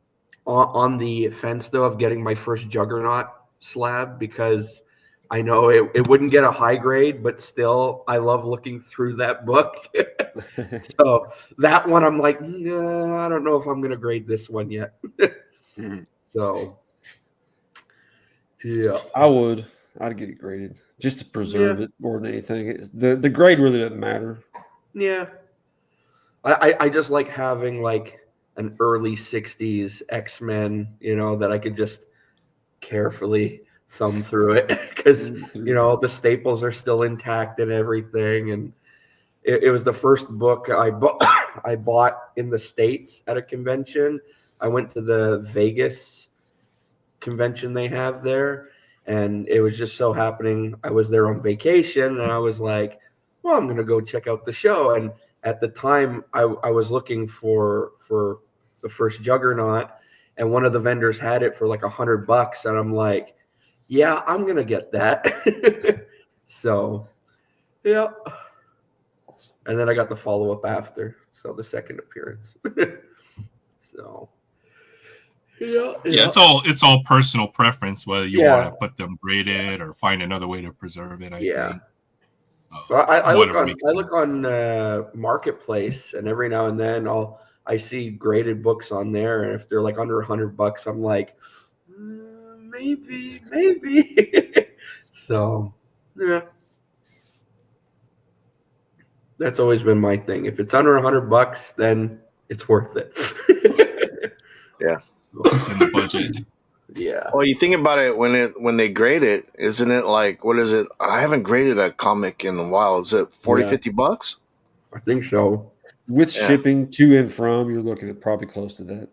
on the fence though of getting my first Juggernaut slab because I know it wouldn't get a high grade, but still I love looking through that book. So that one I'm like, I don't know if I'm going to grade this one yet. So yeah, I'd get it graded just to preserve it more than anything. The grade really doesn't matter. Yeah. I just like having like an early 60s X-Men, that I could just carefully thumb through it because, the staples are still intact and everything. And it was the first book I bought in the States at a convention. I went to the Vegas convention they have there, and it was just so happening. I was there on vacation, and I was like, well, I'm going to go check out the show. And at the time, I was looking for the first Juggernaut, and one of the vendors had it for like $100, and I'm like, yeah, I'm gonna get that. So, yeah. And then I got the follow up after, so the second appearance. So, yeah. It's all personal preference whether you Yeah. want to put them graded or find another way to preserve it. I think. So I look Whatever on makes I look sense. on Marketplace, and every now and then I see graded books on there, and if they're like under $100, I'm like, maybe. So, yeah, that's always been my thing. If it's under $100, then it's worth it. Yeah. It's in the budget. Yeah. Well, you think about it when they grade it, isn't it like, what is it? I haven't graded a comic in a while. Is it 40, Yeah. $50? I think so. With Yeah. shipping to and from, you're looking at probably close to that.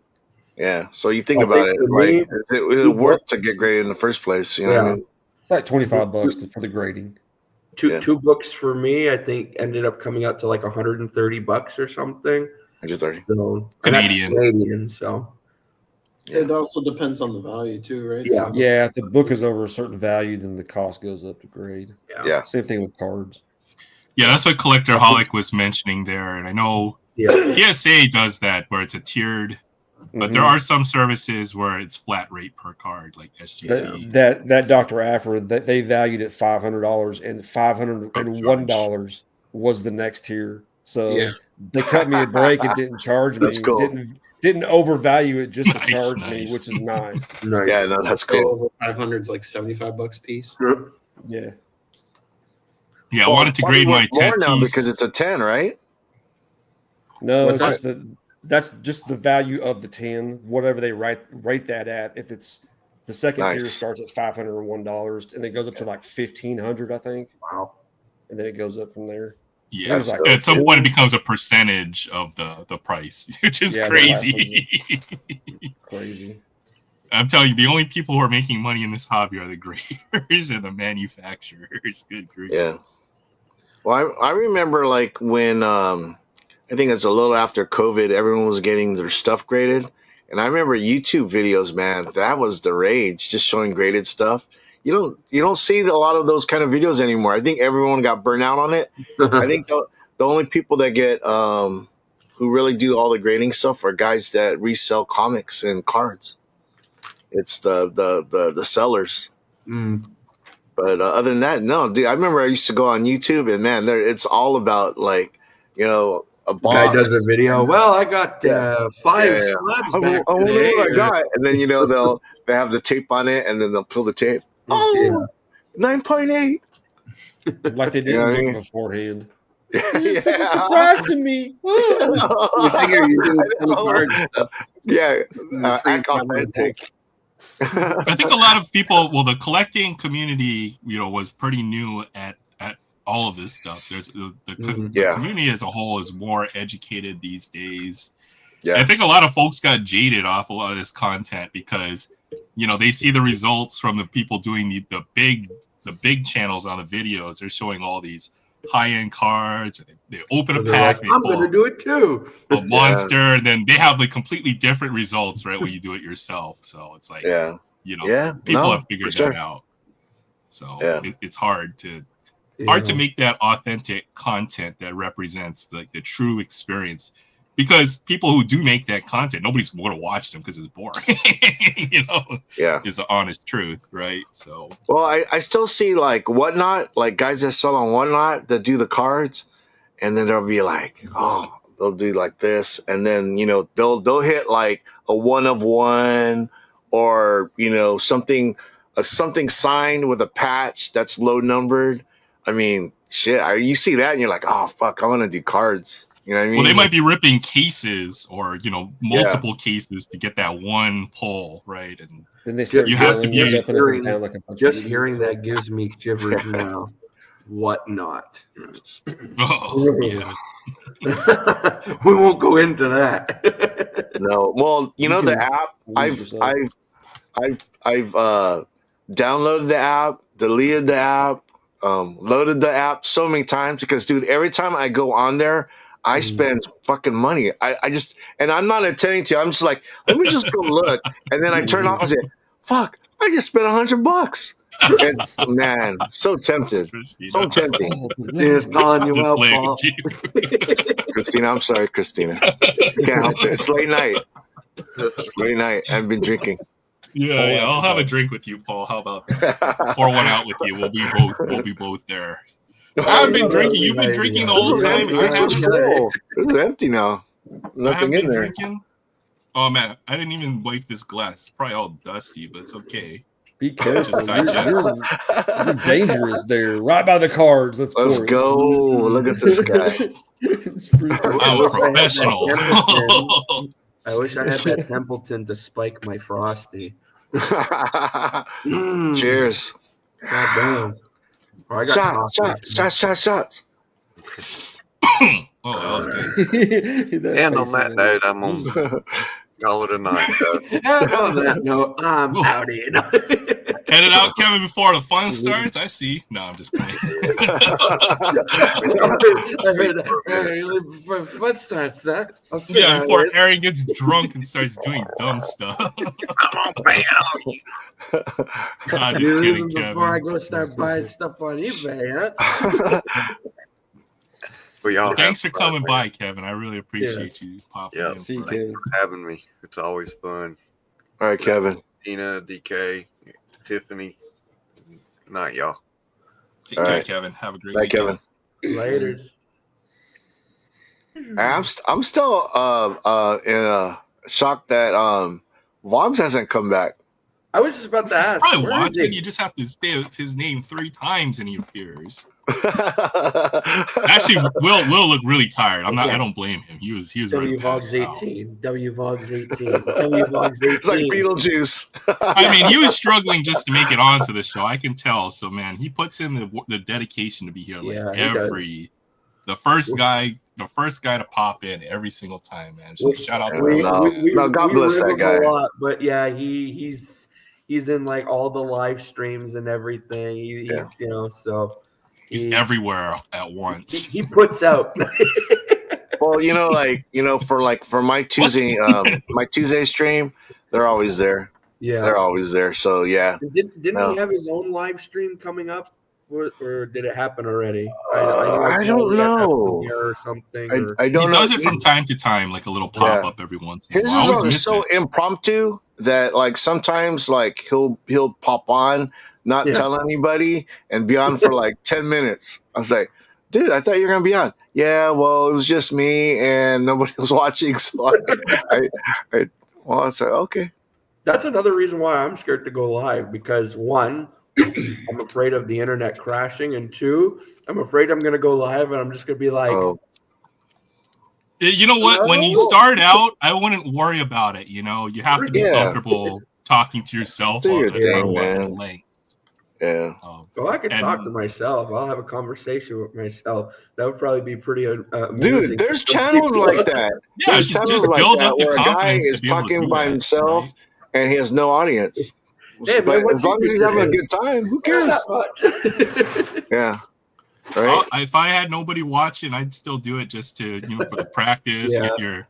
Yeah. So you think I about think it, for like, me, is it worth to get graded in the first place? You know what I mean? It's like $25 for the grading. Two books for me, I think, ended up coming out to like $130 or something. 130. So, and that's Canadian. Canadian, so Yeah. It also depends on the value too, right? Yeah. Yeah, if the book is over a certain value, then the cost goes up to grade. Yeah. Same thing with cards. Yeah, that's what Collectorholic was mentioning there, and I know PSA does that where it's a tiered, but there are some services where it's flat rate per card, like SGC. That Dr. Afra, that they valued at $500, and $501 was the next tier. So they cut me a break and didn't charge me. That's cool. Didn't overvalue it just to Nice, charge nice. me, which is nice. nice. Yeah, no, that's So cool. over 500 is like $75 a piece. Yeah. Yeah, I wanted to grade my more now Tatis. because it's a 10, right? No, What's it's just that's just the value of the 10, whatever they rate that at. If it's the second tier Nice. starts at $501 and it goes up to like $1,500, I think. Wow. And then it goes up from there. Yeah, It was like at some 4. point it becomes a percentage of the price, which is Yeah, the last crazy. Crazy. I'm telling you, the only people who are making money in this hobby are the graders and the manufacturers. Good grief. Yeah. Well, I remember like when I think it's a little after COVID, everyone was getting their stuff graded. And I remember YouTube videos, man, that was the rage, just showing graded stuff. You don't see a lot of those kind of videos anymore. I think everyone got burnt out on it. I think the only people that get who really do all the grading stuff are guys that resell comics and cards. It's the sellers. But other than that, no, dude. I remember I used to go on YouTube, and man, it's all about like, a box. Guy does a video. Well, I got 5 slabs I back wonder today. what I got, and then they have the tape on it, and then they'll pull the tape. Oh, 9.8. Like they didn't You know what I look mean? beforehand. Yeah. It's such a surprise to me. You figure you're doing 20 cards stuff. Yeah, Free act authentic. I think a lot of people, the collecting community, was pretty new at all of this stuff. There's the community as a whole is more educated these days. Yeah, I think a lot of folks got jaded off a lot of this content because they see the results from the people doing the big channels on the videos. They're showing all these high-end cards. They open a pack. Like, I'm gonna do it too. A monster, and then they have like completely different results, right? When you do it yourself. So it's like, people have figured that out. So it's hard to make that authentic content that represents the true experience. Because people who do make that content, nobody's going to watch them because it's boring. Is the honest truth, right? So, well, I still see like Whatnot, like guys that sell on Whatnot that do the cards, and then they'll be like, they'll do like this, and then they'll hit like a 1 of 1, or something signed with a patch that's low numbered. I mean, shit, you see that and you're like, oh fuck, I want to do cards. You know what I mean? Well, they might be ripping cases or multiple cases to get that one pull, right? And then they start have to be just hearing that gives me shivers now. Whatnot? Oh, yeah. We won't go into that. No, well, the app. I've downloaded the app, deleted the app, loaded the app so many times because, dude, every time I go on there, I spend fucking money. I just, and I'm not intending to. I'm just like, let me just go look, and then I turn off and say, "Fuck! I just spent $100." And man, so tempted, so tempting. Christina's calling you Just out, playing Paul. with you. Christina, I'm sorry, Christina. Can't help it. It's late night. It's late night. I've been drinking. Yeah, I'll have a drink with you, Paul. How about that? Pour one out with you. We'll be both there. I've been drinking. You've been drinking the whole time. This was full. This is empty now. Nothing in there. Drinking. Oh man, I didn't even wipe this glass. It's probably all dusty, but it's okay. Be careful. Digest. You're dangerous there. Right by the cards. Let's go. Look at this guy. I'm a professional. I wish I had that Templeton to spike my Frosty. Cheers. God damn. Oh, I got Shots. Oh, that was good. And on that note, I'm on call it a night. And on that note, I'm out here. Head it out, Kevin, before the fun starts. I see. No, I'm just playing. Before fun starts, huh? Yeah, before Aaron gets drunk and starts doing dumb stuff. Nah, just kidding, Kevin. Before I go start buying stuff on eBay, huh? Thanks for coming by, Kevin. I really appreciate you popping in. See you, Kevin. For having me. It's always fun. All right, Kevin. Tina, DK, Tiffany. Good night, y'all. Take care, Kevin. Have a great night, Kevin. Laters. I'm still in shock that Vlogs hasn't come back. I was just about to ask. Probably watching. You just have to say his name 3 times and he appears. Actually, Will looked really tired. I don't blame him. He was WVogs 18. WVogs 18. WVogs 18. It's like Beetlejuice. I mean, he was struggling just to make it onto the show. I can tell. So man, he puts in the dedication to be here. The first guy to pop in every single time, man. So shout out to him. God bless that guy. A lot, but yeah, he's in like all the live streams and everything. He's you know, so he's everywhere at once. He puts out. Well, for my Tuesday stream, they're always there. Yeah, they're always there. So yeah. Didn't he have his own live stream coming up? Or did it happen already? I don't know. Or something. I don't know. He does it from time to time, like a little pop up every once in a while. His is so impromptu that like sometimes like he'll pop on, not tell anybody, and be on for like 10 minutes. I was like, dude, I thought you were gonna be on. Yeah, well, it was just me and nobody was watching, so I was like, okay. That's another reason why I'm scared to go live, because one, I'm afraid of the internet crashing, and 2, I'm afraid I'm going to go live and I'm just going to be like, you know what? When you start out, I wouldn't worry about it. You know, you have to be comfortable talking to yourself. Do your thing, man. Yeah. Well, I could talk to myself. I'll have a conversation with myself. That would probably be pretty dude, there's channels like that. Yeah, there's just build up the where a guy confidence is talking by himself and he has no audience. Hey, but man, as long as he's having a good time, who cares? Yeah. Right. If I had nobody watching, I'd still do it just to, for the practice, get your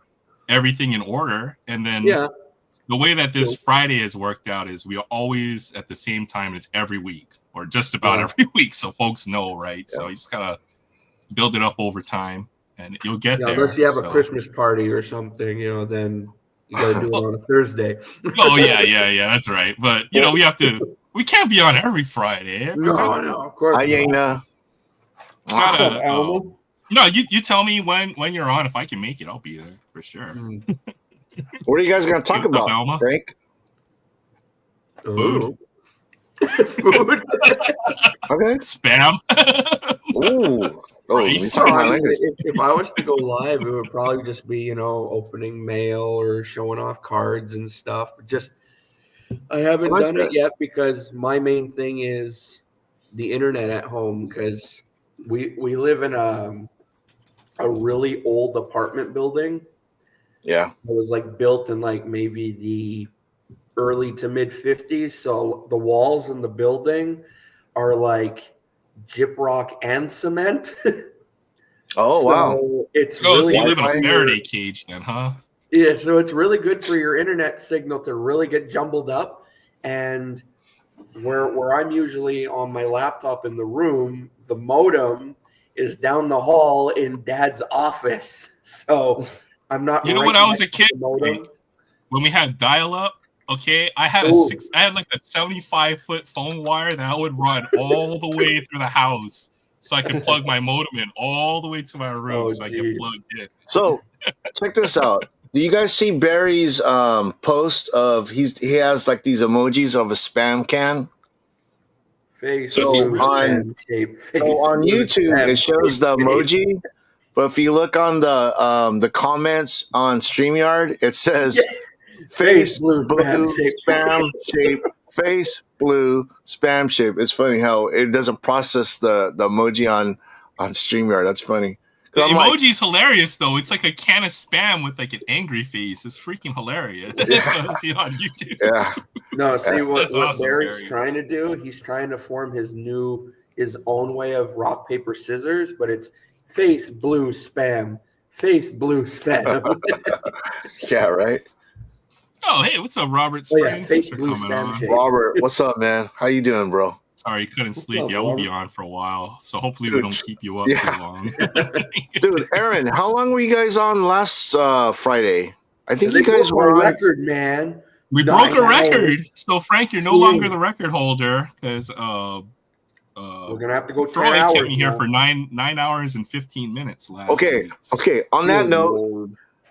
everything in order. And then the way that this Friday has worked out is we are always at the same time. It's every week or just about every week. So folks know, right? So you just gotta build it up over time and you'll get there. Unless you have a Christmas party or something, then you gotta do it on a Thursday. Oh yeah, that's right. But we can't be on every Friday. No, of course. Hyena. No, you tell me when you're on. If I can make it, I'll be there for sure. What are you guys gonna talk about, Frank? Food. Food. Okay. Spam. Ooh. If I was to go live, it would probably just be, opening mail or showing off cards and stuff. Just I haven't done it yet because my main thing is the internet at home, because we live in a really old apartment building. Yeah. It was like built in like maybe the early to mid 50s. So the walls in the building are like gyprock and cement. Oh wow. So it's Oh, so really you live in a good for your- Faraday cage then, huh? Yeah, so it's really good for your internet signal to really get jumbled up. And where I'm usually on my laptop in the room, the modem is down the hall in Dad's office. So I'm not. You know right when I was a next to kid, the modem. when we had dial-up, okay, I had Ooh. I had like a 75-foot phone wire that I would run all the way through the house so I could plug my modem in all the way to my room Oh, so I get geez. plugged in. So check this out. Do you guys see Barry's post of he has like these emojis of a spam can? Face So blue on- spam shape. So Face on blue YouTube spam it shows the shape. emoji, but if you look on the comments on StreamYard, it says face blue spam shape, face blue spam shape. It's funny how it doesn't process the emoji on StreamYard. That's funny. The 'Cause I'm like, emoji's hilarious though. It's like a can of spam with like an angry face. It's freaking hilarious. So I see it on YouTube. yeah. No, see what That's awesome, Barry's Barry. trying to do. He's trying to form his own way of rock paper scissors, but it's face blue spam, face blue spam. Yeah, right. Oh, hey, what's up, Robert Oh, yeah, Springs? face Thanks for blue coming spam on. shape. Robert, what's up, man? How you doing, bro? Sorry, you couldn't sleep. up, Yeah, we'll be Robert? on for a while. So hopefully we Dude, don't keep you up yeah. too long. Dude, Aaron, how long were you guys on last Friday? I think They you guys broke our were on. record, man. We 9 broke a hours. record. So Frank, you're no longer Jeez. the record holder because We're gonna have to go 10 Troy hours. kept me here now. for 9 hours and 15 minutes last Okay, week. So okay. On that Good note, Lord.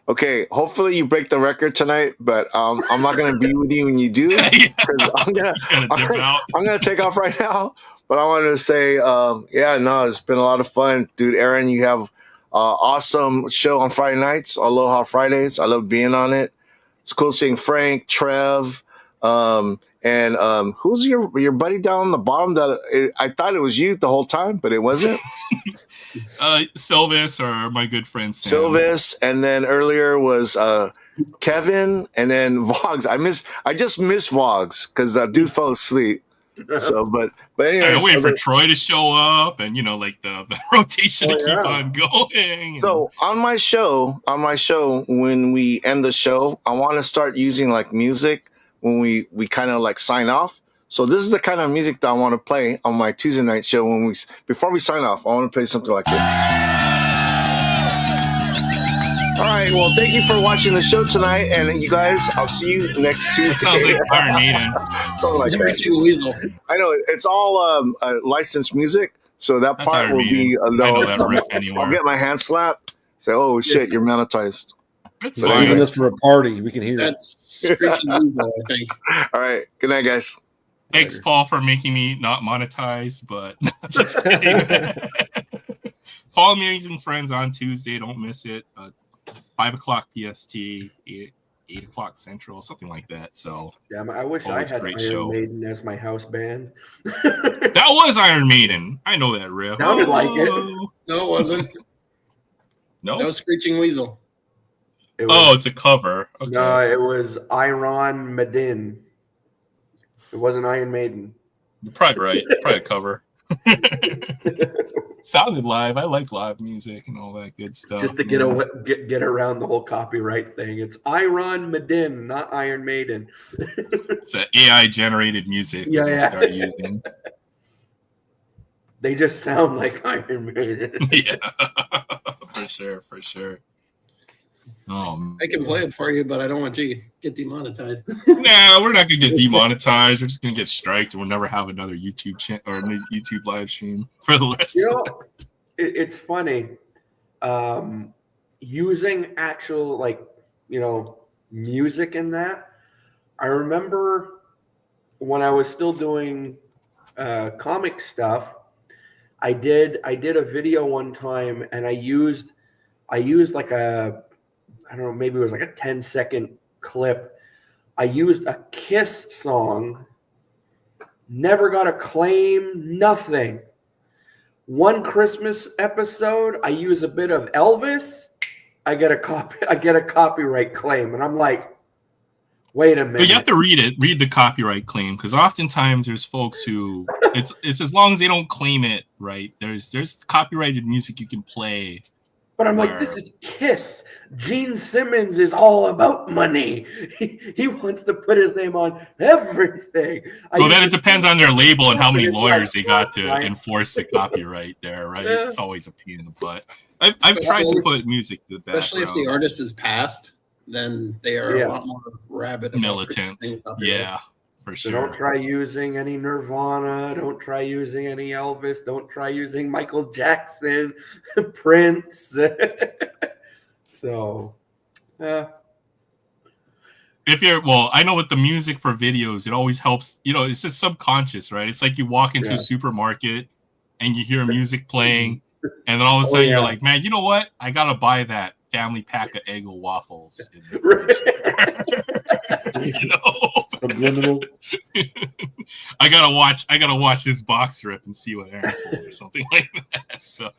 okay. Hopefully you break the record tonight, but I'm not gonna be with you when you do. yeah, 'Cause I'm gonna you gotta dip out. I'm gonna take off right now. But I wanted to say, yeah, no, it's been a lot of fun, dude. Aaron, you have awesome show on Friday nights, Aloha Fridays. I love being on it. It's cool seeing Frank, Trev, and who's your buddy down on the bottom? I thought it was you the whole time, but it wasn't. Silvis or my good friend Sam. Silvis, and then earlier was Kevin, and then Voggs. I just miss Voggs because that dude fell asleep. So, but Yeah, anyways, I'm waiting for Troy to show up, and like the rotation to keep yeah. on going. so on my show, when we end the show, I want to start using like music when we kind of like sign off. So this is the kind of music that I want to play on my Tuesday night show before we sign off. I want to play something like this. All right. Well, thank you for watching the show tonight, and you guys, I'll see you next Tuesday. That sounds like Iron Maiden. Something like that. Screeching Weasel. I know it's all licensed music, so that That's part Iron will be. Maiden. I know that riff anywhere. I'll get my hand slapped. Say, "Oh shit, you're monetized." It's But They're fine. leaving us for a party. We can hear it. That's Screeching Weasel, I think. All right. Good night, guys. Thanks, Paul, for making me not monetized, but just kidding. Paul Amazing Friends on Tuesday. Don't miss it. 5:00 PST, 8:00 Central, something like that. So Damn, I wish I Always had great Iron show. Maiden as my house band. that was Iron Maiden. I know that riff. Sounded like it. Oh, No, it wasn't. No. That was Screeching Weasel. It was, Oh, it's a cover. Okay. no, it was Iron Maiden. It wasn't Iron Maiden. You're probably right. Probably a cover. Sounded live. I like live music and all that good stuff. Just to get around the whole copyright thing. It's Iron Maiden, not Iron Maiden. It's an AI generated music. Yeah, that they yeah. start using. They just sound like Iron Maiden. Yeah, for sure. Oh, man. I can play it for you, but I don't want you to get demonetized. Nah, we're not gonna get demonetized. We're just gonna get striked, and we'll never have another YouTube or a new YouTube live stream for the rest. You of know, it's funny. Using actual music in that. I remember when I was still doing comic stuff. I did a video one time, and I used like I don't know, maybe it was like a 10-second clip. I used a Kiss song, never got a claim, nothing. One Christmas episode, I use a bit of Elvis, I get a copyright claim, and I'm like, wait a minute. But you have to read the copyright claim, because oftentimes there's folks who it's as long as they don't claim it, right? There's copyrighted music you can play But I'm like, this is Kiss. Gene Simmons is all about money. He wants to put his name on everything. Well, then it depends on their label and how many It's lawyers like, they got to right. enforce the copyright there, right? Yeah. It's always a pain in the butt. I've tried to put music to the background. Especially if the artist is passed, then they are a lot more rabid about militant. Yeah, for So sure. don't try using any Nirvana. Don't try using any Elvis. Don't try using Michael Jackson, Prince. So, yeah. I know with the music for videos, it always helps. It's just subconscious, right? It's like you walk into a supermarket and you hear music playing, and then all of a sudden you're like, man, you know what? I gotta buy that family pack of Eggo waffles. Subliminal. I gotta watch this box rip and see what Aaron pulled or something like that. So.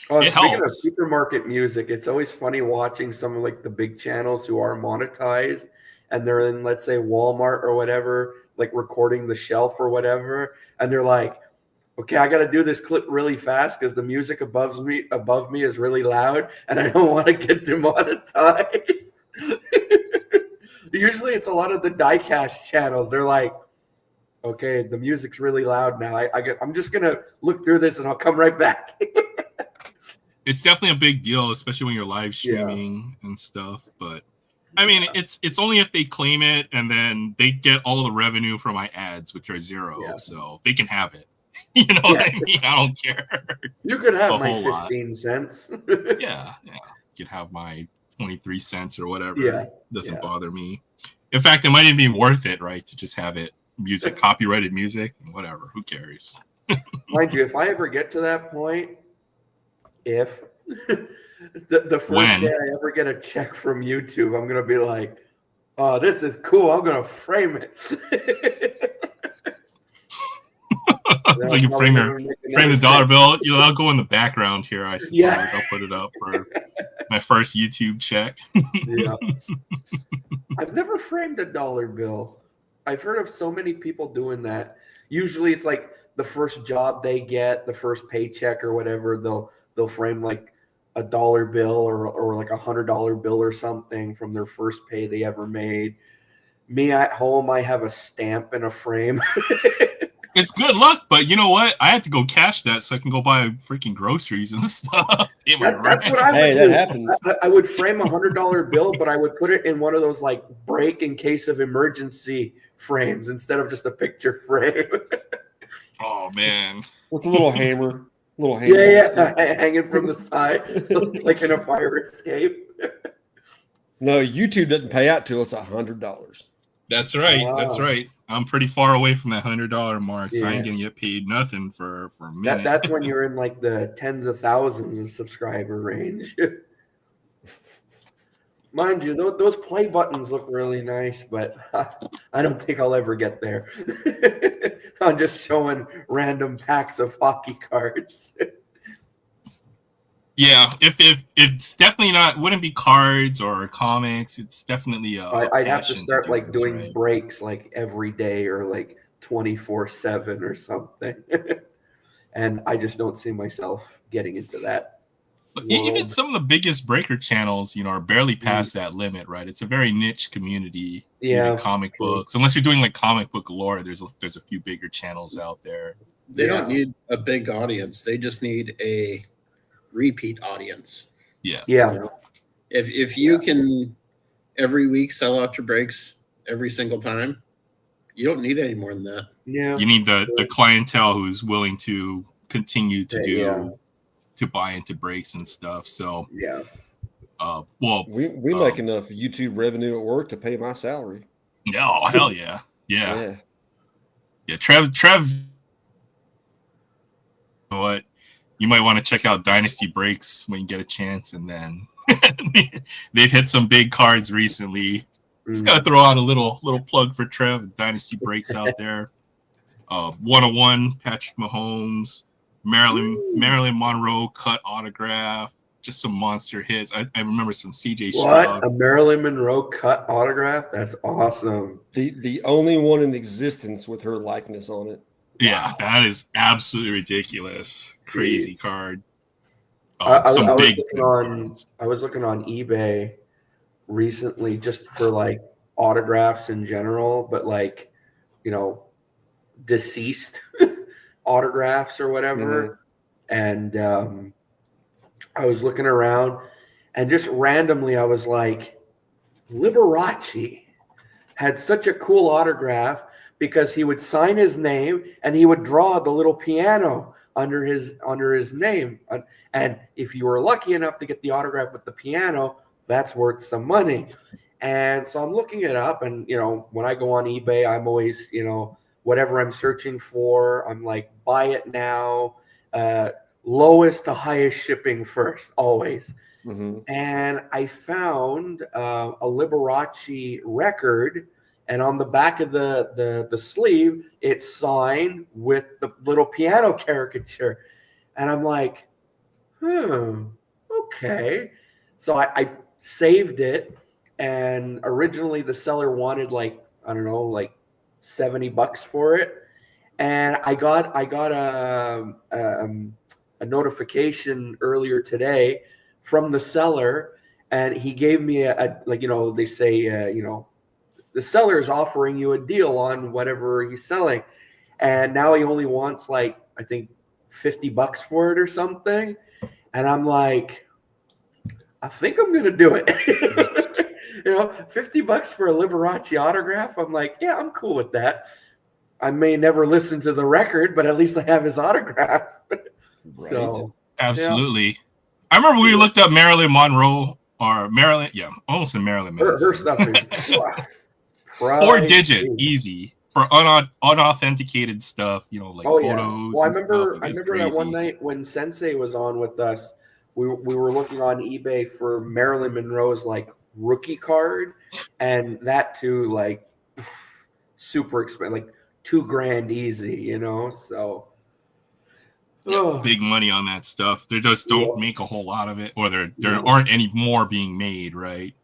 Speaking of supermarket music, it's always funny watching some of like the big channels who are monetized and they're in, let's say, Walmart or whatever, like recording the shelf or whatever, and they're like, okay, I got to do this clip really fast because the music above me is really loud and I don't want to get demonetized. Usually it's a lot of the diecast channels. They're like, okay, the music's really loud now. I'm just going to look through this and I'll come right back. It's definitely a big deal, especially when you're live streaming and stuff. But I mean, it's only if they claim it and then they get all the revenue from my ads, which are zero. So they can have it. You know what I mean? I don't care. You could have my 15 cents. Yeah. You can have my 23 cents or whatever. Yeah. Doesn't bother me. In fact, it might even be worth it, right? To just have it copyrighted music, whatever. Who cares? Mind you, if I ever get to that point, if the first day I ever get a check from YouTube, I'm gonna be like, oh, this is cool. I'm gonna frame it. It's like you frame the dollar bill. I'll go in the background here, I suppose. Yeah. I'll put it up for my first YouTube check. Yeah. I've never framed a dollar bill. I've heard of so many people doing that. Usually it's like the first job they get, the first paycheck or whatever, they'll frame like a dollar bill or like $100 bill or something from their first pay they ever made. Me at home, I have a stamp in a frame. It's good luck, but you know what? I had to go cash that so I can go buy freaking groceries and stuff. That's what I would do. That happens. I would frame a $100 bill, but I would put it in one of those like break in case of emergency frames instead of just a picture frame. Oh man, with a little hammer. Hanging from the side, like in a fire escape. No, YouTube doesn't pay out till it's $100. That's right. Wow. That's right. I'm pretty far away from that $100 mark, so I ain't gonna get paid nothing for a minute. That's when you're in like the tens of thousands of subscriber range. Mind you, those play buttons look really nice, but I don't think I'll ever get there. I'm just showing random packs of hockey cards. Yeah, if it's definitely wouldn't be cards or comics. It's definitely I'd have to start like doing breaks like every day or like 24/7 or something. And I just don't see myself getting into that. Even some of the biggest breaker channels, are barely past that limit, right? It's a very niche community. Comic books. Unless you're doing like comic book lore, there's a few bigger channels out there. They don't need a big audience. They just need a repeat audience. Yeah. If you can every week sell out your breaks every single time, you don't need any more than that. Yeah. You need the clientele who's willing to continue to to buy into breaks and stuff. So we make enough YouTube revenue at work to pay my salary. No, hell yeah. Yeah. Trev, what? You might want to check out Dynasty Breaks when you get a chance, and then they've hit some big cards recently. Just gotta throw out a little plug for Trev. Dynasty Breaks out there. 101 Patrick Mahomes, Marilyn Monroe cut autograph. Just some monster hits. I remember some CJ Stroud. A Marilyn Monroe cut autograph? That's awesome. The only one in existence with her likeness on it. Yeah, that is absolutely ridiculous. Crazy card. some I was big looking member on cards. I was looking on eBay recently just for like autographs in general, but like, you know, deceased autographs or whatever. And I was looking around and just randomly I was like, Liberace had such a cool autograph because he would sign his name and he would draw the little piano under his name. And if you were lucky enough to get the autograph with the piano, that's worth some money. And so I'm looking it up, and you know, when I go on eBay, I'm always, you know, whatever I'm searching for, I'm like, buy it now, lowest to highest shipping first, always. And I found a Liberace record, and on the back of the sleeve, it's signed with the little piano caricature. And I'm like, okay. So I saved it, and originally the seller wanted like, I don't know, like $70 for it. And I got a notification earlier today from the seller, and he gave me a like, you know, they say, you know, the seller is offering you a deal on whatever he's selling, and now he only wants like, I think, $50 for it or something. And I'm like, I think I'm gonna do it. You know, $50 for a Liberace autograph. I'm like, yeah, I'm cool with that. I may never listen to the record, but at least I have his autograph. So Absolutely. yeah. I remember we looked up Marilyn Monroe or Marilyn, yeah, almost in Marilyn Manson. Her stuff is 4 digits, easy for unauthenticated stuff. You know, like photos. Well, I and remember stuff. that Crazy. one night when Sensei was on with us, we were looking on eBay for Marilyn Monroe's like rookie card, and that too, like super expensive, like $2,000 easy, you know. So big money on that stuff. They just don't make a whole lot of it, or there aren't any more being made, right?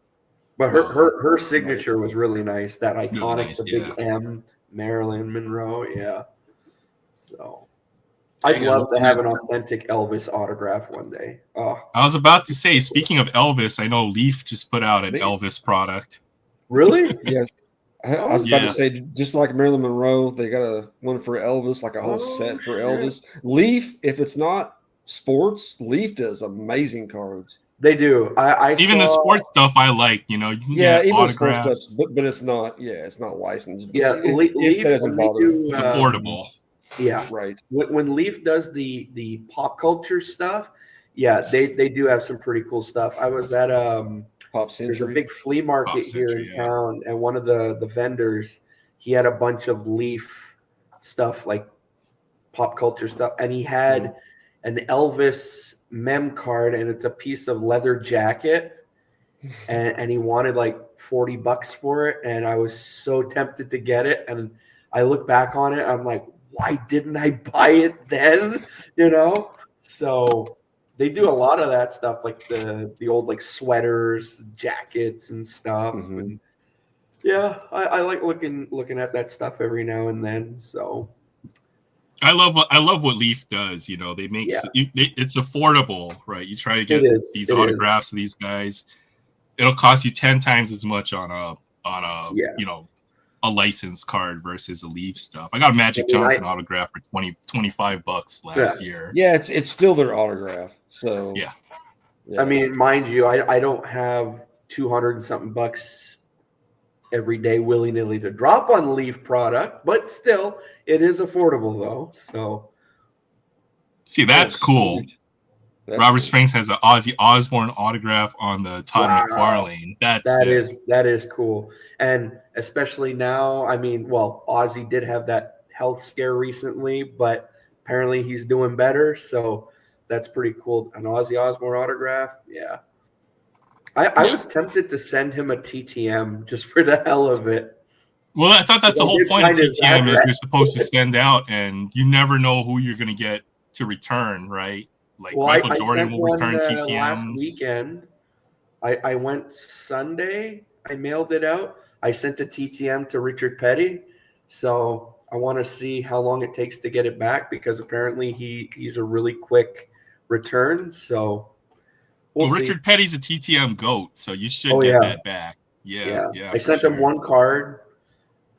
But her signature was really nice. That iconic, really nice, the big M, Marilyn Monroe. Yeah. So I'd love to have an authentic Elvis autograph one day. Oh, I was about to say, speaking of Elvis, I know Leaf just put out an Elvis product. Really? Yes. I was about to say, just like Marilyn Monroe, they got one for Elvis, like a whole set for Elvis. Leaf, if it's not sports, Leaf does amazing cards. They do. I even the sports stuff I like. You know, you can get even autographs. sports stuff, but it's not. Yeah, it's not licensed. Yeah, Leaf that doesn't bother. It's affordable. Yeah, right. When Leaf does the pop culture stuff, yeah, they do have some pretty cool stuff. I was at Pop Century. There's a big flea market here in town, and one of the vendors, he had a bunch of Leaf stuff, like pop culture stuff, and he had an Elvis mem card, and it's a piece of leather jacket, and he wanted like $40 for it, and I was so tempted to get it, and I look back on it, I'm like, why didn't I buy it then? You know, so they do a lot of that stuff, like the old like sweaters, jackets, and stuff. And yeah, I like looking at that stuff every now and then. So I love what Leaf does. You know, they make it's affordable, right? You try to get these autographs of these guys, it'll cost you 10 times as much on a you know, a license card versus a Leaf stuff. I got a Magic Johnson autograph for $25 last year. Yeah, it's still their autograph. So yeah. I mean, mind you, I don't have 200 and something bucks every day willy-nilly to drop on Leaf product, but still it is affordable though. So see, that's cool. Robert Springs has an Ozzy Osbourne autograph on the Todd McFarlane. That is cool. And especially now, I mean, well, Ozzy did have that health scare recently, but apparently he's doing better. So that's pretty cool. An Ozzy Osbourne autograph. Yeah. I was tempted to send him a TTM just for the hell of it. Well, I thought that's the whole point of TTM is you're supposed to send out, and you never know who you're going to get to return, right? Like Michael Jordan will return TTMs. Last weekend, I went Sunday. I mailed it out. I sent a TTM to Richard Petty. So I want to see how long it takes to get it back, because apparently he's a really quick return. So we'll Well, see. Richard Petty's a TTM GOAT, so you should Oh, get yeah. that back. Yeah. I for sent him sure. one card.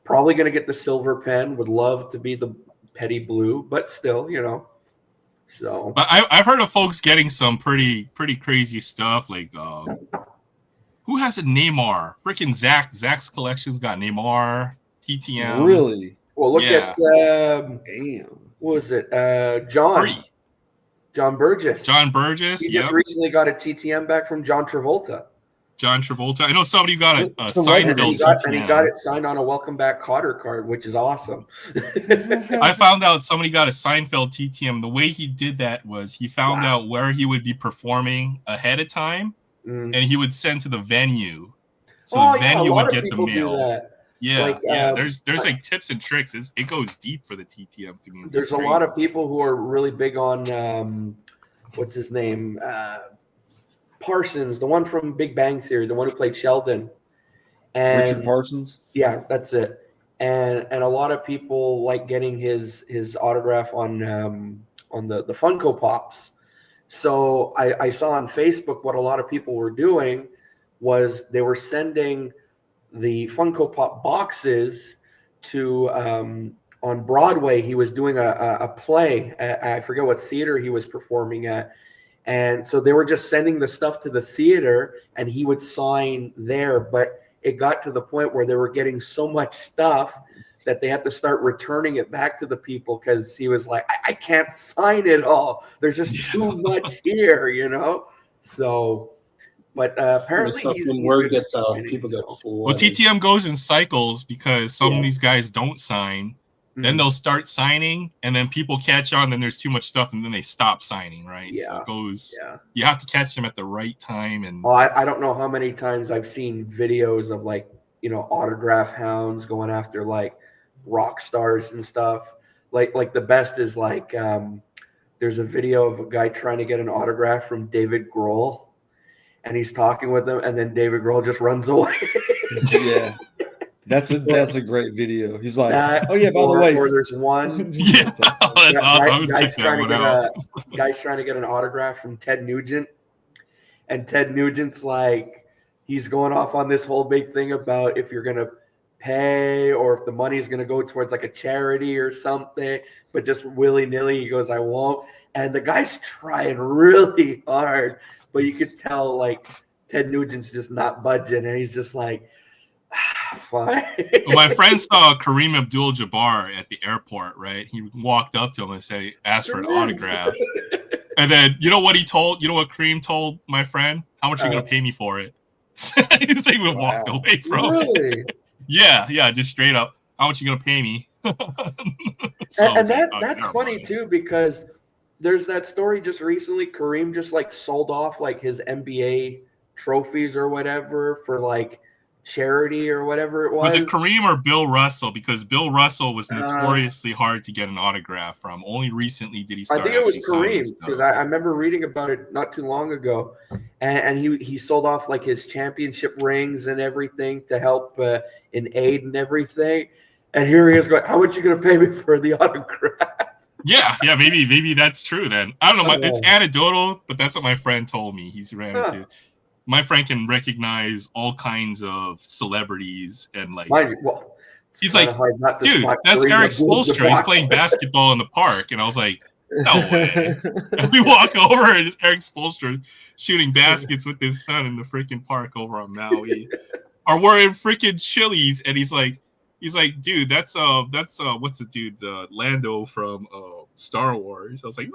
Probably going to get the silver pen. Would love to be the Petty blue, but still, So, But I've heard of folks getting some pretty crazy stuff. Like, who has a Neymar? Freaking Zach. Zach's collection's got Neymar, TTM. Really? well, look at Damn. what was it? John Burgess. John Burgess. He just recently got a TTM back from John Travolta. John Travolta. I know somebody got a And Seinfeld he got it signed on a Welcome Back Cotter card, which is awesome. I found out somebody got a Seinfeld TTM. The way he did that was he found out where he would be performing ahead of time, and he would send to the venue. So the venue would get the mail. Yeah, There's like tips and tricks. It goes deep for the TTM community. There's a lot of people who are really big on what's his name? Parsons, the one from Big Bang Theory, the one who played Sheldon. And Richard Parsons? Yeah, that's it. And a lot of people like getting his autograph on the Funko Pops. So I saw on Facebook what a lot of people were doing was they were sending the Funko Pop boxes to on Broadway. He was doing a play. I forget what theater he was performing at. And so they were just sending the stuff to the theater and he would sign there. But it got to the point where they were getting so much stuff that they had to start returning it back to the people because he was like, I can't sign it all. There's just too much here, So, but apparently when word gets out, people get full. Well, TTM goes in cycles because some of these guys don't sign. Then they'll start signing, and then people catch on. Then there's too much stuff, and then they stop signing. Right? Yeah. So it goes. Yeah. You have to catch them at the right time. And I don't know how many times I've seen videos of autograph hounds going after like rock stars and stuff. Like the best is there's a video of a guy trying to get an autograph from David Grohl, and he's talking with him, and then David Grohl just runs away. Yeah. That's a great video. He's like, oh yeah, by the way, or there's one. Yeah, that's awesome. Guy's trying to get an autograph from Ted Nugent, and Ted Nugent's like, he's going off on this whole big thing about if you're gonna pay or if the money is gonna go towards like a charity or something, but just willy nilly, he goes, I won't. And the guy's trying really hard, but you could tell like Ted Nugent's just not budging, and he's just like, fine. Well, my friend saw Kareem Abdul-Jabbar at the airport, right? He walked up to him and said, asked for an autograph. And then, you know what Kareem told my friend? How much are you going to pay me for it? He's like, we walked away from it. Yeah, just straight up. How much are you going to pay me? That's funny, too, because there's that story just recently. Kareem just like sold off like his NBA trophies or whatever for like charity or whatever it was. Was it Kareem or Bill Russell? Because Bill Russell was notoriously hard to get an autograph from. Only recently did he start. I think it was Kareem because I remember reading about it not too long ago, and he sold off like his championship rings and everything to help in aid and everything. And here he is going, "How much you going to pay me for the autograph?" Yeah, maybe that's true. Then I don't know. It's anecdotal, but that's what my friend told me. He's ran into. My friend can recognize all kinds of celebrities and like. He's like, dude, that's Eric Spoelstra. He's playing basketball in the park, and I was like, no way. And we walk over, and it's Eric Spoelstra shooting baskets with his son in the freaking park over on Maui. Or we're in freaking Chili's, and he's like, dude, that's what's the dude, Lando from Star Wars. I was like,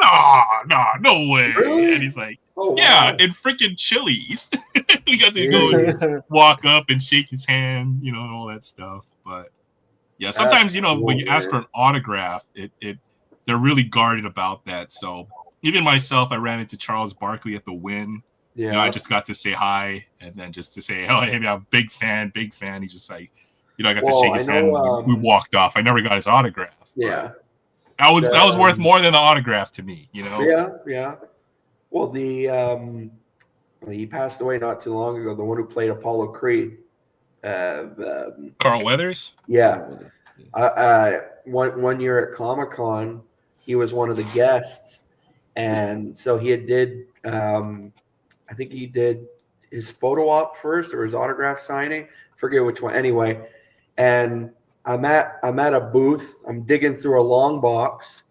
no way. Really? And he's like, in freaking Chili's. We got to go and walk up and shake his hand, and all that stuff. But yeah, sometimes when you ask for an autograph, they're really guarded about that. So even myself, I ran into Charles Barkley at the Wynn. Yeah, I just got to say hi, and then just to say, oh, hey, I'm a big fan. He's just like, I got to shake his hand. We walked off. I never got his autograph. Yeah, that was worth more than the autograph to me. Yeah. Well, he passed away not too long ago. The one who played Apollo Creed, Carl Weathers. Yeah. One year at Comic-Con, he was one of the guests, And so he did. I think he did his photo op first or his autograph signing. I forget which one. Anyway, and I'm at a booth. I'm digging through a long box,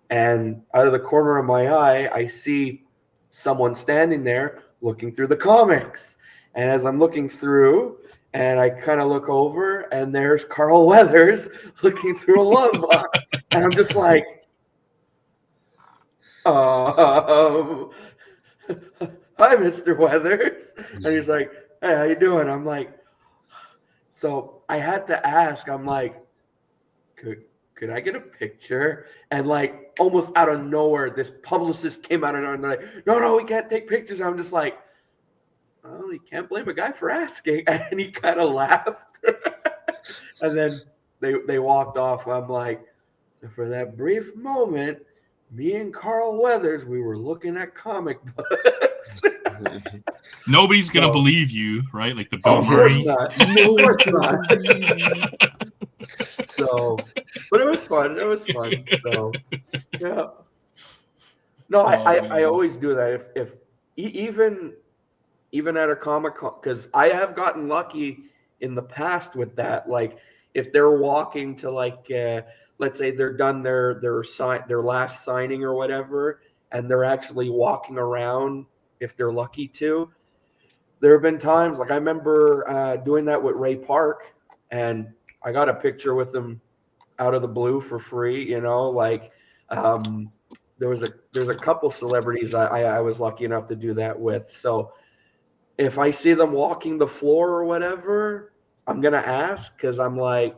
and out of the corner of my eye, I see someone standing there looking through the comics. And as I'm looking through, and I kind of look over, and there's Carl Weathers looking through a long box, and I'm just like, hi, Mr. Weathers. And he's like, hey, how you doing? I'm like, so I had to ask, I'm like, could I get a picture? And like almost out of nowhere, this publicist came out of nowhere and they're like, no, we can't take pictures. I'm just like, well, you can't blame a guy for asking. And he kind of laughed. And then they walked off. I'm like, for that brief moment, me and Carl Weathers, we were looking at comic books. Nobody's gonna believe you, right? Like the Bill Of course Murray. not. No, of course not. So, but it was fun. It was fun. So, yeah. No, I always do that. If even at a Comic-Con, because I have gotten lucky in the past with that. Like if they're walking to like, let's say they're done their last signing or whatever, and they're actually walking around if they're lucky to. There have been times, like I remember doing that with Ray Park, and I got a picture with him out of the blue for free. You know, like there's a couple celebrities I was lucky enough to do that with. So if I see them walking the floor or whatever, I'm gonna ask because I'm like,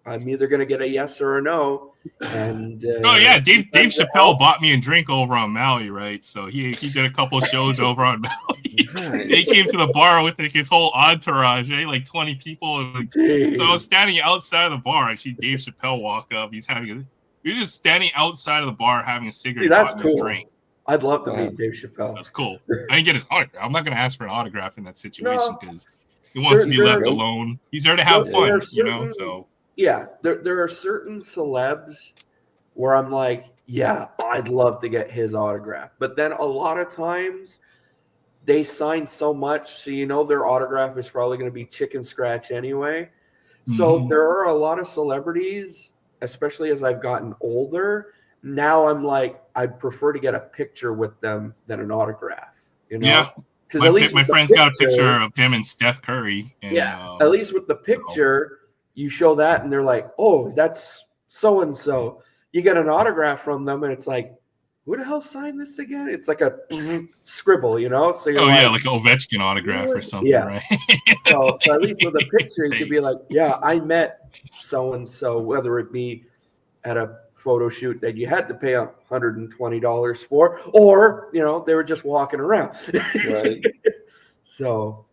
I'm either gonna get a yes or a no. And oh yeah, Dave Chappelle bought me a drink over on Maui, right? So he did a couple shows over on Maui. Nice. He came to the bar with like his whole entourage, eh? Like 20 people. So I was standing outside of the bar. I see Dave Chappelle walk up. We're just standing outside of the bar having a cigarette. Dude, that's and cool. A drink. I'd love to meet Dave Chappelle. That's cool. I didn't get his autograph. I'm not going to ask for an autograph in that situation because he No, wants to be left alone. He's there to have fun, you know. So yeah, there are certain celebs where I'm like, yeah, I'd love to get his autograph. But then a lot of times they sign so much, so you know their autograph is probably going to be chicken scratch anyway. So there are a lot of celebrities, especially as I've gotten older. Now I'm like, I'd prefer to get a picture with them than an autograph. You know? Yeah. Because at least my friend's got a picture of him and Steph Curry. And, yeah. At least with the picture, you show that, and they're like, "Oh, that's so and so." You get an autograph from them, and it's like, "Who the hell signed this again?" It's like a scribble, you know. So you're like an Ovechkin autograph or something, right? so at least with a picture, you could be like, "Yeah, I met so and so," whether it be at a photo shoot that you had to pay $120 for, or you know they were just walking around. Right. So,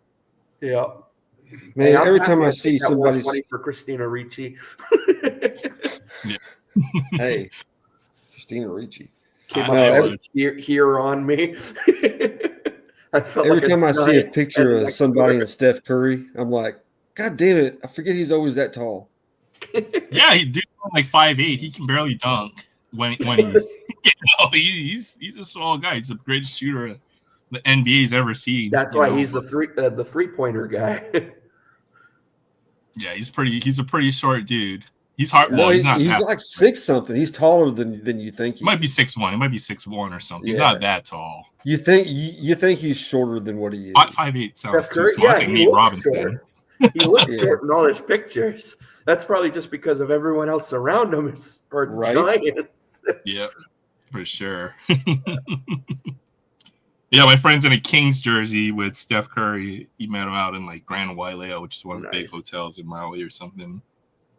yeah. Man, hey, every time I see somebody for Christina Ricci, hey, Christina Ricci came up here on me. I felt every like time I see a picture of somebody in Steph Curry, I'm like, God damn it! I forget he's always that tall. Yeah, he dude like 5'8". He can barely dunk when he's a small guy. He's the greatest shooter the NBA's ever seen. That's why he's the 3-pointer guy. Yeah, he's a pretty short dude. He's hard. No, well, he's not. He's like 6 something. He's taller than you think. He might be 6'1". He might be 6'1" or something. Yeah. He's not that tall. You think he's shorter than what he is? 5'8" sounds too small. Yeah, it's like Nate Robinson. He looks short in all his pictures. That's probably just because of everyone else around him are giants. Yeah, for sure. Yeah, my friend's in a Kings jersey with Steph Curry. He met him out in like Grand Wailea, which is one of the big hotels in Maui or something.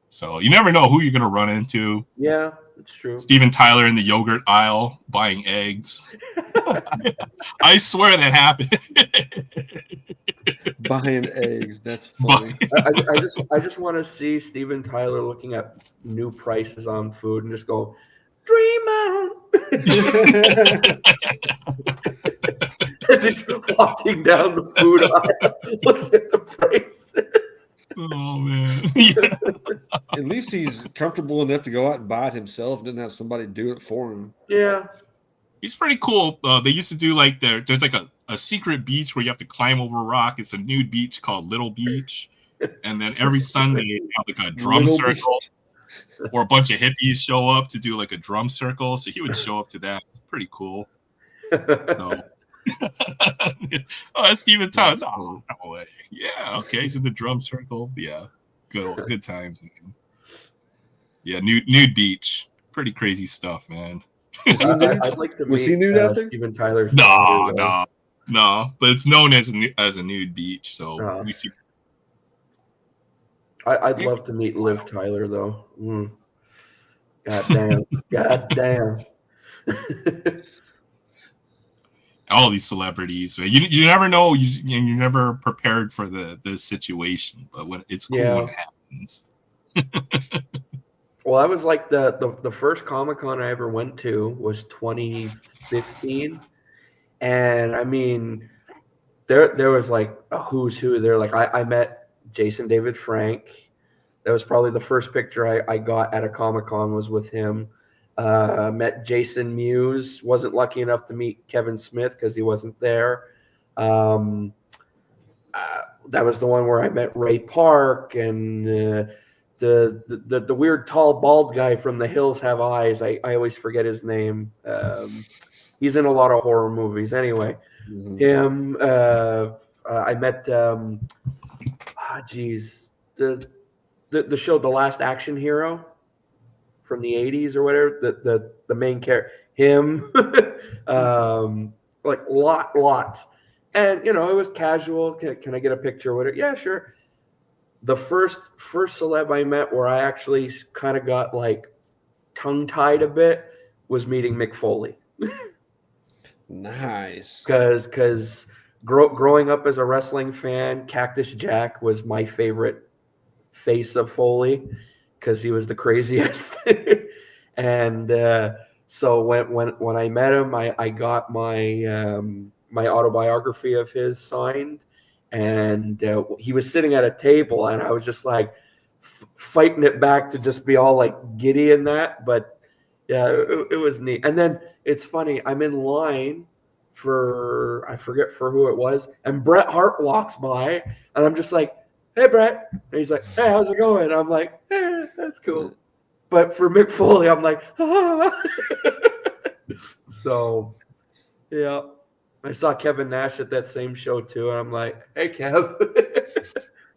So you never know who you're gonna run into. Yeah, it's true. Steven Tyler in the yogurt aisle buying eggs. I swear that happened. Buying eggs. That's funny. I just want to see Steven Tyler looking at new prices on food and just go, dream on. As he's walking down the food aisle, looking at the prices. Oh man! Yeah. At least he's comfortable enough to go out and buy it himself. Didn't have somebody do it for him. Yeah. He's pretty cool. They used to do like there's like a secret beach where you have to climb over a rock. It's a nude beach called Little Beach, and then every Sunday they have like a drum Little circle, or a bunch of hippies show up to do like a drum circle. So he would show up to that. Pretty cool. So, that's Steven Todd. No way. Yeah, okay. He's in the drum circle. Yeah, good times, man. Yeah, nude beach. Pretty crazy stuff, man. I'd like to meet Was he nude out there? Steven Tyler's No. But it's known as a nude beach, so we see. I'd love to meet Liv Tyler though. God damn. All these celebrities, man. You never know. You're never prepared for the situation, but when it's cool when it happens. Well, I was like the first Comic-Con I ever went to was 2015, and I mean, there was like a who's who there. Like I met Jason David Frank. That was probably the first picture I got at a Comic-Con was with him. Met Jason Mewes. Wasn't lucky enough to meet Kevin Smith because he wasn't there. That was the one where I met Ray Park and the weird tall bald guy from The Hills Have Eyes. I always forget his name. He's in a lot of horror movies. Anyway, him. I met. The show The Last Action Hero from the 80s or whatever. The main character. Him. Like lots. And it was casual. Can I get a picture with it? Yeah, sure. The first celeb I met where I actually kind of got like tongue-tied a bit was meeting Mick Foley. Nice. Because growing up as a wrestling fan, Cactus Jack was my favorite face of Foley because he was the craziest. And so when I met him, I got my my autobiography of his signed. And he was sitting at a table, and I was just like fighting it back to just be all like giddy in that. But yeah, it was neat. And then it's funny, I'm in line for, I forget for who it was, and Bret Hart walks by, and I'm just like, "Hey, Bret." And he's like, "Hey, how's it going?" And I'm like, "That's cool." But for Mick Foley, I'm like, "Ah." So, yeah. I saw Kevin Nash at that same show too, and I'm like, "Hey, Kev,"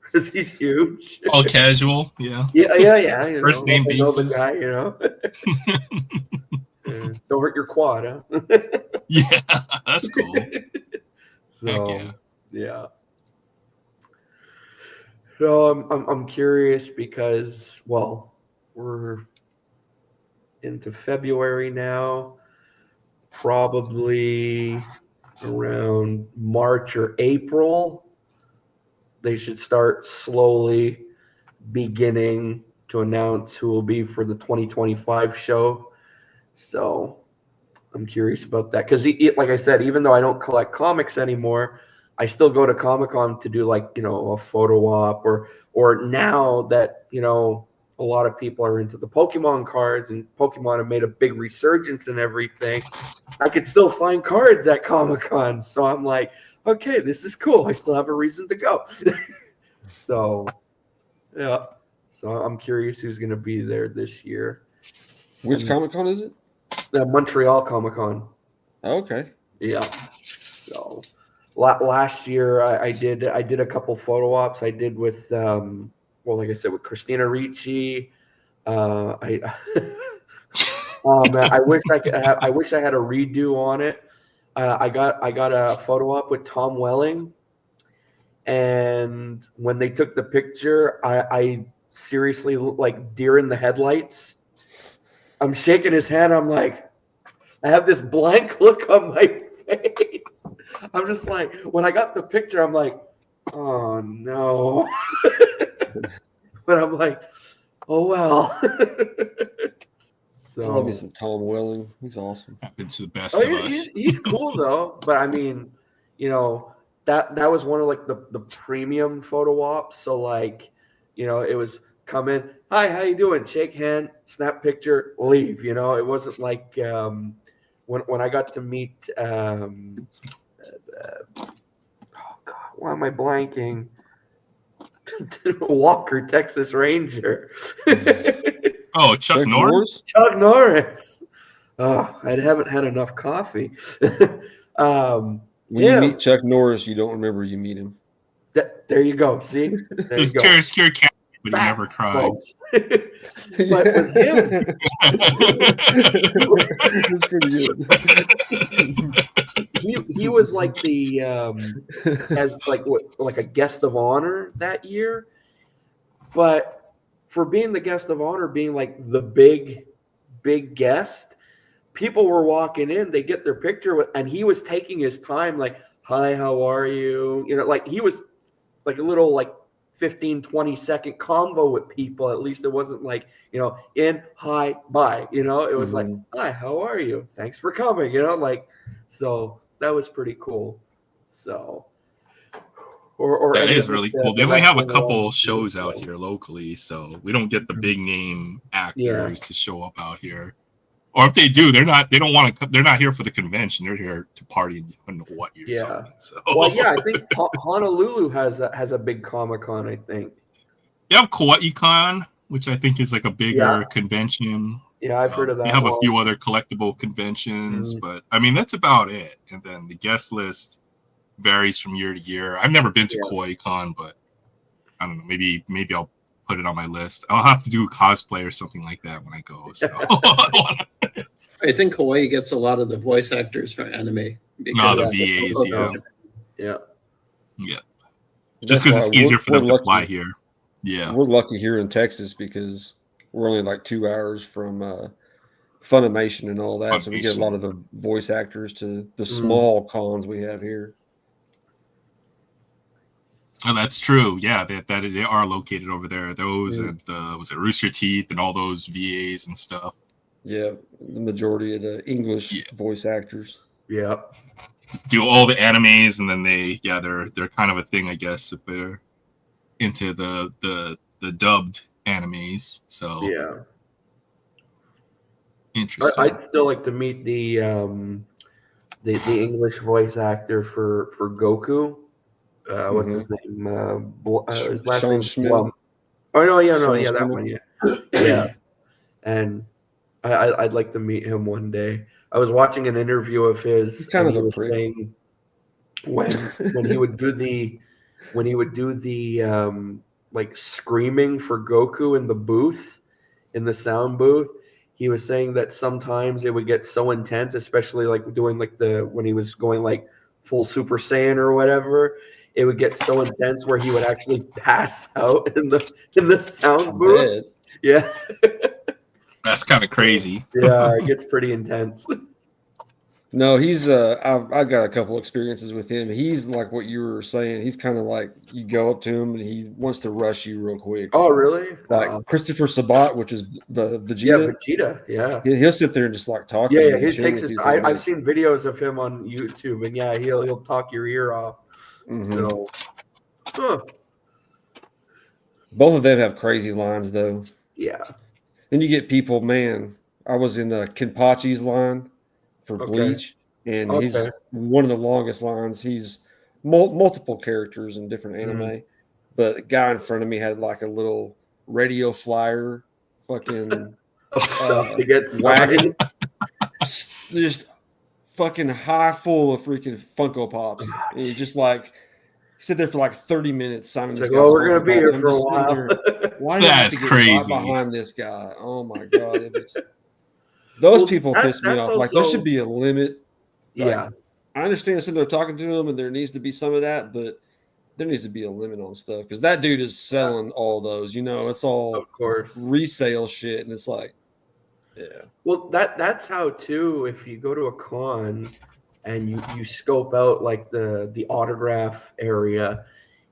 because he's huge. All casual, yeah. Yeah. First name the basis. guy, Don't hurt your quad, huh? Yeah, that's cool. So, Heck yeah. So I'm curious because, well, we're into February now, probably around March or April, they should start slowly beginning to announce who will be for the 2025 show. So I'm curious about that because, like I said, even though I don't collect comics anymore, I still go to Comic-Con to do like a photo op or now that a lot of people are into the Pokemon cards and Pokemon have made a big resurgence and everything. I could still find cards at Comic-Con. So I'm like, okay, this is cool. I still have a reason to go. So, yeah. So I'm curious who's going to be there this year. Which Comic-Con is it? Montreal Comic-Con. Okay. Yeah. So last year I did a couple photo ops. I did with like I said, with Christina Ricci. Oh man, I wish I had a redo on it. I got a photo op with Tom Welling, and when they took the picture, I seriously looked like deer in the headlights. I'm shaking his hand. I'm like, I have this blank look on my face. I'm just like, when I got the picture, I'm like, oh no. But I'm like, oh well. So I love me some Tom Welling. He's awesome. Happens to the best of us. He's cool though. But I mean, that was one of like the premium photo ops. So like, it was come in, hi, how you doing? Shake hand, snap picture, leave. It wasn't like when I got to meet oh God, why am I blanking? Walker, Texas Ranger. Oh, Chuck Norris? Chuck Norris. Oh, I haven't had enough coffee. When you meet Chuck Norris, you don't remember you meet him. There you go. See? There There's you go. scared cat, but he never cries. But with him, it's pretty good. he was like the as like a guest of honor that year. But for being the guest of honor, being like the big guest, people were walking in, they get their picture with, and he was taking his time, like, hi, how are you? You know, like he was like a little like 15, 20-second convo with people. At least it wasn't like, you know, in, hi, bye. You know, it was like, hi, how are you? Thanks for coming. You know, like, so that was pretty cool. So or that is of really the- cool. the They only have a wrestling couple ones, shows so. out here locally, so we don't get the big name actors to show up out here. Or if they do, they don't want to. They're not here for the convention. They're here to party in Hawaii or something. So. Well, yeah, I think Honolulu has a big Comic-Con, I think. You have Kauai Con, which I think is like a bigger convention. Yeah, I've heard of that. You have a few other collectible conventions, but I mean that's about it. And then the guest list varies from year to year. I've never been to Kauai Con, but I don't know. Maybe I'll put it on my list. I'll have to do a cosplay or something like that when I go. So I think Hawaii gets a lot of the voice actors for anime. No, the VAs, yeah. Just because it's easier for them to fly here. Yeah, we're lucky here in Texas because we're only like 2 hours from Funimation and all that, so we get a lot of the voice actors to the small cons we have here. Oh, that's true. Yeah, that they are located over there. Those and was it Rooster Teeth and all those VAs and stuff. Yeah, the majority of the English voice actors. Yeah, do all the animes, and then they're kind of a thing, I guess, if they're into the dubbed animes. So yeah, interesting. I'd still like to meet the English voice actor for Goku. What's his name? His last name Schmidt. Oh no, that one, yeah. And I'd like to meet him one day. I was watching an interview of his. He's kind of he a was prick. saying when he would do the like screaming for Goku in the booth, in the sound booth. He was saying that sometimes it would get so intense, especially like doing like when he was going like full Super Saiyan or whatever. It would get so intense where he would actually pass out in the sound booth. Yeah. That's kind of crazy. Yeah, it gets pretty intense. No, he's I've got a couple experiences with him. He's like what you were saying. He's kind of like you go up to him and he wants to rush you real quick. Oh, really? Like Christopher Sabat, which is the Vegeta. Yeah, Vegeta. Yeah. He'll sit there and just like talk. Yeah, to yeah. you He takes his. I've seen videos of him on YouTube, and yeah, he'll talk your ear off. So, both of them have crazy lines, though. Yeah. Then you get people. Man, I was in the Kenpachi's line for Bleach, and he's one of the longest lines. He's multiple characters in different anime, but the guy in front of me had like a little radio flyer, fucking wagon, just fucking high full of freaking Funko Pops. And he just like sit there for like 30 minutes signing this. Well, we're gonna be here for a while. Why do you have to get right behind this guy? Oh my god! Those people piss me off. Like there should be a limit. Like, I understand sitting there talking to him, and there needs to be some of that, but there needs to be a limit on stuff because that dude is selling all those. You know, it's all of course resale shit, and it's like, Well, that's how too. If you go to a con and you scope out like the autograph area,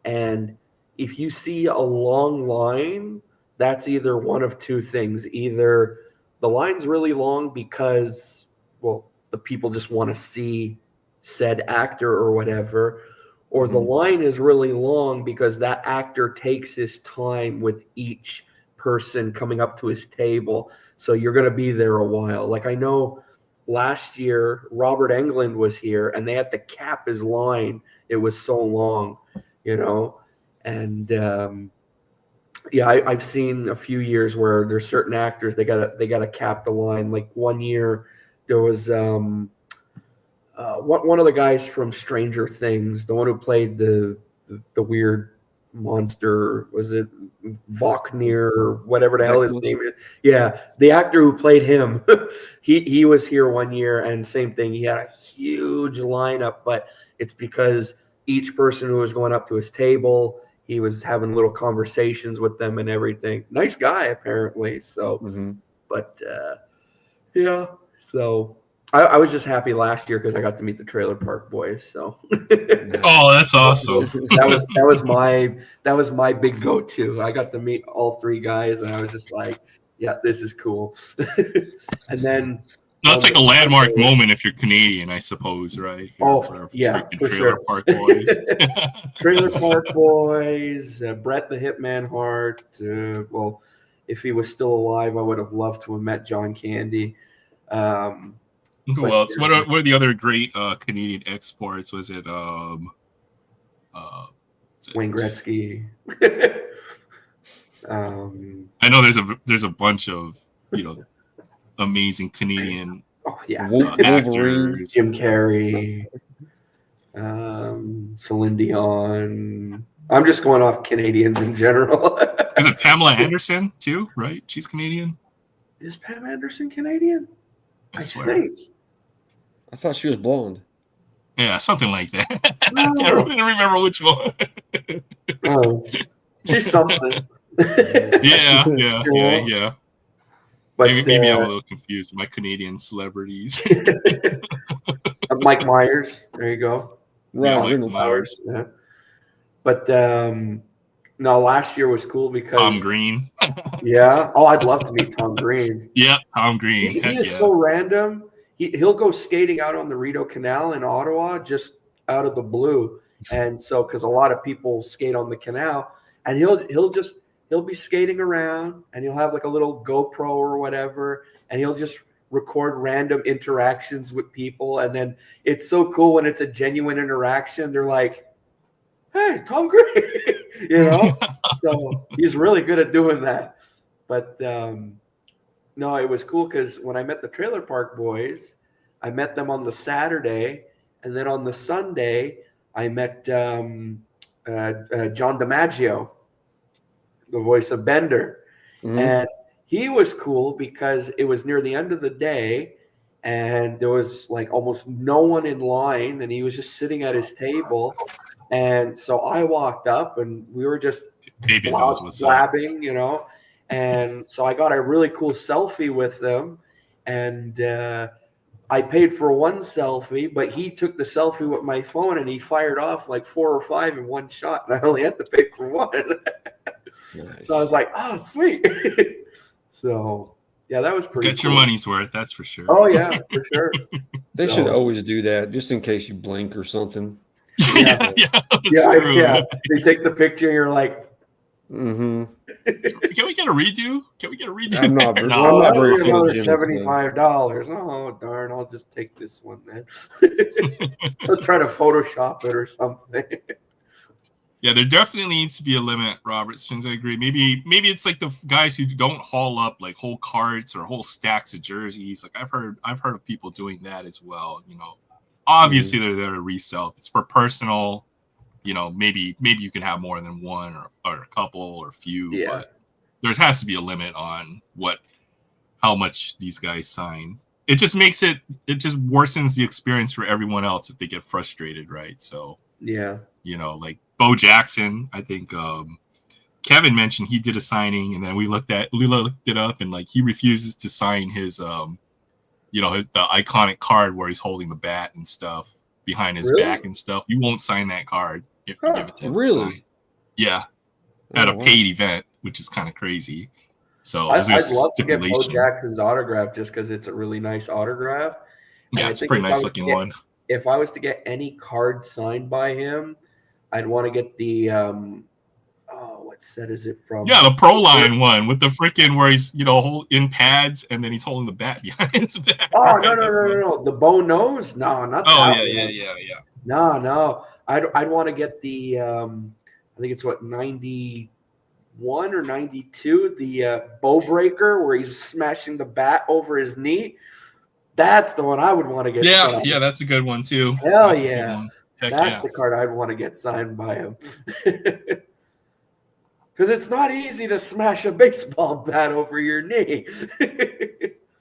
and if you see a long line, that's either one of two things: either the line's really long because, well, the people just want to see said actor or whatever, or the line is really long because that actor takes his time with each person coming up to his table. So you're going to be there a while. Like I know last year Robert Englund was here, and they had to cap his line. It was so long, and yeah, I've seen a few years where there's certain actors they gotta cap the line. Like one year, there was one of the guys from Stranger Things, the one who played the weird monster, was it Voknir or whatever the hell his name is? Yeah, the actor who played him, he was here one year, and same thing. He had a huge lineup, but it's because each person who was going up to his table, he was having little conversations with them and everything. Nice guy, apparently. So, but yeah, so. I was just happy last year because I got to meet the Trailer Park Boys. So, oh, that's awesome. that was my big go-to. I got to meet all three guys, and I was just like, yeah, this is cool. And then that's like a landmark moment if you're Canadian, I suppose, right? Yeah, for Trailer sure. Park Boys. Trailer Park Boys, Bret the Hitman Hart. Well, if he was still alive, I would have loved to have met John Candy. Who else? What are the other great Canadian exports? Was it Wayne Gretzky? I know there's a bunch of amazing Canadian actors. Jim Carrey, Celine Dion. I'm just going off Canadians in general. Is it Pamela Anderson too? Right? She's Canadian. Is Pam Anderson Canadian? I swear. Think. I thought she was blonde. Yeah, something like that. I can't really remember which one. Oh, she's something. Yeah. But maybe I'm a little confused with my Canadian celebrities. Mike Myers. There you go. Right, Mike Myers. Yeah. But no, last year was cool because Tom Green. Yeah. Oh, I'd love to meet Tom Green. Yeah, Tom Green. He is so random. He'll go skating out on the Rideau Canal in Ottawa just out of the blue, and so because a lot of people skate on the canal, and he'll be skating around, and he'll have like a little GoPro or whatever, and he'll just record random interactions with people, and then it's so cool when it's a genuine interaction. They're like, "Hey, Tom Green," So he's really good at doing that. But no, it was cool because when I met the Trailer Park Boys, I met them on the Saturday, and then on the Sunday, I met John DiMaggio, the voice of Bender. And he was cool because it was near the end of the day, and there was like almost no one in line, and he was just sitting at his table. And so I walked up, and we were just blabbing, And so I got a really cool selfie with them, and I paid for one selfie, but he took the selfie with my phone, and he fired off like 4 or 5 in one shot, and I only had to pay for one. Nice. So I was like, "Oh, sweet!" So yeah, that was pretty. Get your money's worth, that's for sure. Oh yeah, for sure. They should always do that, just in case you blink or something. Yeah. They take the picture, and you're like. Can we get a redo? I'm not very another $75. Oh darn! I'll just take this one then. I'll try to Photoshop it or something. Yeah, there definitely needs to be a limit, Robert. As soon as I agree, maybe it's like the guys who don't haul up like whole carts or whole stacks of jerseys. Like I've heard of people doing that as well. Obviously they're there to resell. If it's for personal. Maybe you can have more than one or a couple or a few, but there has to be a limit on how much these guys sign. It just worsens the experience for everyone else if they get frustrated, right? So like Bo Jackson, I think Kevin mentioned he did a signing, and then we looked it up, and like he refuses to sign his the iconic card where he's holding the bat and stuff behind his back and stuff. You won't sign that card if you give it to him. Really? Yeah. At a paid event, which is kind of crazy. So I'd love to get Bo Jackson's autograph just because it's a really nice autograph. Yeah, it's a pretty nice looking one. If I was to get any card signed by him, I'd want to get the Oh, what set is it from? Yeah, the Pro Line one with the freaking where he's in pads and then he's holding the bat behind his back. Oh, right? no. The bow nose? No, not Oh that yeah. one. No. I'd want to get the I think it's 91 or 92, the bow breaker where he's smashing the bat over his knee. That's the one I would want to get signed. Yeah, that's a good one too. Hell That's yeah. That's the card I'd want to get signed by him. Because it's not easy to smash a baseball bat over your knee.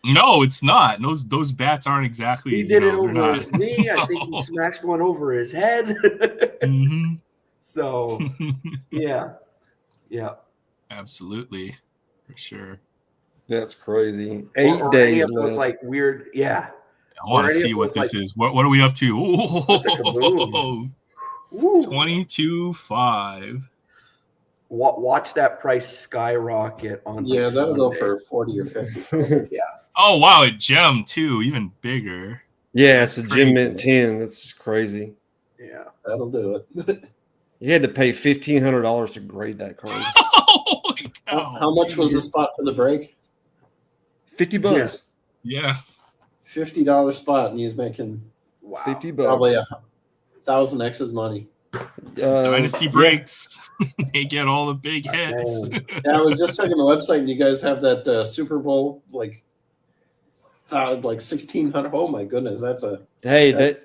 No, it's not. Those bats aren't exactly. He did it over his knee. I think he smashed one over his head. Mm-hmm. So, yeah. Absolutely, for sure. That's crazy. 8 or days any of those now. like weird, yeah. I want to any see of what those, this is. What are we up to? That's a kaboom. Ooh. 22.5. Watch that price skyrocket on. Yeah, like that'll go Sunday. for 40 or 50. Yeah. Oh wow, a gem too, even bigger. Yeah, it's a Crazy. Gem Mint 10. That's just crazy. Yeah. That'll do it. You had to pay $1,500 to grade that card. Holy cow. How much was the spot for the break? $50. Yeah. $50 spot, and he's making Wow. $50. probably 1,000 X's money. Dynasty breaks. They get all the big hits. Man. Yeah, I was just checking the website, and you guys have that Super Bowl like 1,600. Oh my goodness, that's a Hey,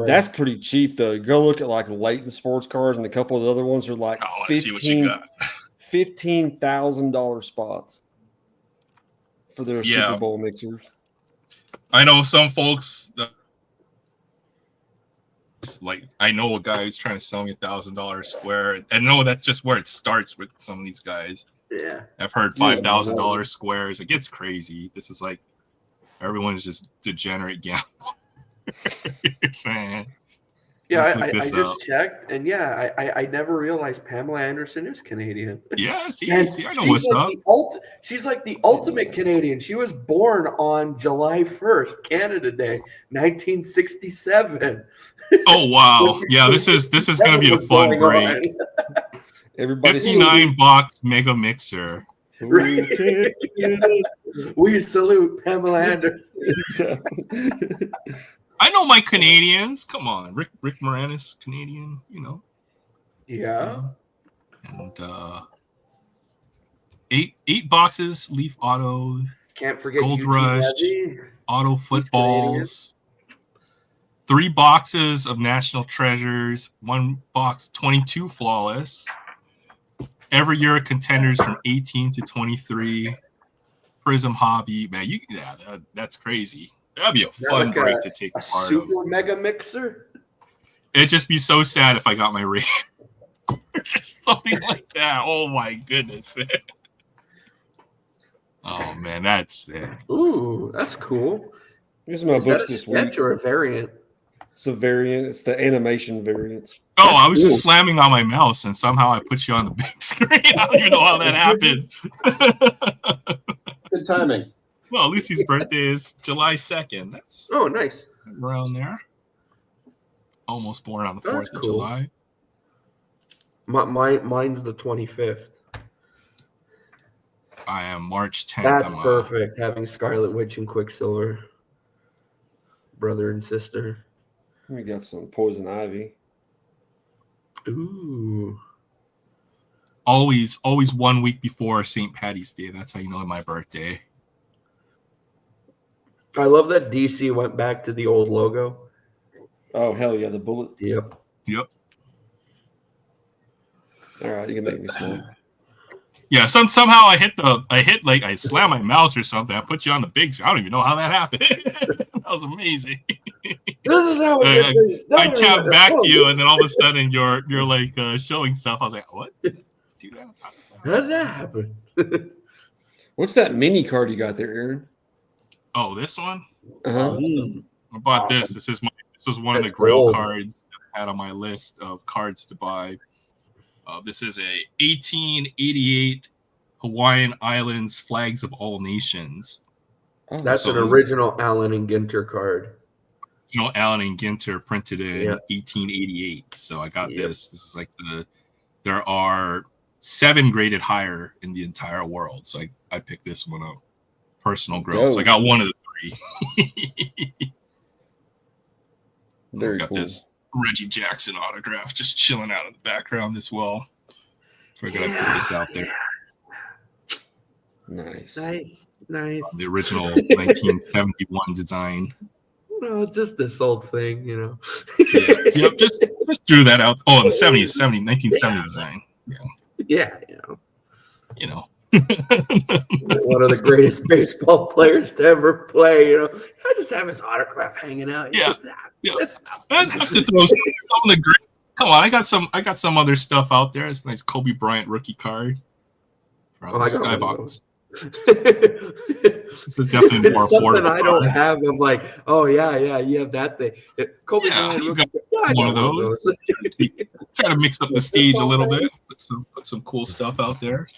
that's pretty cheap though. Go look at like Leighton Sports Cards, and a couple of the other ones are like Oh, let's see what you got. $15,000 spots for their Yeah. Super Bowl mixers. I know some folks that, like, I know a guy who's trying to sell me $1,000 square, and no, that's just where it starts with some of these guys. Yeah. I've heard $5,000 squares. It gets crazy. This is like everyone's just degenerate gamblers. Man. Yeah, Let's look I this just up. checked, and yeah, I never realized Pamela Anderson is Canadian. Yeah, see, And I know what's up. She's like the ultimate Canadian. She was born on July 1st, Canada Day, 1967. Oh wow, yeah, this is gonna be a What's fun going break. on? Everybody's 59 box mega mixer. Right. We salute Pamela Anderson. I know my Canadians. Come on, Rick Moranis, Canadian. Yeah. And 8 boxes, Leaf Auto, Can't forget Gold Eugene Rush, Levy. Auto Footballs. 3 boxes of National Treasures. 1 box, 22 Flawless. Every year contenders from 18 to 23. Prism Hobby, man, that's crazy. That'd be a fun like break to take A part of. super mega mixer. It'd just be so sad if I got my rate. Just something like that. Oh my goodness, man. Oh man, that's it. Ooh, that's cool. These are my Is that books a this sketch week. or a variant? It's a variant. It's the animation variants. Oh, That's I was cool. just slamming on my mouse and somehow I put you on the big screen. I don't even know how that happened. good timing. Well, Lucy's birthday is July 2nd. That's Oh, nice. around there. Almost born on the 4th That's of cool. July. Mine's the 25th. I am March 10th. That's I'm perfect. Having Scarlet Witch and Quicksilver, brother and sister. We got some Poison Ivy. Ooh. always 1 week before St. Patty's Day. That's how you know my birthday. I love that DC went back to the old logo. Oh hell yeah, the bullet. Yep. All right, you can make me smile. Yeah, somehow I hit like I slammed my mouse or something. I put you on the big screen. I don't even know how that happened. That was amazing. This is how it I tapped back to you, and then all of a sudden you're like showing stuff. I was like, what? Do that? How did that happen? What's that mini card you got there, Aaron? Oh, this one? Uh-huh. I bought this. Awesome. This was one of the That's Grail gold. cards that I had on my list of cards to buy. This is a 1888 Hawaiian Islands Flags of All Nations. Oh, That's an So- original Allen and Ginter card. Allen and Ginter printed in Yeah. 1888. So I got Yep. this. This is like there are 7 graded higher in the entire world. So I picked this one up. Personal growth. So I got one of the 3. Very got cool. this Reggie Jackson autograph just chilling out in the background as well. Figured I'd put this out there. Nice. The original 1971 design. No, just this old thing, you know. Yep, just drew that out. Oh, in the 1970 design. Yeah, You know. One of the greatest baseball players to ever play, you know. I just have his autograph hanging out. Yeah. That's I have to throw some of the great. Come on, I got some other stuff out there. It's a nice Kobe Bryant rookie card from Skybox. This is definitely more affordable. Something I don't have. I'm like, oh yeah, you have that thing. Kobe Bryant you rookie. got one of those. Try to mix up the stage a little bit. Put some cool stuff out there.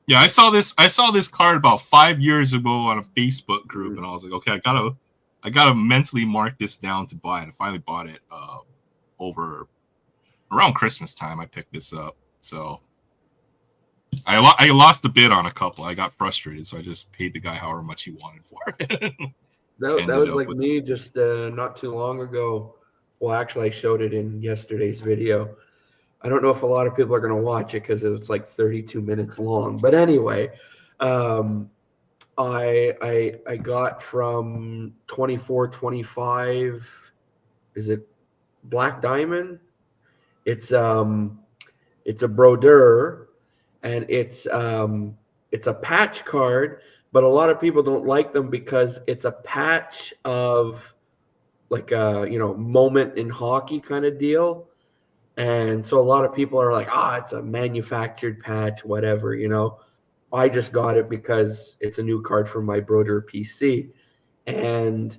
Yeah, I saw this card about 5 years ago on a Facebook group, and I was like, okay, I gotta mentally mark this down to buy it. I finally bought it over around Christmas time. I picked this up, so I lost a bid on a couple. I got frustrated, so I just paid the guy however much he wanted for it. that was like me just not too long ago. Well, actually, I showed it in yesterday's video. I don't know if a lot of people are going to watch it because it was like 32 minutes long. But anyway, I got from 2425. Is it Black Diamond? It's a brodeur, and it's a patch card. But a lot of people don't like them because it's a patch of like a moment in hockey kind of deal. And so a lot of people are like, it's a manufactured patch, whatever, I just got it because it's a new card for my Broder PC. And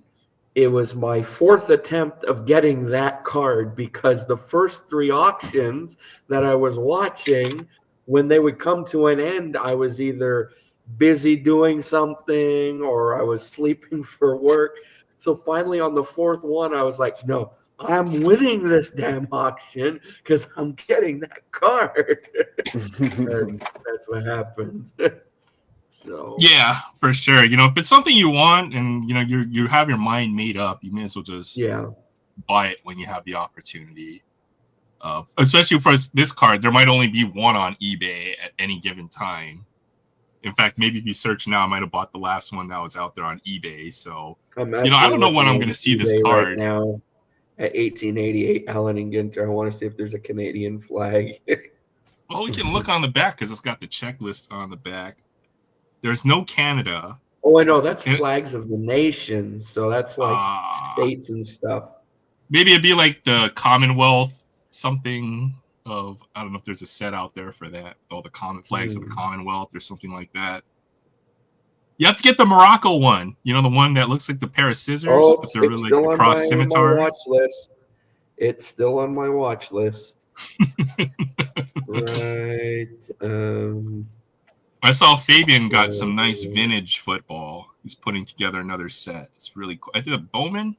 it was my 4th attempt of getting that card because the first 3 auctions that I was watching, when they would come to an end, I was either busy doing something or I was sleeping for work. So finally on the 4th one, I was like, no, I'm winning this damn auction because I'm getting that card. And that's what happened. So yeah, for sure. If it's something you want and you have your mind made up, you may as well just buy it when you have the opportunity. Especially for this card, there might only be one on eBay at any given time. In fact, maybe if you search now, I might have bought the last one that was out there on eBay. So I don't know when I'm going to see this card right now. At 1888 Allen and Ginter, I want to see if there's a Canadian flag. Well, we can look on the back because it's got the checklist on the back. There's no Canada. Oh, I know. That's flags of the nations. So that's like states and stuff. Maybe it'd be like the Commonwealth, something of, I don't know if there's a set out there for that. All the common flags of the Commonwealth or something like that. You have to get the Morocco one. The one that looks like the pair of scissors, but they're really like the cross scimitars. Watch list. It's still on my watch list. Right. I saw Fabian got some nice vintage football. He's putting together another set. It's really cool. I think a Bowman,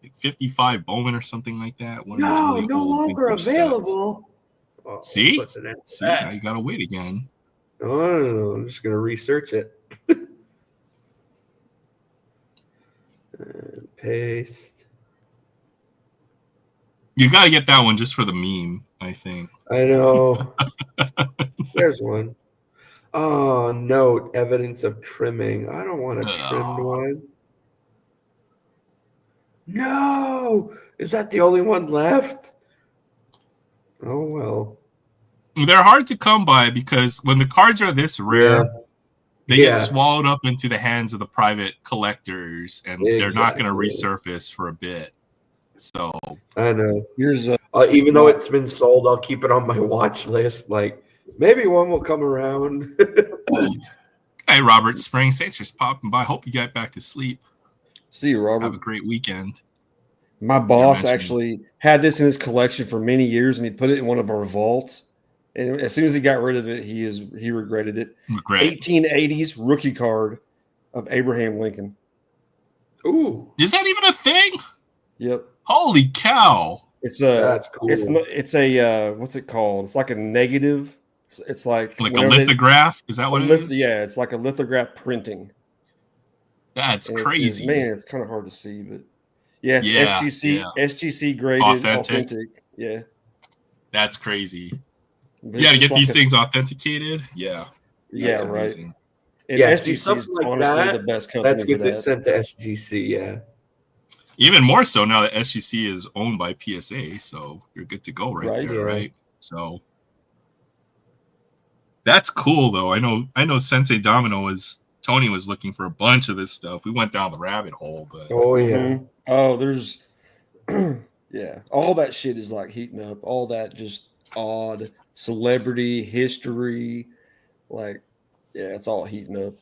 like 55 Bowman or something like that. One no, really no longer available. See? Now you gotta wait again. Oh, I'm just gonna research it. And paste. You gotta get that one just for the meme, I think. I know. There's one. Oh, note, evidence of trimming. I don't want a trimmed one. No! Is that the only one left? Oh, well. They're hard to come by because when the cards are this rare, they get swallowed up into the hands of the private collectors, and they're not going to resurface for a bit. So I know. Here's even though it's been sold, I'll keep it on my watch list. Like maybe one will come around. Hey, Robert Spring, thanks for popping by. Hope you get back to sleep. See you, Robert. Have a great weekend. My boss actually had this in his collection for many years, and he put it in one of our vaults. And as soon as he got rid of it, he regretted it. 1880s rookie card of Abraham Lincoln. Ooh, is that even a thing? Yep. Holy cow! It's That's cool. it's a what's it called? It's like a negative. It's like Like a whenever lithograph? Is that what it is? Yeah, it's like a lithograph printing. That's And crazy. Man, it's kind of hard to see, but yeah, it's Yeah, SGC graded, Authentic. authentic. Yeah, that's crazy. But You got to it's get just these like things authenticated. Yeah, yeah, that's right. amazing. And Yeah, see, SGC is something like honestly that, the best company let's for get that. this sent to SGC. Yeah. Even more so now that SGC is owned by PSA, so you're good to go right there, Yeah. right? So that's cool, though. I know Sensei Tony was looking for a bunch of this stuff. We went down the rabbit hole, but Oh yeah. Mhm. Oh, there's yeah, all that shit is like heating up. All that just odd celebrity history, like yeah, it's all heating up.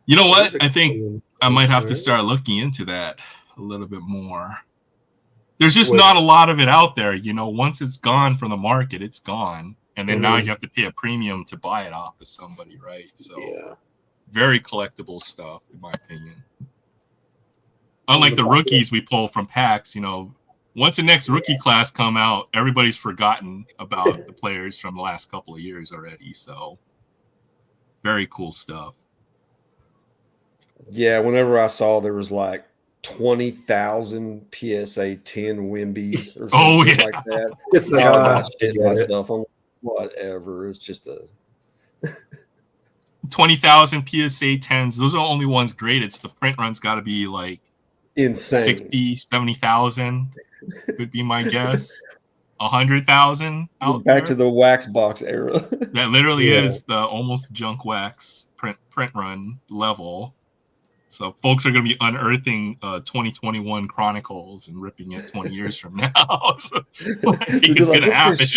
you know what? Those are I think cool. I might have to Right? start looking into that a little bit more. There's just What- not a lot of it out there. Once it's gone from the market, it's gone. And then now Mhm. you have to pay a premium to buy it off of somebody, right? So Yeah. very collectible stuff, in my opinion. Unlike the rookies we pull from packs, once the next rookie class come out, everybody's forgotten about the players from the last couple of years already. So very cool stuff. Yeah, whenever I saw there was like 20,000 PSA 10 Wimbies or Oh, something yeah. like that, It's I like, was about shitting forget it. myself. I'm like, whatever. It's just a 20,000 PSA 10s. Those are the only ones graded. It's the print run's got to be like insane. 60, 70,000 would be my guess. 100,000 out Back there. to the wax box era. That literally Yeah. is the almost junk wax print run level. So folks are going to be unearthing 2021 Chronicles and ripping it 20 years from now. So I think They'd be it's like, going to "What's this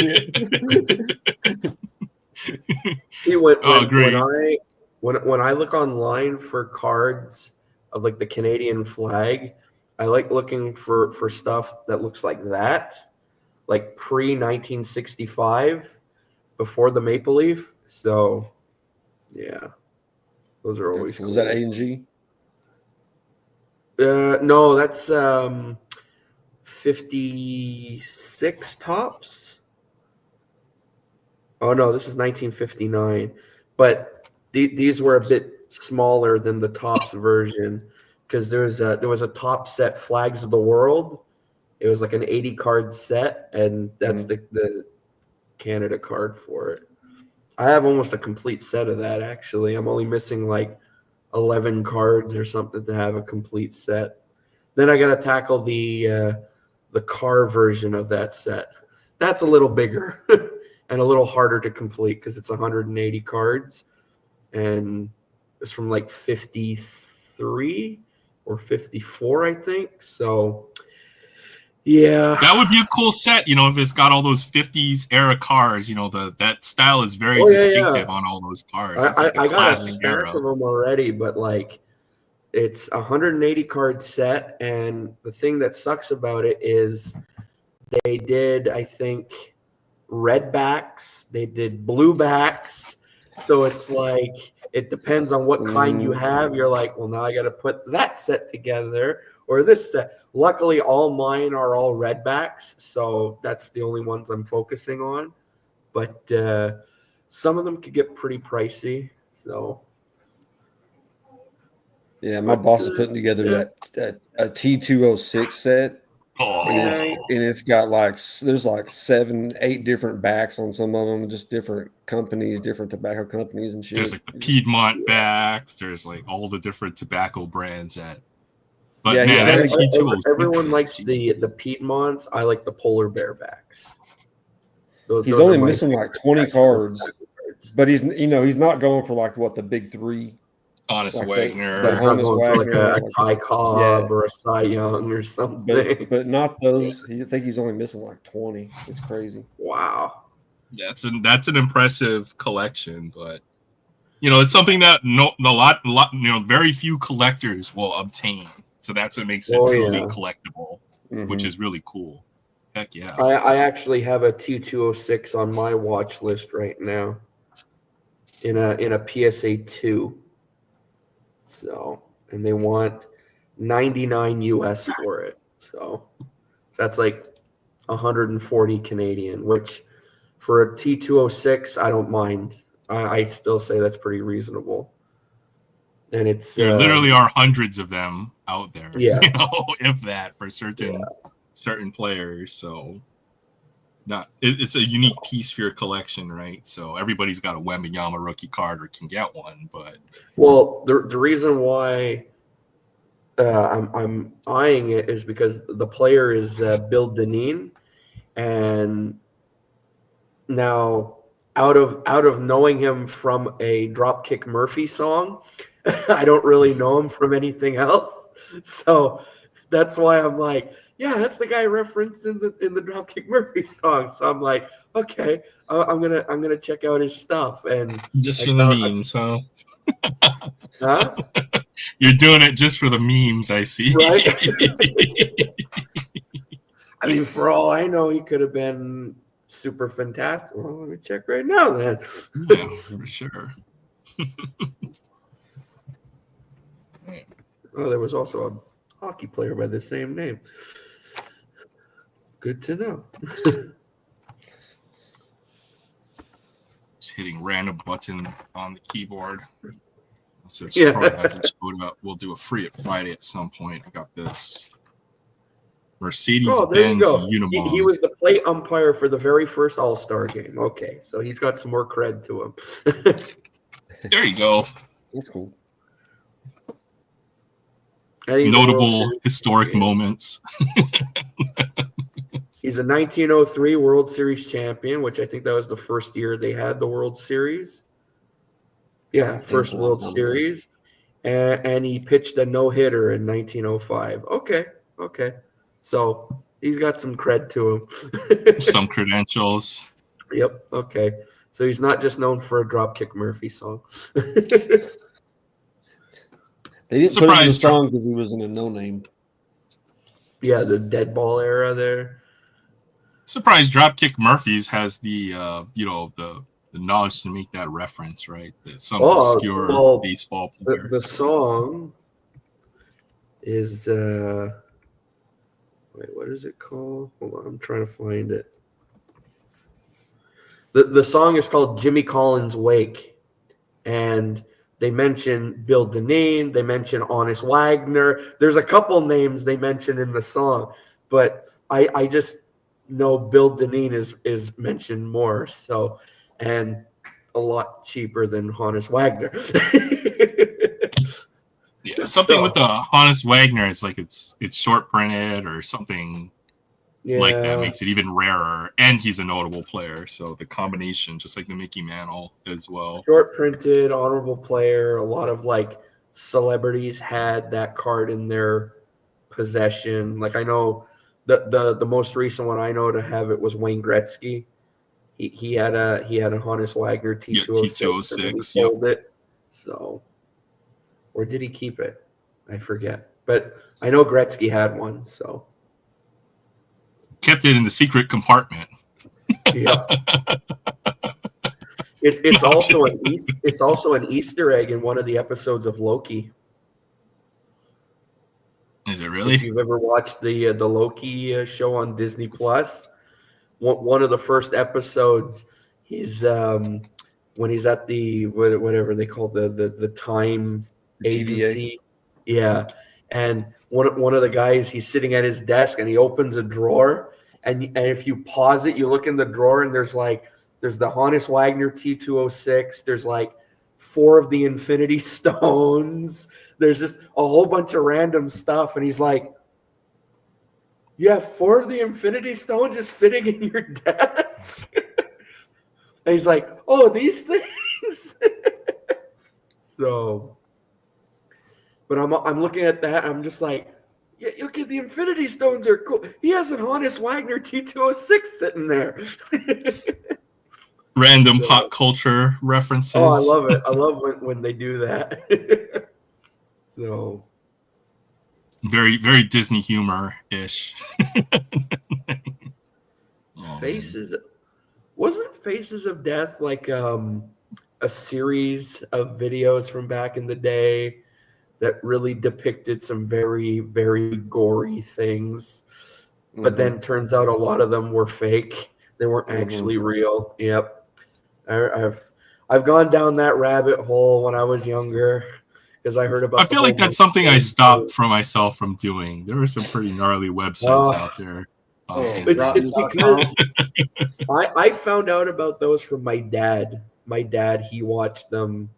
happen. See, when agreed. I look online for cards of like the Canadian flag, I like looking for stuff that looks like that, like pre 1965, before the Maple Leaf. So, yeah, those are always cool. Was that A&G? No, that's 56 tops. Oh no, this is 1959. But these were a bit smaller than the tops version because there was a top set Flags of the World. It was like an 80 card set, and that's the Canada card for it. I have almost a complete set of that actually. I'm only missing like 11 cards or something to have a complete set. Then I got to tackle the car version of that set. That's a little bigger and a little harder to complete because it's 180 cards, and it's from like 53 or 54, I think. So, yeah, That would be a cool set, if it's got all those 50s era cars. That style is very distinctive on all those cars. It's like I got a classic stack era. of them already, but like it's 180 card set, and the thing that sucks about it is they did, I think, red backs, they did blue backs, so it's like it depends on what kind you have. You're like, well, now I got to put that set together or this set. Luckily, all mine are all red backs, so that's the only ones I'm focusing on. But some of them could get pretty pricey, so. Yeah, my boss is putting together that a T206 set, Oh, and it's got there's like 7-8 different backs on some of them, just different companies, different tobacco companies and shit. there's like the Piedmont backs. There's like all the different tobacco brands that. But Yeah, man, that he's T206, everyone likes geez. the Piedmonts. I like the polar bear backs. He's only missing like 20 cards, but he's not going for like what the big three. Honest like Wagner. the He's not Honus going for Wagner, like a Ty Cobb or a Cy Young or something. but not those. I think he's only missing like 20. It's crazy. Wow. That's an impressive collection, but it's something that very few collectors will obtain. So that's what makes it truly collectible, which is really cool. Heck yeah. I actually have a T206 on my watch list right now in a PSA 2. So, and they want $99 US for it. So that's like 140 Canadian, which for a T206, I don't mind. I still say that's pretty reasonable. And it's there literally are hundreds of them out there. Yeah. If that for certain players. So it's a unique piece for your collection, right? So everybody's got a Wembanyama rookie card or can get one, but the reason why I'm eyeing it is because the player is Bill Deneen, and now out of knowing him from a Dropkick Murphy song, I don't really know him from anything else. So that's why I'm like, yeah, that's the guy referenced in the Dropkick Murphy song. So I'm like, okay, I'm gonna check out his stuff. And just for the memes, huh? Huh? You're doing it just for the memes, I see. Right? I mean, for all I know, he could have been super fantastic. Well, let me check right now then. Yeah, for sure. Oh, there was also a hockey player by the same name. Good to know. Just hitting random buttons on the keyboard. Since Yeah. Pro hasn't showed up, we'll do a free at Friday at some point. I got this Mercedes-Benz Unimog. He was the plate umpire for the very first All-Star game. Okay, so he's got some more cred to him. There you go. That's cool. Notable historic moments. He's a 1903 World Series champion, which I think that was the first year they had the World Series. Yeah, first World Series. And he pitched a no-hitter in 1905. Okay. So he's got some cred to him. Some credentials. Yep, okay. So he's not just known for a Dropkick Murphy song. They didn't put him in the song because he was in a no-name. Yeah, the dead ball era there. Surprised Dropkick Murphys has the the knowledge to make that reference, right? That some obscure baseball player. The song is wait, what is it called? Hold on, I'm trying to find it. The song is called Jimmy Collins Wake, and they mention Bill Deneen, they mention Honest Wagner. There's a couple names they mention in the song, but I just know Bill Deneen is mentioned more. So, and a lot cheaper than Honest Wagner. Yeah, something with the Honest Wagner is like it's short printed or something like that makes it even rarer. And he's a notable player, so the combination, just like the Mickey Mantle as well. Short printed, honorable player. A lot of like celebrities had that card in their possession. Like I know the most recent one I know to have it was Wayne Gretzky. He had a Honest Wagner T206 and he sold it. So, or did he keep it? I forget. But I know Gretzky had one. So kept it in the secret compartment. Yeah. It's also an Easter egg in one of the episodes of Loki. Is it really? If you've ever watched the Loki show on Disney Plus, one of the first episodes, he's when he's at the whatever they call the time agency, yeah, and one of the guys, he's sitting at his desk and he opens a drawer, and if you pause it, you look in the drawer and there's the Honest Wagner T206, there's like 4 of the Infinity Stones. There's just a whole bunch of random stuff. And he's like, you have 4 of the Infinity Stones just sitting in your desk? And he's like, oh, these things? So, but I'm looking at that. I'm just like, yeah, okay, the Infinity Stones are cool. He has an Honest Wagner T206 sitting there. Random pop culture references. Oh, I love it. I love when they do that. So very, very Disney humor-ish. Wasn't Faces of Death like a series of videos from back in the day that really depicted some very, very gory things? but then turns out a lot of them were fake. They weren't actually real. Yep. I've gone down that rabbit hole when I was younger because I heard about. I feel like that's something I stopped for myself from doing. There are some pretty gnarly websites out there. It's because I found out about those from my dad. My dad, he watched them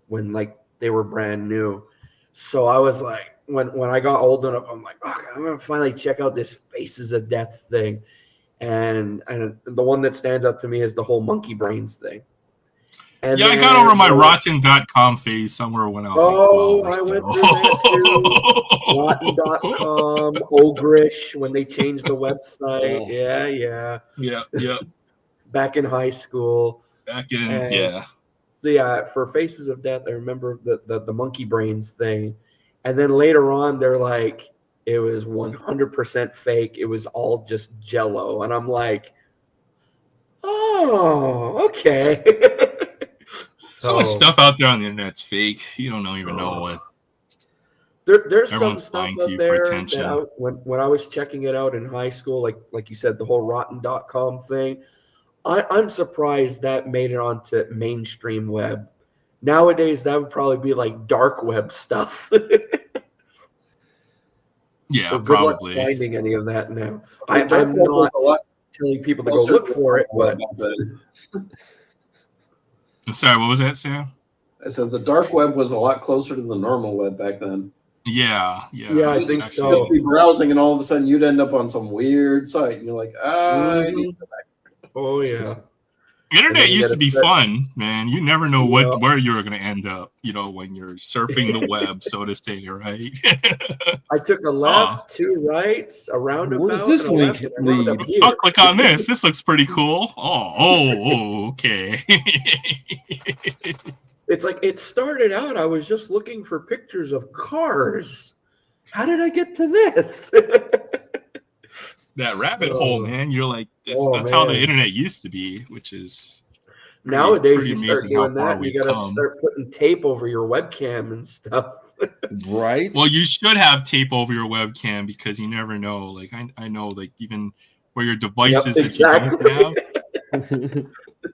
when like they were brand new. So I was like, when I got old enough, I'm like, okay, I'm gonna finally check out this Faces of Death thing. And the one that stands out to me is the whole monkey brains thing. And yeah, I got over my rotten.com phase somewhere when I was like 12. I went through that too. Rotten.com, Ogrish, when they changed the website. Yeah. Back in high school. So yeah, for Faces of Death, I remember the monkey brains thing. And then later on, they're like, it was 100% fake. It was all just Jello. And I'm like, oh, okay. So much stuff out there on the internet's fake. You don't even know what. There's some stuff out there that when I was checking it out in high school, like you said, the whole rotten.com thing, I'm surprised that made it onto mainstream web. Nowadays, that would probably be like dark web stuff. Yeah, so good probably. luck finding any of that now. I'm not telling people to go look for it, but. I'm sorry, what was that, Sam? I said the dark web was a lot closer to the normal web back then. Yeah, I think so. You'd just be browsing, and all of a sudden you'd end up on some weird site, and you're like, I need to go back. Oh yeah. Internet used to be fun, man. You never know where you're going to end up, when you're surfing the web, so to say, right? I took a left, 2 rights, a roundabout. Where does this link lead? I'll click on this. This looks pretty cool. Oh, okay. It's like it started out, I was just looking for pictures of cars. How did I get to this? That rabbit hole, man. You're like, that's how the internet used to be, which is nowadays you start doing that. You got to start putting tape over your webcam and stuff. Right. Well, you should have tape over your webcam because you never know. Like I know, like even where your devices that you don't have,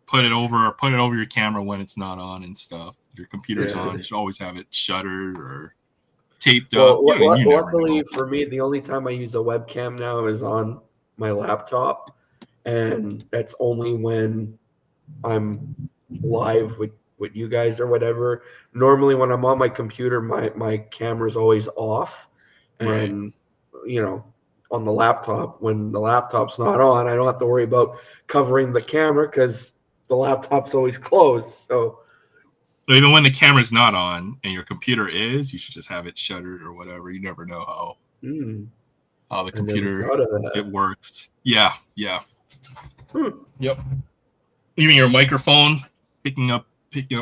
put it over your camera when it's not on and stuff. Your computer's on. You should always have it shuttered or taped up. Luckily for me, the only time I use a webcam now is on my laptop, and that's only when I'm live with you guys or whatever. Normally, when I'm on my computer, my camera's always off, and on the laptop, when the laptop's not on, I don't have to worry about covering the camera because the laptop's always closed. So. Even when the camera's not on and your computer is, you should just have it shuttered or whatever. You never know how the computer it works. Yeah. Yep. Even your microphone picking up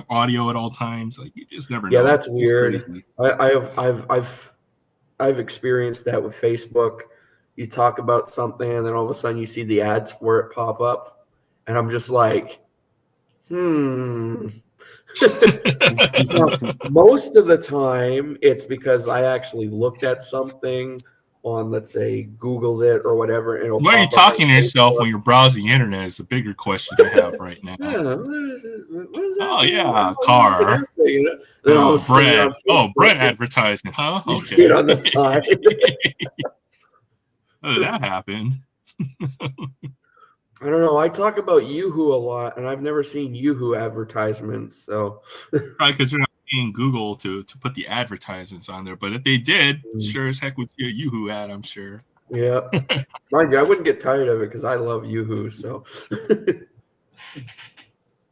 audio at all times. Like you just never know. Yeah, that's weird. I've experienced that with Facebook. You talk about something and then all of a sudden you see the ads for it pop up, and I'm just like, Most of the time, it's because I actually looked at something on, let's say, Googled it or whatever. And why are you talking to yourself when you're browsing the internet is a bigger question I have right now. Oh, yeah, car. Bread. Oh, bread advertising, huh? You see it on the side. How did that happen? I don't know. I talk about Yoo-Hoo a lot, and I've never seen Yoo-Hoo advertisements. So, probably because they're not paying Google to put the advertisements on there. But if they did, sure as heck would see a Yoo-Hoo ad, I'm sure. Yeah, mind you, I wouldn't get tired of it because I love Yoo-Hoo. So,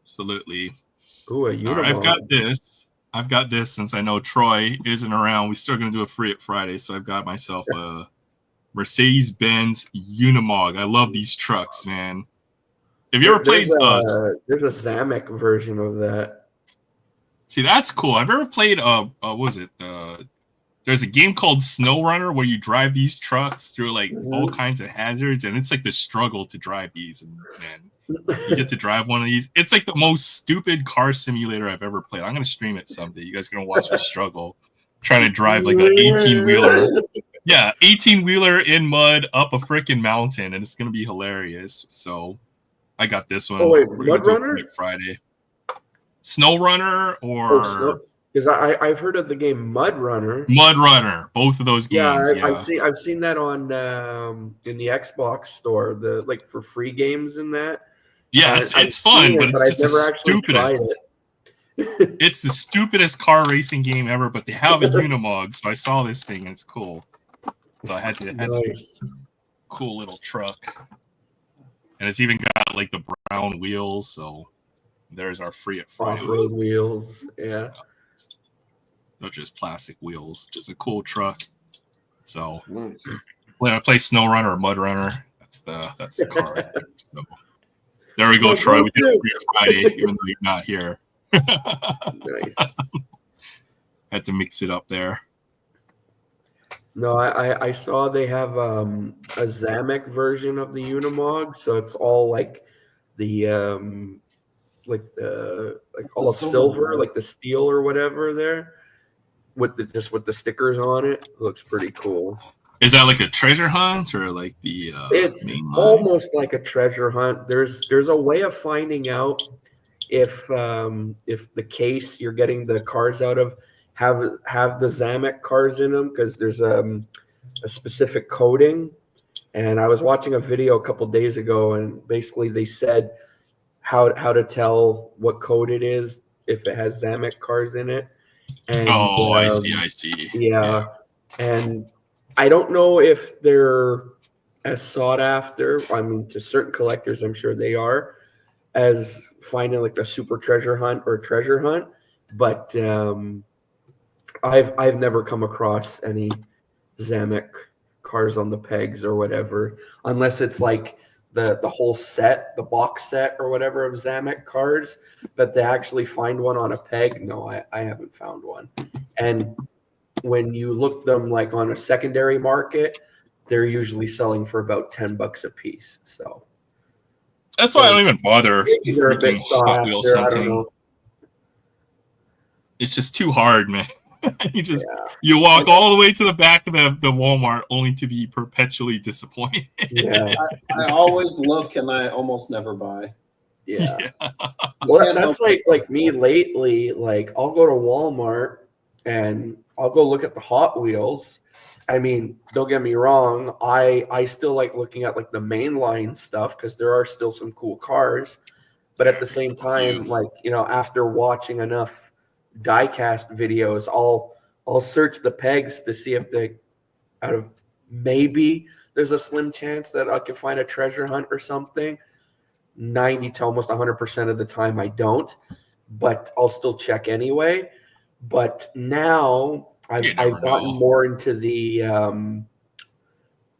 absolutely. Ooh, a Unimog. I've got this since I know Troy isn't around. We're still gonna do a free at Friday, so I've got myself a Mercedes-Benz Unimog. I love these trucks, man. Have you ever played? There's a Zamek version of that. See, that's cool. I've ever played. What was it? There's a game called Snow Runner where you drive these trucks through like all kinds of hazards, and it's like the struggle to drive these. And man, you get to drive one of these. It's like the most stupid car simulator I've ever played. I'm gonna stream it someday. You guys are gonna watch me struggle trying to drive like an 18-wheeler. Yeah, 18-wheeler in mud up a freaking mountain, and it's gonna be hilarious. So I got this one. Oh wait, We're gonna Mud do it Runner? Friday. Snow Runner Oh, or because I've heard of the game Mud Runner. Mud Runner, both of those games. I've seen that on in the Xbox store, the like for free games and that. Yeah, it's fun, but it's I've just never the actually tried stupidest. it. It's the stupidest car racing game ever, but they have a Unimog, so I saw this thing and it's cool. So I had to Nice. cool little truck, and it's even got like the brown wheels. So there's our free at Friday. Off-road wheels, yeah. Not just plastic wheels, just a cool truck. So Nice. when I play Snow Runner or Mud Runner, that's the car right there. So there we go, That's Troy. one We did too. it free Friday, even though you're not here. Nice. Had to mix it up there. No, I saw they have a Zamek version of the Unimog, so it's all like the all the silver, silver, like the steel or whatever there, with the stickers on it. Looks pretty cool. Is that like a treasure hunt or like the It's main line? almost like a treasure hunt. There's a way of finding out if the case you're getting the cars out of have the Zamek cars in them, because there's a specific coding. And I was watching a video a couple days ago, and basically they said how to tell what code it is if it has Zamek cars in it. And I see. yeah. And I don't know if they're as sought after. I mean, to certain collectors, I'm sure they are, as finding like a super treasure hunt or treasure hunt. But I've never come across any Zamek cars on the pegs or whatever, unless it's like the whole set, the box set or whatever of Zamek cars. But to actually find one on a peg, no, I haven't found one. And when you look them like on a secondary market, they're usually selling for about $10 a piece. So That's why I don't even bother maybe they're a bit freaking sought Hot Wheels after. I don't hunting. know. It's just too hard, man. You walk all the way to the back of the Walmart only to be perpetually disappointed. Yeah. I always look and I almost never buy. Yeah. Well, Can't that's help like me lately. Like I'll go to Walmart and I'll go look at the Hot Wheels. I mean, don't get me wrong. I still like looking at like the mainline stuff because there are still some cool cars. But at the same time, like, you know, after watching enough diecast videos, I'll search the pegs to see if they, out of maybe there's a slim chance that I can find a treasure hunt or something. 90 to almost 100% of the time I don't, but I'll still check anyway. But now I've gotten more into the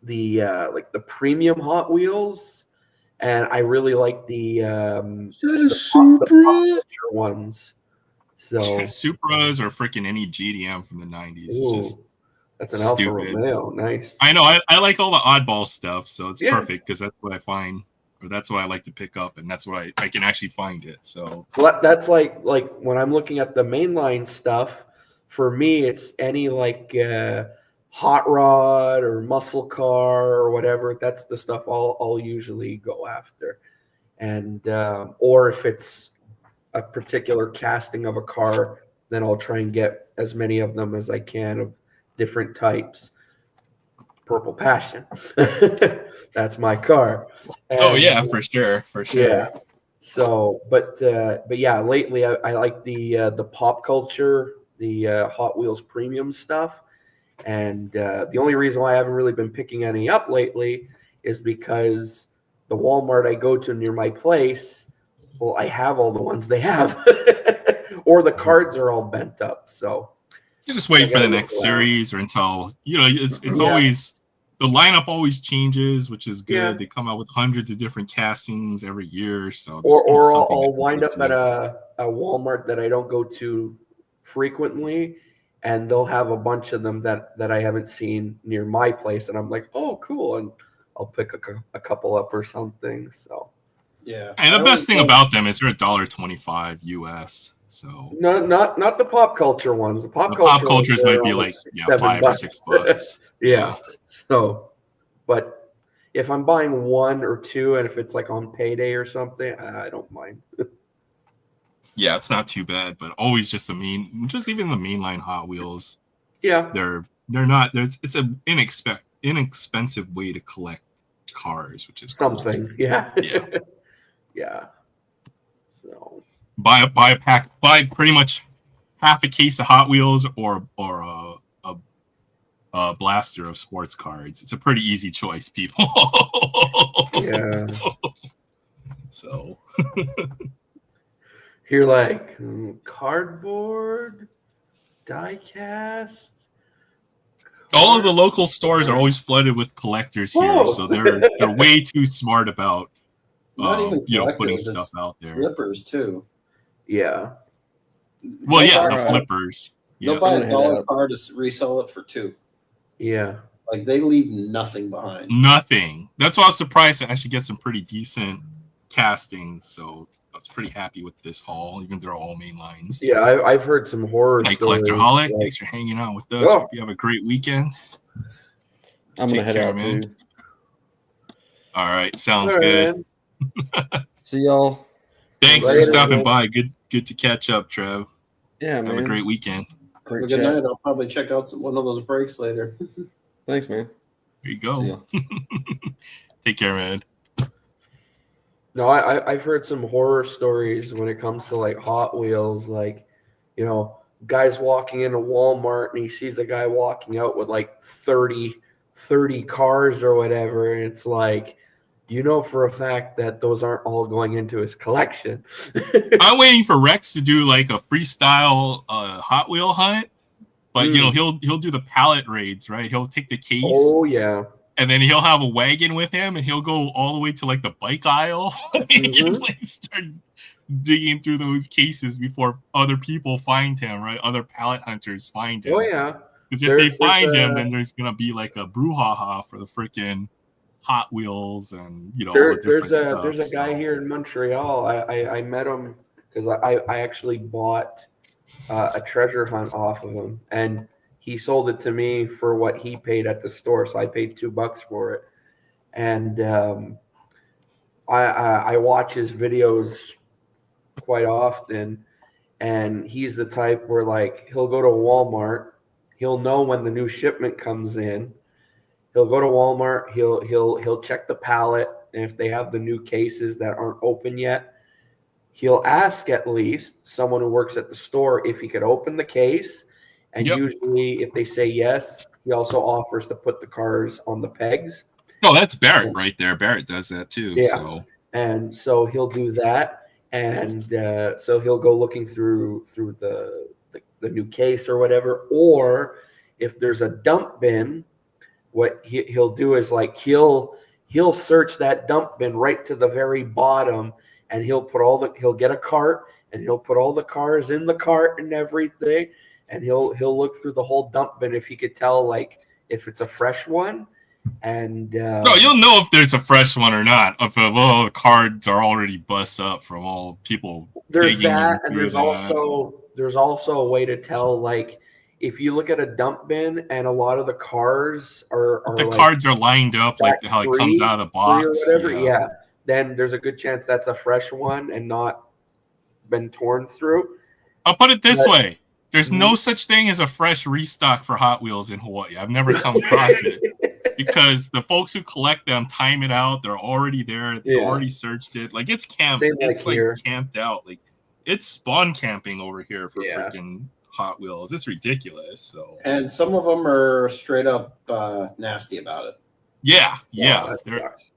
like the premium Hot Wheels, and I really like the pop culture ones. So Supras or freaking any GDM from the 90s. It's just that's an Alfa stupid. Romeo. Nice. I know. I like all the oddball stuff, so it's Yeah. perfect because that's what I find, or that's what I like to pick up, and that's why I can actually find it. So Well, that's like when I'm looking at the mainline stuff, for me, it's any like hot rod or muscle car or whatever. That's the stuff I'll usually go after. And or if it's a particular casting of a car, then I'll try and get as many of them as I can of different types. Purple Passion. That's my car. oh yeah, for sure. Yeah. So, but yeah, lately I like the pop culture, the Hot Wheels premium stuff, and the only reason why I haven't really been picking any up lately is because the Walmart I go to near my place, well, I have all the ones they have, or the cards are all bent up. So you just wait for the next series, or until it's always. The lineup always changes, which is good. Yeah. They come out with hundreds of different castings every year, so or I'll wind up at a Walmart that I don't go to frequently, and they'll have a bunch of them that I haven't seen near my place, and I'm like, oh, cool, and I'll pick a couple up or something. So yeah, and the best thing about them is they're $1.25 US. So not the pop culture ones. The pop the culture pop cultures ones are might be only like $7 $5 or $6. Yeah. So, but if I'm buying one or two, and if it's like on payday or something, I don't mind. Yeah, it's not too bad, but always just even the mainline Hot Wheels. Yeah. They're not. It's an inexpensive way to collect cars, which is Something. cool. Yeah. Yeah. Yeah. So Buy a pack. Buy pretty much half a case of Hot Wheels or a blaster of sports cards. It's a pretty easy choice, people. yeah. So You're like cardboard, die cast. all of the local stores are always flooded with collectors here, so they're way too smart about Not even putting collectors, stuff it's out there. flippers too. Yeah. Well, They'll yeah, buy- the flippers. They'll Yeah. buy I'm a gonna head dollar out. card to resell it for $2. Yeah. Like they leave nothing behind. Nothing. That's why I was surprised to actually get some pretty decent castings. So I was pretty happy with this haul, even though they're all main lines. Yeah, I've heard some horror Night stories. Collectorholic, like- thanks for hanging out with us. Oh. Hope you have a great weekend. I'm gonna Take head care, out man. too. All right, sounds All right, good. man. See y'all. Thanks for Later, stopping man. by. Good to catch up, Trev. Yeah, Have man. a great weekend. Have a Great good chat. night. I'll probably check out one of those breaks later. Thanks, man. There you See go. ya. Take care, man. No, I've heard some horror stories when it comes to like Hot Wheels, like, guys walking into Walmart and he sees a guy walking out with like 30 cars or whatever. And it's like, for a fact that those aren't all going into his collection. I'm waiting for Rex to do like a freestyle Hot Wheel hunt, but he'll do the pallet raids, right? He'll take the case, Oh, yeah. and then he'll have a wagon with him, and he'll go all the way to like the bike aisle and like start digging through those cases before other people find him, right? Other pallet hunters find him. Oh, yeah. Because if they find him, then there's gonna be like a brouhaha for the freaking Hot Wheels and all the different stuff. There's a guy here in Montreal. I met him because I actually bought a treasure hunt off of him, and he sold it to me for what he paid at the store. So I paid $2 for it, and I watch his videos quite often, and he's the type where like he'll go to Walmart, he'll know when the new shipment comes in. He'll go to Walmart. He'll check the pallet, and if they have the new cases that aren't open yet, he'll ask at least someone who works at the store if he could open the case. And usually, if they say yes, he also offers to put the cars on the pegs. Oh, that's Barrett right there. Barrett does that too. Yeah, So. and so he'll do that, and so he'll go looking through the new case or whatever. Or if there's a dump bin, what he'll do is like he'll search that dump bin right to the very bottom, and he'll get a cart and he'll put all the cars in the cart and everything, and he'll look through the whole dump bin if he could tell like if it's a fresh one. And no, you'll know if there's a fresh one or not. If the cards are already bust up from all people. There's digging that, and through there's also a way to tell like if you look at a dump bin and a lot of the cars are the like cards are lined up like how it comes out of the box or whatever, yeah, then there's a good chance that's a fresh one and not been torn through. I'll put it this way. There's no such thing as a fresh restock for Hot Wheels in Hawaii. I've never come across it because the folks who collect them time it out. They're already there. They already searched it. Like it's camped. It's like camped out. Like it's spawn camping over here for freaking Hot Wheels. It's ridiculous. So and some of them are straight up nasty about it. Yeah. That sucks.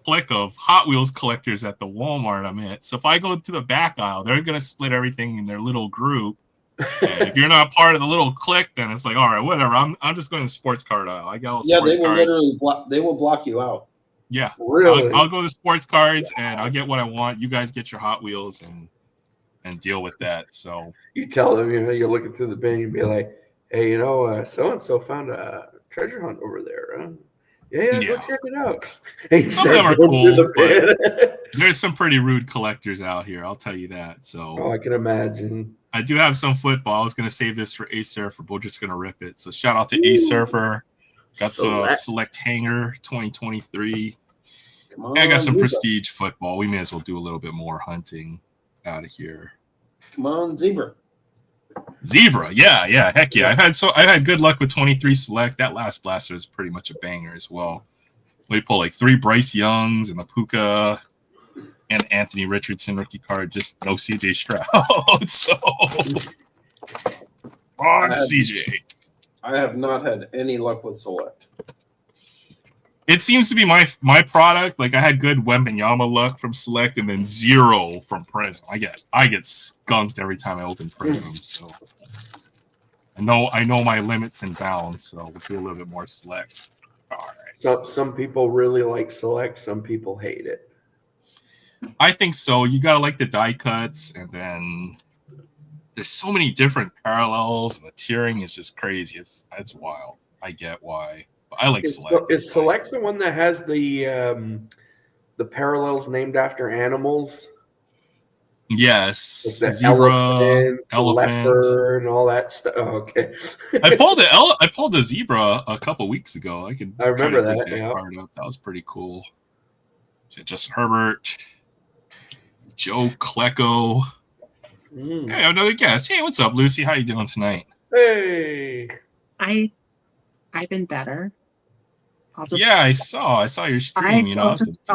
Clique of Hot Wheels collectors at the Walmart I'm at. So if I go to the back aisle, they're gonna split everything in their little group. And if you're not part of the little clique, then it's like, all right, whatever. I'm just going to the sports card aisle. I got all sports they will cards. literally they will block you out. Yeah, really. I'll go to sports cards and I'll get what I want. You guys get your Hot Wheels and deal with that. So you tell them, you're looking through the bin, you'd be like, hey, so and so found a treasure hunt over there. Huh? Yeah, go Yeah. check it out. And Some of them are start going through cool, the bin. There's some pretty rude collectors out here. I'll tell you that. So Oh, I can imagine. I do have some football. I was gonna save this for Ace Surfer, but we're just gonna rip it. So shout out to Ace Surfer. Got some select hanger 2023. Come on, I got some Zebra. prestige football. We may as well do a little bit more hunting out of here. Come on, Zebra. Zebra, yeah, heck yeah. I've had good luck with 23 select. That last blaster is pretty much a banger as well. We pull like 3 Bryce Youngs and the Puka and Anthony Richardson rookie card. Just no CJ Stroud. So on CJ. I have not had any luck with select. It seems to be my product. Like I had good Wembanyama luck from select, and then 0 from Prism. I get skunked every time I open Prism. So I know my limits and bounds. So we'll do a little bit more select. All right. So some people really like select. Some people hate it. I think so. You gotta like the die cuts, and then there's so many different parallels, and the tiering is just crazy. It's wild. I get why. I like select. Is select the one that has the parallels named after animals? Yes, Like the zebra, elephant, leopard, and all that stuff. Oh, okay. I pulled a zebra a couple weeks ago. I remember dig that. that card up. That was pretty cool. So Justin Herbert, Joe Klecko. Hey, another guest. Hey, what's up, Lucy? How you doing tonight? Hey. I've been better. I saw your stream. I'll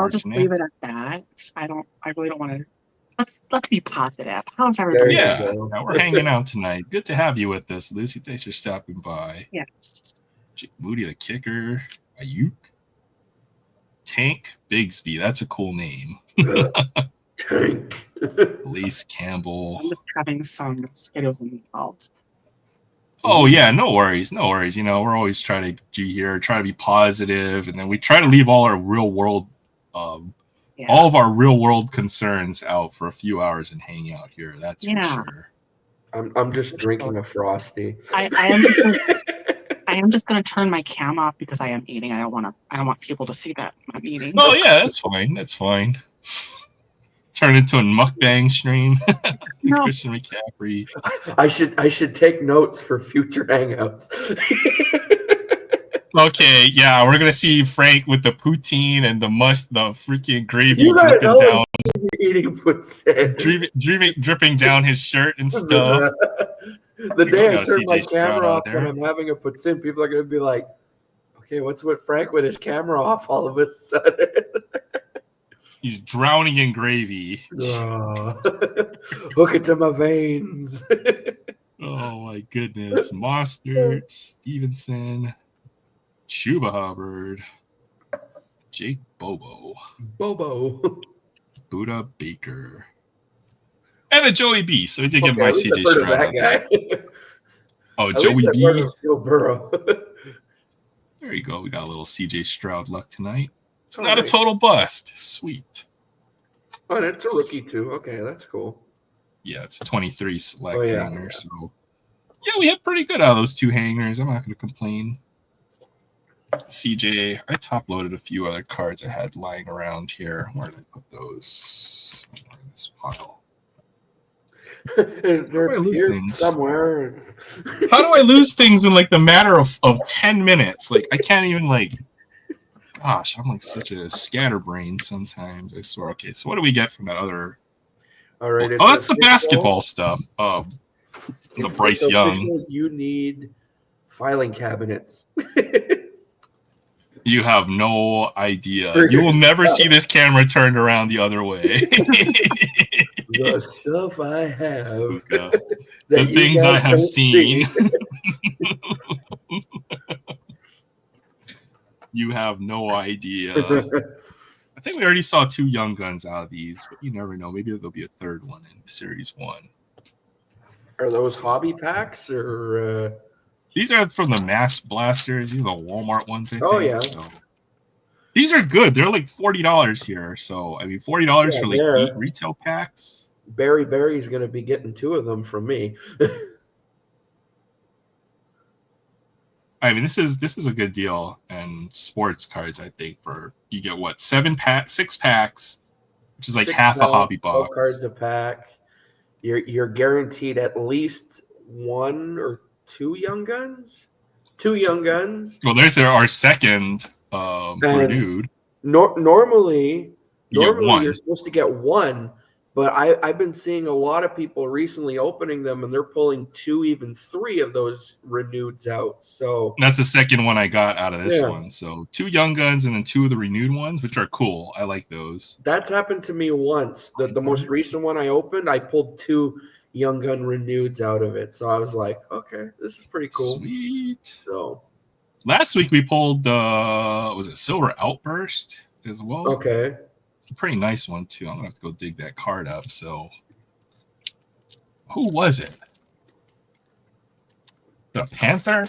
just leave it at that. I really don't want to. Let's be positive. How's everybody? Yeah, we're hanging out tonight. Good to have you with us, Lucy. Thanks for stopping by. Yes. Jake Moody, the kicker. Ayuk. Tank Bigsby. That's a cool name. Tank. Lace Campbell. I'm just having some Skittles and meatballs. Oh yeah, no worries. You know, we're always trying to be here, try to be positive, and then we try to leave all our real world, all of our real world concerns out for a few hours and hang out here. That's for sure. I'm just drinking a Frosty. I am just gonna turn my cam off because I am eating. I don't want people to see that I'm eating. Oh yeah, that's fine. That's fine. Turn into a mukbang stream. No. Christian McCaffrey. I should take notes for future hangouts. Okay, yeah, we're gonna see Frank with the poutine and the freaking gravy You guys dripping always down, see me eating poutine. dripping down his shirt and stuff. The day I got a turn my CJ Stroud camera out off there. when I'm having a poutine, people are gonna be like, "Okay, what's with Frank with his camera off all of a sudden?" He's drowning in gravy. Hook it to my veins. Oh my goodness. Mostert, Stevenson, Chuba Hubbard, Jake Bobo, Buddha Baker, and a Joey B. So he did get my CJ Stroud. That guy. Oh, At Joey least I've B. heard of Joe Burrow. There you go. We got a little CJ Stroud luck tonight. It's Oh, not nice. a total bust. Sweet. Oh, that's a rookie too. Okay, that's cool. Yeah, it's 23 select Oh, yeah. hanger. So yeah, we had pretty good out of those 2 hangers. I'm not going to complain. CJ, I top loaded a few other cards I had lying around here. Where did I put those? In this pile. They're here somewhere. How do I lose things in like the matter of 10 minutes? Like I can't even gosh, I'm like such a scatterbrain sometimes. I swear. Okay, so what do we get from that other? All right. Oh, that's the basketball stuff. The Bryce It's Young. official. You need filing cabinets. You have no idea. You will never see this camera turned around the other way. The stuff I have. The things I have seen. You have no idea. I think we already saw 2 young guns out of these, but you never know. Maybe there'll be a third one in Series 1. Are those hobby packs or? These are from the Mass Blasters. These are the Walmart ones, I think. Oh, yeah. So. These are good. They're like $40 here. So, I mean, $40 for like 8 retail packs. Barry's going to be getting 2 of them from me. I mean, this is a good deal in sports cards. I think for you get what 6 packs, which is like 6 half a packs, hobby 12 box. cards a pack. You're guaranteed at least 1 or 2 young guns. 2 young guns. Well, there's our second And renewed. Normally You get one. you're supposed to get 1, but I've been seeing a lot of people recently opening them, and they're pulling 2, even 3 of those reneweds out. So That's the second one I got out of this Yeah. one. So 2 young guns and then 2 of the renewed ones, which are cool. I like those. that's happened to me once. The most recent one I opened, I pulled 2 young gun reneweds out of it. So I was like, okay, this is pretty cool. Sweet. So Last week we pulled was it Silver Outburst as well? okay. It's a pretty nice one too. I'm gonna have to go dig that card up. So who was it? The Panther?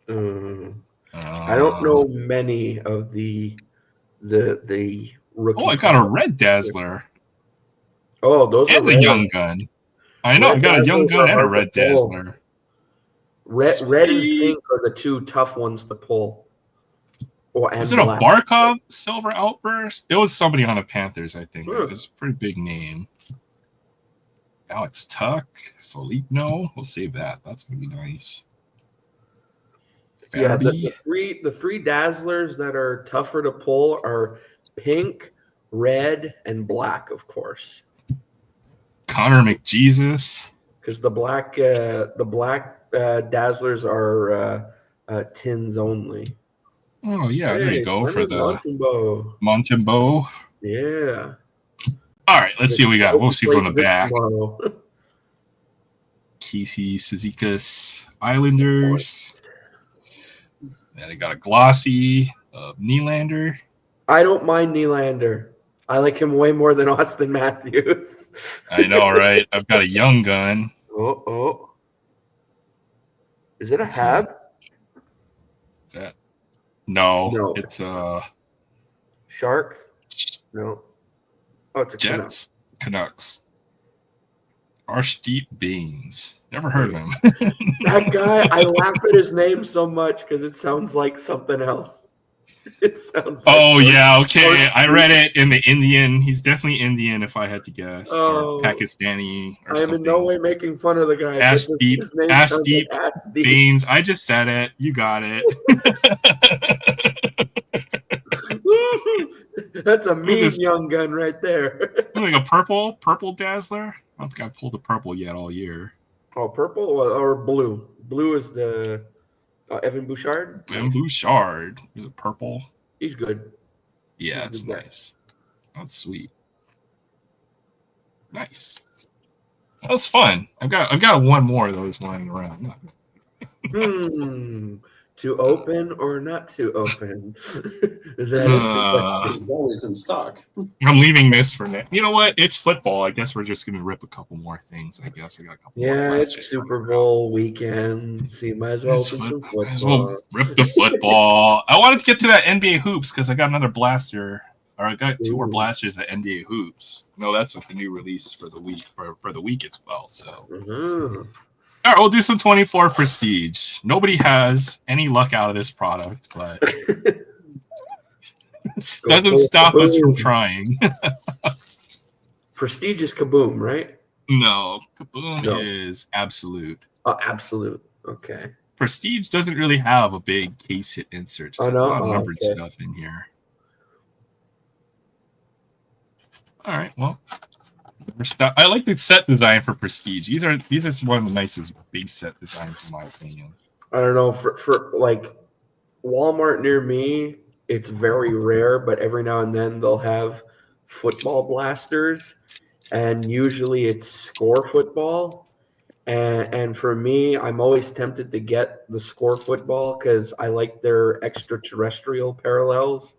I don't know many of the rookie. Oh, I got a Red Dazzler. Oh, those are And the rare. Young Gun. I know, I Red got a Young Dazzlers Gun are and a hard Red to pull. Dazzler. Red and Sweet. pink are the 2 tough ones to pull. And Was it a black. Barkov Silver Outburst? It was somebody on the Panthers, I think. Hmm. It was a pretty big name. Alex Tuck, Philippe. No, we'll save that. That's gonna be nice. Yeah, Farabee. the three Dazzlers that are tougher to pull are pink, red, and black, of course. Connor McJesus. Because the black Dazzlers are tins only. Oh yeah, there you go for the Montembeau. Montembeau. Yeah. All right, let's see what we got. We'll see from the back. Tomorrow. Casey Cizikas Islanders. Then I got a glossy of Nylander. I don't mind Nylander. I like him way more than Austin Matthews. I know, right? I've got a Young Gun. Oh. Is it a Hab? Is that? No, No. it's Shark? No. Oh, it's a Canuck. Jets Canucks. Arshdeep Baines. Never heard of him. That guy, I laugh at his name so much because it sounds like something else. It sounds like Oh yeah, okay. I Arshdeep. read it in the Indian. He's definitely Indian, if I had to guess, Oh. or Pakistani, or I am something. in no way making fun of the guy. but Ashdeep, his name sounds Ashdeep like Ashdeep. Baines. I just said it. You got it. That's a mean this? young gun right there. Like a purple Dazzler. I don't think I pulled a purple yet all year. Oh, purple or blue? Blue is the Evan Bouchard. Ben Bouchard. Is it purple? He's good. Yeah, He's it's the guy. nice. That's sweet. Nice. That was fun. I've got one more of those lying around. To open or not to open? That is the question. It's always in stock. I'm leaving this for next. You know what? It's football. I guess we're just gonna rip a couple more things. I guess I got a couple. Yeah, more it's blasters Super coming Bowl weekend, so you might as well It's open some might as well football. rip the football. I wanted to get to that NBA hoops because I got another blaster, or I got 2 more Ooh. blasters at NBA hoops. No, that's like the new release for the week for the week as well. So. Mhm. All right, we'll do some 24 Prestige. Nobody has any luck out of this product, but doesn't Go stop us from Kaboom. trying. Prestige is Kaboom, right? No, Kaboom No. is absolute. Oh, absolute. Okay. Prestige doesn't really have a big case hit insert. Just Oh, a no? lot of Oh, numbered okay. stuff in here. All right, well, I like the set design for Prestige. These are one of the nicest big set designs in my opinion. I don't know, for like Walmart near me, it's very rare, but every now and then they'll have football blasters, and usually it's score football. And for me, I'm always tempted to get the score football because I like their extraterrestrial parallels.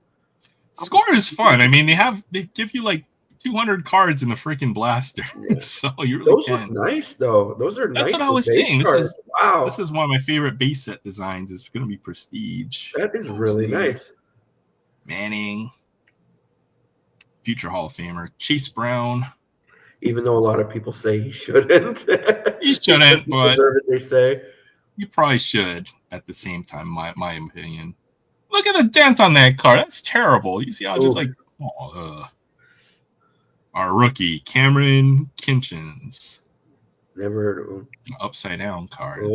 Score is fun. I mean, they give you like 200 cards in the freaking blaster, Yeah. so you really Those can. look nice, though. Those are nice. That's what I for was base saying. cards. Wow, This is one of my favorite base set designs. Is going to be Prestige. that is really nice. Manning, future Hall of Famer Chase Brown. Even though a lot of people say he shouldn't. He shouldn't, He but deserve it, they say. You probably should at the same time, my opinion. Look at the dent on that car. That's terrible. You see how just like our rookie, Cameron Kinchins. Never heard of him. Upside down card.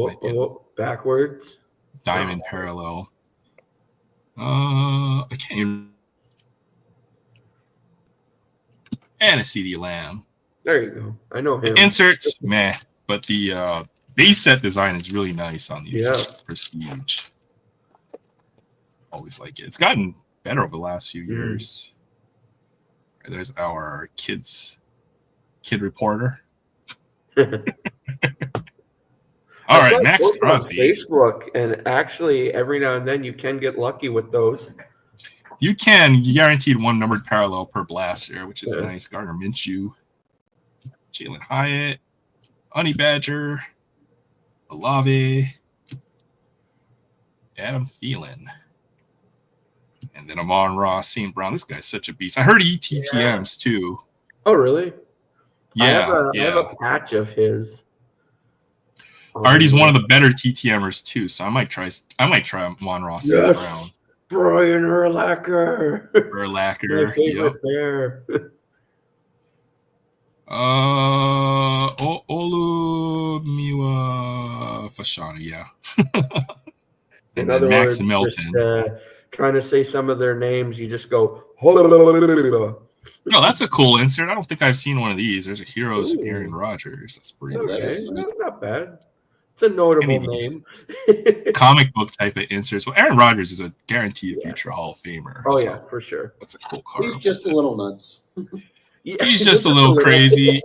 Backwards. Diamond parallel. I can't even. And a CD Lamb. There you go. I know him. The inserts, meh. But the base set design is really nice on these Prestige. Always like it. It's gotten better over the last few years. There's our kid reporter. All right, Max Crosby. On Facebook, and actually, every now and then you can get lucky with those. You can. You guaranteed one numbered parallel per blaster, which is nice. Gardner Minshew, Jalen Hyatt, Honey Badger, Olave, Adam Thielen, and then Amon-Ra St. Brown. This guy's such a beast. I heard ETTMs too. Oh, really? Yeah, I have a patch of his. Artie's one of the better TTMers too, so I might try Amon-Ra St. Brown. Brian Urlacher. My favorite there. Olumiwa Fashanu, yeah. In other Max words, Melton. Just, trying to say some of their names, you just go. No, that's a cool insert. I don't think I've seen one of these. There's a Heroes of Aaron Rodgers. That's pretty nice. Not bad. It's a notable name. Comic book type of inserts. Well, Aaron Rodgers is a guaranteed future Hall of Famer. Oh, yeah, for sure. That's a cool card. He's just a little nuts. He's just a little crazy.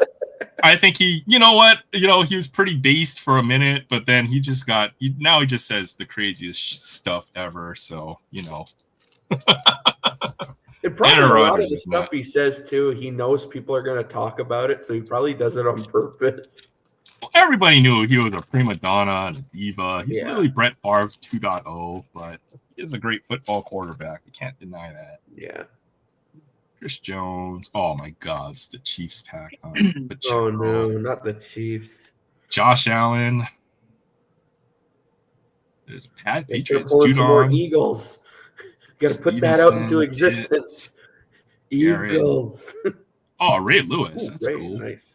I think he was pretty based for a minute, but then he just now he just says the craziest stuff ever. So, And probably a lot of the stuff he says, too, he knows people are going to talk about it, so he probably does it on purpose. Well, everybody knew he was a prima donna and a diva. He's literally Brett Favre 2.0, but he is a great football quarterback. You can't deny that. Yeah. Chris Jones. Oh, my God. It's the Chiefs pack. Oh, no, not the Chiefs. Josh Allen. There's Pat Patriots. Some more Eagles. Got to put that out into existence. Eagles. Oh, Ray Lewis. That's cool. Nice.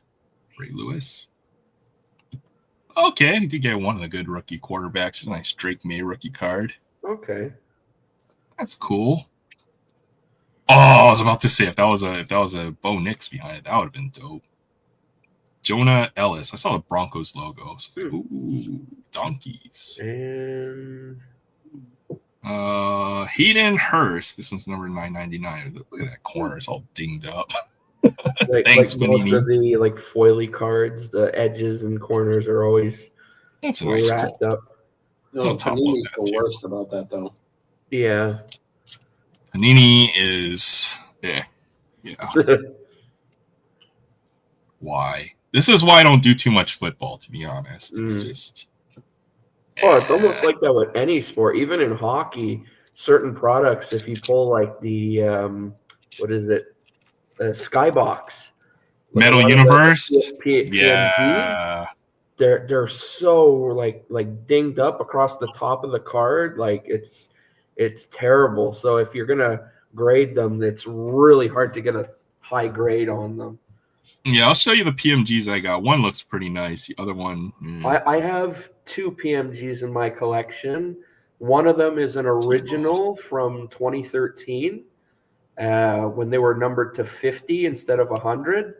Ray Lewis. Okay, he did get one of the good rookie quarterbacks. A nice Drake May rookie card. Okay. That's cool. Oh, I was about to say if that was a Bo Nix behind it, that would have been dope. Jonah Ellis. I saw the Broncos logo. So like, ooh, donkeys. And Hayden Hurst. This one's number 999. Look at that corner; it's all dinged up. Thanks, like most of the foily cards, the edges and corners are always that's a nice wrapped up. No, Panini's the worst about that, though. Yeah. Panini is yeah. Why? This is why I don't do too much football, to be honest. It's just. Well, it's almost like that with any sport, even in hockey. Certain products, if you pull like the what is it, Skybox, Metal Universe, PMG, they're so like dinged up across the top of the card, like it's terrible. So if you're gonna grade them, it's really hard to get a high grade on them. Yeah, I'll show you the PMGs I got. One looks pretty nice. The other one, I have 2 PMGs in my collection. One of them is an original from 2013 when they were numbered to 50 instead of 100.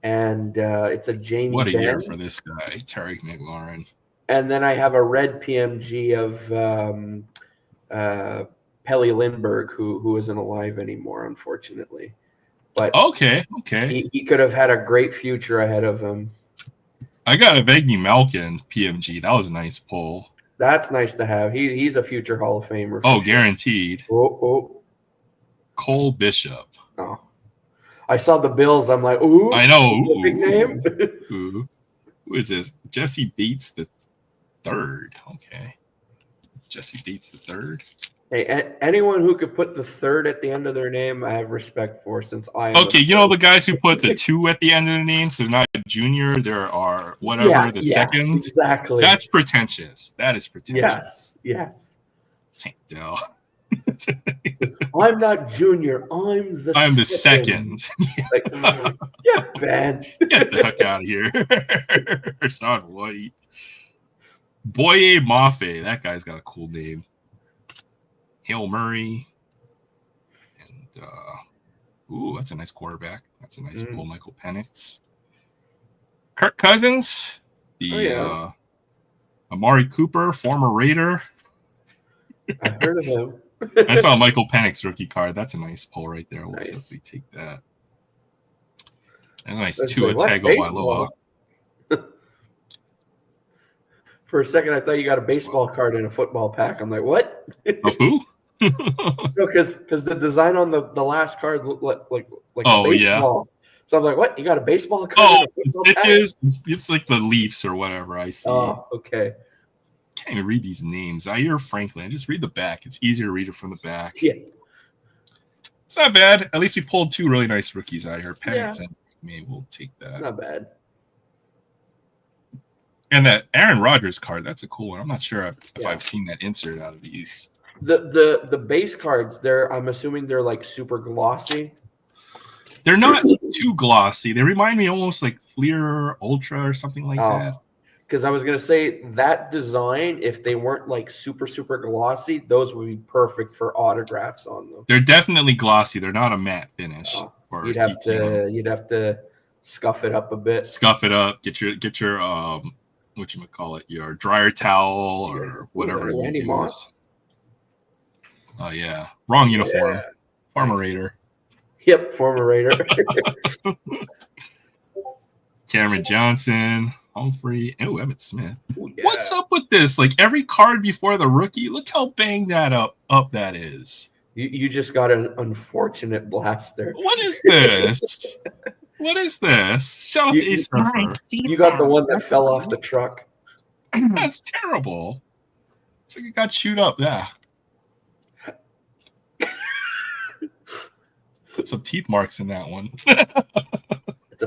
And it's a Jamie What a Benn. year for this guy, Terry McLaurin. And then I have a red PMG of Pelly Lindbergh, who isn't alive anymore, unfortunately. But okay. He could have had a great future ahead of him. I got a Vegny Malkin PMG. That was a nice pull. That's nice to have. He's a future Hall of Famer. Oh, guaranteed. Oh. Cole Bishop. Oh. I saw the Bills. I'm like, ooh. I know. Ooh, big name. Ooh. Who is this? Jesse Bates the third. Okay. Jesse Bates the third. Hey, anyone who could put the third at the end of their name, I have respect for. Since I am Okay, you know the guys who put the 2 at the end of the name, so not a junior, there are whatever the second. Exactly. That's pretentious. That is pretentious. Yes. Tank Dell. I'm not junior. I'm the second. Like, yeah, Ben. Get the heck out of here. Sean White. Boye Mafe. That guy's got a cool name. Hail Murray. And ooh, that's a nice quarterback. That's a nice pull, Michael Penix. Kirk Cousins. The Amari Cooper, former Raider. I heard of him. I saw Michael Penix rookie card. That's a nice pull right there. We'll definitely take that. And a nice Tua Tagovailoa. For a second, I thought you got a baseball card in a football pack. I'm like, what? Of who? No, because the design on the last card looked like oh, baseball. Yeah. So I'm like, what? You got a baseball card? Oh, it's like the Leafs or whatever I see. Oh, okay. Can't even read these names. Zaire Franklin. Just read the back. It's easier to read it from the back. Yeah. It's not bad. At least we pulled 2 really nice rookies out here. Penix and me will take that. Not bad. And that Aaron Rodgers card, that's a cool one. I'm not sure if I've seen that insert out of these. The base cards, I'm assuming they're like super glossy. They're not too glossy. They remind me almost like Fleer Ultra or something like that. Because I was going to say that design, if they weren't like super, super glossy, those would be perfect for autographs on them. They're definitely glossy. They're not a matte finish. You'd have to scuff it up a bit. Scuff it up. Get your whatchamacallit, your dryer towel or whatever you use. Oh yeah. Wrong uniform. Yeah. Former Raider. Yep, former Raider. Cameron Johnson. Humphrey. Oh, Emmitt Smith. Ooh, yeah. What's up with this? Like every card before the rookie, look how banged that up that is. You just got an unfortunate blaster. What is this? What is this? Shout out to Ace Surfer. You got the one that fell off the truck. That's terrible. It's like it got chewed up. Yeah. Put some teeth marks in that one.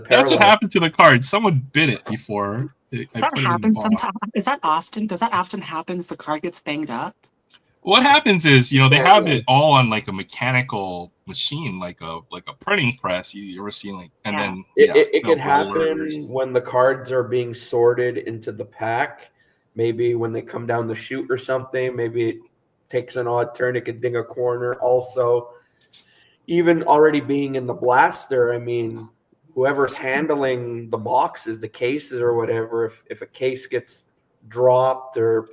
That's what happened to the card. Someone bit it before. Does that happen sometimes? Does that often happens? The card gets banged up? What happens is, they have it all on like a mechanical machine, like a printing press. You ever seen then it could happen when the cards are being sorted into the pack. Maybe when they come down the chute or something, maybe it takes an odd turn. It could ding a corner. Also, even already being in the blaster, I mean, whoever's handling the boxes, the cases or whatever, if a case gets dropped or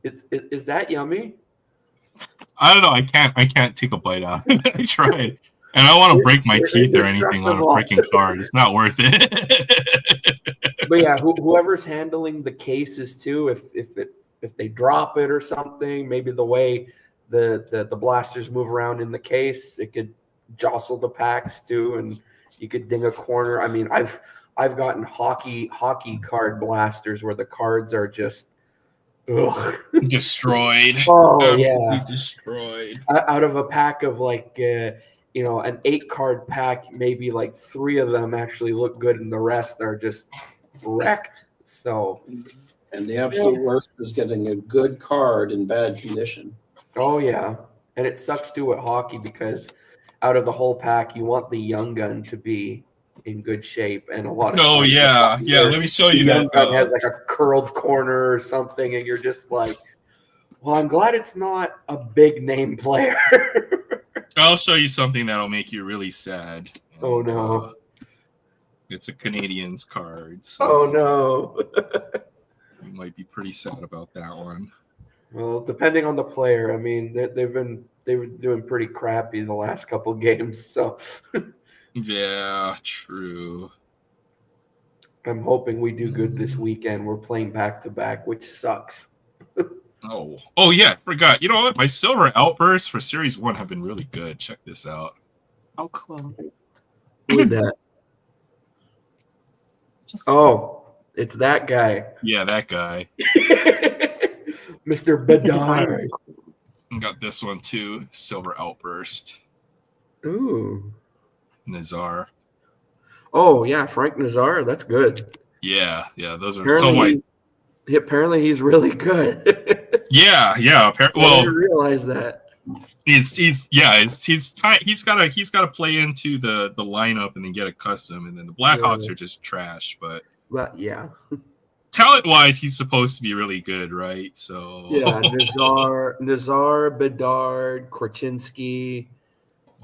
is that yummy? I don't know. I can't take a bite out. I tried. And I don't want to break my teeth or anything on a freaking card. It's not worth it. But yeah, whoever's handling the cases too, if they drop it or something, maybe the way the blasters move around in the case, it could jostle the packs too, and you could ding a corner. I mean, I've gotten hockey card blasters where the cards are just destroyed. Oh yeah, destroyed. Out of a pack of like an 8-card pack, maybe like 3 of them actually look good, and the rest are just wrecked. So, and the absolute worst is getting a good card in bad condition. Oh yeah, and it sucks too at hockey because out of the whole pack, you want the young gun to be in good shape, and a lot of let me show you that gun has like a curled corner or something, and you're just like, well, I'm glad it's not a big name player. I'll show you something that'll make you really sad. Oh no. It's a Canadians card. So oh no. You might be pretty sad about that one. Well, depending on the player, I mean, they were doing pretty crappy the last couple of games, so yeah, true. I'm hoping we do good this weekend. We're playing back-to-back, which sucks. Oh yeah, I forgot. You know what? My silver outbursts for Series 1 have been really good. Check this out. Oh, cool. Who is that? It's that guy. Yeah, that guy. Mr. Bedard. Got this one too. Silver Outburst. Ooh. Nazar. Oh yeah, Frank Nazar. That's good. Yeah. Those are Apparently, apparently he's really good. Yeah. I Well, didn't realize that. he's got to play into the lineup and then get a custom, and then the Blackhawks are just trash. But yeah, talent wise, he's supposed to be really good, right? So yeah, Nazar, Bedard, Korchinski,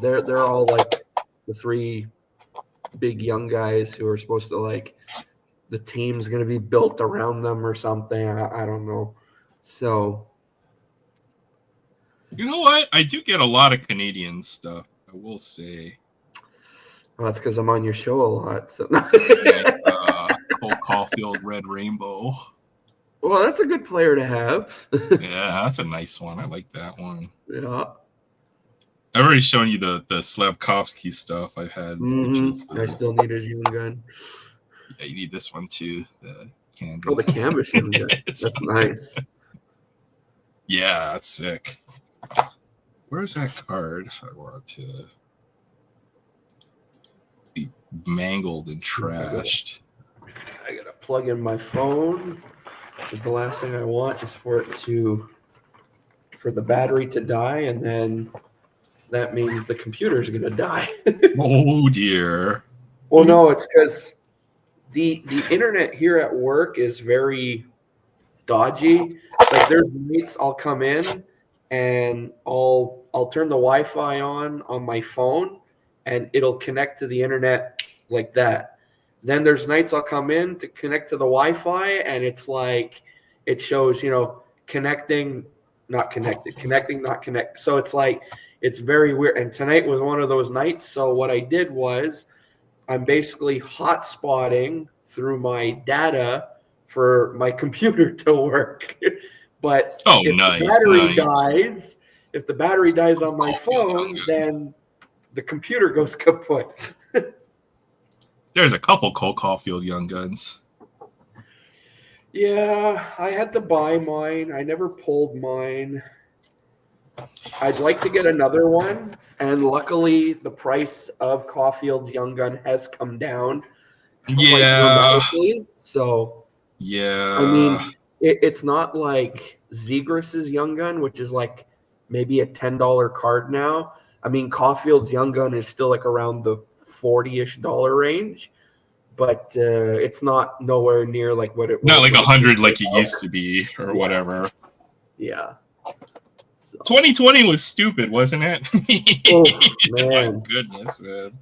they're all like the three big young guys who are supposed to like the team's going to be built around them or something. I don't know. So. You know what? I do get a lot of Canadian stuff, I will say. Well, that's because I'm on your show a lot. So. Nice, Cole Caulfield, Red Rainbow. Well, that's a good player to have. Yeah, that's a nice one. I like that one. Yeah. I've already shown you the Slavkovsky stuff I've had. Mm-hmm. Which is I still need his young gun. Yeah, you need this one too. The canvas. Oh, the canvas young gun. That's nice. Yeah, that's sick. Where's that card? I want to be mangled and trashed. I gotta plug in my phone. Because the last thing I want is for the battery to die, and then that means the computer's gonna die. Oh dear. Well, no, it's because the internet here at work is very dodgy. Like there's nights I'll come in and I'll turn the Wi-Fi on my phone and it'll connect to the internet like that. Then there's nights I'll come in to connect to the Wi-Fi and it's like it shows, connecting, not connected, connecting, not connect. So it's like it's very weird. And tonight was one of those nights. So what I did was I'm basically hotspotting through my data for my computer to work. But if the battery dies on my phone, then the computer goes kaput. There's a couple Cole Caulfield young guns. Yeah, I had to buy mine. I never pulled mine. I'd like to get another one, and luckily the price of Caulfield's young gun has come down quite dramatically. So yeah, I mean, it's not like Zegris's young gun, which is like maybe a $10 card now. I mean, Caulfield's young gun is still like around the $40-ish range, but it's not nowhere near like what it was. Not like 100 like it used to be or whatever. Yeah. So. 2020 was stupid, wasn't it? Oh, man. My goodness, man.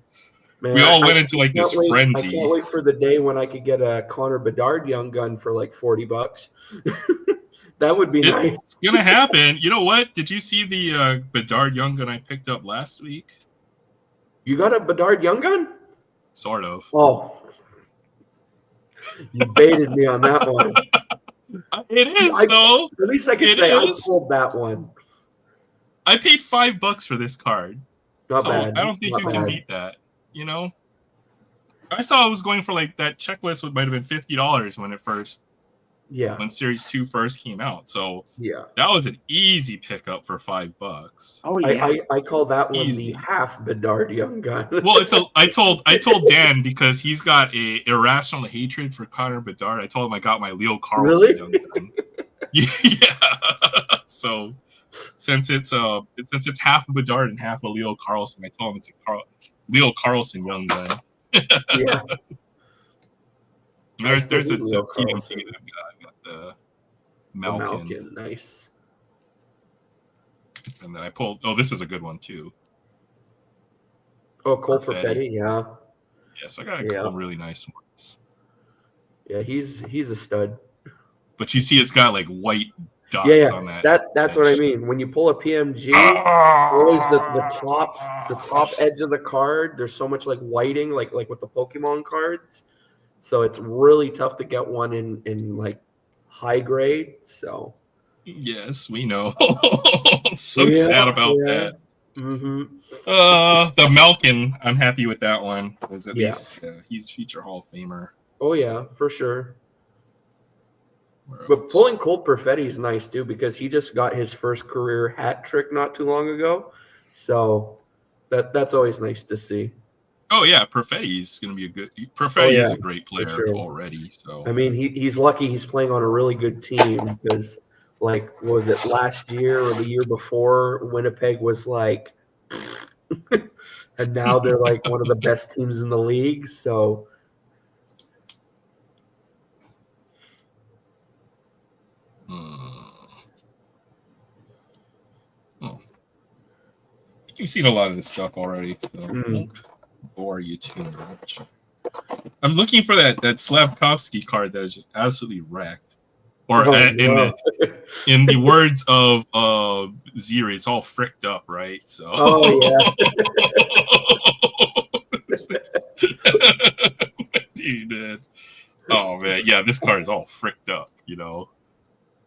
Man, We all went into like this frenzy. I can't wait for the day when I could get a Connor Bedard young gun for like $40. That would be nice. It's gonna happen. You know what? Did you see the Bedard young gun I picked up last week? You got a Bedard young gun? Sort of. Oh, you baited me on that one. It is though. At least I can say I pulled that one. I paid $5 for this card. Not bad. I don't think you can beat that. You know, I saw it was going for like that checklist might have been $50 when it first, when Series 2 first came out. So that was an easy pickup for $5. Oh yeah, I call that one the half Bedard young gun. Well, I told Dan because he's got a irrational hatred for Connor Bedard. I told him I got my Leo Carlson young gun. Yeah. So since it's half a Bedard and half a Leo Carlson, I told him it's a Leo Carlson young gun. Yeah. There's the PMC that I've got the Malkin. Nice. And then I pulled. Oh, this is a good one too. Oh, Cole Perfetti, yeah. Yes, I got a couple really nice ones. Yeah, he's a stud. But you see, it's got like white dots on that. That's what I mean. When you pull a PMG, always the top edge of the card. There's so much like whiting, like with the Pokemon cards. So it's really tough to get one in like high grade. So yes, we know. So sad about that. Mm-hmm. The Malkin, I'm happy with that one. Because at least he's future Hall of Famer. Oh yeah, for sure. But pulling Cole Perfetti is nice too because he just got his first career hat trick not too long ago, so that's always nice to see. Oh yeah, Perfetti's going to be a good. Perfetti is a great player sure. already. So I mean, he's lucky he's playing on a really good team because, like, what was it last year or the year before? Winnipeg was like, and now they're like one of the best teams in the league. So. You've seen a lot of this stuff already, so I won't bore you too much. I'm looking for that Slavkovsky card that is just absolutely wrecked. Or in the words of Zira, it's all fricked up, right? So. Oh yeah. Dude, man. Oh man, yeah, this card is all fricked up. You know,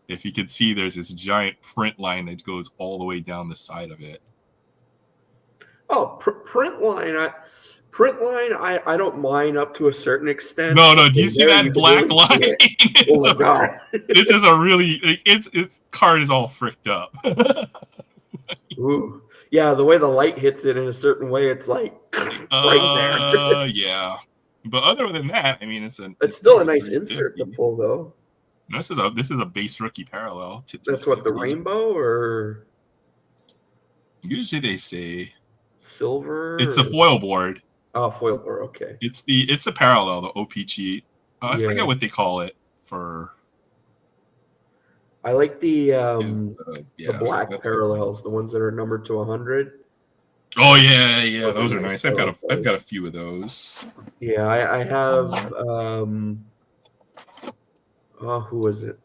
if you can see, there's this giant print line that goes all the way down the side of it. Oh, print line. I don't mind up to a certain extent. No. Do you see that black line? Oh my god! This is a really its card is all fricked up. Ooh, yeah. The way the light hits it in a certain way, it's like right there. Yeah. But other than that, I mean, it's still a nice insert to pull, though. This is a base rookie parallel. That's what the rainbow or. Usually they say silver. It's a foil board. Oh, foil board. Okay. It's a parallel, the OPG. I forget what they call it for. I like the black parallels, the ones that are numbered to 100. Oh yeah, those are nice. I've got a few of those. Yeah, I have. Who was it?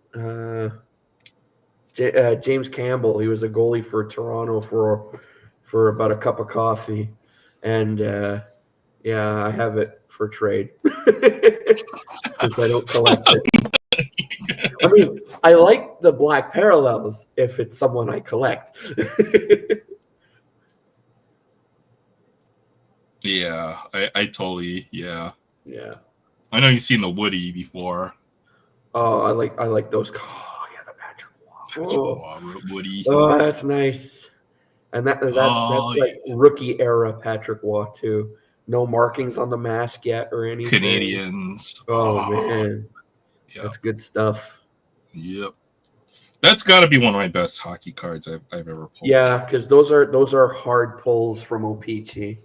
James Campbell. He was a goalie for Toronto for about a cup of coffee, and I have it for trade since I don't collect it. I mean, I like the black parallels if it's someone I collect. Yeah, I totally Yeah. I know you've seen the Woody before. Oh, I like those. Oh yeah, the Patrick Waugh. Woody. Oh, that's nice. And that's like rookie era Patrick Waugh too. No markings on the mask yet or anything. Canadians. Oh man, that's good stuff. Yep, that's got to be one of my best hockey cards I've ever pulled. Yeah, because those are hard pulls from O-Pee-Chee.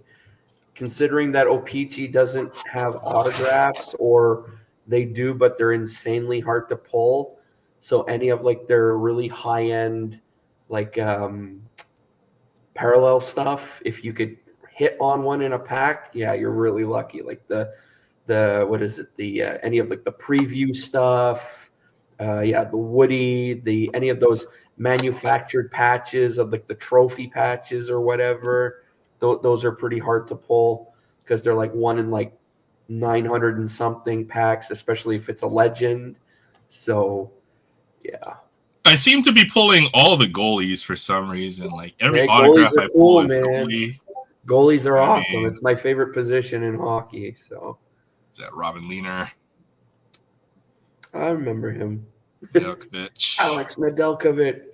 Considering that O-Pee-Chee doesn't have autographs, or they do, but they're insanely hard to pull. So any of like their really high end, like parallel stuff, if you could hit on one in a pack, yeah, you're really lucky. Like the what is it? The any of like the preview stuff, the Woody, any of those manufactured patches of like the trophy patches or whatever. Those are pretty hard to pull because they're like one in like 900 and something packs, especially if it's a legend. So, yeah. I seem to be pulling all the goalies for some reason. Like every autograph I pull is goalie. Goalies are awesome. It's my favorite position in hockey. So, is that Robin Lehner? I remember him. Nedeljkovic. Alex Nedeljkovic.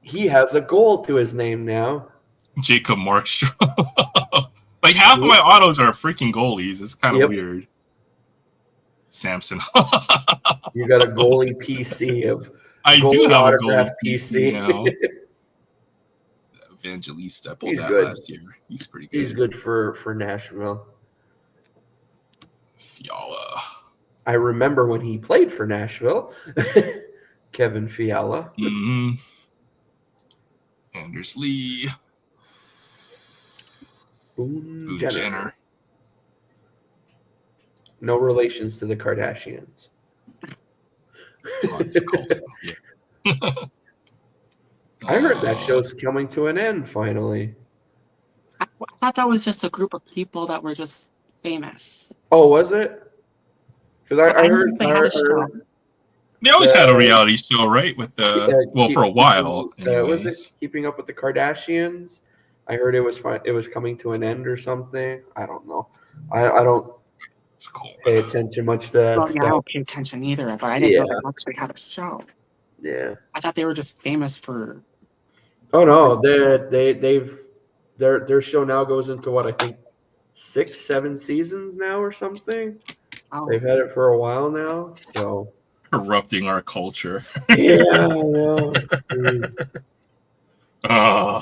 He has a goal to his name now. Jacob Markstrom. Like half of my autos are freaking goalies. It's kind of weird. Samson. You got a goalie PC of. I do have a goalie PC now. Evangelista. I pulled that last year. He's pretty good. He's good for Nashville. Fiala. I remember when he played for Nashville. Kevin Fiala. Mm-hmm. Anders Lee. Boone Jenner. Jenner. No relations to the Kardashians. I heard that show's coming to an end finally. I thought that was just a group of people that were just famous. Oh, was it? Because I heard. They always had a reality show, right? With the for a while. Was it Keeping Up with the Kardashians? I heard it was coming to an end or something. I don't know. I don't. That's cool. pay attention much to that Well, yeah, I stuff. don't pay attention either, but I didn't know they actually had a show. Yeah. I thought they were just famous for. Oh no, their show now goes into what I think 6-7 seasons now or something. Oh, They've had it for a while now, so Corrupting our culture. yeah. Well, geez. Oh.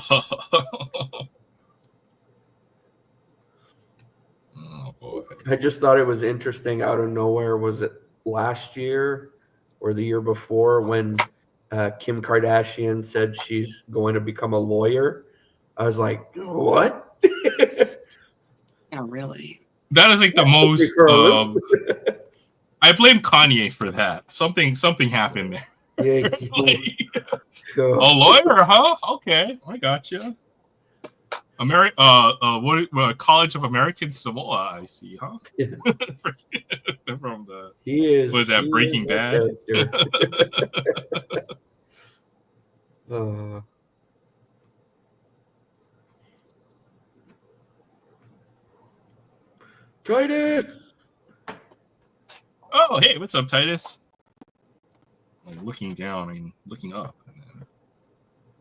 Oh boy. I just thought it was interesting out of nowhere. Was it last year or the year before when Kim Kardashian said she's going to become a lawyer? I was like, what? yeah, really. That is like the most. I blame Kanye for that. Something happened there. Yeah. A lawyer, huh? Okay, I got you. College of American Samoa. I see, huh? Yeah. From the He is. Was that Breaking Bad? Titus. Oh, hey, what's up, Titus? I'm looking down and looking up. And then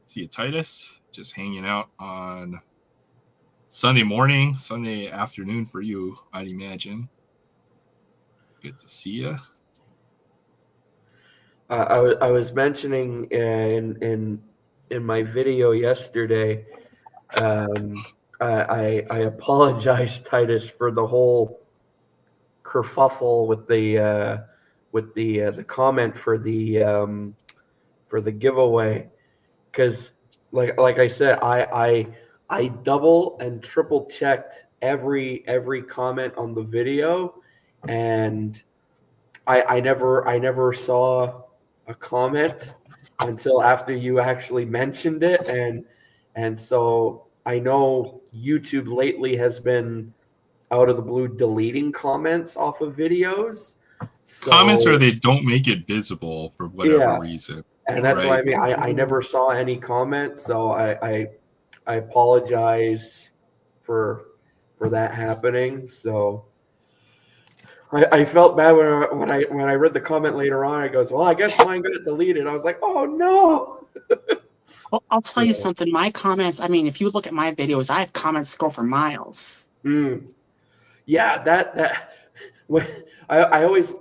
see a Titus just hanging out on Sunday morning, Sunday afternoon for you, I'd imagine. Good to see you. I was mentioning in my video yesterday. I apologize, Titus, for the whole kerfuffle with the comment for the giveaway, because like I said, I double and triple checked every comment on the video, and I never saw a comment until after you actually mentioned it, and so I know YouTube lately has been out of the blue deleting comments off of videos. So, comments or they don't make it visible for whatever reason. And that's why I never saw any comments, so I apologize for that happening. So I felt bad when I read the comment later on. It goes, well, I guess mine got deleted. I was like, oh no. Well, I'll tell you something. My comments. I mean, if you look at my videos, I have comments that go for miles. Yeah, that I always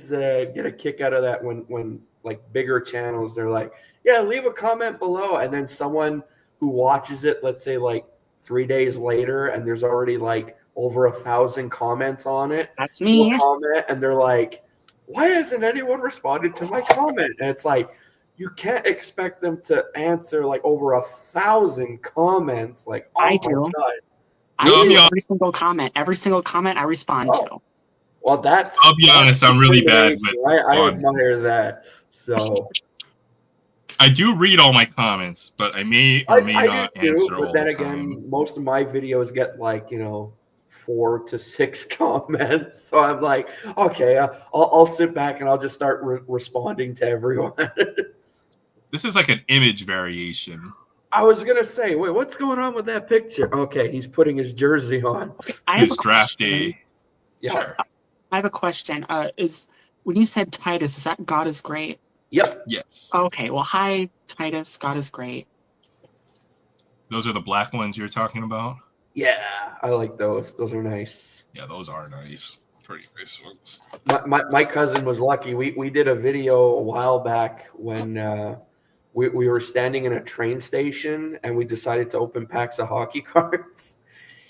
get a kick out of that when like bigger channels, they're like, yeah, leave a comment below, and then someone who watches it, let's say like 3 days later, and there's already like over 1,000 comments on it. That's me. Comment, and they're like, why hasn't anyone responded to my comment? And it's like, you can't expect them to answer like over 1,000 comments. Like, oh I do. God. I do every single comment. Every single comment I respond to. Well, I'll be honest, I'm really bad with I admire that. So I do read all my comments, but I may or may not answer all but then the again, time. most of my videos get like 4 to 6 comments. So I'm like, okay, I'll sit back and I'll just start responding to everyone. This is like an image variation. I was gonna say, wait, what's going on with that picture? Okay, he's putting his jersey on. His draft day. Yeah. Sure. I have a question. Is when you said Titus, is that God is great? Yep. Yes. Okay. Well, hi, Titus. God is great. Those are the black ones you're talking about? Yeah, I like those. Those are nice. Yeah, those are nice. Pretty nice ones. My cousin was lucky. We did a video a while back when we were standing in a train station and we decided to open packs of hockey cards.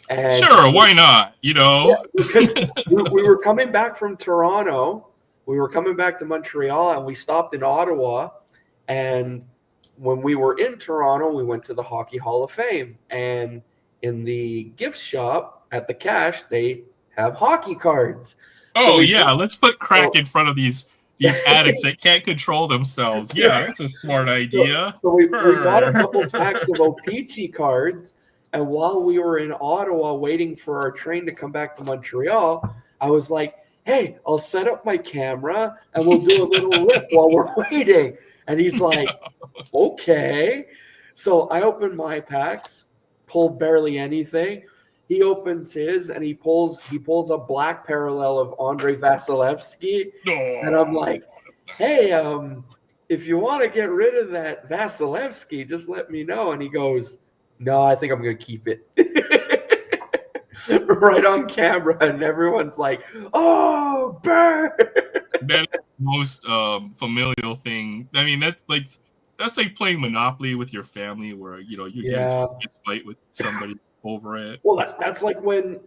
And sure, why not? Because we were coming back from Toronto. We were coming back to Montreal, and we stopped in Ottawa. And when we were in Toronto, we went to the Hockey Hall of Fame. And in the gift shop at the cash, they have hockey cards. Oh, so let's put crack in front of these addicts that can't control themselves. Yeah, that's a smart idea. So we got a couple packs of O-Pee-Chee cards. And while we were in Ottawa waiting for our train to come back to Montreal, I was like, hey, I'll set up my camera and we'll do a little rip while we're waiting. And he's like, okay. So I opened my packs, pulled barely anything. he opens his and he pulls a black parallel of Andre Vasilevsky, and I'm like, hey, if you want to get rid of that Vasilevsky, just let me know. And he goes, no, I think I'm gonna keep it. Right on camera, and everyone's like, oh, burn. That is the most familial thing. I mean, that's like playing Monopoly with your family, where you get into a fist fight with somebody over it. Well, that's like when,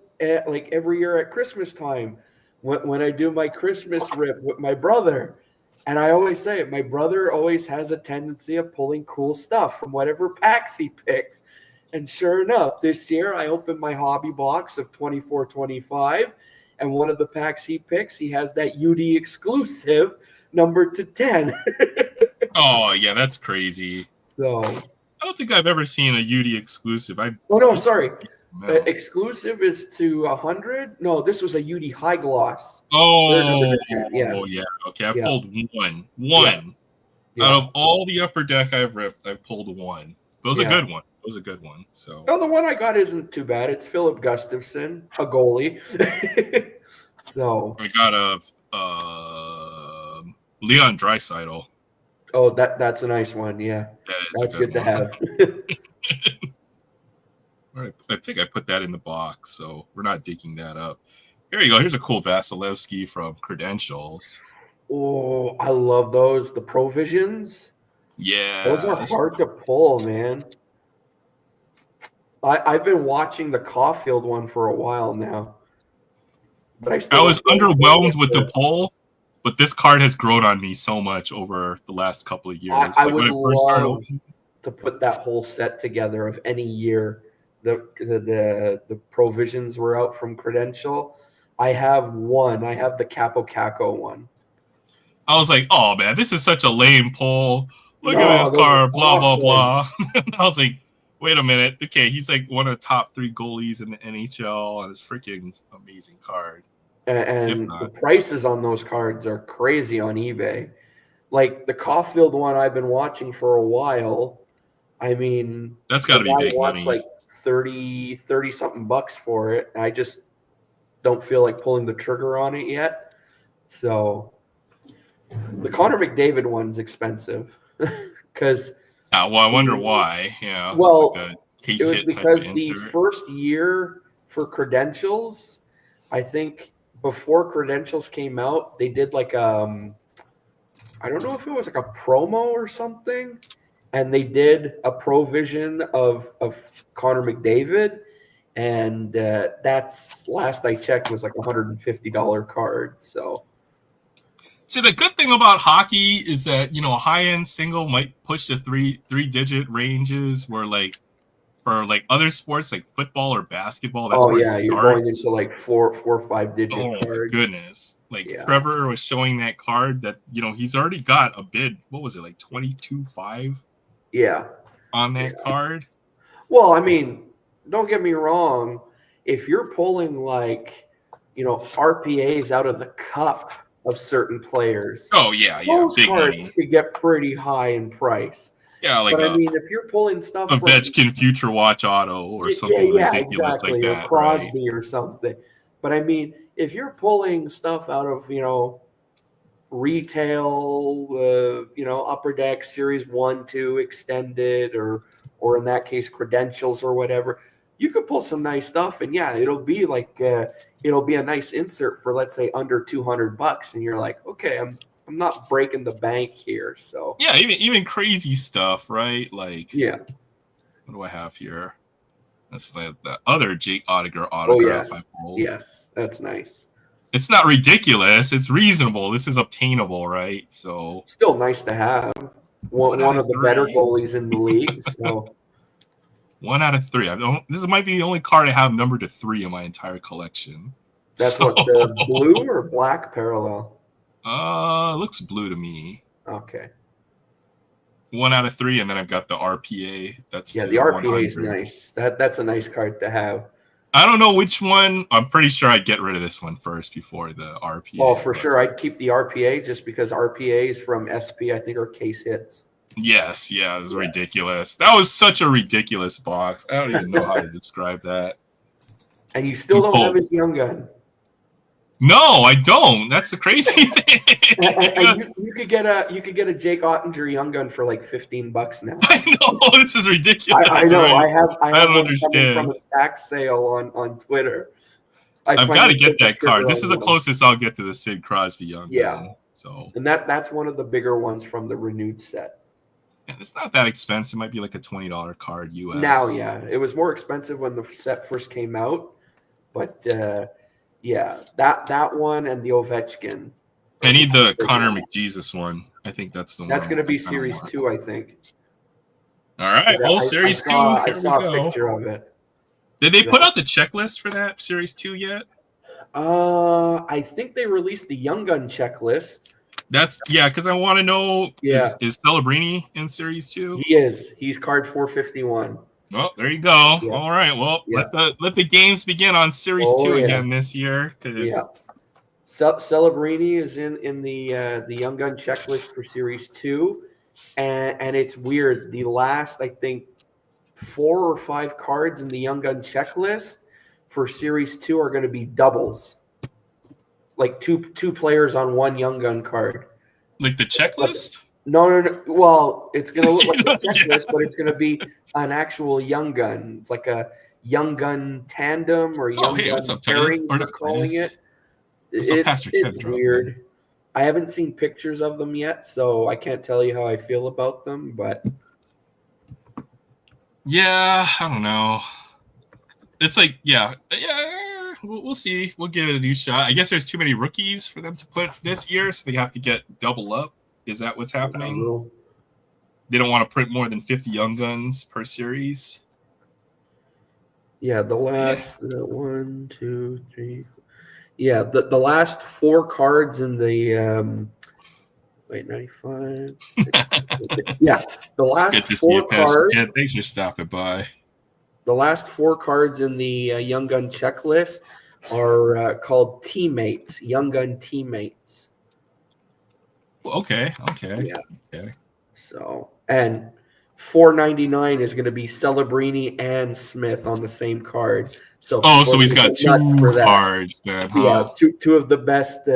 like every year at Christmas time, when I do my Christmas rip with my brother, and I always say it, my brother always has a tendency of pulling cool stuff from whatever packs he picks. And sure enough, this year I opened my hobby box of 24-25, and one of the packs he picks, he has that UD exclusive number to 10. Oh yeah, that's crazy. So I don't think I've ever seen a UD exclusive. Sorry. Exclusive is to 100. No, this was a UD high gloss. Oh, yeah. Okay, I pulled one. Yeah. Out of all the upper deck I've ripped, I pulled one. It was a good one. It was a good one. So. Oh, the one I got isn't too bad. It's Philip Gustafson, a goalie. So. I got a Leon Draisaitl. Oh, that's a nice one. Yeah, that's good to have. All right, I think I put that in the box, so we're not digging that up. Here you go. Here's a cool Vasilevsky from Credentials. Oh, I love those. The Provisions. Yeah. Those are hard to pull, man. I've been watching the Caulfield one for a while now. But I was underwhelmed with the pull, but this card has grown on me so much over the last couple of years. I would love to put that whole set together of any year the Provisions were out from Credential. I have one. I have the Capo Caco one. I was like, oh man, this is such a lame pull. Look at this card, blah, blah, blah. I was like, wait a minute. Okay, he's like one of the top 3 goalies in the NHL, and it's freaking amazing card. And the prices on those cards are crazy on eBay. Like the Caulfield one I've been watching for a while. I mean, that's got to be big money. Like 30 something bucks for it. I just don't feel like pulling the trigger on it yet. So the Connor McDavid one's expensive because. Well, I wonder why. Yeah. Well, like it was because the first year for Credentials, I think before Credentials came out, they did like I don't know if it was like a promo or something, and they did a provision of Connor McDavid, and that's last I checked was like $150 card. So. See, the good thing about hockey is that, a high-end single might push the three-digit ranges where, like, for, like, other sports like football or basketball, that's where it starts. You're going into, like, 4 or 5 digit cards. Oh, my goodness. Like, Trevor was showing that card that, he's already got a bid, what was it, like 22.5? Yeah. On that card? Well, I mean, don't get me wrong. If you're pulling, like, RPAs out of the cup of certain players. Oh yeah, those big cards money. Could get pretty high in price. Yeah, like but I mean, if you're pulling stuff from Ovechkin Future Watch Auto or something ridiculous exactly, like that, or Crosby or something. But I mean, if you're pulling stuff out of retail, Upper Deck Series 1, 2 extended, or in that case Credentials or whatever, you could pull some nice stuff, and it'll be like it'll be a nice insert for, let's say, under $200, and you're like, okay, I'm not breaking the bank here. So yeah, even crazy stuff, right? Like what do I have here? That's like the other Jake Oettinger autograph. Oh, yes, that's nice. It's not ridiculous. It's reasonable. This is obtainable, right? So still nice to have one of the better goalies in the league. So. 1 out of 3. This might be the only card I have numbered to 3 in my entire collection. That's what, the blue or black parallel? Looks blue to me. Okay. 1 out of 3, and then I've got the RPA. That's the RPA is nice. That's a nice card to have. I don't know which one. I'm pretty sure I'd get rid of this one first before the RPA. Oh, for sure, I'd keep the RPA just because RPAs from SP I think are case hits. Yes, it was ridiculous. That was such a ridiculous box. I don't even know how to describe that. And you still don't Cool. have his Young Gun. No, I don't. That's the crazy thing. And you could get a Jake Ottinger Young Gun for like $15 now. I know, this is ridiculous. I know. Right? I have don't one coming understand. from a stack sale on Twitter. I've got to get that card. This is the one. closest I'll get to the Sid Crosby Young Yeah. Gun. So, And that's one of the bigger ones from the renewed set. and it's not that expensive. It might be like a $20 card US. Now, yeah, it was more expensive when the set first came out, but yeah, that one and the Ovechkin. I need the Connor McJesus one. I think that's the one. That's going to be I kinda Series want. 2, I think. All right. Well, Series 2. I Here saw we a go. picture of it. Did they put out the checklist for that Series 2 yet? I think they released the Young Gun checklist. That's because I want to know. Yeah. Is Celebrini in Series 2? He is. He's card 451. Well, there you go. Yeah. All right. Well, Yeah. let the games begin on Series 2 again this year. Yeah. Celebrini is in the Young Gun checklist for Series 2, and it's weird. The last, I think, 4 or 5 cards in the Young Gun checklist for Series 2 are going to be doubles, like two players on one Young Gun card. Like the checklist? No. Well, it's going to look like a checklist, but it's going to be an actual Young Gun. It's like a Young Gun tandem or Young Gun what's up, Tyler? pairings, they're calling it. What's up, Pastor It's Kev? weird. I haven't seen pictures of them yet, so I can't tell you how I feel about them, but Yeah, I don't know. It's like, we'll see. We'll give it a new shot. I guess there's too many rookies for them to put this year, so they have to get double up. Is that what's happening? They don't want to print more than 50 Young Guns per series. yeah, the last 1, 2, 3. Yeah, the last 4 cards in the 95. 60, yeah, the last Good to see you, 4 Pastor cards. Kev. Thanks for stopping by. The last 4 cards in the Young Gun checklist are called teammates, Young Gun teammates. Okay. Yeah. Okay. So, and $4.99 is going to be Celebrini and Smith on the same card. So, So he's got 2 cards then, huh? Yeah, two of the best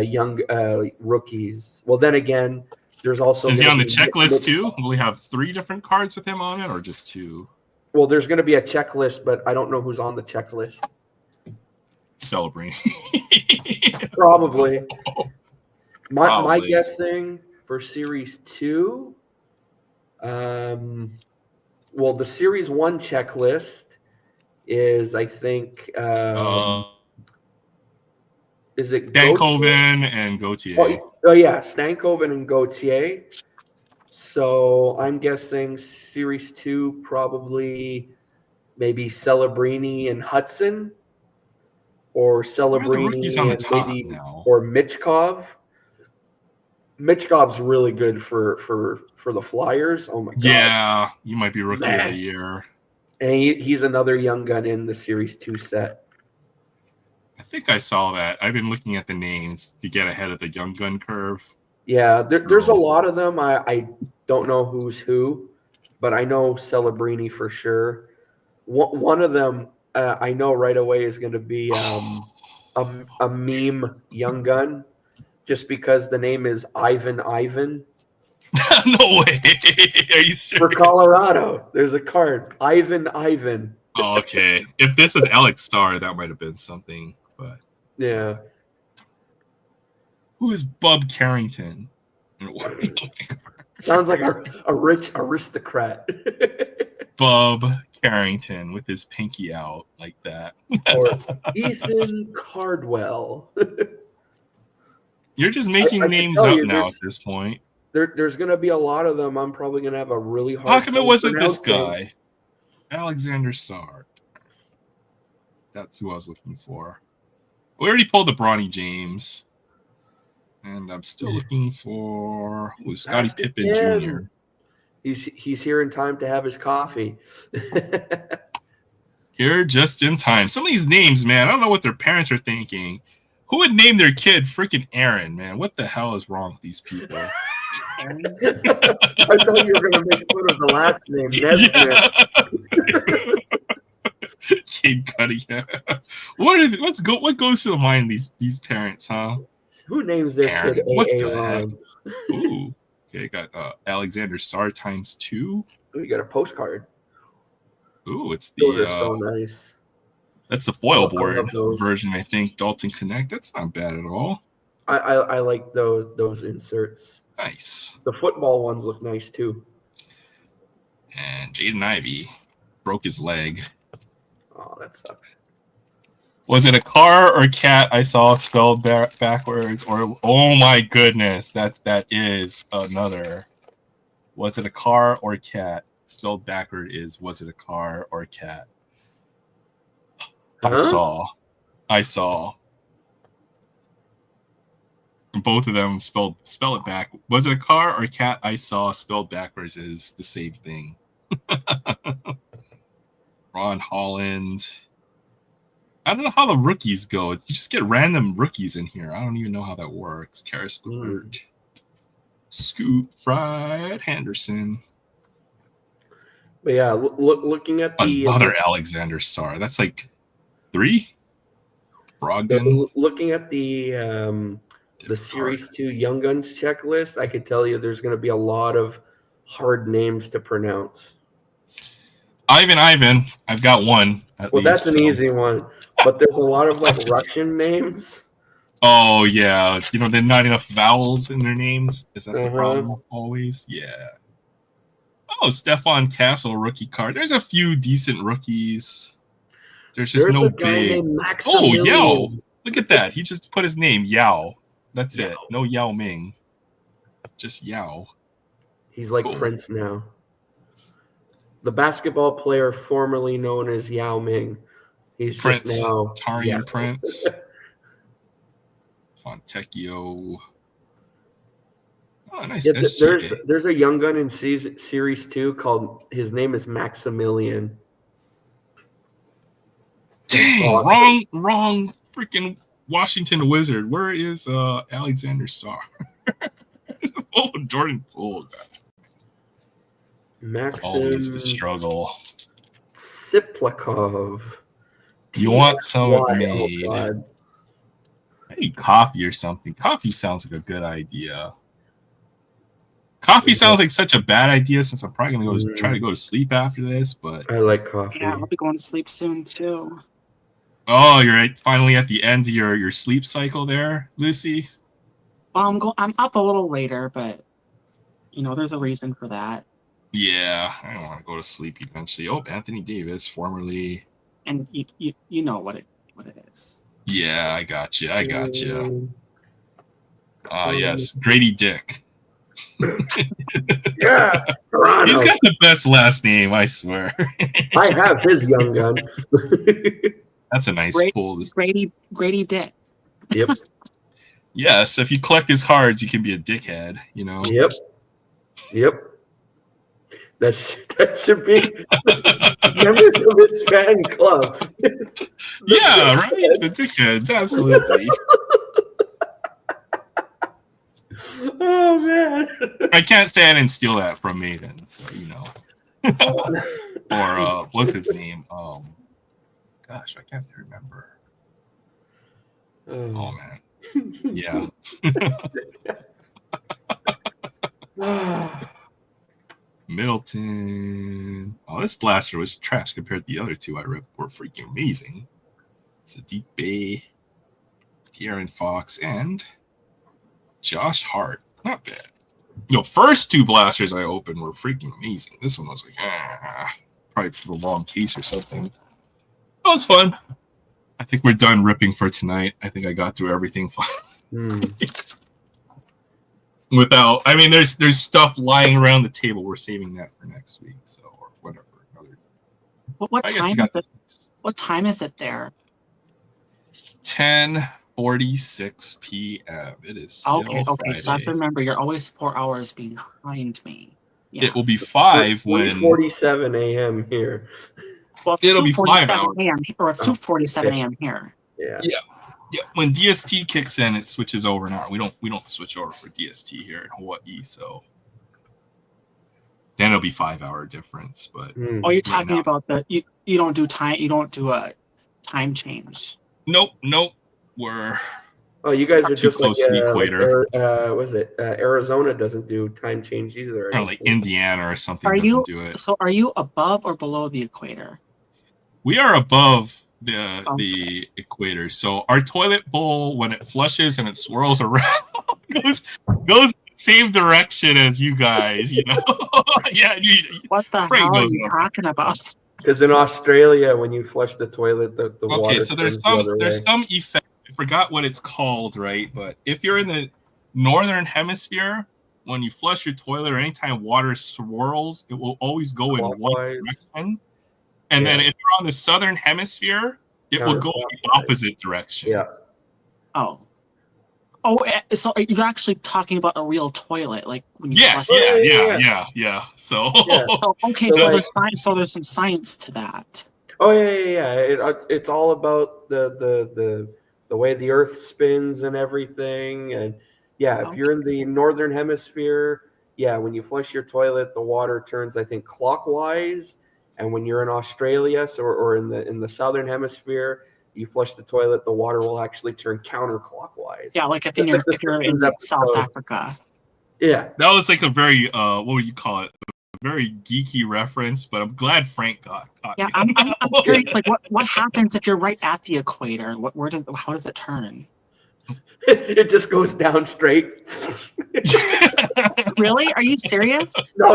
young rookies. Well, then again, there's also Is he gonna on the be checklist too? Will he have 3 different cards with him on it, or just 2? Well, there's going to be a checklist, but I don't know who's on the checklist. Celebrini. Probably. My Probably. guessing for Series 2, well, the Series 1 checklist is, I think, is it Stankoven and Gauthier. Oh, yeah, Stankoven and Gauthier. So I'm guessing Series 2 probably maybe Celebrini and Hudson, or Celebrini on the and top maybe now? or Michkov. Michkov's really good for the Flyers. Oh my god! Yeah, you might be rookie of the year. And he's another Young Gun in the Series 2 set. I think I saw that. I've been looking at the names to get ahead of the Young Gun curve. Yeah, there's a lot of them. I don't know who's who, but I know Celebrini for sure. One of them I know right away is going to be a meme Young Gun, just because the name is Ivan. No way. Are you serious? For Colorado, there's a card, Ivan. Oh, okay. If this was Alex Starr, that might have been something. But Yeah. who is Bub Carrington? Sounds like a rich aristocrat. Bub Carrington with his pinky out like that. Or Ethan Cardwell. You're just making I names tell up you, now at this point. There's going to be a lot of them. I'm probably going to have a really hard How come it time wasn't this pronouncing. guy? Alexander Sark. That's who I was looking for. We already pulled the Bronny James. And I'm still looking for Scottie That's Pippen him. Jr. He's here in time to have his coffee. Here just in time. Some of these names, man, I don't know what their parents are thinking. Who would name their kid freaking Aaron, man? What the hell is wrong with these people? I thought you were going to make fun of the last name, Nesbitt. Cade Cunningham. What goes through the mind of these parents, huh? Who names their Aaron, kid what AA the heck? Ron? Ooh. Okay, got Alexander Sarr ×2. We got a postcard. Ooh, it's Those the are so nice. that's the foil I board love those. version, I think. Dalton Connect. That's not bad at all. I like those inserts. Nice. The football ones look nice too. And Jaden Ivey broke his leg. Oh, that sucks. Was it a car or cat I saw spelled backwards? Or oh my goodness, that is another. Was it a car or cat? Spelled backward is was it a car or cat? I saw. Both of them spell it back. Was it a car or cat I saw spelled backwards is the same thing. Ron Holland. I don't know how the rookies go. You just get random rookies in here. I don't even know how that works. Karis LeVert. Scoot Fried Henderson. But yeah, looking at the another Alexander Sarr. That's like 3. Brogdon. Looking at the Series 2 Young Guns checklist, I could tell you there's going to be a lot of hard names to pronounce. Ivan. I've got one. That's an easy one. But there's a lot of like Russian names. Oh, yeah. There's not enough vowels in their names. Is that the problem always? Yeah. Oh, Stefan Castle rookie card. There's a few decent rookies. There's no a guy big. named Maximilian. Oh, Yao. Look at that. He just put his name, Yao. That's it. No Yao Ming. Just Yao. He's like Prince now. The basketball player formerly known as Yao Ming. He's Prince. Just now. Tarian Prince. Fontecchio. Oh, nice. Yeah, there's a young gun in Series 2 called, his name is Maximilian. Dang, awesome. wrong freaking Washington Wizard. Where is Alexander Sarr? Oh, Jordan Poole. Always the struggle. Siplikov. You want some made. Oh, I need coffee or something. Coffee sounds like a good idea. Coffee sounds like such a bad idea since I'm probably going to try to go to sleep after this, but I like coffee. Yeah, I'll be going to sleep soon too. Oh, you're finally at the end of your sleep cycle there, Lucy? Well, I'm up a little later, but there's a reason for that. Yeah, I don't want to go to sleep eventually. Oh, Anthony Davis, formerly. And you know what it is. Yeah, I got you. Yes, Grady Dick. Yeah, Toronto. He's got the best last name, I swear. I have his young gun. That's a nice pull. Grady Dick. Yep. Yes, if you collect his cards, you can be a dickhead, Yep. That should be members of his fan club. Yeah, right? The dickheads, absolutely. Oh, man. I can't say I didn't steal that from Maiden, so Or, what's his name? Gosh, I can't remember. Oh, man. Yeah. Middleton. Oh, this blaster was trash compared to the other two I ripped. Were freaking amazing. Sadiq Bey, De'Aaron Fox, and Josh Hart. Not bad. First 2 blasters I opened were freaking amazing. This one was like, probably for the long case or something. That was fun. I think we're done ripping for tonight. I think I got through everything fine. There's stuff lying around the table. We're saving that for next week, or whatever. What time is it? What time is it there? 10:46 p.m. It is still okay. Friday. So I have to remember, you're always 4 hours behind me. Yeah. It will be 5 when 3:47 a.m. here. Well, it'll be 5 hours. Or it's 2:47 a.m. here. Yeah. When DST kicks in, it switches over. Now we don't switch over for DST here in Hawaii. So then it'll be 5-hour difference. But Hmm. Oh, you're right talking now- about you don't do time. You don't do a time change. nope. We're Oh, you guys are Too just like, close to the equator. was it Arizona doesn't do time change either. or like Indiana or something Are doesn't you do it. so? Are you above or below the equator? We are above the Okay. equator. So our toilet bowl, when it flushes and it swirls around, goes the same direction as you guys. You know, yeah. What the Frank hell are knows you what I'm talking about? Because in Australia, when you flush the toilet, the Okay, water so there's turns the other way. some effect. I forgot what it's called, right? But if you're in the northern hemisphere, when you flush your toilet or anytime water swirls, it will always go in one Clockwise. direction. And then Yeah. if you're on the southern hemisphere, it will go in the Counterclockwise. opposite direction. Yeah. Oh, so you're actually talking about a real toilet, like when you Yes, flush it. yeah. So Yeah. So okay, So, so like- there's science. So there's some science to that. Oh yeah. It's all about the way the Earth spins and everything. And yeah, if you're in the northern hemisphere, yeah, when you flush your toilet, the water turns, I think, clockwise. And when you're in Australia, or in the southern hemisphere, you flush the toilet, the water will actually turn counterclockwise. Yeah, like if That's you're like the if you're in Simpsons South episode. Africa. Yeah. that was like a very what would you call it? A very geeky reference, but I'm glad Frank got Yeah, me. I'm curious. Like, what happens if you're right at the equator? How does it turn? It just goes down straight. Really? Are you serious? No.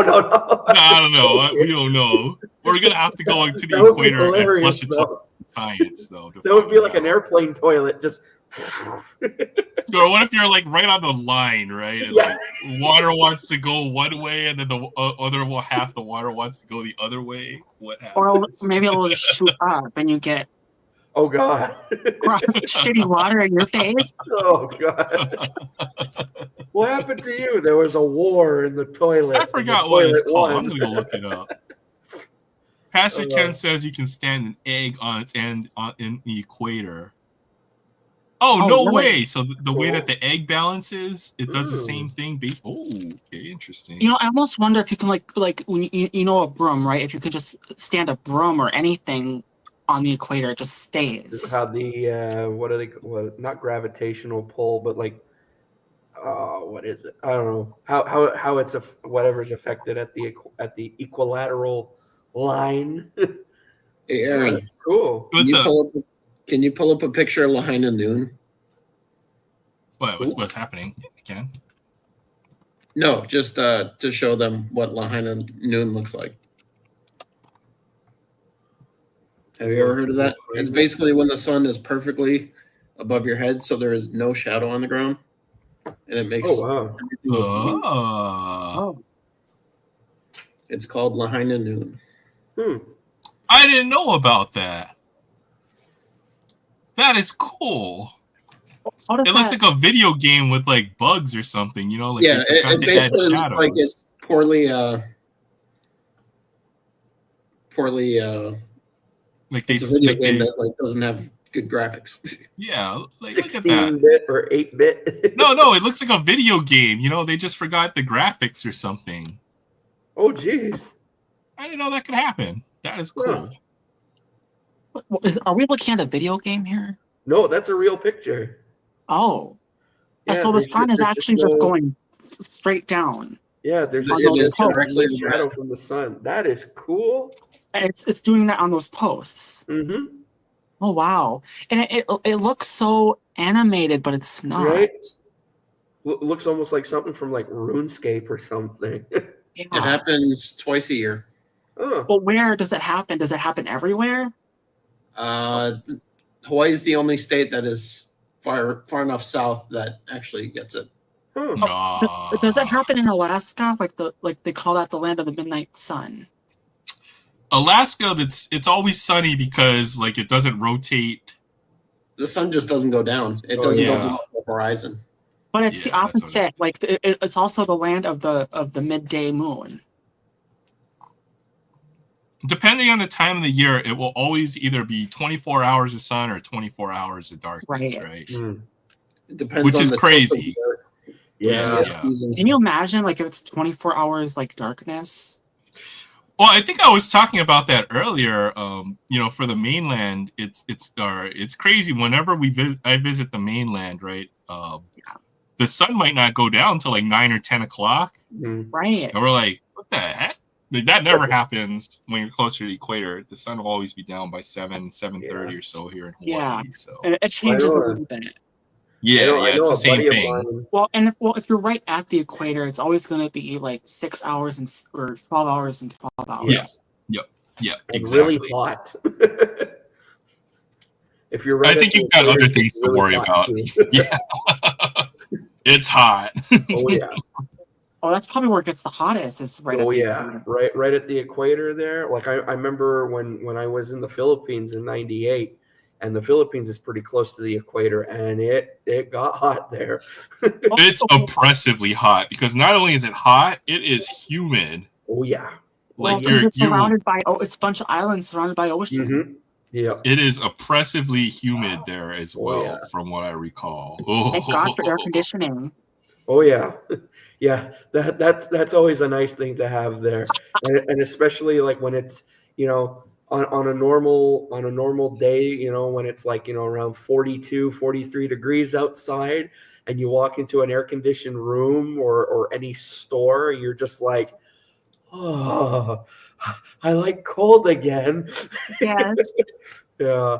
I don't know. We don't know. We're gonna have to go into the That would be equator and hilarious, flush it though. to science, though. to That would find be like out. an airplane toilet, just. Or what if you're like right on the line, right? And Yeah. like water wants to go one way, and then the other half the water wants to go the other way. What Or happens? maybe it'll just shoot up and you get Oh God. shitty water in your face. Oh God. What happened to you? There was a war in the toilet. I and the forgot what it's toilet called. won. I'm gonna go look it up. Pastor Uh, Ken says you can stand an egg on its end in the equator. Oh, Oh, no really? way! So the way that Cool. the egg balances, it does the Ooh. same thing. Oh, okay, interesting. You know, I almost wonder if you can like when you know a broom, right? If you could just stand a broom or anything on the equator, it just stays. How the what are they? What, not gravitational pull, but like, what is it? I don't know how it's whatever's affected at the equilateral line. Hey, Oh, Aaron, that's cool. What's up? Can you pull up a picture of Lahaina Noon? What's happening, Ken? No, just to show them what Lahaina Noon looks like. Have you ever heard of that? It's basically when the sun is perfectly above your head, so there is no shadow on the ground, and it makes Oh wow. everything look neat. Oh, It's called Lahaina Noon. I didn't know about that. That is cool. how does It looks that? like a video game with like bugs or something, you know? Like Yeah, they forgot it to add basically looks shadows. like it's poorly like they, it's a video like game they that like doesn't have good graphics. yeah, like look at that. 16-bit or 8-bit. No, it looks like a video game. You know, they just forgot the graphics or something. Oh jeez. I didn't know that could happen. That is cool. Are we looking at a video game here? No, that's a real picture. Oh, Yeah, so the there's sun is there's actually just no- going straight down. Yeah, there's on no those directly no shadow from the sun. That is cool. And it's doing that on those posts. Mm-hmm. Oh wow! And it looks so animated, but it's not. Right? Looks almost like something from like RuneScape or something. It Yeah. happens twice a year. Oh, But where does it happen? Does it happen everywhere? Hawaii is the only state that is far enough south that actually gets it. huh. Does that happen in Alaska? Like they call that the land of the midnight sun. Alaska, it's always sunny because like it doesn't rotate. The sun just doesn't go down. It Oh, doesn't yeah. go below the horizon. But it's Yeah, the that's what opposite. Like it's also the land of the midday moon. Depending on the time of the year, it will always either be 24 hours of sun or 24 hours of darkness, Right. right? Mm. It depends Which on is the tilt of crazy. the Earth Yeah. and the Yeah. seasons. Can you imagine like if it's 24 hours like darkness? Well, I think I was talking about that earlier. For the mainland, it's crazy. Whenever I visit the mainland, right? The sun might not go down until like 9 or 10 o'clock. Right. And we're like, what the heck? Like, that never happens when you're closer to the equator. The sun will always be down by 7:30 or so here in Hawaii. Yeah. So And it changes a little bit. yeah, it's the same buddy of thing. mine- Well, if you're right at the equator, it's always going to be like 6 hours or 12 hours and 12 hours. Yes. Yeah, and exactly. really hot. If you're right, I think at the you've got equator, other it's things to really worry hot about. too. Yeah. It's hot. Oh yeah. Oh, that's probably where it gets the hottest. Is right. Oh at the yeah, equator. right at the equator there. Like I remember when I was in the Philippines in '98, and the Philippines is pretty close to the equator, and it got hot there. It's oppressively hot because not only is it hot, it is humid. Oh yeah. Like Well, it's surrounded by it's a bunch of islands surrounded by ocean. Mm-hmm. Yeah. It is oppressively humid there as well, yeah. from what I recall. Thank God for air conditioning. Oh yeah, yeah. That's always a nice thing to have there, and especially like when it's on a normal day, when it's like around 42, 43 degrees outside, and you walk into an air conditioned room or any store, you're just like, oh, I like cold again. Yes. Yeah.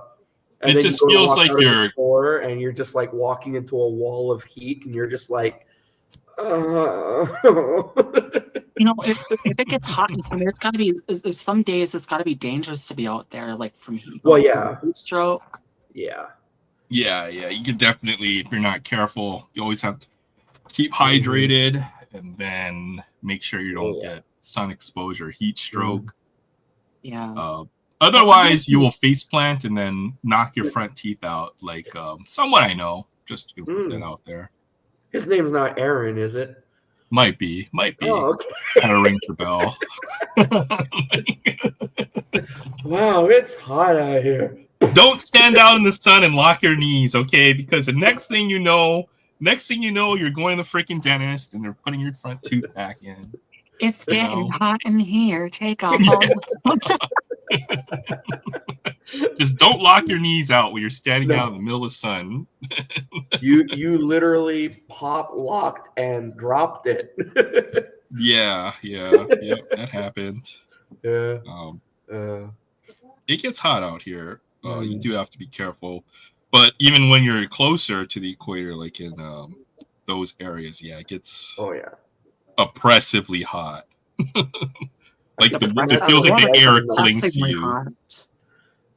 And It then just you go to feels walk like out of the you're store and you're just like walking into a wall of heat, and you're just like, If it gets hot and humid, it's got to be. Some days it's got to be dangerous to be out there, like from heat. Well, yeah. Heat stroke. Yeah. Yeah. You can definitely, if you're not careful, you always have to keep hydrated and then make sure you don't get sun exposure, heat stroke. Yeah. Otherwise, you will face plant and then knock your front teeth out. Like someone I know, just to put that out there. His name's not Aaron, is it? Might be. Oh, okay. Kind of rings the bell. Wow, it's hot out here. Don't stand out in the sun and lock your knees, okay? Because the next thing you know, you're going to the freaking dentist and they're putting your front tooth back in. It's getting hot in here. Take off. Just don't lock your knees out when you're standing out in the middle of the sun. You literally pop locked and dropped it. Yeah, that happened. Yeah. It gets hot out here. You do have to be careful. But even when you're closer to the equator, like in those areas, it gets oppressively hot. Like it feels like the air clings to you.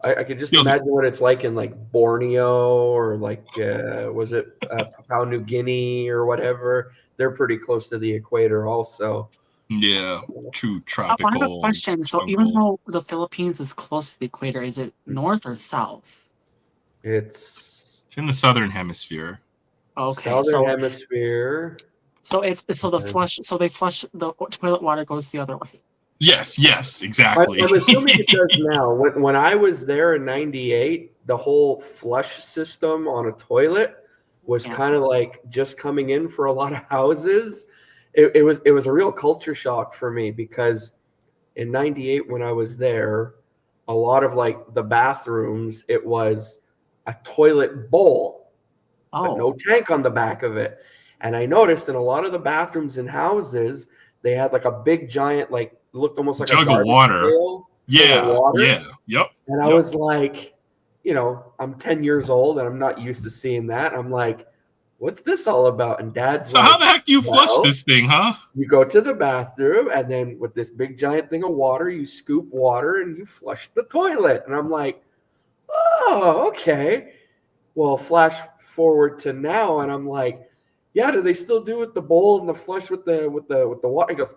I could just imagine what it's like in like Borneo or like was it Papua New Guinea or whatever. They're pretty close to the equator also. Yeah, true tropical. I have a question. So even though the Philippines is close to the equator, is it north or south? It's in the southern hemisphere. Okay, southern hemisphere. So they flush the toilet water goes the other way. Yes, exactly. I'm assuming it does now. When I was there in '98, the whole flush system on a toilet was kind of like just coming in for a lot of houses. It was a real culture shock for me because in '98 when I was there, a lot of like the bathrooms, it was a toilet bowl, but no tank on the back of it. And I noticed in a lot of the bathrooms in houses, they had like a big giant, like looked almost like jug a of water. Water. Yep. And I was like, I'm 10 years old and I'm not used to seeing that. I'm like, what's this all about? And Dad's so how the heck do you flush this thing, huh? You go to the bathroom and then with this big giant thing of water, you scoop water and you flush the toilet. And I'm like, oh, okay. Well, flash forward to now and I'm like, yeah, do they still do with the bowl and the flush with the water? He goes,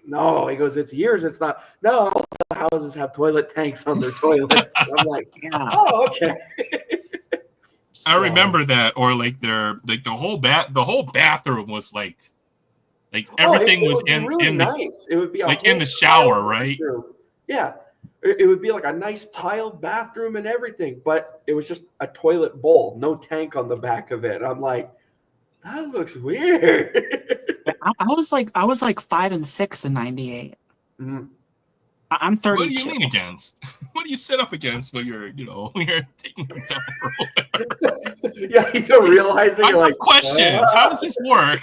no. He goes, it's years. It's not. No, all the houses have toilet tanks on their toilets. I'm like, oh, okay. I remember that, or like the whole bathroom was like everything was in really in nice. It would be like in the shower, right? Bathroom. Yeah. It would be like a nice tiled bathroom and everything, but it was just a toilet bowl, no tank on the back of it. And I'm like, that looks weird. I was like 5 and 6 in '98. Mm-hmm. I'm What do 32. you lean against? What do you sit up against when you're, when you're taking a dump or whatever? Yeah, you're realizing I you're have like questions. How does this work?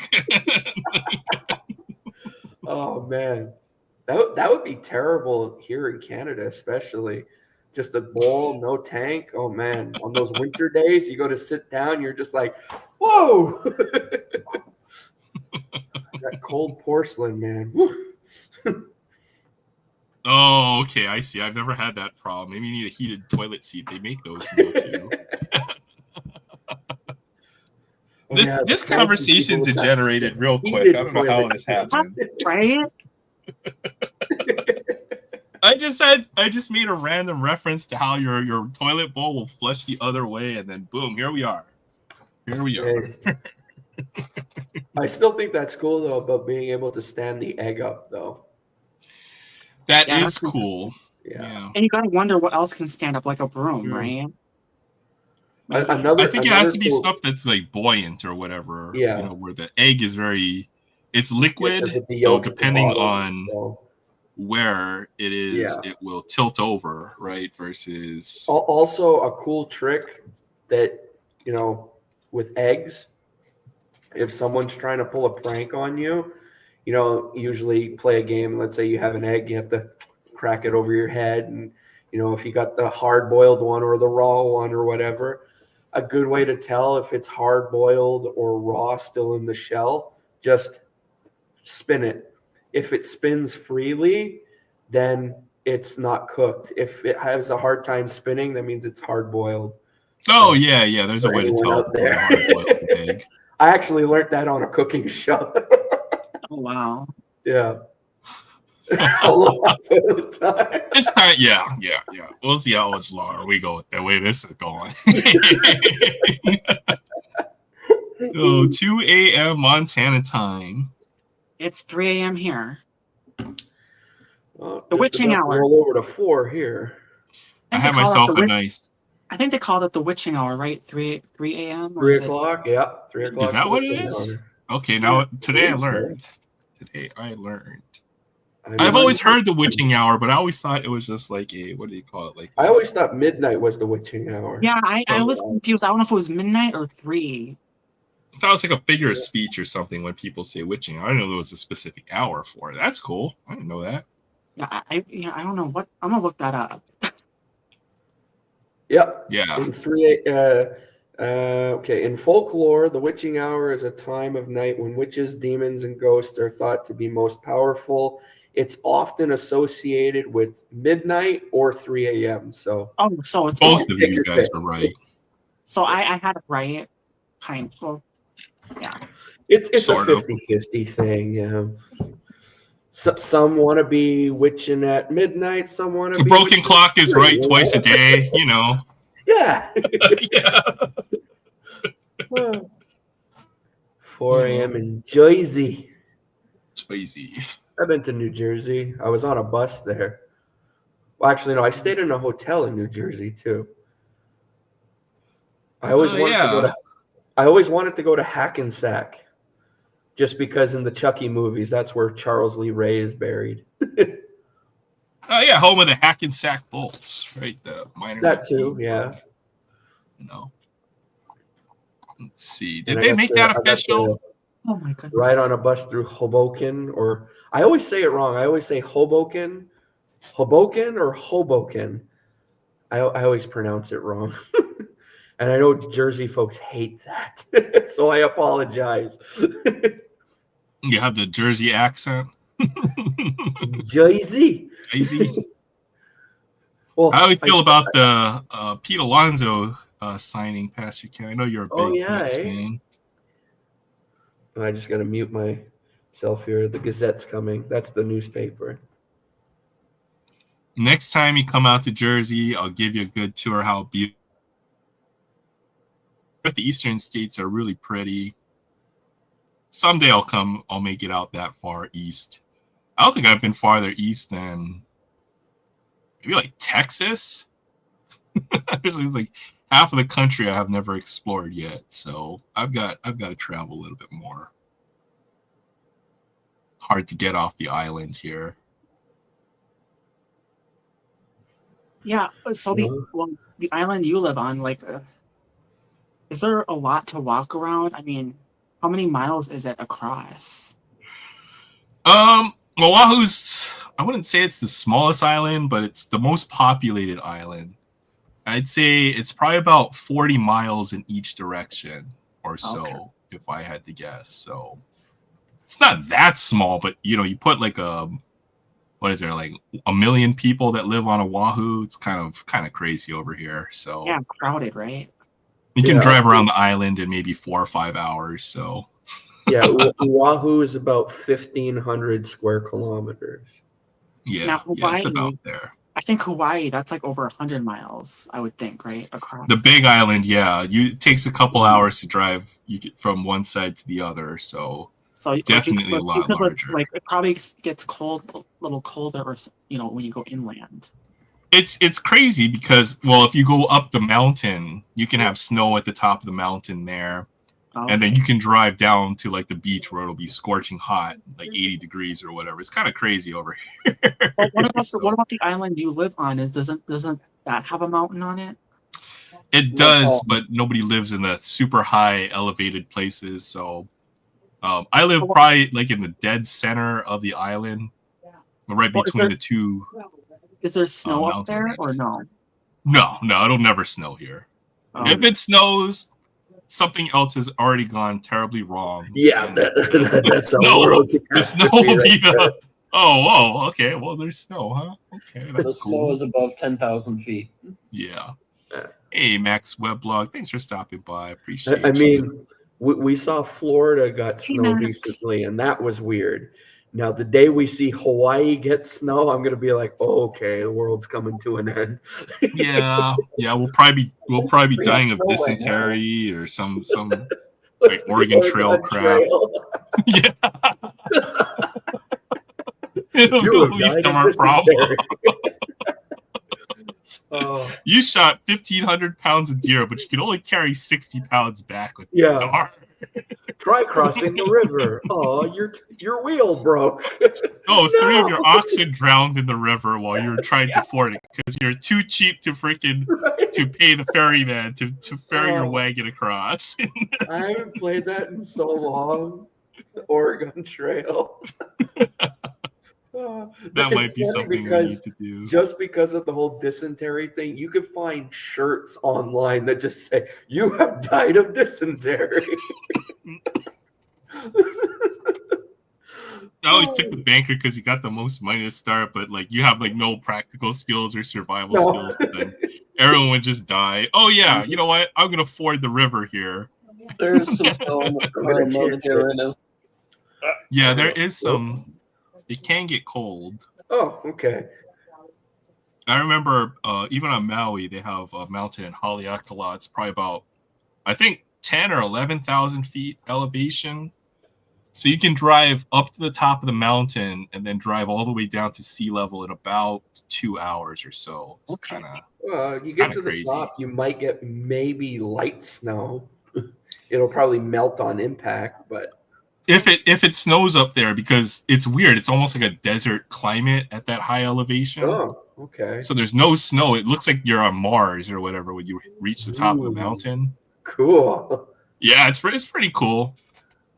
Oh man, that would be terrible here in Canada, especially. Just a bowl, no tank. Oh man, on those winter days, you go to sit down, you're just like, whoa, that cold porcelain, man. Oh, okay, I see. I've never had that problem. Maybe you need a heated toilet seat. They make those now too. Oh, This yeah, the this fancy conversation people with that degenerated real quick. I heated don't know how toilet this seat. happened. Right? I just made a random reference to how your toilet bowl will flush the other way, and then boom, here we are. Here we are. I still think that's cool though about being able to stand the egg up though. That Yeah, is that's cool. Yeah. Yeah. And you gotta wonder what else can stand up like a broom, right? Like, I think it has to be cool- stuff that's like buoyant or whatever. Yeah. Where the egg is it's Yeah, liquid. 'cause with the So yolk at the depending bottom, on so. where it is, Yeah. it will tilt over, right? Versus Also a cool trick that, with eggs, if someone's trying to pull a prank on you, usually play a game. Let's say you have an egg, you have to crack it over your head. And, if you got the hard boiled one or the raw one or whatever, a good way to tell if it's hard boiled or raw still in the shell, just spin it. If it spins freely, then it's not cooked. If it has a hard time spinning, that means it's hard boiled. oh yeah. There's a For way to anyone tell out there. a hard-boiled egg. I actually learned that on a cooking show. oh wow. Yeah. Aloha toilet time. It's time. Yeah. We'll see how much longer we go with the way this is going. 2 a.m. Montana time. It's 3 a.m. here. Well, The just witching about to hour. roll over to 4 here. I think had they call it myself the a witch- nice. I think they called it the witching hour, right? 3 a.m. or 3 is it- o'clock. Yeah, 3 o'clock. Is that what it is? Okay, now today I believe so. learned. Today I learned. I've I've always heard the witching hour, but I always thought it was just like a, what do you call it? Like I always thought midnight was the witching hour. Yeah, I was confused. I don't know if it was midnight or 3. I thought it was like a figure of speech or something when people say witching. I didn't know there was a specific hour for it. That's cool. I didn't know that. Yeah, I don't know what. I'm gonna look that up. Yep. Yeah. In 3 okay. In folklore, the witching hour is a time of night when witches, demons, and ghosts are thought to be most powerful. It's often associated with midnight or 3 a.m. So so it's both of you guys are right. So I had it right. Kind of. Well, yeah. It's Sort a of. 50-50 thing. Yeah. So, some want to be witching at midnight. Some want to The be broken clock is right you know? twice a day, Yeah. Yeah. 4 a.m. in Jersey. Crazy. I've been to New Jersey. I was on a bus there. Well, actually, no, I stayed in a hotel in New Jersey too. I always wanted to go to Hackensack, just because in the Chucky movies, that's where Charles Lee Ray is buried. Oh yeah, home of the Hackensack Bulls, right? The minor. That league too, team. yeah. No. Let's see. And Did I they got make to- that I got official? to Oh my goodness. Ride on a bus through Hoboken, or I always say it wrong. I always say Hoboken or Hoboken. I always pronounce it wrong. And I know Jersey folks hate that. So I apologize. You have the Jersey accent. Jersey. Crazy. Well, How do you feel about the Pete Alonso signing, Pastor Ken? I know you're a big Oh, yeah, Mets eh? fan. I just got to mute myself here. The Gazette's coming. That's the newspaper. Next time you come out to Jersey, I'll give you a good tour how beautiful. But the eastern states are really pretty. Someday I'll make it out that far east. I don't think I've been farther east than maybe like Texas. There's like half of the country I have never explored yet, so I've got to travel a little bit more. Hard to get off the island here. Yeah. So the island you live on, like, is there a lot to walk around? I mean, how many miles is it across? Oahu's, I wouldn't say it's the smallest island, but it's the most populated island. I'd say it's probably about 40 miles in each direction or so, Okay. if I had to guess. So it's not that small, but you put like what is there, like 1 million people that live on Oahu? It's kind of crazy over here. So Yeah, crowded, right? you can Yeah. drive around the island in maybe 4 or 5 hours. So Yeah, Oahu is about 1,500 square kilometers. yeah, it's about there. I think Hawaii, that's like over 100 miles, I would think, right? Across. The big island, yeah, it takes a couple hours to drive. You get from one side to the other, so definitely a lot larger. Like it probably gets cold, a little colder, or when you go inland. It's crazy because, well, if you go up the mountain, you can have snow at the top of the mountain there, and then you can drive down to like the beach where it'll be scorching hot, like 80 degrees or whatever. It's kind of crazy over here. Well, what about the island you live on? Doesn't that have a mountain on it? It does, but nobody lives in the super high elevated places. So I live probably like in the dead center of the island, right between the two. Is there snow up there or no? No, it'll never snow here. If it snows, something else has already gone terribly wrong. Yeah, that's the snow will be the. Oh, okay. Well, there's snow, huh? Okay, that's the snow is above 10,000 feet. Yeah. Hey, Max Weblog, thanks for stopping by. Appreciate it. I mean, we saw Florida got snow recently, and that was weird. Now, the day we see Hawaii get snow, I'm gonna be like, oh, okay, the world's coming to an end. yeah, we'll probably be dying of dysentery or some like Oregon Trail crap. Yeah. It'll be summer problem. You shot 1,500 pounds of deer, but you can only carry 60 pounds back with you. Darn. Try crossing the river. Oh, your wheel broke. Oh, no. 3 of your oxen drowned in the river while you were trying to ford it because you're too cheap to to pay the ferryman to ferry your wagon across. I haven't played that in so long. The Oregon Trail. That might be something we need to do. Just because of the whole dysentery thing, you can find shirts online that just say, "You have died of dysentery." I always took the banker because you got the most money to start, but like you have like no practical skills or survival skills. Then everyone would just die. Oh yeah, you know what? I'm gonna ford the river here. There's some snow here right now. Yeah, there is some. It can get cold. Oh, okay. I remember even on Maui, they have a mountain in Haleakala. It's probably about, I think, 10 or 11,000 feet elevation. So you can drive up to the top of the mountain and then drive all the way down to sea level in about 2 hours or so. It's kind of you get to the top, you might get maybe light snow. It'll probably melt on impact, but if it snows up there, because it's weird, it's almost like a desert climate at that high elevation. Oh, okay. So there's no snow. It looks like you're on Mars or whatever when you reach the top of the mountain. Cool. Yeah, it's pretty cool.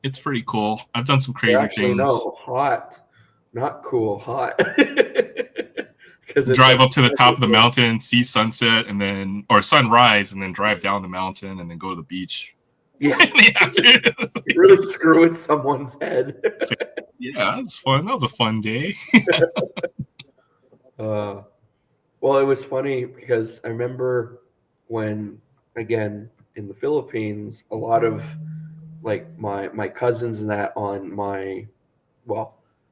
It's pretty cool. I've done some crazy things. No, hot, not cool, hot. Drive up to the top of the mountain, see sunset, or sunrise, and then drive down the mountain, and then go to the beach. Yeah, really screw with someone's head. Yeah, that was fun. That was a fun day. Well, it was funny because I remember when, again, in the Philippines, a lot of like my cousins and that on my,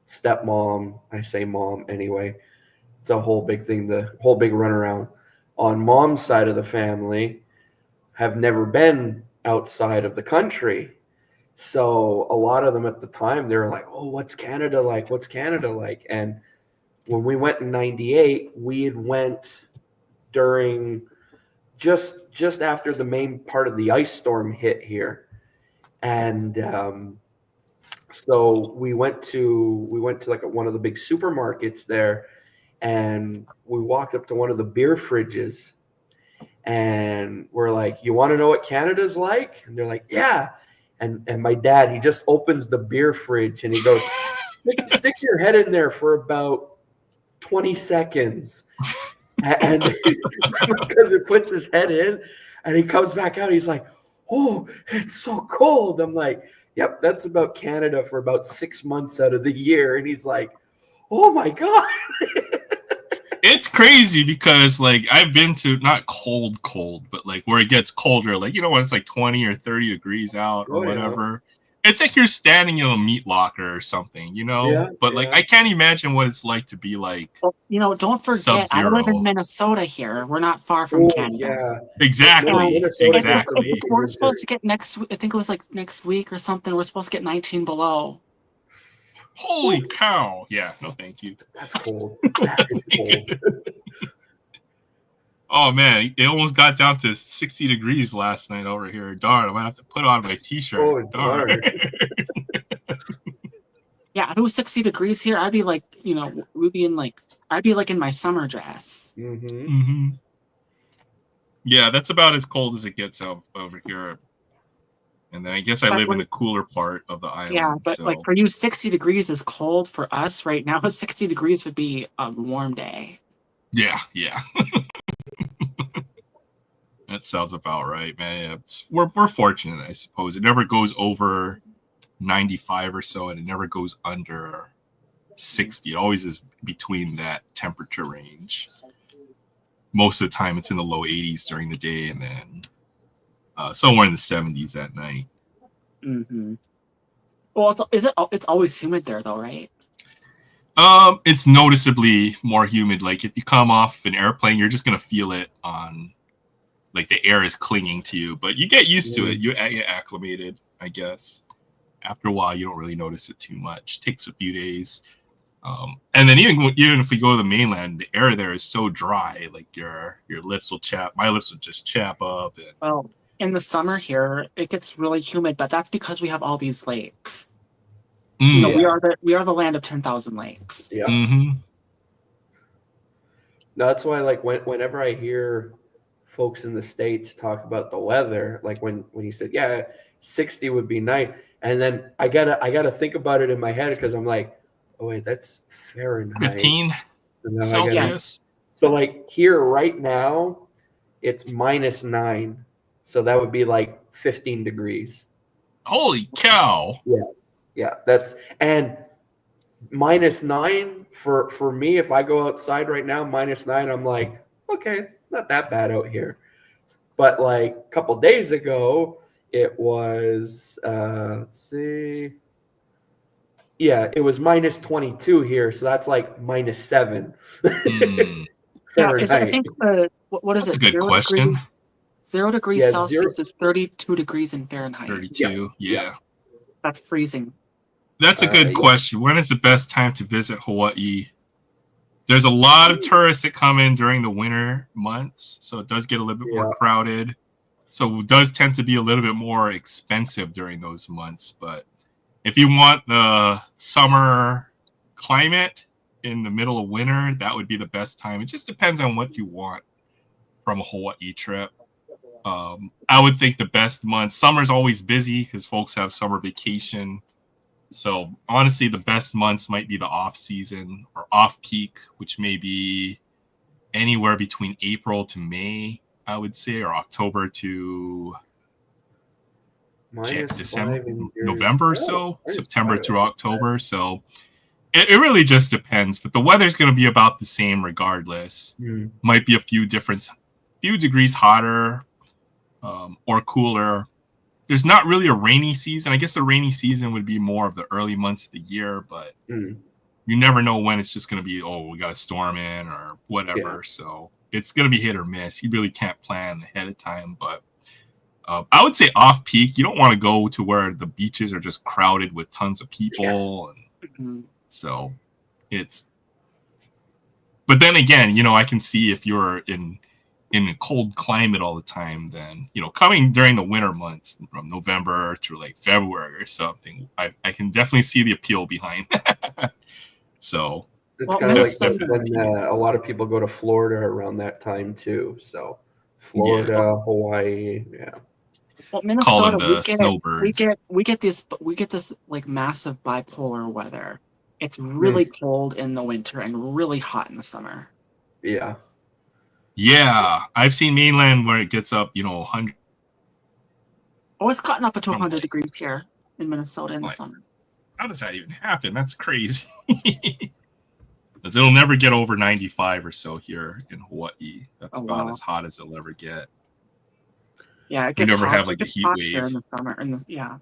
stepmom, I say mom anyway. It's a whole big thing, the whole big runaround. On mom's side of the family have never been outside of the country. So a lot of them at the time, they were like, oh, what's Canada like? What's Canada like? And when we went in 98, we had went during just after the main part of the ice storm hit here. And so we went to like one of the big supermarkets there, and we walked up to one of the beer fridges, and we're like, "You want to know what Canada's like?" And they're like, "Yeah." And my dad, he just opens the beer fridge and he goes, "Stick your head in there for about 20 seconds." And because it puts his head in and he comes back out, he's like, "Oh, it's so cold." I'm like, "Yep, that's about Canada for about 6 months out of the year." And he's like, "Oh my God." It's crazy because like I've been to not cold, but like where it gets colder, like when it's like 20 or 30 degrees out or whatever. It's like you're standing in a meat locker or something, But like I can't imagine what it's like to be like. Well, don't forget, I live in Minnesota here. We're not far from Canada. Yeah, exactly. We're supposed to get next. I think it was like next week or something. We're supposed to get 19 below. Holy cow! Yeah, no, thank you. That's cold. That is cold. Oh man, it almost got down to 60 degrees last night over here. Darn, I might have to put on my t-shirt. Oh, darn. Yeah, if it was 60 degrees here, I'd be like, we'd be in like, I'd be like in my summer dress. Mm-hmm. Yeah, that's about as cold as it gets over here. And then I guess I live in the cooler part of the island. Yeah, but like for you, 60 degrees is cold. For us right now, 60 degrees would be a warm day. Yeah. That sounds about right, man. Yeah, we're fortunate, I suppose. It never goes over 95 or so, and it never goes under 60. It always is between that temperature range. Most of the time, it's in the low 80s during the day, and then somewhere in the 70s at night. Mm-hmm. Well, it's always humid there, though, right? It's noticeably more humid. Like if you come off an airplane, you're just gonna feel it on, like the air is clinging to you. But you get used to it. You get acclimated, I guess. After a while, you don't really notice it too much. It takes a few days. And then even if we go to the mainland, the air there is so dry. Like your lips will chap. My lips will just chap up. And, well, in the summer here, it gets really humid, but that's because we have all these lakes. We are the land of 10,000 lakes. Yeah. Mm-hmm. That's why, like, whenever I hear folks in the States talk about the weather, like when you said, yeah, 60 would be nice, and then I gotta think about it in my head because I'm like, oh wait, that's Fahrenheit. 15 Celsius. So like here right now, it's -9. So that would be like 15 degrees. Holy cow. Yeah, that's and -9 for me. If I go outside right now, -9, I'm like, okay, it's not that bad out here. But like a couple days ago, it was let's see. Yeah, it was -22 here, so that's like -7. Yeah, I think what is that's it? A good question. 0 degrees Celsius is 32 degrees in Fahrenheit. 32, yeah. That's freezing. That's a good question. When is the best time to visit Hawaii? There's a lot of tourists that come in during the winter months, so it does get a little bit more crowded. So it does tend to be a little bit more expensive during those months. But if you want the summer climate in the middle of winter, that would be the best time. It just depends on what you want from a Hawaii trip. I would think the best month, summer's always busy because folks have summer vacation. So honestly, the best months might be the off season or off peak, which may be anywhere between April to May, I would say, or October to December, November or so, September through October. So it really just depends. But the weather's going to be about the same regardless. Might be a few degrees hotter or cooler. There's not really a rainy season. I guess the rainy season would be more of the early months of the year, but you never know when it's just going to be, we got a storm in or whatever. Yeah. So it's going to be hit or miss. You really can't plan ahead of time. But I would say off peak, you don't want to go to where the beaches are just crowded with tons of people. And so but then again, I can see if you're in a cold climate all the time, then coming during the winter months from November to like February or something, I can definitely see the appeal behind that. So It's Well, kind of like Minnesota- when a lot of people go to Florida around that time too. So Florida, Hawaii, yeah. Well, Call Minnesota, them the snowbirds. we get this like massive bipolar weather. It's really cold in the winter and really hot in the summer. Yeah. Yeah, I've seen mainland where it gets up, 100. Oh, it's gotten up to Oh, 100 degrees here in Minnesota in the Like- summer. How does that even happen? That's crazy. Because it'll never get over 95 or so here in Hawaii. That's about wow. as hot as it'll ever get. Yeah, it We gets never hot. have like It a gets heat hot here wave. in the summer. Yeah.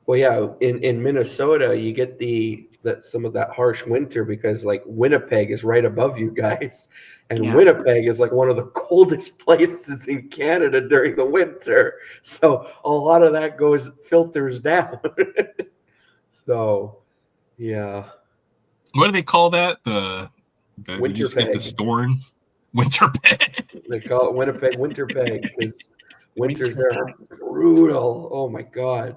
Well, yeah, in Minnesota, you get some of that harsh winter because like Winnipeg is right above you guys, and Yeah. Winnipeg is like one of the coldest places in Canada during the winter. So a lot of that filters down. So, yeah. What do they call that? The you just get the Winterpeg. storm. Winterpeg. They call it Winnipeg Winterpeg because winters there are brutal. Oh my god.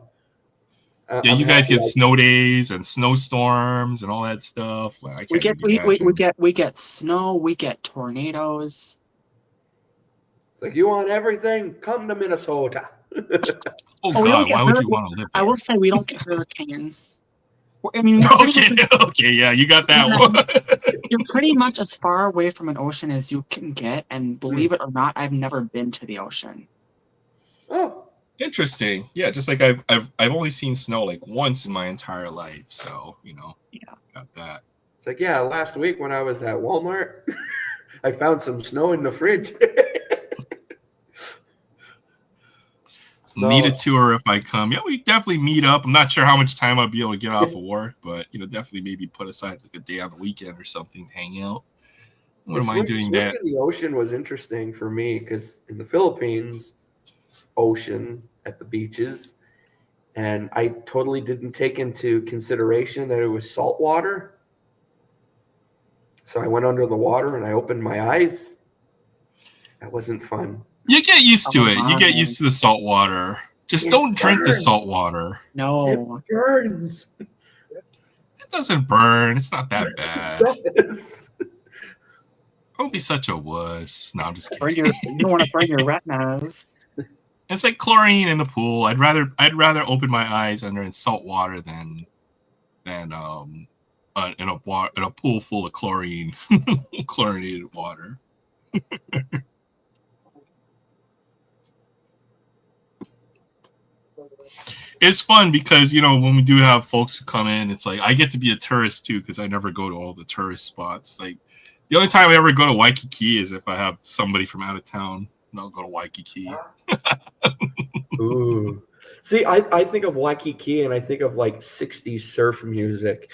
Yeah, I'm you guys happy get snow days and snowstorms and all that stuff. Like, I We can't get even imagine. we get snow, we get tornadoes. It's like, you want everything? Come to Minnesota. Oh we don't God, get why would you hurt- want to live I there? will say we don't get hurricanes. I mean, you're pretty Okay, much- okay, yeah, you got that Yeah. one. you're pretty much as far away from an ocean as you can get, and believe it or not, I've never been to the ocean. Oh, Interesting. Yeah, just like I've only seen snow like once in my entire life, so Yeah. got that. it's like, yeah, last week when I was at Walmart, I found some snow in the fridge. No. Need a tour if I come. Yeah, we definitely meet up. I'm not sure how much time I'll be able to get off of work, but definitely maybe put aside like a day on the weekend or something to hang out. What am I doing Swimming that? in the ocean was interesting for me because in the Philippines, ocean at the beaches, and I totally didn't take into consideration that it was salt water. So I went under the water and I opened my eyes. That wasn't fun. You get used to Oh, it. You get man. used to the salt water. Just It don't drink the burns. salt water. No. It burns. It doesn't burn. It's not that bad. Yes. Don't be such a wuss. No, I'm just Burn kidding. you don't want to burn your retinas. It's like chlorine in the pool. I'd rather open my eyes under in salt water than in a pool full of chlorine, chlorinated water. It's fun because when we do have folks who come in, it's like I get to be a tourist too because I never go to all the tourist spots. Like the only time I ever go to Waikiki is if I have somebody from out of town. And I'll go to Waikiki. Ooh. See, I think of Waikiki and I think of like 60s surf music.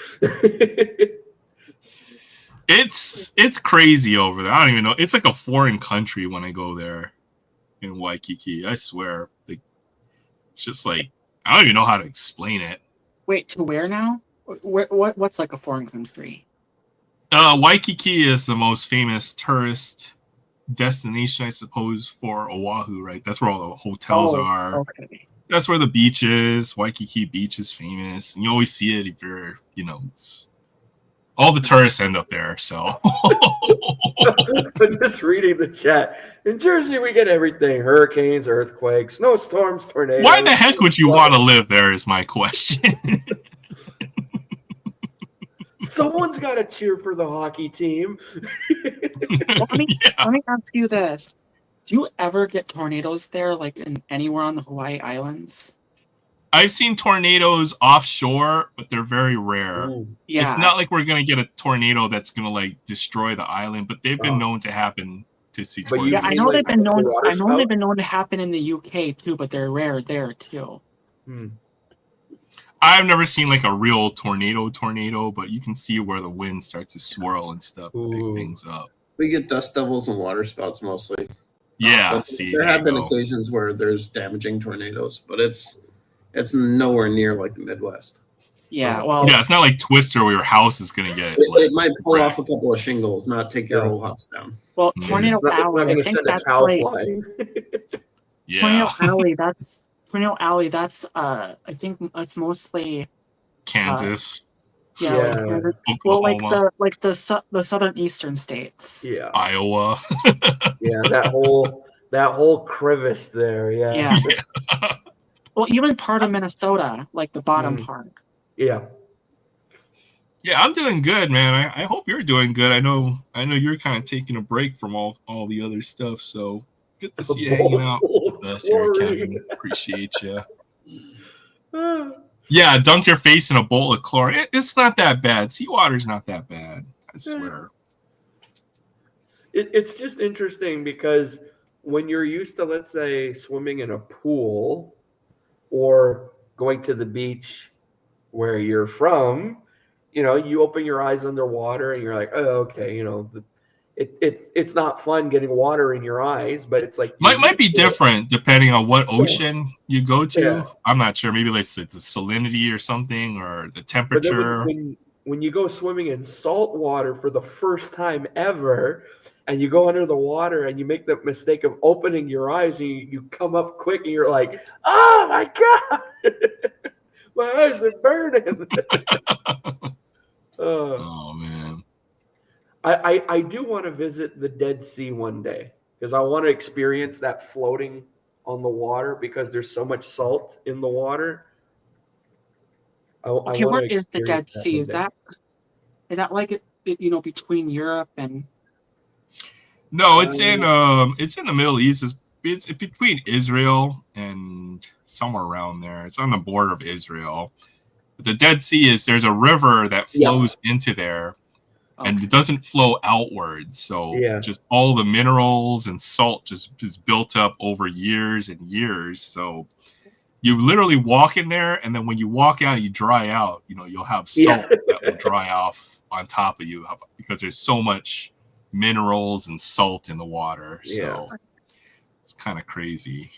It's crazy over there. I don't even know. It's like a foreign country when I go there in Waikiki. I swear. Like, it's just like I don't even know how to explain it. Wait, to where now? What's like a foreign country? Waikiki is the most famous tourist destination, I suppose, for Oahu, right? That's where all the hotels are. Okay. That's where the beach is. Waikiki Beach is famous. And you always see it if you're, all the tourists end up there. So I'm just reading the chat. In Jersey, we get everything: hurricanes, earthquakes, snowstorms, tornadoes. why the heck would you want to live there is my question. Someone's got to cheer for the hockey team. Well, let me ask you this. Do you ever get tornadoes there, like anywhere on the Hawaii Islands? I've seen tornadoes offshore, but they're very rare. Yeah. It's not like we're going to get a tornado that's going to like destroy the island, but they've been known to happen to see But you tornadoes. Yeah, I mean know like they've been known. water I know they've been spouts? known to happen in the UK too, but they're rare there too. I've never seen like a real tornado, but you can see where the wind starts to swirl and stuff to pick things up. We get dust devils and water spouts mostly. Yeah, But see, there there have you been go. occasions where there's damaging tornadoes, but it's nowhere near like the Midwest. Yeah, well, Yeah, it's not like Twister where your house is going to get. It might pull wrecked. off a couple of shingles, not take your whole house down. well, Mm. Tornado It's not Alley. going I to think send a that's cow like flying. Tornado Yeah, Alley. Tornado Alley. That's I think it's mostly Kansas. Yeah. Well, like Oklahoma, the southern eastern states. Yeah. Iowa. Yeah, that whole crevice there. Yeah. Yeah. Well, even part of Minnesota, like the bottom Mm. part. Yeah. Yeah, I'm doing good, man. I hope you're doing good. I know you're kind of taking a break from all the other stuff. So good to see you hanging out with us here, Kevin. Appreciate you. Yeah, dunk your face in a bowl of chlorine. It's not that bad. Seawater's not that bad. I swear. It's just interesting because when you're used to, let's say, swimming in a pool or going to the beach where you're from, you open your eyes underwater and you're like, oh, okay, it's not fun getting water in your eyes, but it's like might be different depending on what ocean you go to. Yeah. I'm not sure. Maybe like the salinity or something, or the temperature. But then when you go swimming in salt water for the first time ever, and you go under the water and you make the mistake of opening your eyes and you come up quick and you're like, oh my God, my eyes are burning. Oh man. I do want to visit the Dead Sea one day because I want to experience that floating on the water because there's so much salt in the water. Okay, where is the Dead Sea? Is that like it, between Europe and? No, it's in the Middle East. It's between Israel and somewhere around there. It's on the border of Israel. But the Dead Sea there's a river that flows into there. And it doesn't flow outwards, so just all the minerals and salt just is built up over years and years. So you literally walk in there, and then when you walk out, you dry out. You'll have salt that will dry off on top of you because there's so much minerals and salt in the water. So it's kind of crazy.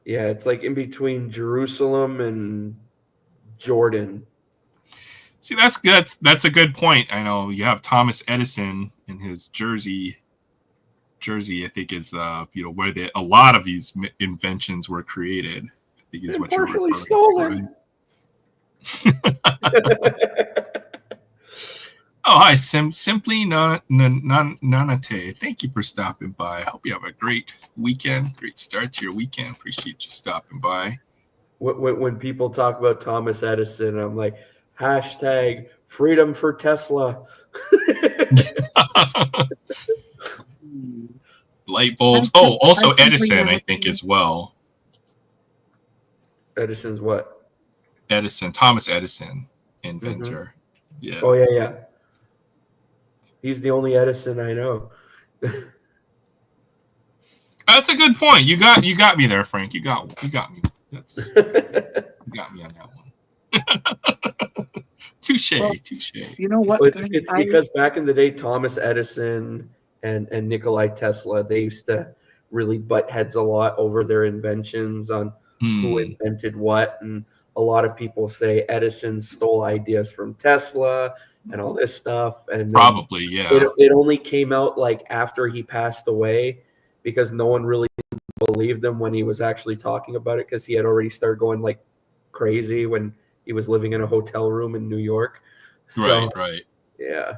Yeah, it's like in between Jerusalem and Jordan. See, that's good. That's a good point. I know you have Thomas Edison in his Jersey. I think is where a lot of these inventions were created. I think is what you're referring stolen. to. Right? Oh, hi, Simply Nanate. Thank you for stopping by. I hope you have a great weekend. Great start to your weekend. Appreciate you stopping by. When people talk about Thomas Edison, I'm like, hashtag freedom for Tesla. Light bulbs. Oh, also Edison, I think, as well. Edison's what? Edison, Thomas Edison, inventor. Mm-hmm. Yeah. Oh yeah. He's the only Edison I know. That's a good point. You got me there, Frank. You got me. You got me on that one. Touche. You know what? It's because back in the day, Thomas Edison and Nikolai Tesla, they used to really butt heads a lot over their inventions on who invented what. And a lot of people say Edison stole ideas from Tesla and all this stuff. And probably, yeah. It only came out like after he passed away because no one really believed him when he was actually talking about it because he had already started going like crazy when he was living in a hotel room in New York. So, right. Yeah.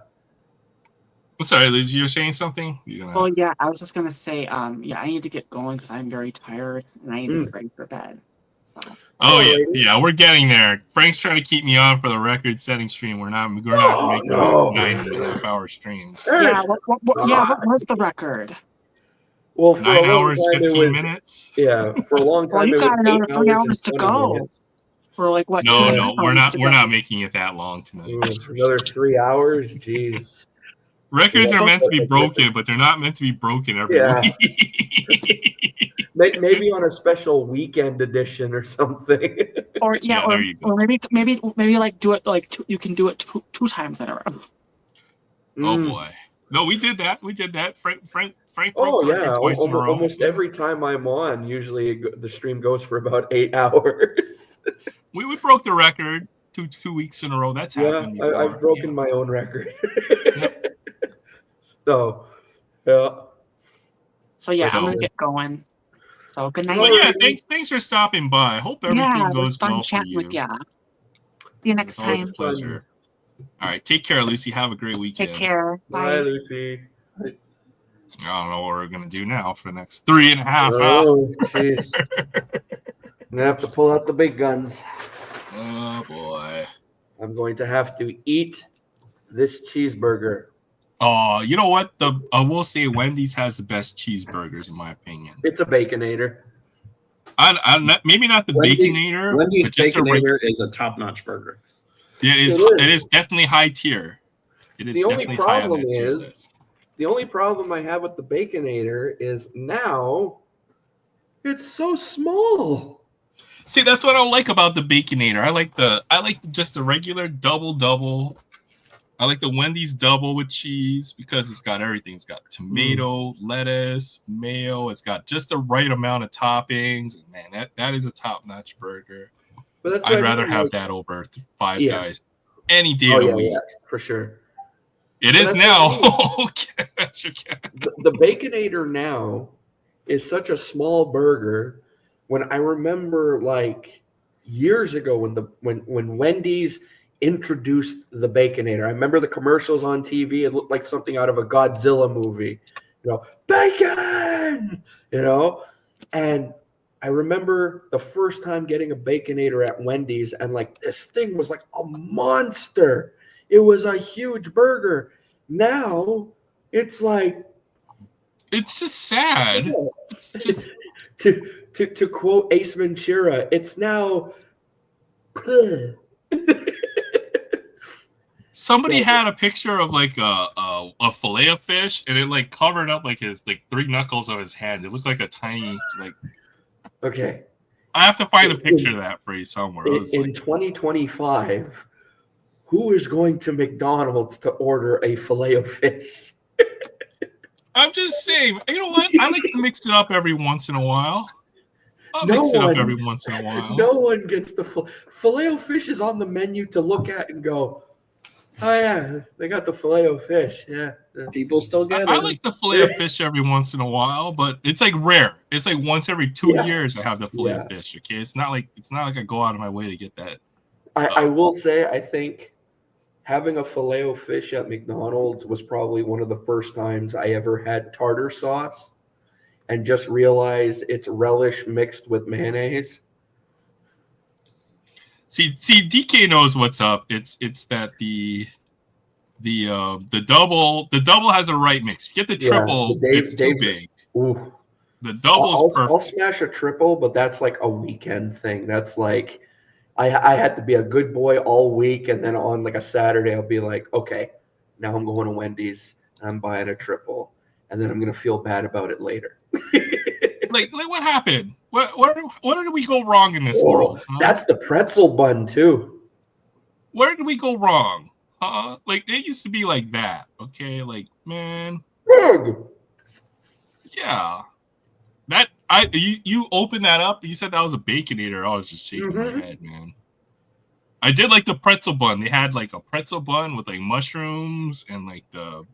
I'm sorry, Liz, you were saying something? Oh, yeah, I was just going to say, I need to get going because I'm very tired and I need to get ready for bed. So. Oh, yeah, we're getting there. Frank's trying to keep me on for the record-setting stream. We're not making 9.5-hour streams. Yeah, what was the record? Well, for 9 a long hours, time 15 it was, minutes. Yeah, for a long time you it got was another 3 hours to go. Minutes. We're like what? No, we're not making it that long tonight. Another 3 hours, jeez. Records are meant to be broken, but they're not meant to be broken every week. Maybe on a special weekend edition or something. Or maybe like do it like you can do it two times in a row. Oh boy, no, we did that. Frank. Oh yeah, almost every time I'm on, usually the stream goes for about 8 hours. we broke the record 2 weeks in a row. That's happened. Yeah, I've broken my own record. So, yeah. So yeah, I'm gonna get going. So good night. Well, yeah, thanks for stopping by. I hope everything goes well for you. With ya. See you next time. Always a pleasure. All right, take care, Lucy. Have a great weekend. Take care. Bye, Bye. Lucy. I don't know what we're gonna do now for the next 3.5 hours. Oh, jeez. I'm gonna have to pull out the big guns. Oh boy. I'm going to have to eat this cheeseburger. Oh, you know what? I will say Wendy's has the best cheeseburgers in my opinion. It's a Baconator. Maybe not the Wendy- Baconator. Wendy's but just Baconator is a top-notch burger. Yeah, It is. it is definitely high tier. It is The only definitely high on problem that tier is, list. the only problem I have with the Baconator is now it's so small. See, that's what I don't like about the Baconator. I like just the regular double. I like the Wendy's double with cheese because it's got everything. It's got tomato, lettuce, mayo. It's got just the right amount of toppings. And man, that is a top-notch burger. But that's I'd rather have that over Five Yeah. Guys any day of the week. Yeah, for sure. It But is that's now. what The Baconator now is such a small burger. When I remember, like years ago, when Wendy's introduced the Baconator, I remember the commercials on TV. It looked like something out of a Godzilla movie. Bacon. And I remember the first time getting a Baconator at Wendy's, and like this thing was like a monster. It was a huge burger. Now it's like, it's just sad. It's just to quote Ace Ventura, it's now. somebody had a picture of like a fillet of fish, and it like covered up like his like 3 knuckles of his hand. It looked like a tiny like. Okay. I have to find a picture of that for you somewhere. In 2025, who is going to McDonald's to order a fillet of fish? I'm just saying, you know what? I like to mix it up every once in a while. I'll No mix it up one- every once in a while. No one gets the fillet of fish is on the menu to look at and go, oh yeah, they got the fillet of fish. Yeah. People still get I it. like the fillet of fish every once in a while, but it's like rare. It's like once every 2 Yes. years I have the fillet Yeah. of fish. Okay, it's not like I go out of my way to get that. I will say, I think having a filet of fish at McDonald's was probably one of the first times I ever had tartar sauce and just realized it's relish mixed with mayonnaise. See, DK knows what's up. It's that the double has a right mix. If you get the triple, it's too big. Ooh. The double is perfect. I'll smash a triple, but that's like a weekend thing. That's like I had to be a good boy all week, and then on like a Saturday, I'll be like, okay, now I'm going to Wendy's and I'm buying a triple, and then I'm gonna feel bad about it later. like what happened? What did we go wrong in this world? Huh? That's the pretzel bun too. Where did we go wrong? Like it used to be like that. Okay, like man. Yeah. That you opened that up. You said that was a Baconator. I was just shaking my head, man. I did like the pretzel bun. They had like a pretzel bun with like mushrooms and like the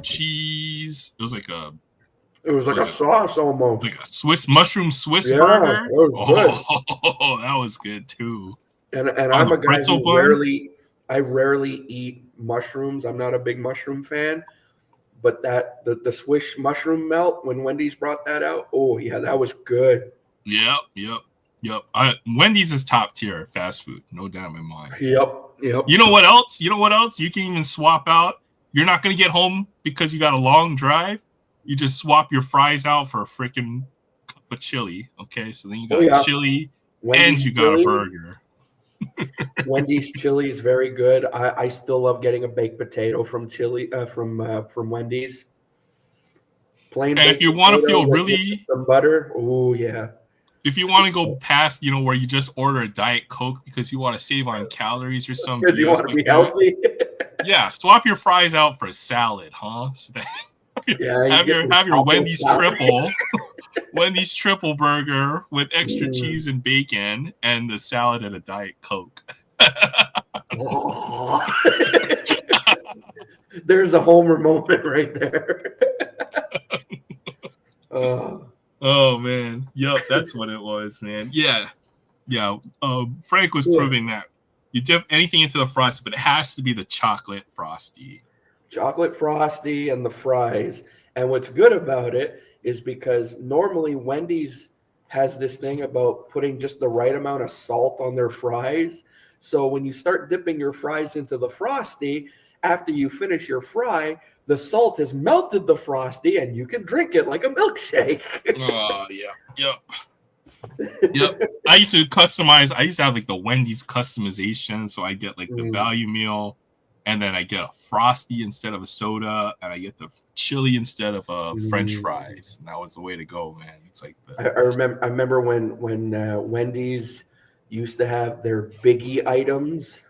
cheese. It was like a sauce almost. Like a Swiss Swiss Yeah, burger. that was Oh, that was good too. And I'm a guy who I rarely eat mushrooms. I'm not a big mushroom fan. But the Swiss mushroom melt, when Wendy's brought that out, oh yeah, that was good. Yep. Wendy's is top tier fast food, no doubt in my mind. Yep. You know what else? You can even swap out. You're not gonna get home because you got a long drive. You just swap your fries out for a freaking cup of chili. Okay, so then you got chili Wendy's and you chili. got a burger. Wendy's chili is very good. I still love getting a baked potato from from Wendy's. Plain. And if you want to feel really some butter, oh yeah. If you want to go past, where you just order a Diet Coke because you want to save on calories or something, because you want to be healthy. Yeah, swap your fries out for a salad, huh? So that, have your Wendy's salad. triple, Wendy's triple burger with extra cheese and bacon, and the salad and a Diet Coke. There's a Homer moment right there. Oh man, yep, that's what it was, man. Yeah. Frank was proving that You dip anything into the frosty, but it has to be the chocolate frosty. Chocolate frosty and the fries. And what's good about it is because normally Wendy's has this thing about putting just the right amount of salt on their fries. So when you start dipping your fries into the frosty, after you finish your fry, the salt has melted the frosty and you can drink it like a milkshake. Oh, yeah. Yep. I used to customize. I used to have like the Wendy's customization. So I get like the value meal, and then I get a frosty instead of a soda, and I get the chili instead of French fries. And that was the way to go, man. It's like I remember when Wendy's used to have their biggie items.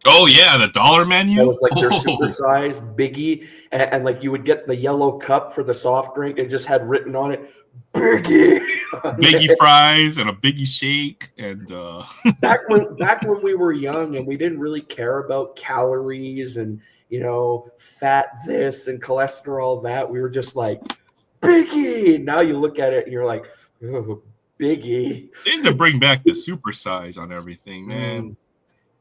Oh yeah, the dollar menu. That was like their supersized biggie, and like you would get the yellow cup for the soft drink. It just had written on it, "Biggie." Biggie fries and a biggie shake, and back when we were young and we didn't really care about calories and fat this and cholesterol that. We were just like biggie. Now you look at it and you're like, oh, biggie. They need to bring back the supersize on everything, man.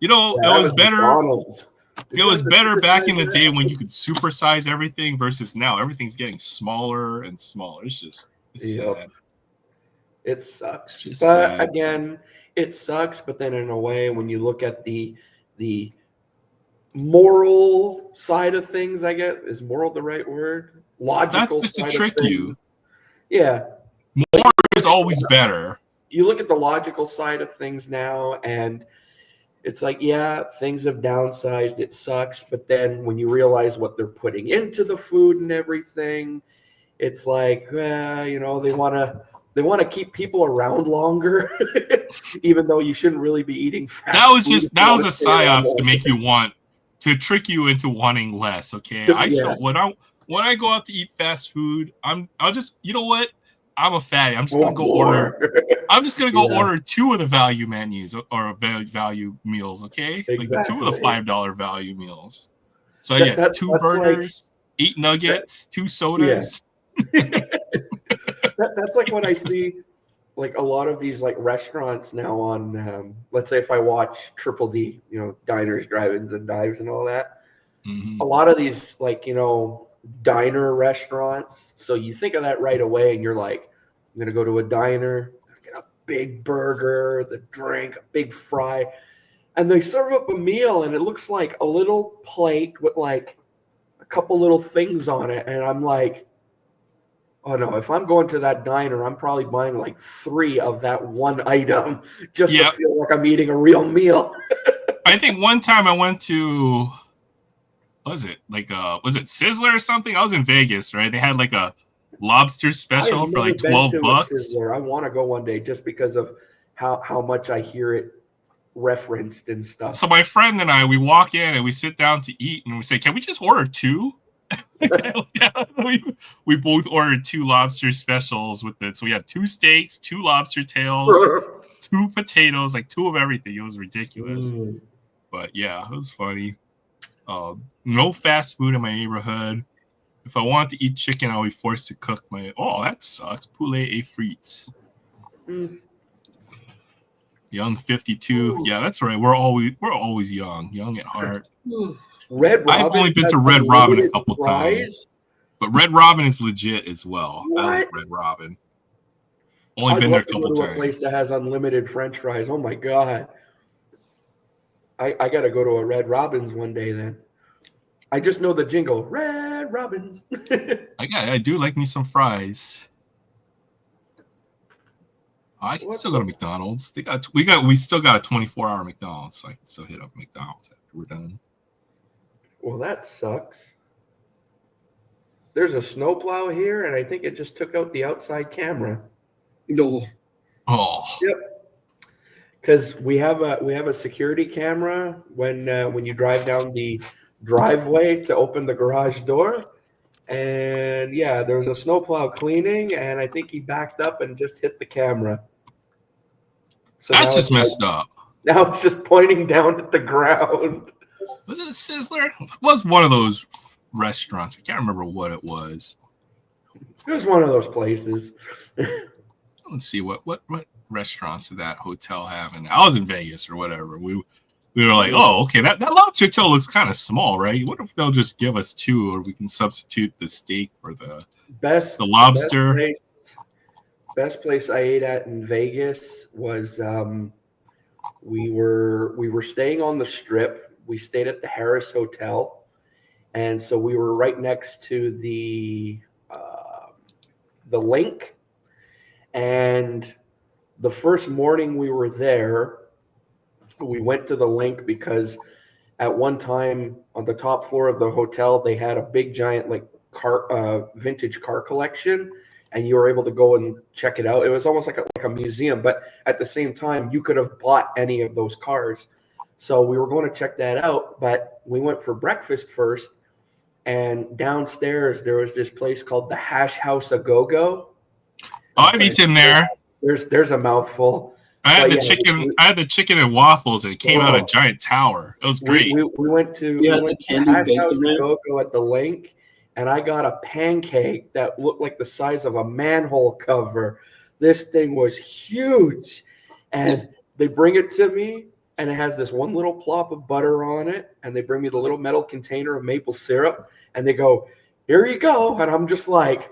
It was better. McDonald's. It was better back in the day when you could supersize everything versus now everything's getting smaller and smaller. It's sad. It sucks. But sad. Again, it sucks. But then in a way, when you look at the moral side of things, I guess, is moral the right word? Logical. That's just to trick you. Yeah. More is always better. You look at the logical side of things now, and it's like, yeah, things have downsized. It sucks. But then when you realize what they're putting into the food and everything, it's like, they want to keep people around longer, even though you shouldn't really be eating fast. That was a psyops to make you to trick you into wanting less. Okay, still when I go out to eat fast food, I'll just I'm a fatty. I'm just gonna go order. I'm just gonna go order 2 of the value menus or value meals. Okay, exactly. Like 2 of the $5 value meals. So I get 2 burgers, like, 8 nuggets, 2 sodas. Yeah. That's like what I see, like a lot of these like restaurants now on. Let's say if I watch Triple D, diners, drive-ins, and dives, and all that. Mm-hmm. A lot of these diner restaurants. So you think of that right away, and you're like, I'm gonna go to a diner, get a big burger, the drink, a big fry, and they serve up a meal, and it looks like a little plate with like a couple little things on it, and I'm like, oh no, if I'm going to that diner, I'm probably buying like 3 of that one item just to feel like I'm eating a real meal. I think one time I went to, was it Sizzler or something? I was in Vegas, right? They had like a lobster special for like $12. I want to go one day just because of how much I hear it referenced and stuff. So my friend and I, we walk in and we sit down to eat and we say, can we just order 2? we both ordered 2 lobster specials with it. So we had 2 steaks, 2 lobster tails, 2 potatoes, like 2 of everything. It was ridiculous. But yeah, it was funny. No fast food in my neighborhood. If I want to eat chicken, I'll be forced to cook my. Oh, that sucks. Poulet et frites. Young 52. Yeah, that's right. We're always young at heart. Red Robin. I've only been to Red Robin a couple times, but Red Robin is legit as well. What? I like Red Robin. Only been there a couple times. A place that has unlimited French fries. Oh my god! I got to go to a Red Robin's one day then. I just know the jingle, Red Robin's. I do like me some fries. I can still go to McDonald's. We still got a 24-hour McDonald's, so I can still hit up McDonald's after we're done. Well, that sucks. There's a snowplow here, and I think it just took out the outside camera. No. Oh. Yep. Because we have a security camera when you drive down the driveway to open the garage door, and yeah, there was a snowplow cleaning, and I think he backed up and just hit the camera. So that's just messed up. Now it's just pointing down at the ground. Was it a Sizzler? It was one of those restaurants. I can't remember what it was. It was one of those places. Let's see what restaurants that that hotel have. And I was in Vegas or whatever. We were like, oh, okay, that lobster tail looks kind of small, right? What if they'll just give us 2, or we can substitute the steak for the lobster? Best place I ate at in Vegas was we were staying on the Strip. We stayed at the Harris Hotel, and so we were right next to the Link. And the first morning we were there, we went to the Link because at one time on the top floor of the hotel they had a big giant like vintage car collection, and you were able to go and check it out. It was almost like a museum, but at the same time you could have bought any of those cars. So we were going to check that out, but we went for breakfast first, and downstairs there was this place called the Hash House A Go-Go. Oh, I've eaten there. There's a mouthful. I had the chicken and waffles, and it came out a giant tower. It was great. We went to Hash House A Go-Go at the Link, and I got a pancake that looked like the size of a manhole cover. This thing was huge, and they bring it to me, and it has this one little plop of butter on it, and they bring me the little metal container of maple syrup, and they go, "Here you go," and I'm just like,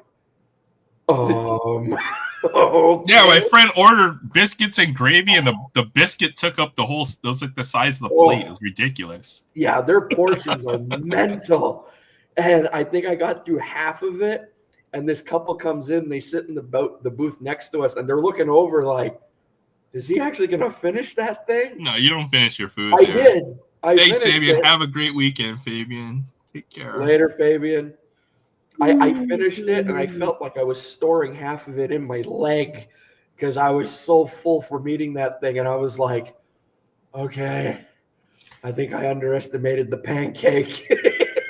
okay. Yeah, my friend ordered biscuits and gravy, and the biscuit took up the whole. It was like the size of the plate. It was ridiculous. Yeah, their portions are mental. And I think I got through half of it, and this couple comes in. They sit in the booth next to us, and they're looking over like, "Is he actually going to finish that thing?" No, you don't finish your food. I did. Thanks, Fabian. Have a great weekend, Fabian. Take care. Later, Fabian. I finished it, and I felt like I was storing half of it in my leg because I was so full from eating that thing, and I was like, okay, I think I underestimated the pancake.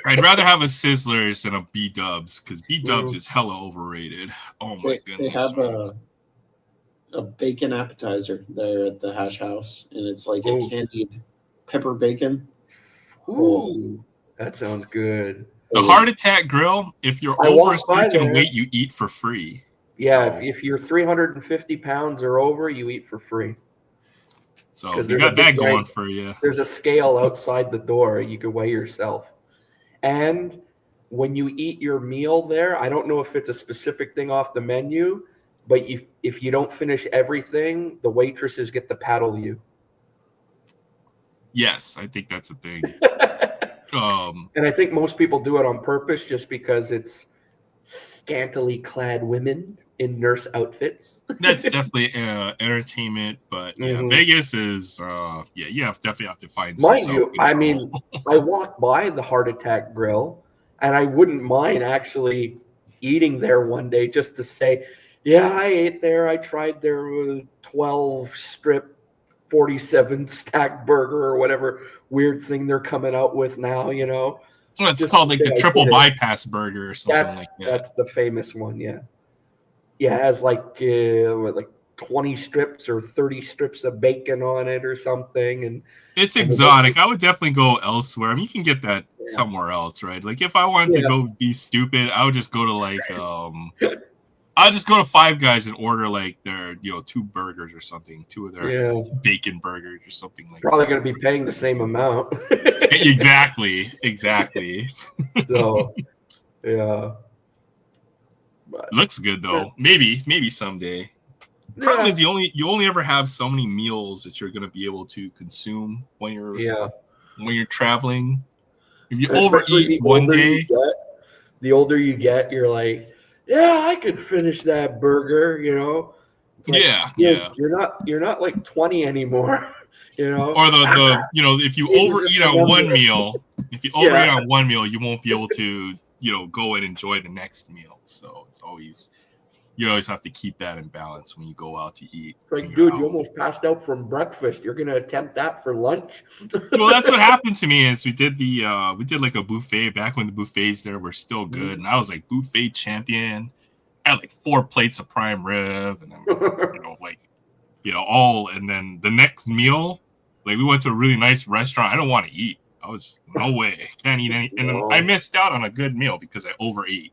I'd rather have a Sizzlers than a B-Dubs, because B-Dubs is hella overrated. Oh my goodness. They have a bacon appetizer there at the Hash House, and it's like a candied pepper bacon. Ooh, that sounds good. The Heart Attack Grill, if you're over a certain weight, you eat for free. Yeah, if you're 350 pounds or over, you eat for free. So you got that going for you. There's a scale outside the door. You can weigh yourself. And when you eat your meal there, I don't know if it's a specific thing off the menu, but if you don't finish everything, the waitresses get to paddle you. Yes, I think that's a thing. And I think most people do it on purpose just because it's scantily clad women in nurse outfits. That's definitely entertainment, but yeah, Vegas is you definitely have to find some mind you, I mean, I walked by the Heart Attack Grill, and I wouldn't mind actually eating there one day just to say, yeah, I ate there. I tried their 12 strip 47 stack burger or whatever weird thing they're coming out with now, you know. Well, it's called like the triple bypass burger or something like that. That's the famous one, yeah. Yeah, it has like 20 strips or 30 strips of bacon on it or something. And it's exotic. I would definitely go elsewhere. I mean, you can get that somewhere else, right? Like if I wanted to go be stupid, I would just go to like I'll just go to Five Guys and order like their 2 burgers or something, 2 of their bacon burgers or something like Probably that. going to be paying the same amount. Exactly. So, yeah. But, looks good though. Maybe someday. Problem is you only ever have so many meals that you're going to be able to consume when you're traveling. If you overeat one day, the older you get, you're like, yeah, I could finish that burger, you know. Like, You're not like 20 anymore, you know. Or the if you overeat on one meal, you won't be able to go and enjoy the next meal. So you always have to keep that in balance when you go out to eat. Like, dude, you almost passed out from breakfast. You're gonna attempt that for lunch? Well, that's what happened to me. Is we did like a buffet back when the buffets there were still good, and I was like buffet champion. I had like 4 plates of prime rib, and then and then the next meal, like we went to a really nice restaurant. I don't want to eat. I was no way, can't eat any, and then I missed out on a good meal because I overate.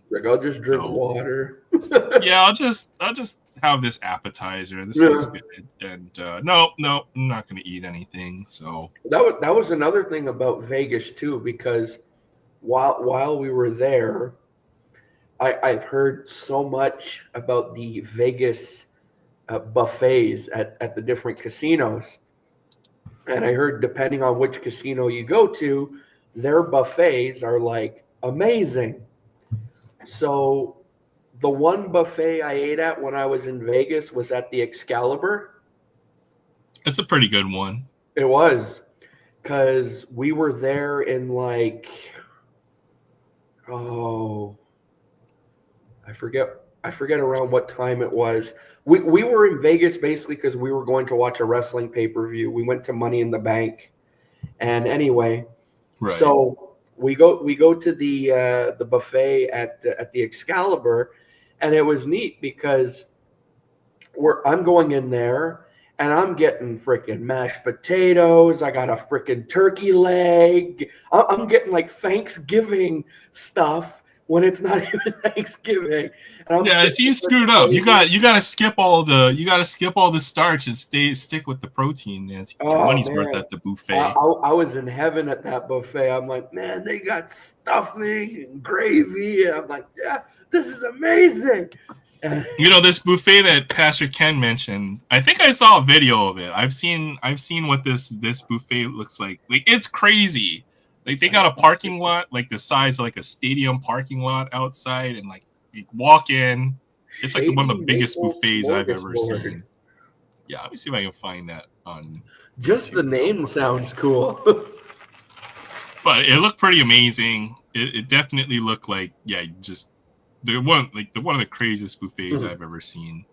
Like, I'll just drink water. Yeah, I'll just have this appetizer. This looks good. And no, I'm not going to eat anything. So that was another thing about Vegas too, because while we were there, I've heard so much about the Vegas buffets at the different casinos. And I heard depending on which casino you go to, their buffets are like amazing. So the one buffet I ate at when I was in Vegas was at the Excalibur. it's a pretty good one. It was, because we were there in like, I forget around what time it was. We were in Vegas basically because we were going to watch a wrestling pay-per-view. We went to Money in the Bank. And anyway, Right. so we go to the buffet at the Excalibur, and it was neat because I'm going in there and I'm getting freaking mashed potatoes. I got a freaking turkey leg. I'm getting like Thanksgiving stuff when it's not even Thanksgiving. And Yeah, so you screwed up. You got to skip all the starch and stick with the protein, Nancy. Get your money's worth at the buffet. I was in heaven at that buffet. I'm like, man, they got stuffing and gravy, and I'm like, yeah, this is amazing. You know, this buffet that Pastor Ken mentioned, I think I saw a video of it. I've seen what this buffet looks like. Like, it's crazy. Like, they got a parking lot like the size of like a stadium parking lot outside, and like you walk in, it's like one of the biggest buffets I've ever seen. Yeah, let me see if I can find that on just the name sounds cool. But it looked pretty amazing. It definitely looked like, yeah, just one of the craziest buffets I've ever seen.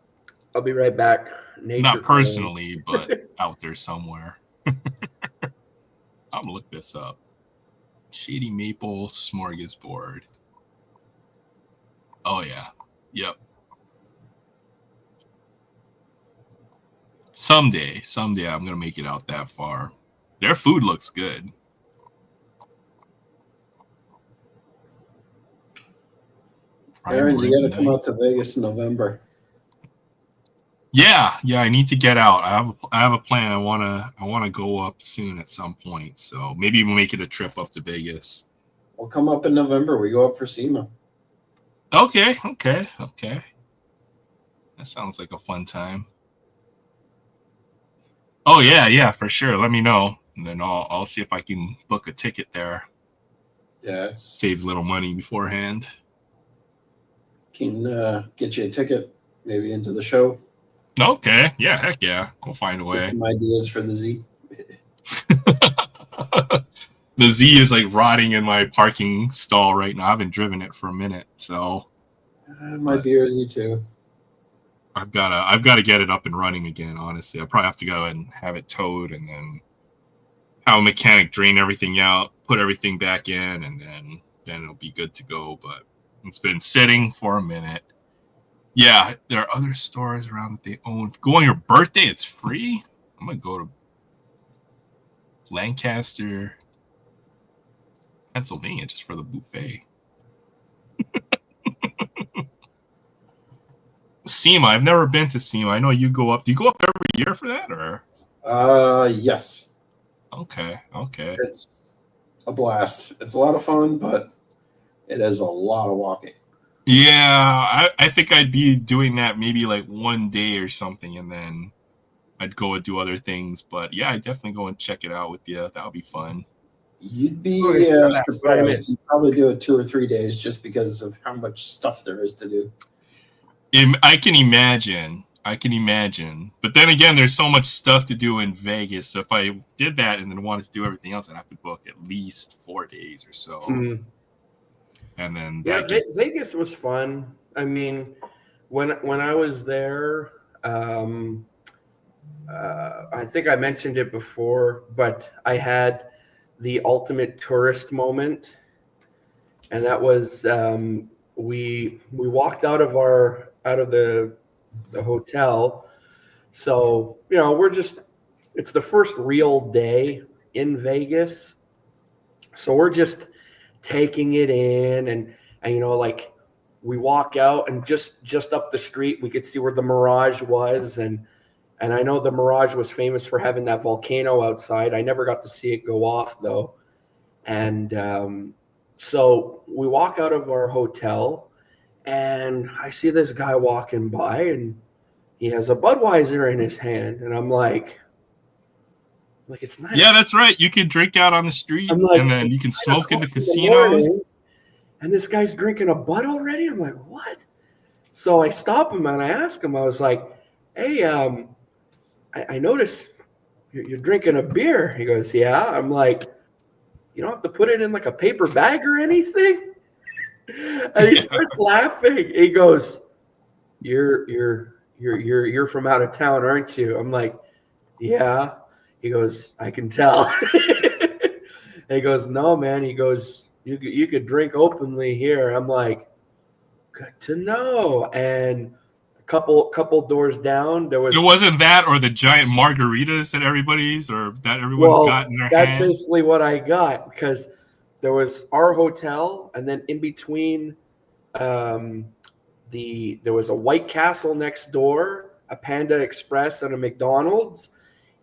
I'll be right back. Not personally, but out there somewhere. I'm gonna look this up. Shady Maple Smorgasbord. Oh yeah. Yep. Someday I'm gonna make it out that far. Their food looks good. Aaron, you gotta come out to Vegas in November. Yeah, I need to get out. I have a plan. I wanna go up soon at some point. So maybe we'll make it a trip up to Vegas. We'll come up in November. We go up for SEMA. Okay. That sounds like a fun time. Oh yeah, for sure. Let me know, and then I'll see if I can book a ticket there. Yeah, save a little money beforehand. Can get you a ticket, maybe into the show. Okay, yeah, heck yeah, we'll find a way. Some ideas for the Z. The Z is like rotting in my parking stall right now. I haven't driven it for a minute, so my BRZ too. I've got to get it up and running again. Honestly, I'll probably have to go and have it towed, and then have a mechanic drain everything out, put everything back in, and then it'll be good to go. But it's been sitting for a minute. Yeah, there are other stores around that they own. Go on your birthday, it's free. I'm gonna go to Lancaster, Pennsylvania, just for the buffet. SEMA, I've never been to SEMA. I know you go up. Do you go up every year for that, or? Yes. Okay. It's a blast. It's a lot of fun, but it is a lot of walking. Yeah, I think I'd be doing that maybe like one day or something, and then I'd go and do other things. But yeah, I'd definitely go and check it out with you. That would be fun. You'd be surprised. You'd probably do it 2 or 3 days just because of how much stuff there is to do. I can imagine. But then again, there's so much stuff to do in Vegas. So if I did that and then wanted to do everything else, I'd have to book at least 4 days or so. Mm-hmm. And then Vegas was fun. I mean, when I was there, I think I mentioned it before, but I had the ultimate tourist moment, and that was we walked out of the hotel. So it's the first real day in Vegas, so we're just taking it in, and like we walk out, and just up the street we could see where the Mirage was, and I know the Mirage was famous for having that volcano outside. I never got to see it go off though. And so we walk out of our hotel, and I see this guy walking by, and he has a Budweiser in his hand, and I'm like it's not. Yeah, that's right. You can drink out on the street, I'm like, and then you can smoke in the the casinos. morning, and this guy's drinking a Bud already. I'm like, what? So I stop him and I ask him. I was like, hey, I noticed you're drinking a beer. He goes, yeah. I'm like, you don't have to put it in like a paper bag or anything. And he starts laughing. He goes, you're from out of town, aren't you? I'm like, yeah. He goes, I can tell. And he goes, no, man. He goes, you could drink openly here. I'm like, good to know. And a couple doors down, there was. It wasn't that, or the giant margaritas that everyone's got in their That's hand. basically what I got, because there was our hotel, and then in between, there was a White Castle next door, a Panda Express, and a McDonald's.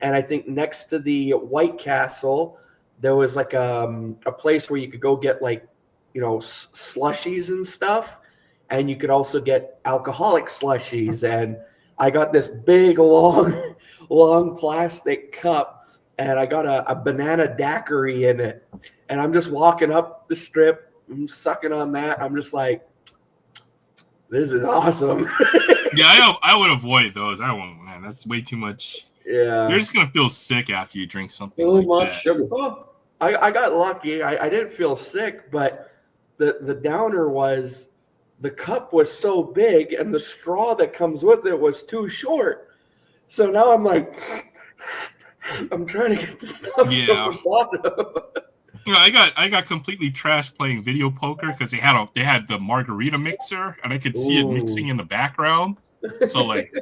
And I think next to the White Castle, there was like a place where you could go get like, slushies and stuff. And you could also get alcoholic slushies. And I got this big, long plastic cup, and I got a banana daiquiri in it. And I'm just walking up the strip. I'm sucking on that. I'm just like, this is awesome. Yeah, I would avoid those. I won't, man. That's way too much. Yeah. You're just going to feel sick after you drink something Too like much that. sugar. Well, I got lucky. I didn't feel sick, but the downer was the cup was so big, and the straw that comes with it was too short. So now I'm like, I'm trying to get the stuff from the bottom. I got completely trashed playing video poker because they had the margarita mixer, and I could see it mixing in the background. So like,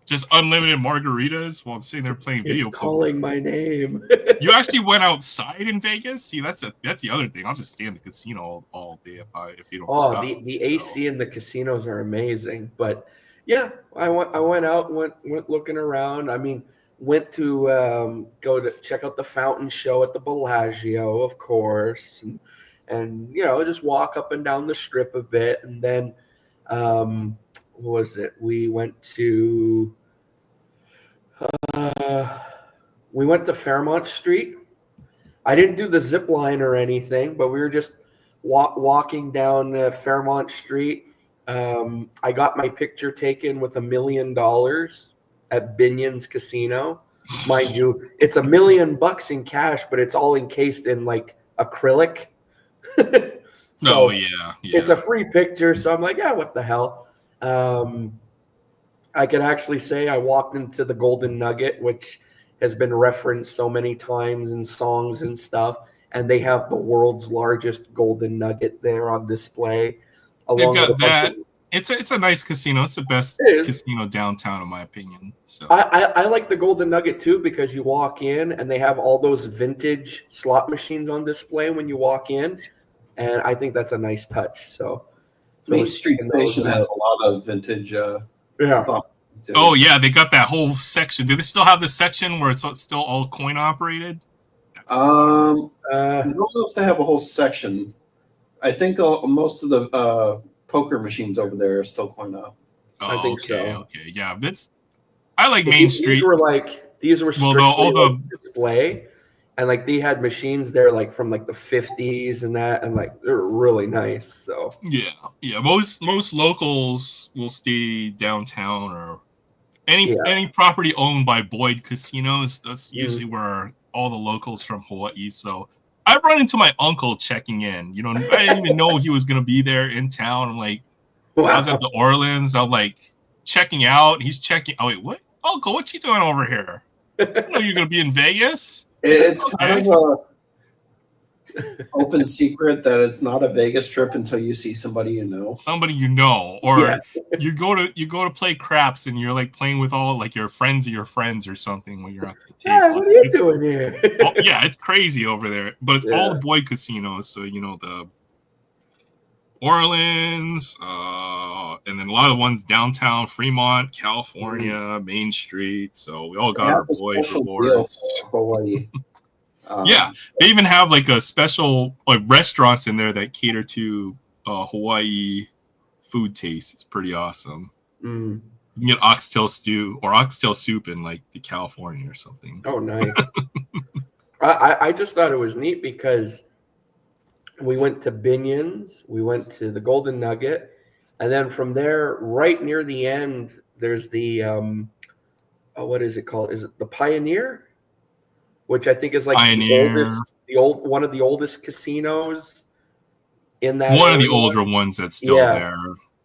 just unlimited margaritas while I'm sitting there playing video poker. Calling my name. You actually went outside in Vegas? See, that's the other thing. I'll just stay in the casino all day if you don't stop. The AC in the casinos are amazing. But yeah, I went out, went looking around. I mean, went to go to check out the fountain show at the Bellagio, of course, and just walk up and down the strip a bit, and then what was it? We went to Fairmont Street. I didn't do the zip line or anything, but we were just walking down Fairmont Street. I got my picture taken with $1 million at Binion's Casino. Mind you, it's $1 million in cash, but it's all encased in like acrylic. So yeah. It's a free picture, so I'm like, yeah, what the hell? I can actually say I walked into the Golden Nugget, which has been referenced so many times in songs and stuff, and they have the world's largest Golden Nugget there on display. They've got that. It's a nice casino. It's the best casino downtown, in my opinion. So I like the Golden Nugget too, because you walk in and they have all those vintage slot machines on display when you walk in, and I think that's a nice touch. So Main Street Station has a lot of vintage. Oh yeah, they got that whole section. Do they still have the section where it's still all coin operated? I don't know if they have a whole section. I think most of the poker machines over there are still coin op. I think so. Okay, yeah, I like Main Street. These were strictly all the display, and like they had machines there like from like the 50s and that, and like they're really nice. So yeah. Most locals will stay downtown or any property owned by Boyd Casinos. That's usually where all the locals from Hawaii. So I've run into my uncle checking in. I didn't even know he was gonna be there in town. I'm like, I was at the Orleans. I'm like checking out. He's checking. Oh wait, what? Uncle, what you doing over here? I didn't know you're gonna be in Vegas. It's kind of a open secret that it's not a Vegas trip until you see somebody you know. Or you go to play craps and you're like playing with all like your friends of your friends or something when you're at the table. Yeah, what are you doing here? Yeah, it's crazy over there. But it's all the Boyd casinos, so Orleans, and then a lot of the ones downtown Fremont, California, Main Street. So we all They got have our a Voyager special deal rewards. for Hawaii. Yeah, they even have like a special like restaurants in there that cater to Hawaii food taste. It's pretty awesome. Mm. You can get oxtail stew or oxtail soup in like the California or something. Oh, nice. I just thought it was neat because we went to Binion's, we went to the Golden Nugget, and then from there, right near the end, there's the what is it called? Is it the Pioneer? Which I think is like Pioneer. one of the oldest casinos in that One of the area. older ones that's still there.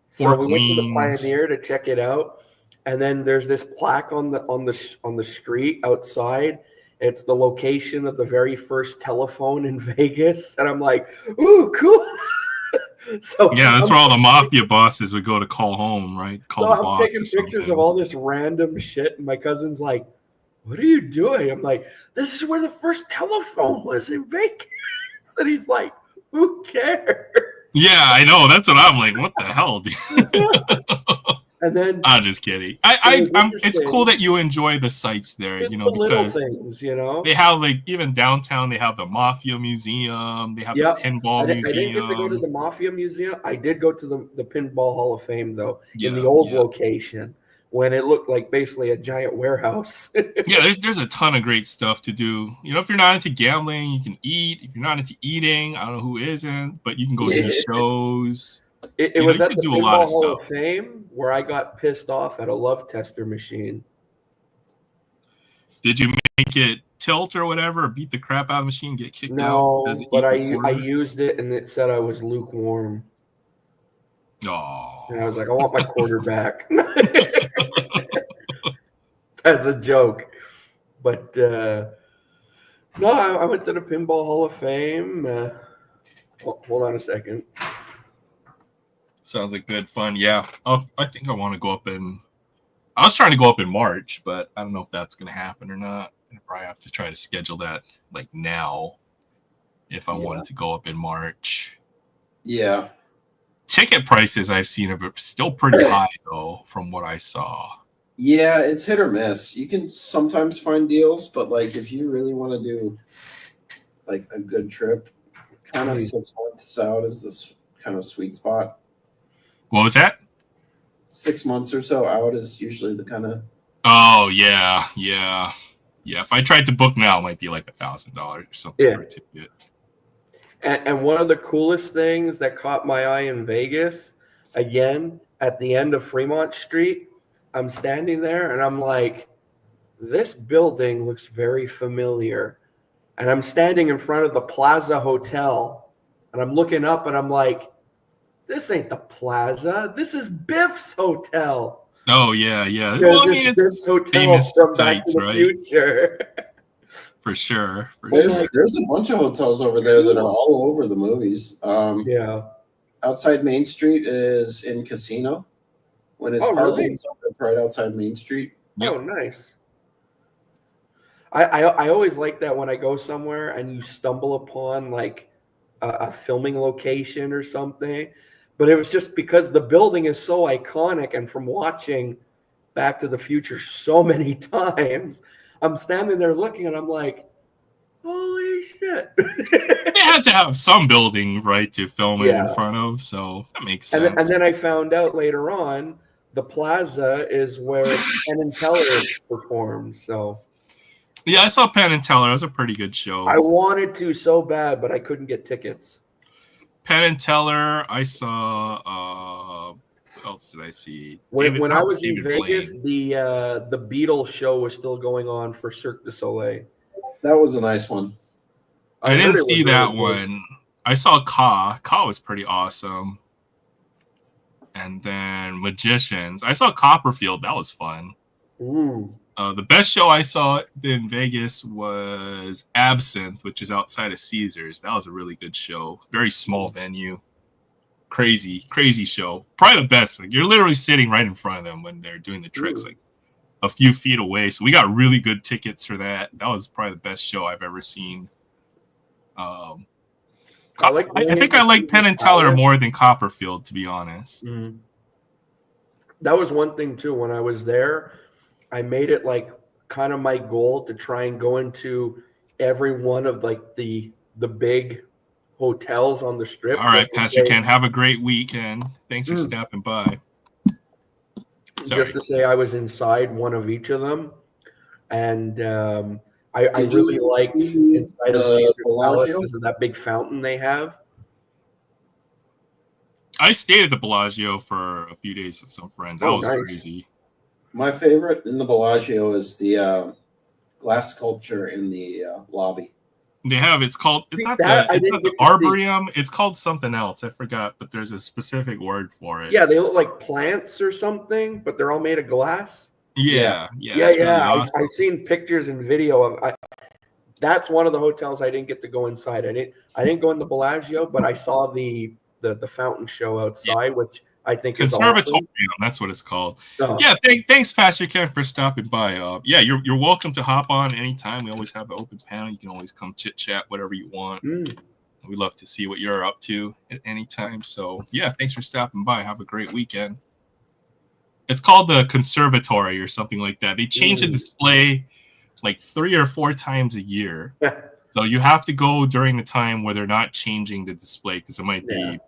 So Or we went to the Queens. Pioneer to check it out, and then there's this plaque on the street outside. It's the location of the very first telephone in Vegas, and I'm like, "Ooh, cool!" So Yeah, that's where all the mafia bosses would go to call home, right? Call so the I'm boss taking or pictures something. of all this random shit, and my cousin's like, "What are you doing?" I'm like, "This is where the first telephone was in Vegas," and he's like, "Who cares?" Yeah, I know. That's what I'm like. What the hell, dude? And then I'm just kidding. It's cool that you enjoy the sights there, it's you know, the little because things, you know. they have like even downtown. They have the Mafia Museum. They have Yep. the Pinball I Museum. didn't get to go to the Mafia Museum. I did go to the Pinball Hall of Fame, though, in the Yeah, old yeah. location when it looked like basically a giant warehouse. Yeah, there's a ton of great stuff to do. You know, if you're not into gambling, you can eat. If you're not into eating, I don't know who isn't, but you can go see shows. It You know, was you at can the do a lot Pinball of Hall stuff. of Fame where I got pissed off at a love tester machine. Did you make it tilt or whatever, or beat the crap out of the machine, get kicked out? No, Does it but eat I the quarter? used it and it said I was lukewarm. Oh. And I was like, I want my quarter back. As a joke. But no, I went to the Pinball Hall of Fame. Hold on a second. Sounds like good fun. Yeah. Oh, I think I want to go up in. I was trying to go up in March, but I don't know if that's going to happen or not. I probably have to try to schedule that like now if I wanted to go up in March. Yeah. Ticket prices I've seen are still pretty high though, from what I saw. Yeah, it's hit or miss. You can sometimes find deals, but like if you really want to do like a good trip, kind of 6 months out is this kind of sweet spot. What was that? 6 months or so out is usually the kind of. Oh yeah. If I tried to book now, it might be like $1,000 or something for a ticket. And one of the coolest things that caught my eye in Vegas, again, at the end of Fremont Street, I'm standing there and I'm like, this building looks very familiar. And I'm standing in front of the Plaza Hotel and I'm looking up and I'm like, this ain't the Plaza. This is Biff's Hotel. Oh yeah. Well, I mean, it's Biff's Hotel famous from Back sites, to the right? Future. For sure. There's a bunch of hotels over there that are all over the movies. Yeah. Outside Main Street is in Casino. When it's really? right outside Main Street. Yep. Oh, nice. I always like that when I go somewhere and you stumble upon like a filming location or something. But it was just because the building is so iconic, and from watching Back to the Future so many times, I'm standing there looking and I'm like, holy shit. They had to have some building, right, to film it in front of, so that makes sense. And then I found out later on the Plaza is where Penn and Teller performed. So yeah, I saw Penn and Teller. It was a pretty good show. I wanted to so bad, but I couldn't get tickets. Penn and Teller. I saw. What else did I see? When I was in Vegas, the Beatles show was still going on for Cirque du Soleil. That was a nice one. I didn't see that one. I saw Ka. Ka was pretty awesome. And then Magicians. I saw Copperfield. That was fun. Ooh. The best show I saw in Vegas was Absinthe, which is outside of Caesars. That was a really good show. Very small venue. Crazy show. Probably the best. Like, you're literally sitting right in front of them when they're doing the tricks, like a few feet away. So we got really good tickets for that. That was probably the best show I've ever seen. I think I like Penn and Teller more than Copperfield, to be honest. Mm. That was one thing too. When I was there, I made it like kind of my goal to try and go into every one of like the big hotels on the strip. All right, Pastor Ken, have a great weekend. Thanks for stopping by. Sorry. Just to say I was inside one of each of them, and I really liked inside of Caesar's Palace because of that big fountain they have. I stayed at the Bellagio for a few days with some friends. That was crazy. My favorite in the Bellagio is the glass sculpture in the lobby. They have, it's called, it's not the Arboreum. It's called something else. I forgot, but there's a specific word for it. Yeah, they look like plants or something, but they're all made of glass. Yeah. Really awesome. I've seen pictures and video of. That's one of the hotels I didn't get to go inside. I didn't go in the Bellagio, but I saw the fountain show outside, which I think is Conservatorium. Awesome. That's what it's called. Oh. Yeah, thanks, Pastor Ken, for stopping by. Yeah, you're welcome to hop on anytime. We always have an open panel. You can always come chit chat, whatever you want. We love to see what you're up to at any time. So yeah, thanks for stopping by. Have a great weekend. It's called the Conservatory or something like that. They change the display like 3 or 4 times a year. So you have to go during the time where they're not changing the display because it might be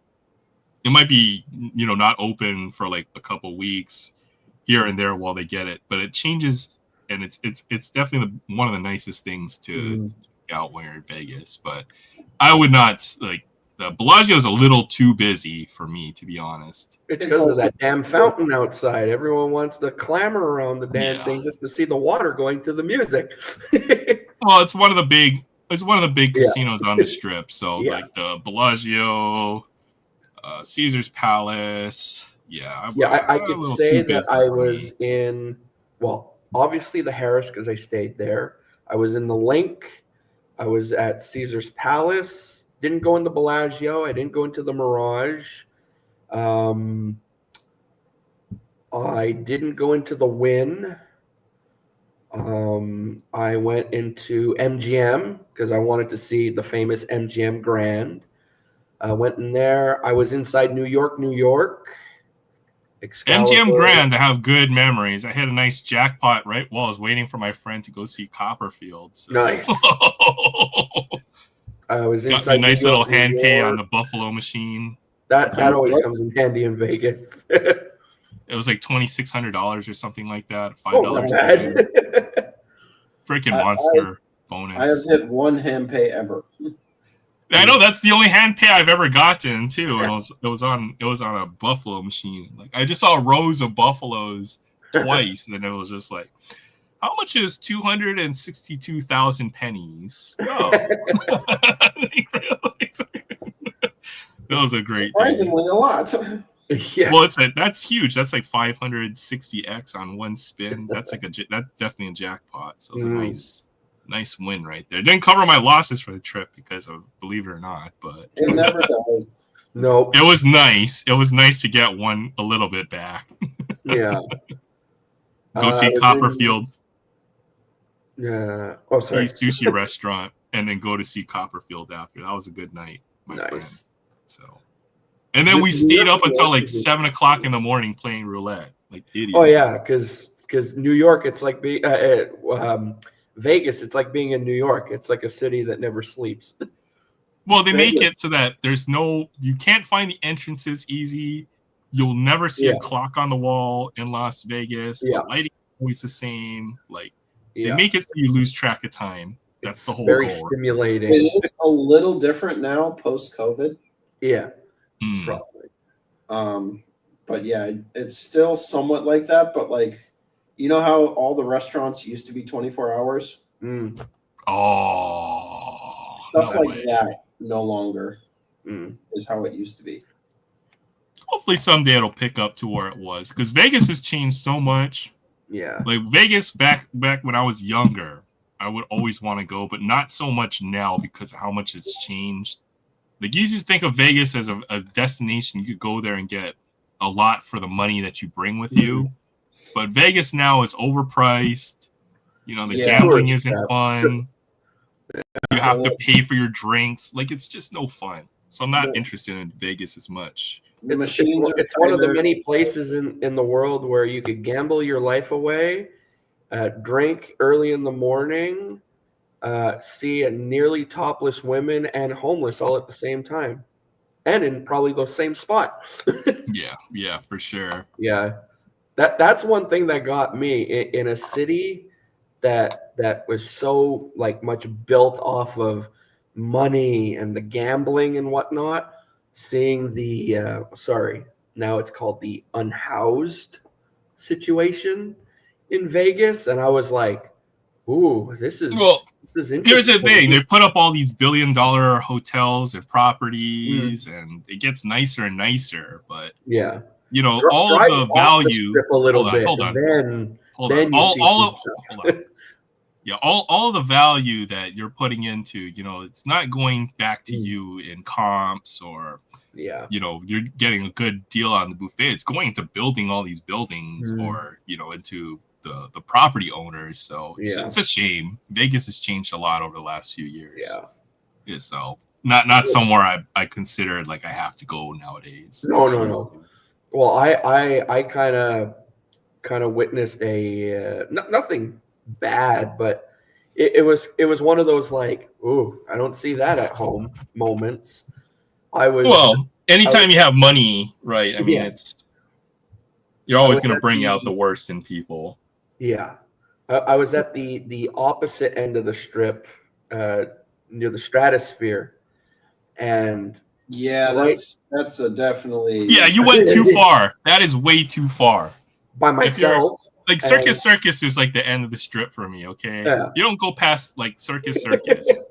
not open for like a couple weeks here and there while they get it, but it changes, and it's definitely one of the nicest things to check out when you're in Vegas. But I would not like the Bellagio is a little too busy for me, to be honest. It's because of that damn fountain outside. Everyone wants to clamor around the damn thing just to see the water going to the music. Well, it's one of the big casinos on the strip. So like the Bellagio, Caesar's Palace. I could say that I was in, well, obviously the Harris because I stayed there. I was in the Link. I was at Caesar's Palace. Didn't go in the Bellagio. I didn't go into the Mirage. I didn't go into the Wynn. I went into MGM because I wanted to see the famous MGM Grand. I went in there. I was inside New York. Excalibur. MGM Grand, I have good memories. I had a nice jackpot right while I was waiting for my friend to go see Copperfield. So. Nice. I was got inside a nice New little York, hand pay on the Buffalo machine. That always comes in handy in Vegas. It was like $2,600 or something like that. $5. Freaking monster bonus. I have hit one hand pay ever. I know that's the only hand pay I've ever gotten too, and it was on a Buffalo machine. Like I just saw rows of buffaloes twice, and then it was just like, how much is 262,000 pennies? Oh, that was a great day. Surprisingly, a lot. Yeah. Well, that's huge. That's like 560x on one spin. That's definitely a jackpot. So it was a nice win right there. Didn't cover my losses for the trip because of, believe it or not, but it never does. Nope. It was nice. It was nice to get a little bit back. Yeah. Go see Copperfield. Yeah. Oh, sorry. Sushi restaurant, and then go to see Copperfield after. That was a good night, my friend. So, and then we stayed up until like 7 o'clock in the morning playing roulette, like idiots. Oh yeah, because New York, it's like Vegas. It's like being in New York. It's like a city that never sleeps. Well, they make it so that you can't find the entrances easy. You'll never see a clock on the wall in Las Vegas. The lighting is always the same. Like. They make it so you lose track of time. That's the whole very goal. Stimulating. It is a little different now post-COVID. Yeah, probably. But yeah, it's still somewhat like that. But like, you know how all the restaurants used to be 24 hours? Oh, stuff like that no longer is how it used to be. Hopefully someday it'll pick up to where it was, because Vegas has changed so much. Yeah, like Vegas back when I was younger, I would always want to go, but not so much now because of how much it's changed. Like you used to think of Vegas as a destination you could go there and get a lot for the money that you bring with you, but Vegas now is overpriced. The gambling isn't fun. You have to pay for your drinks. Like it's just no fun. So I'm not interested in Vegas as much. The It's machines are it's one of the tighter. many places in the world where you could gamble your life away, drink early in the morning, see a nearly topless women and homeless all at the same time, and in probably the same spot. Yeah, for sure. Yeah, that's one thing that got me in a city that was so like much built off of money and the gambling and whatnot. Seeing the now it's called the unhoused situation in Vegas, and I was like, "Ooh, this is Well, interesting." here's the thing: they put up all these billion-dollar hotels and properties, and it gets nicer and nicer. But Yeah, you know, Drive all of the off the value. strip a little Hold on, bit, hold and on, hold then on. you see some stuff. Hold on. Yeah, all the value that you're putting into, you know, it's not going back to you in comps or, Yeah, you know, you're getting a good deal on the buffet. It's going to building all these buildings or, you know, into the property owners. So it's a shame. Vegas has changed a lot over the last few years. Yeah. So not somewhere I considered like I have to go nowadays. No. Well, I kind of witnessed a nothing bad, but it was one of those like, ooh, I don't see that at home moments. Anytime you have money, right? I mean, you're always going to bring out the worst in people. Yeah, I was at the opposite end of the strip, near the Stratosphere, and that's a definitely. Yeah, you went too far. That is way too far. By myself. Like Circus is like the end of the strip for me. Okay, you don't go past like Circus.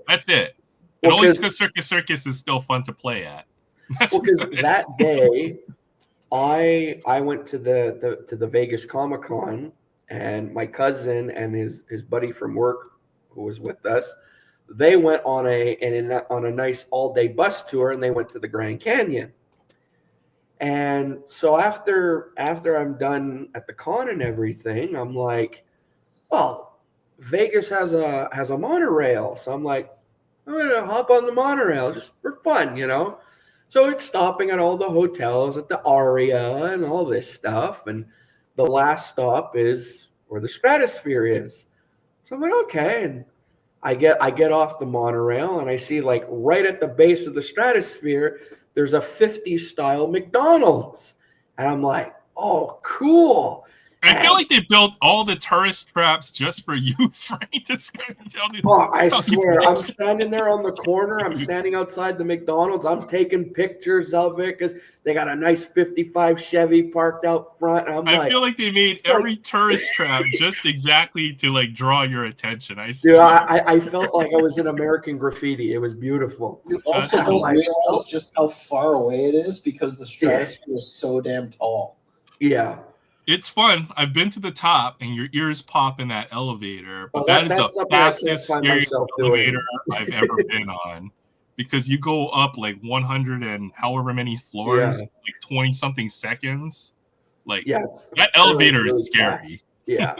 That's it. And always because Circus is still fun to play at. Because that day, I went to the Vegas Comic Con, and my cousin and his buddy from work who was with us, they went on a nice all day bus tour, and they went to the Grand Canyon. And so after I'm done at the con and everything, I'm like, well, Vegas has a monorail, so I'm like, I'm gonna hop on the monorail just for fun, you know. So it's stopping at all the hotels at the Aria and all this stuff, and the last stop is where the Stratosphere is. So I'm like, okay, and I get off the monorail, and I see like right at the base of the Stratosphere, there's a 50s style McDonald's, and I'm like, oh, cool. I feel like they built all the tourist traps just for you, Frank. I swear, I'm standing there on the corner. I'm standing outside the McDonald's. I'm taking pictures of it because they got a nice 55 Chevy parked out front. And I feel like they made every tourist trap just exactly to like draw your attention. I felt like I was in American Graffiti. It was beautiful. You also don't realize just how far away it is because the Stratosphere is so damn tall. Yeah. It's fun. I've been to the top, and your ears pop in that elevator. But that is the fastest, scariest elevator I've ever been on, because you go up like 100 and however many floors, like 20 something seconds. Like that elevator is scary. Fast. Yeah.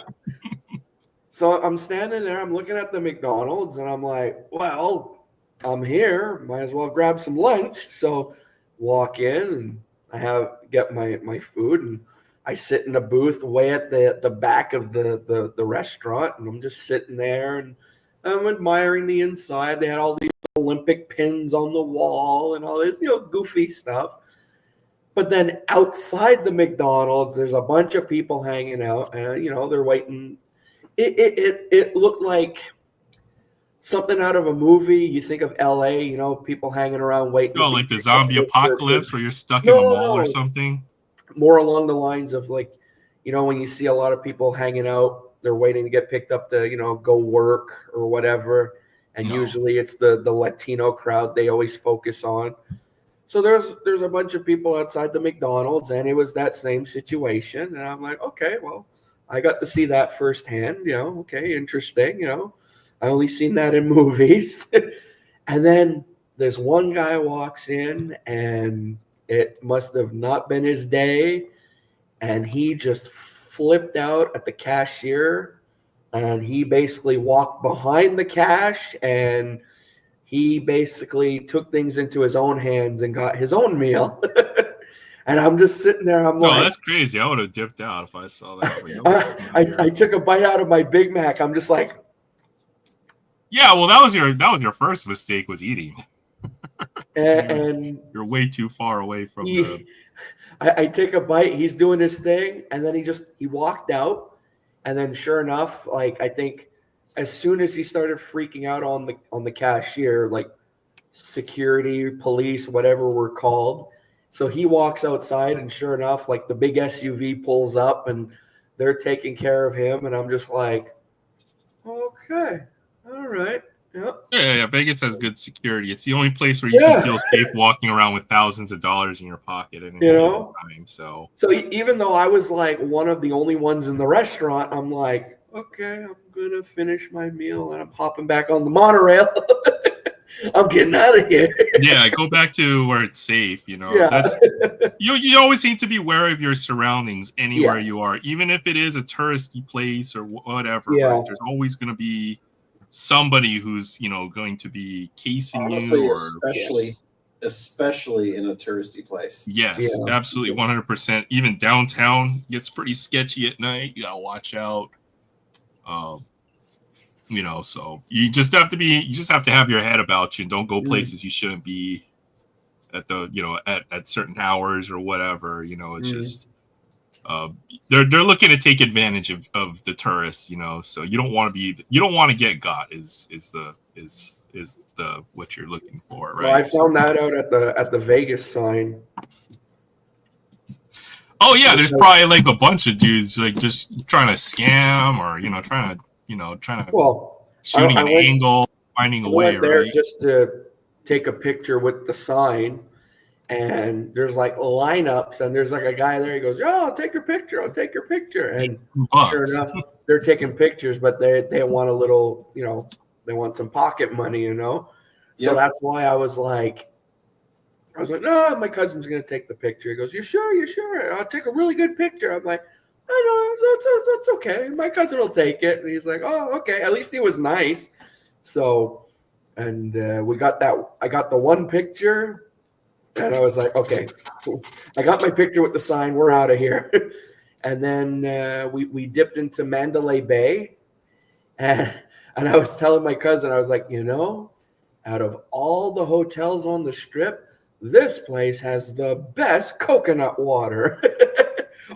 So I'm standing there. I'm looking at the McDonald's, and I'm like, well, I'm here. Might as well grab some lunch. So walk in, and get my food, and I sit in a booth way at the back of the restaurant, and I'm just sitting there, and I'm admiring the inside. They had all these Olympic pins on the wall and all this, goofy stuff. But then outside the McDonald's, there's a bunch of people hanging out, and they're waiting. It looked like something out of a movie. You think of LA, people hanging around waiting. Oh, like the zombie apocalypse where you're stuck in a mall or something? More along the lines of like, when you see a lot of people hanging out, they're waiting to get picked up to, go work or whatever. And usually it's the Latino crowd they always focus on. So there's a bunch of people outside the McDonald's, and it was that same situation. And I'm like, okay, well, I got to see that firsthand, okay, interesting, I only seen that in movies. And then this one guy walks in, and it must have not been his day, and he just flipped out at the cashier, and he basically walked behind the cash, and he basically took things into his own hands and got his own meal. And I'm just sitting there. I'm No, like, that's crazy. I would have dipped out if I saw that. I took a bite out of my Big Mac. I'm just like, yeah. Well, that was your first mistake, was eating. and You're way too far away from the. I take a bite. He's doing his thing, and then he walked out, and then sure enough, like I think as soon as he started freaking out on the cashier, like security, police, whatever we're called. So he walks outside, and sure enough, like the big SUV pulls up, and they're taking care of him, and I'm just like, okay, all right, yep. Yeah. Vegas has good security. It's the only place where you can feel safe walking around with thousands of dollars in your pocket at any given time. So even though I was like one of the only ones in the restaurant, I'm like, okay, I'm gonna finish my meal, and I'm hopping back on the monorail. I'm getting out of here. Yeah, go back to where it's safe. That's you always need to be aware of your surroundings anywhere you are, even if it is a touristy place or whatever. Yeah. Right? There's always going to be somebody who's going to be casing Honestly, you, especially in a touristy place. Yes, absolutely, 100%. Even downtown gets pretty sketchy at night. You gotta watch out. So you just have to have your head about you. Don't go places you shouldn't be at at certain hours or whatever. It's just they're looking to take advantage of the tourists. So you don't want to get got is the what you're looking for, right? Well, I found that out at the Vegas sign. Oh yeah, there's probably like a bunch of dudes like just trying to scam or trying to shooting an angle, finding a way, there right? just to take a picture with the sign, and there's like lineups, and there's like a guy there. He goes, "Oh, I'll take your picture. I'll take your picture." And sure enough, they're taking pictures, but they want a little, they want some pocket money, So that's why I was like, no, my cousin's gonna take the picture. He goes, "You sure? You sure? I'll take a really good picture." I'm like, "I know, that's okay. My cousin will take it." And he's like, "Oh, okay." At least he was nice. So, and we got that. I got the one picture, and I was like, "Okay, cool. I got my picture with the sign. We're out of here." And then we dipped into Mandalay Bay, and I was telling my cousin, I was like, out of all the hotels on the Strip, this place has the best coconut water.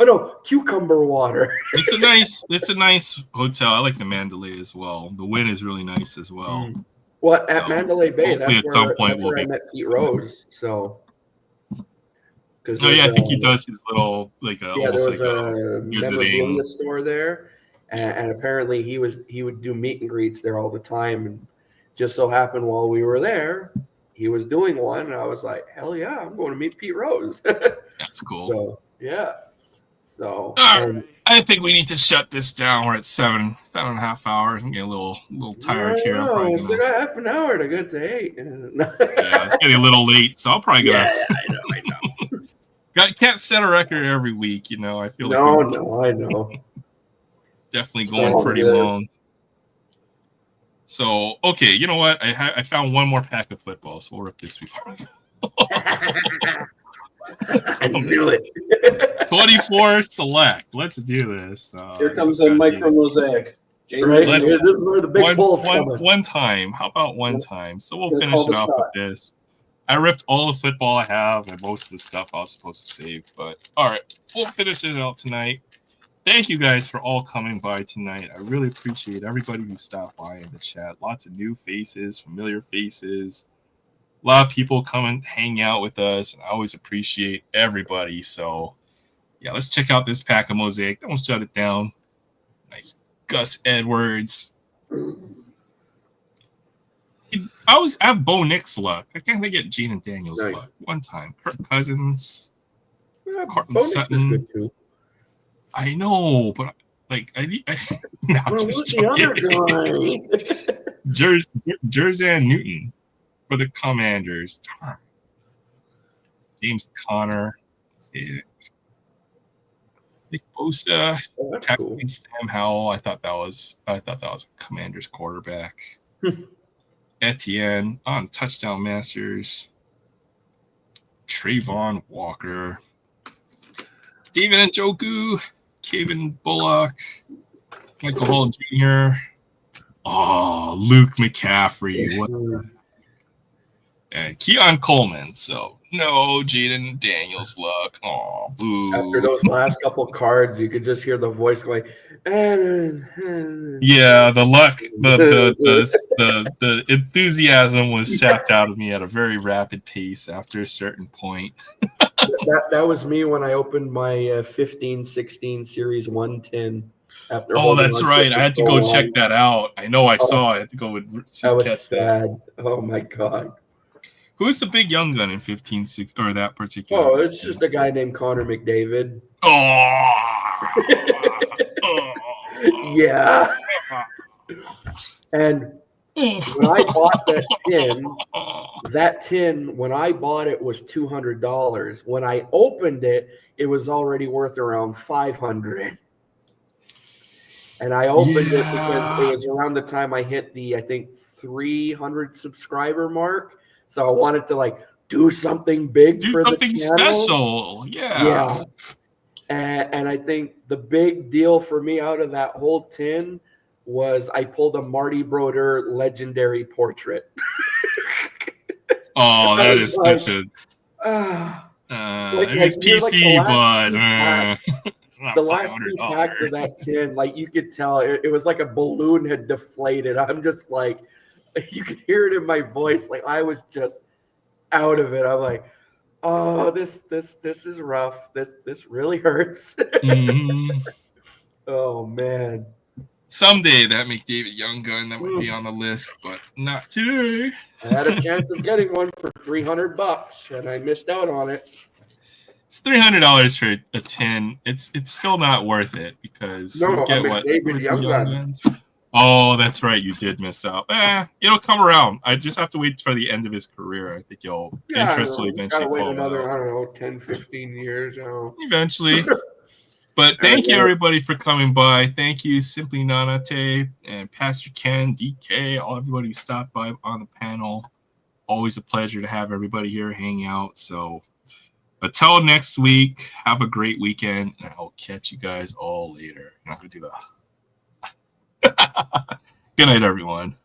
Oh no, cucumber water. It's a nice hotel. I like the Mandalay as well. The wind is really nice as well. Well, at Mandalay Bay, that's where I met Pete Rose. So, I think he does his little almost there was a memorabilia store there, and apparently he would do meet and greets there all the time. And just so happened while we were there, he was doing one, and I was like, "Hell yeah, I'm going to meet Pete Rose." That's cool. So, yeah. So I think we need to shut this down. We're at 7.5 hours. I'm getting a little tired here. I still got half an hour to get to 8. Yeah, it's getting a little late, so I'll probably go. Yeah, I know. Can't set a record every week, I feel like. I know. Definitely going pretty long. So, okay, you know what? I found one more pack of football, so we'll rip this before I go. I knew it. 24 select. Let's do this. Here comes a micro mosaic. Right? This is where the big bull's coming. One time. How about one time? So we'll finish it off with this. I ripped all the football I have and most of the stuff I was supposed to save. But all right, we'll finish it out tonight. Thank you guys for all coming by tonight. I really appreciate everybody who stopped by in the chat. Lots of new faces, familiar faces. A lot of people come and hang out with us, and I always appreciate everybody. So, yeah, let's check out this pack of Mosaic. Don't shut it down. Nice Gus Edwards. I have Bo Nix luck. I can't get Gene and Daniel's luck. One time. Kirk Cousins. Cortland Sutton. I know, but no, I'm just joking. Jerzan Newton for the Commanders. James Conner. Nick Bosa. Cool. Sam Howell. I thought that was a Commanders quarterback. Etienne on touchdown masters. Trayvon Walker. David Njoku. Kevin Bullock. Michael Hall Jr. Oh, Luke McCaffrey. What? And Keon Coleman. So no Jaden Daniels luck. Oh, boo. After those last couple cards, you could just hear the voice going. Yeah, the luck, the enthusiasm was sapped out of me at a very rapid pace after a certain point. That was me when I opened my 15-16 Series 110. After Oh, that's right. I had to go check that out. I know I saw. I had to go with. That was sad. Oh my god. Who's the big young gun in 15-6 or that particular? Oh, it's just a guy named Connor McDavid. Oh. Yeah. And when I bought that tin, when I bought it was $200. When I opened it, it was already worth around $500. And I opened it because it was around the time I hit the, I think, 300 subscriber mark. So I wanted to like do something big for the channel. Special. Yeah. And I think the big deal for me out of that whole tin was I pulled a Marty Brodeur legendary portrait. Oh, that is like, such a. Like it's PC, but the last two packs of that tin, like you could tell, it was like a balloon had deflated. I'm just like, you could hear it in my voice. Like I was just out of it. I'm like, oh, this is rough. This really hurts. Oh man. Someday that McDavid Young gun that would be on the list, but not today. I had a chance of getting one for $300, and I missed out on it. It's $300 for a tin. It's still not worth it because you get what Young guns. Oh, that's right. You did miss out. It'll come around. I just have to wait for the end of his career. I think interest will eventually wait fall another, out. I don't know, 10, 15 years. Eventually. But thank you, everybody, for coming by. Thank you, Simply Nanate and Pastor Ken, DK, all everybody who stopped by on the panel. Always a pleasure to have everybody here hang out. So until next week, have a great weekend, and I'll catch you guys all later. I'm not going to do that. Good night, everyone.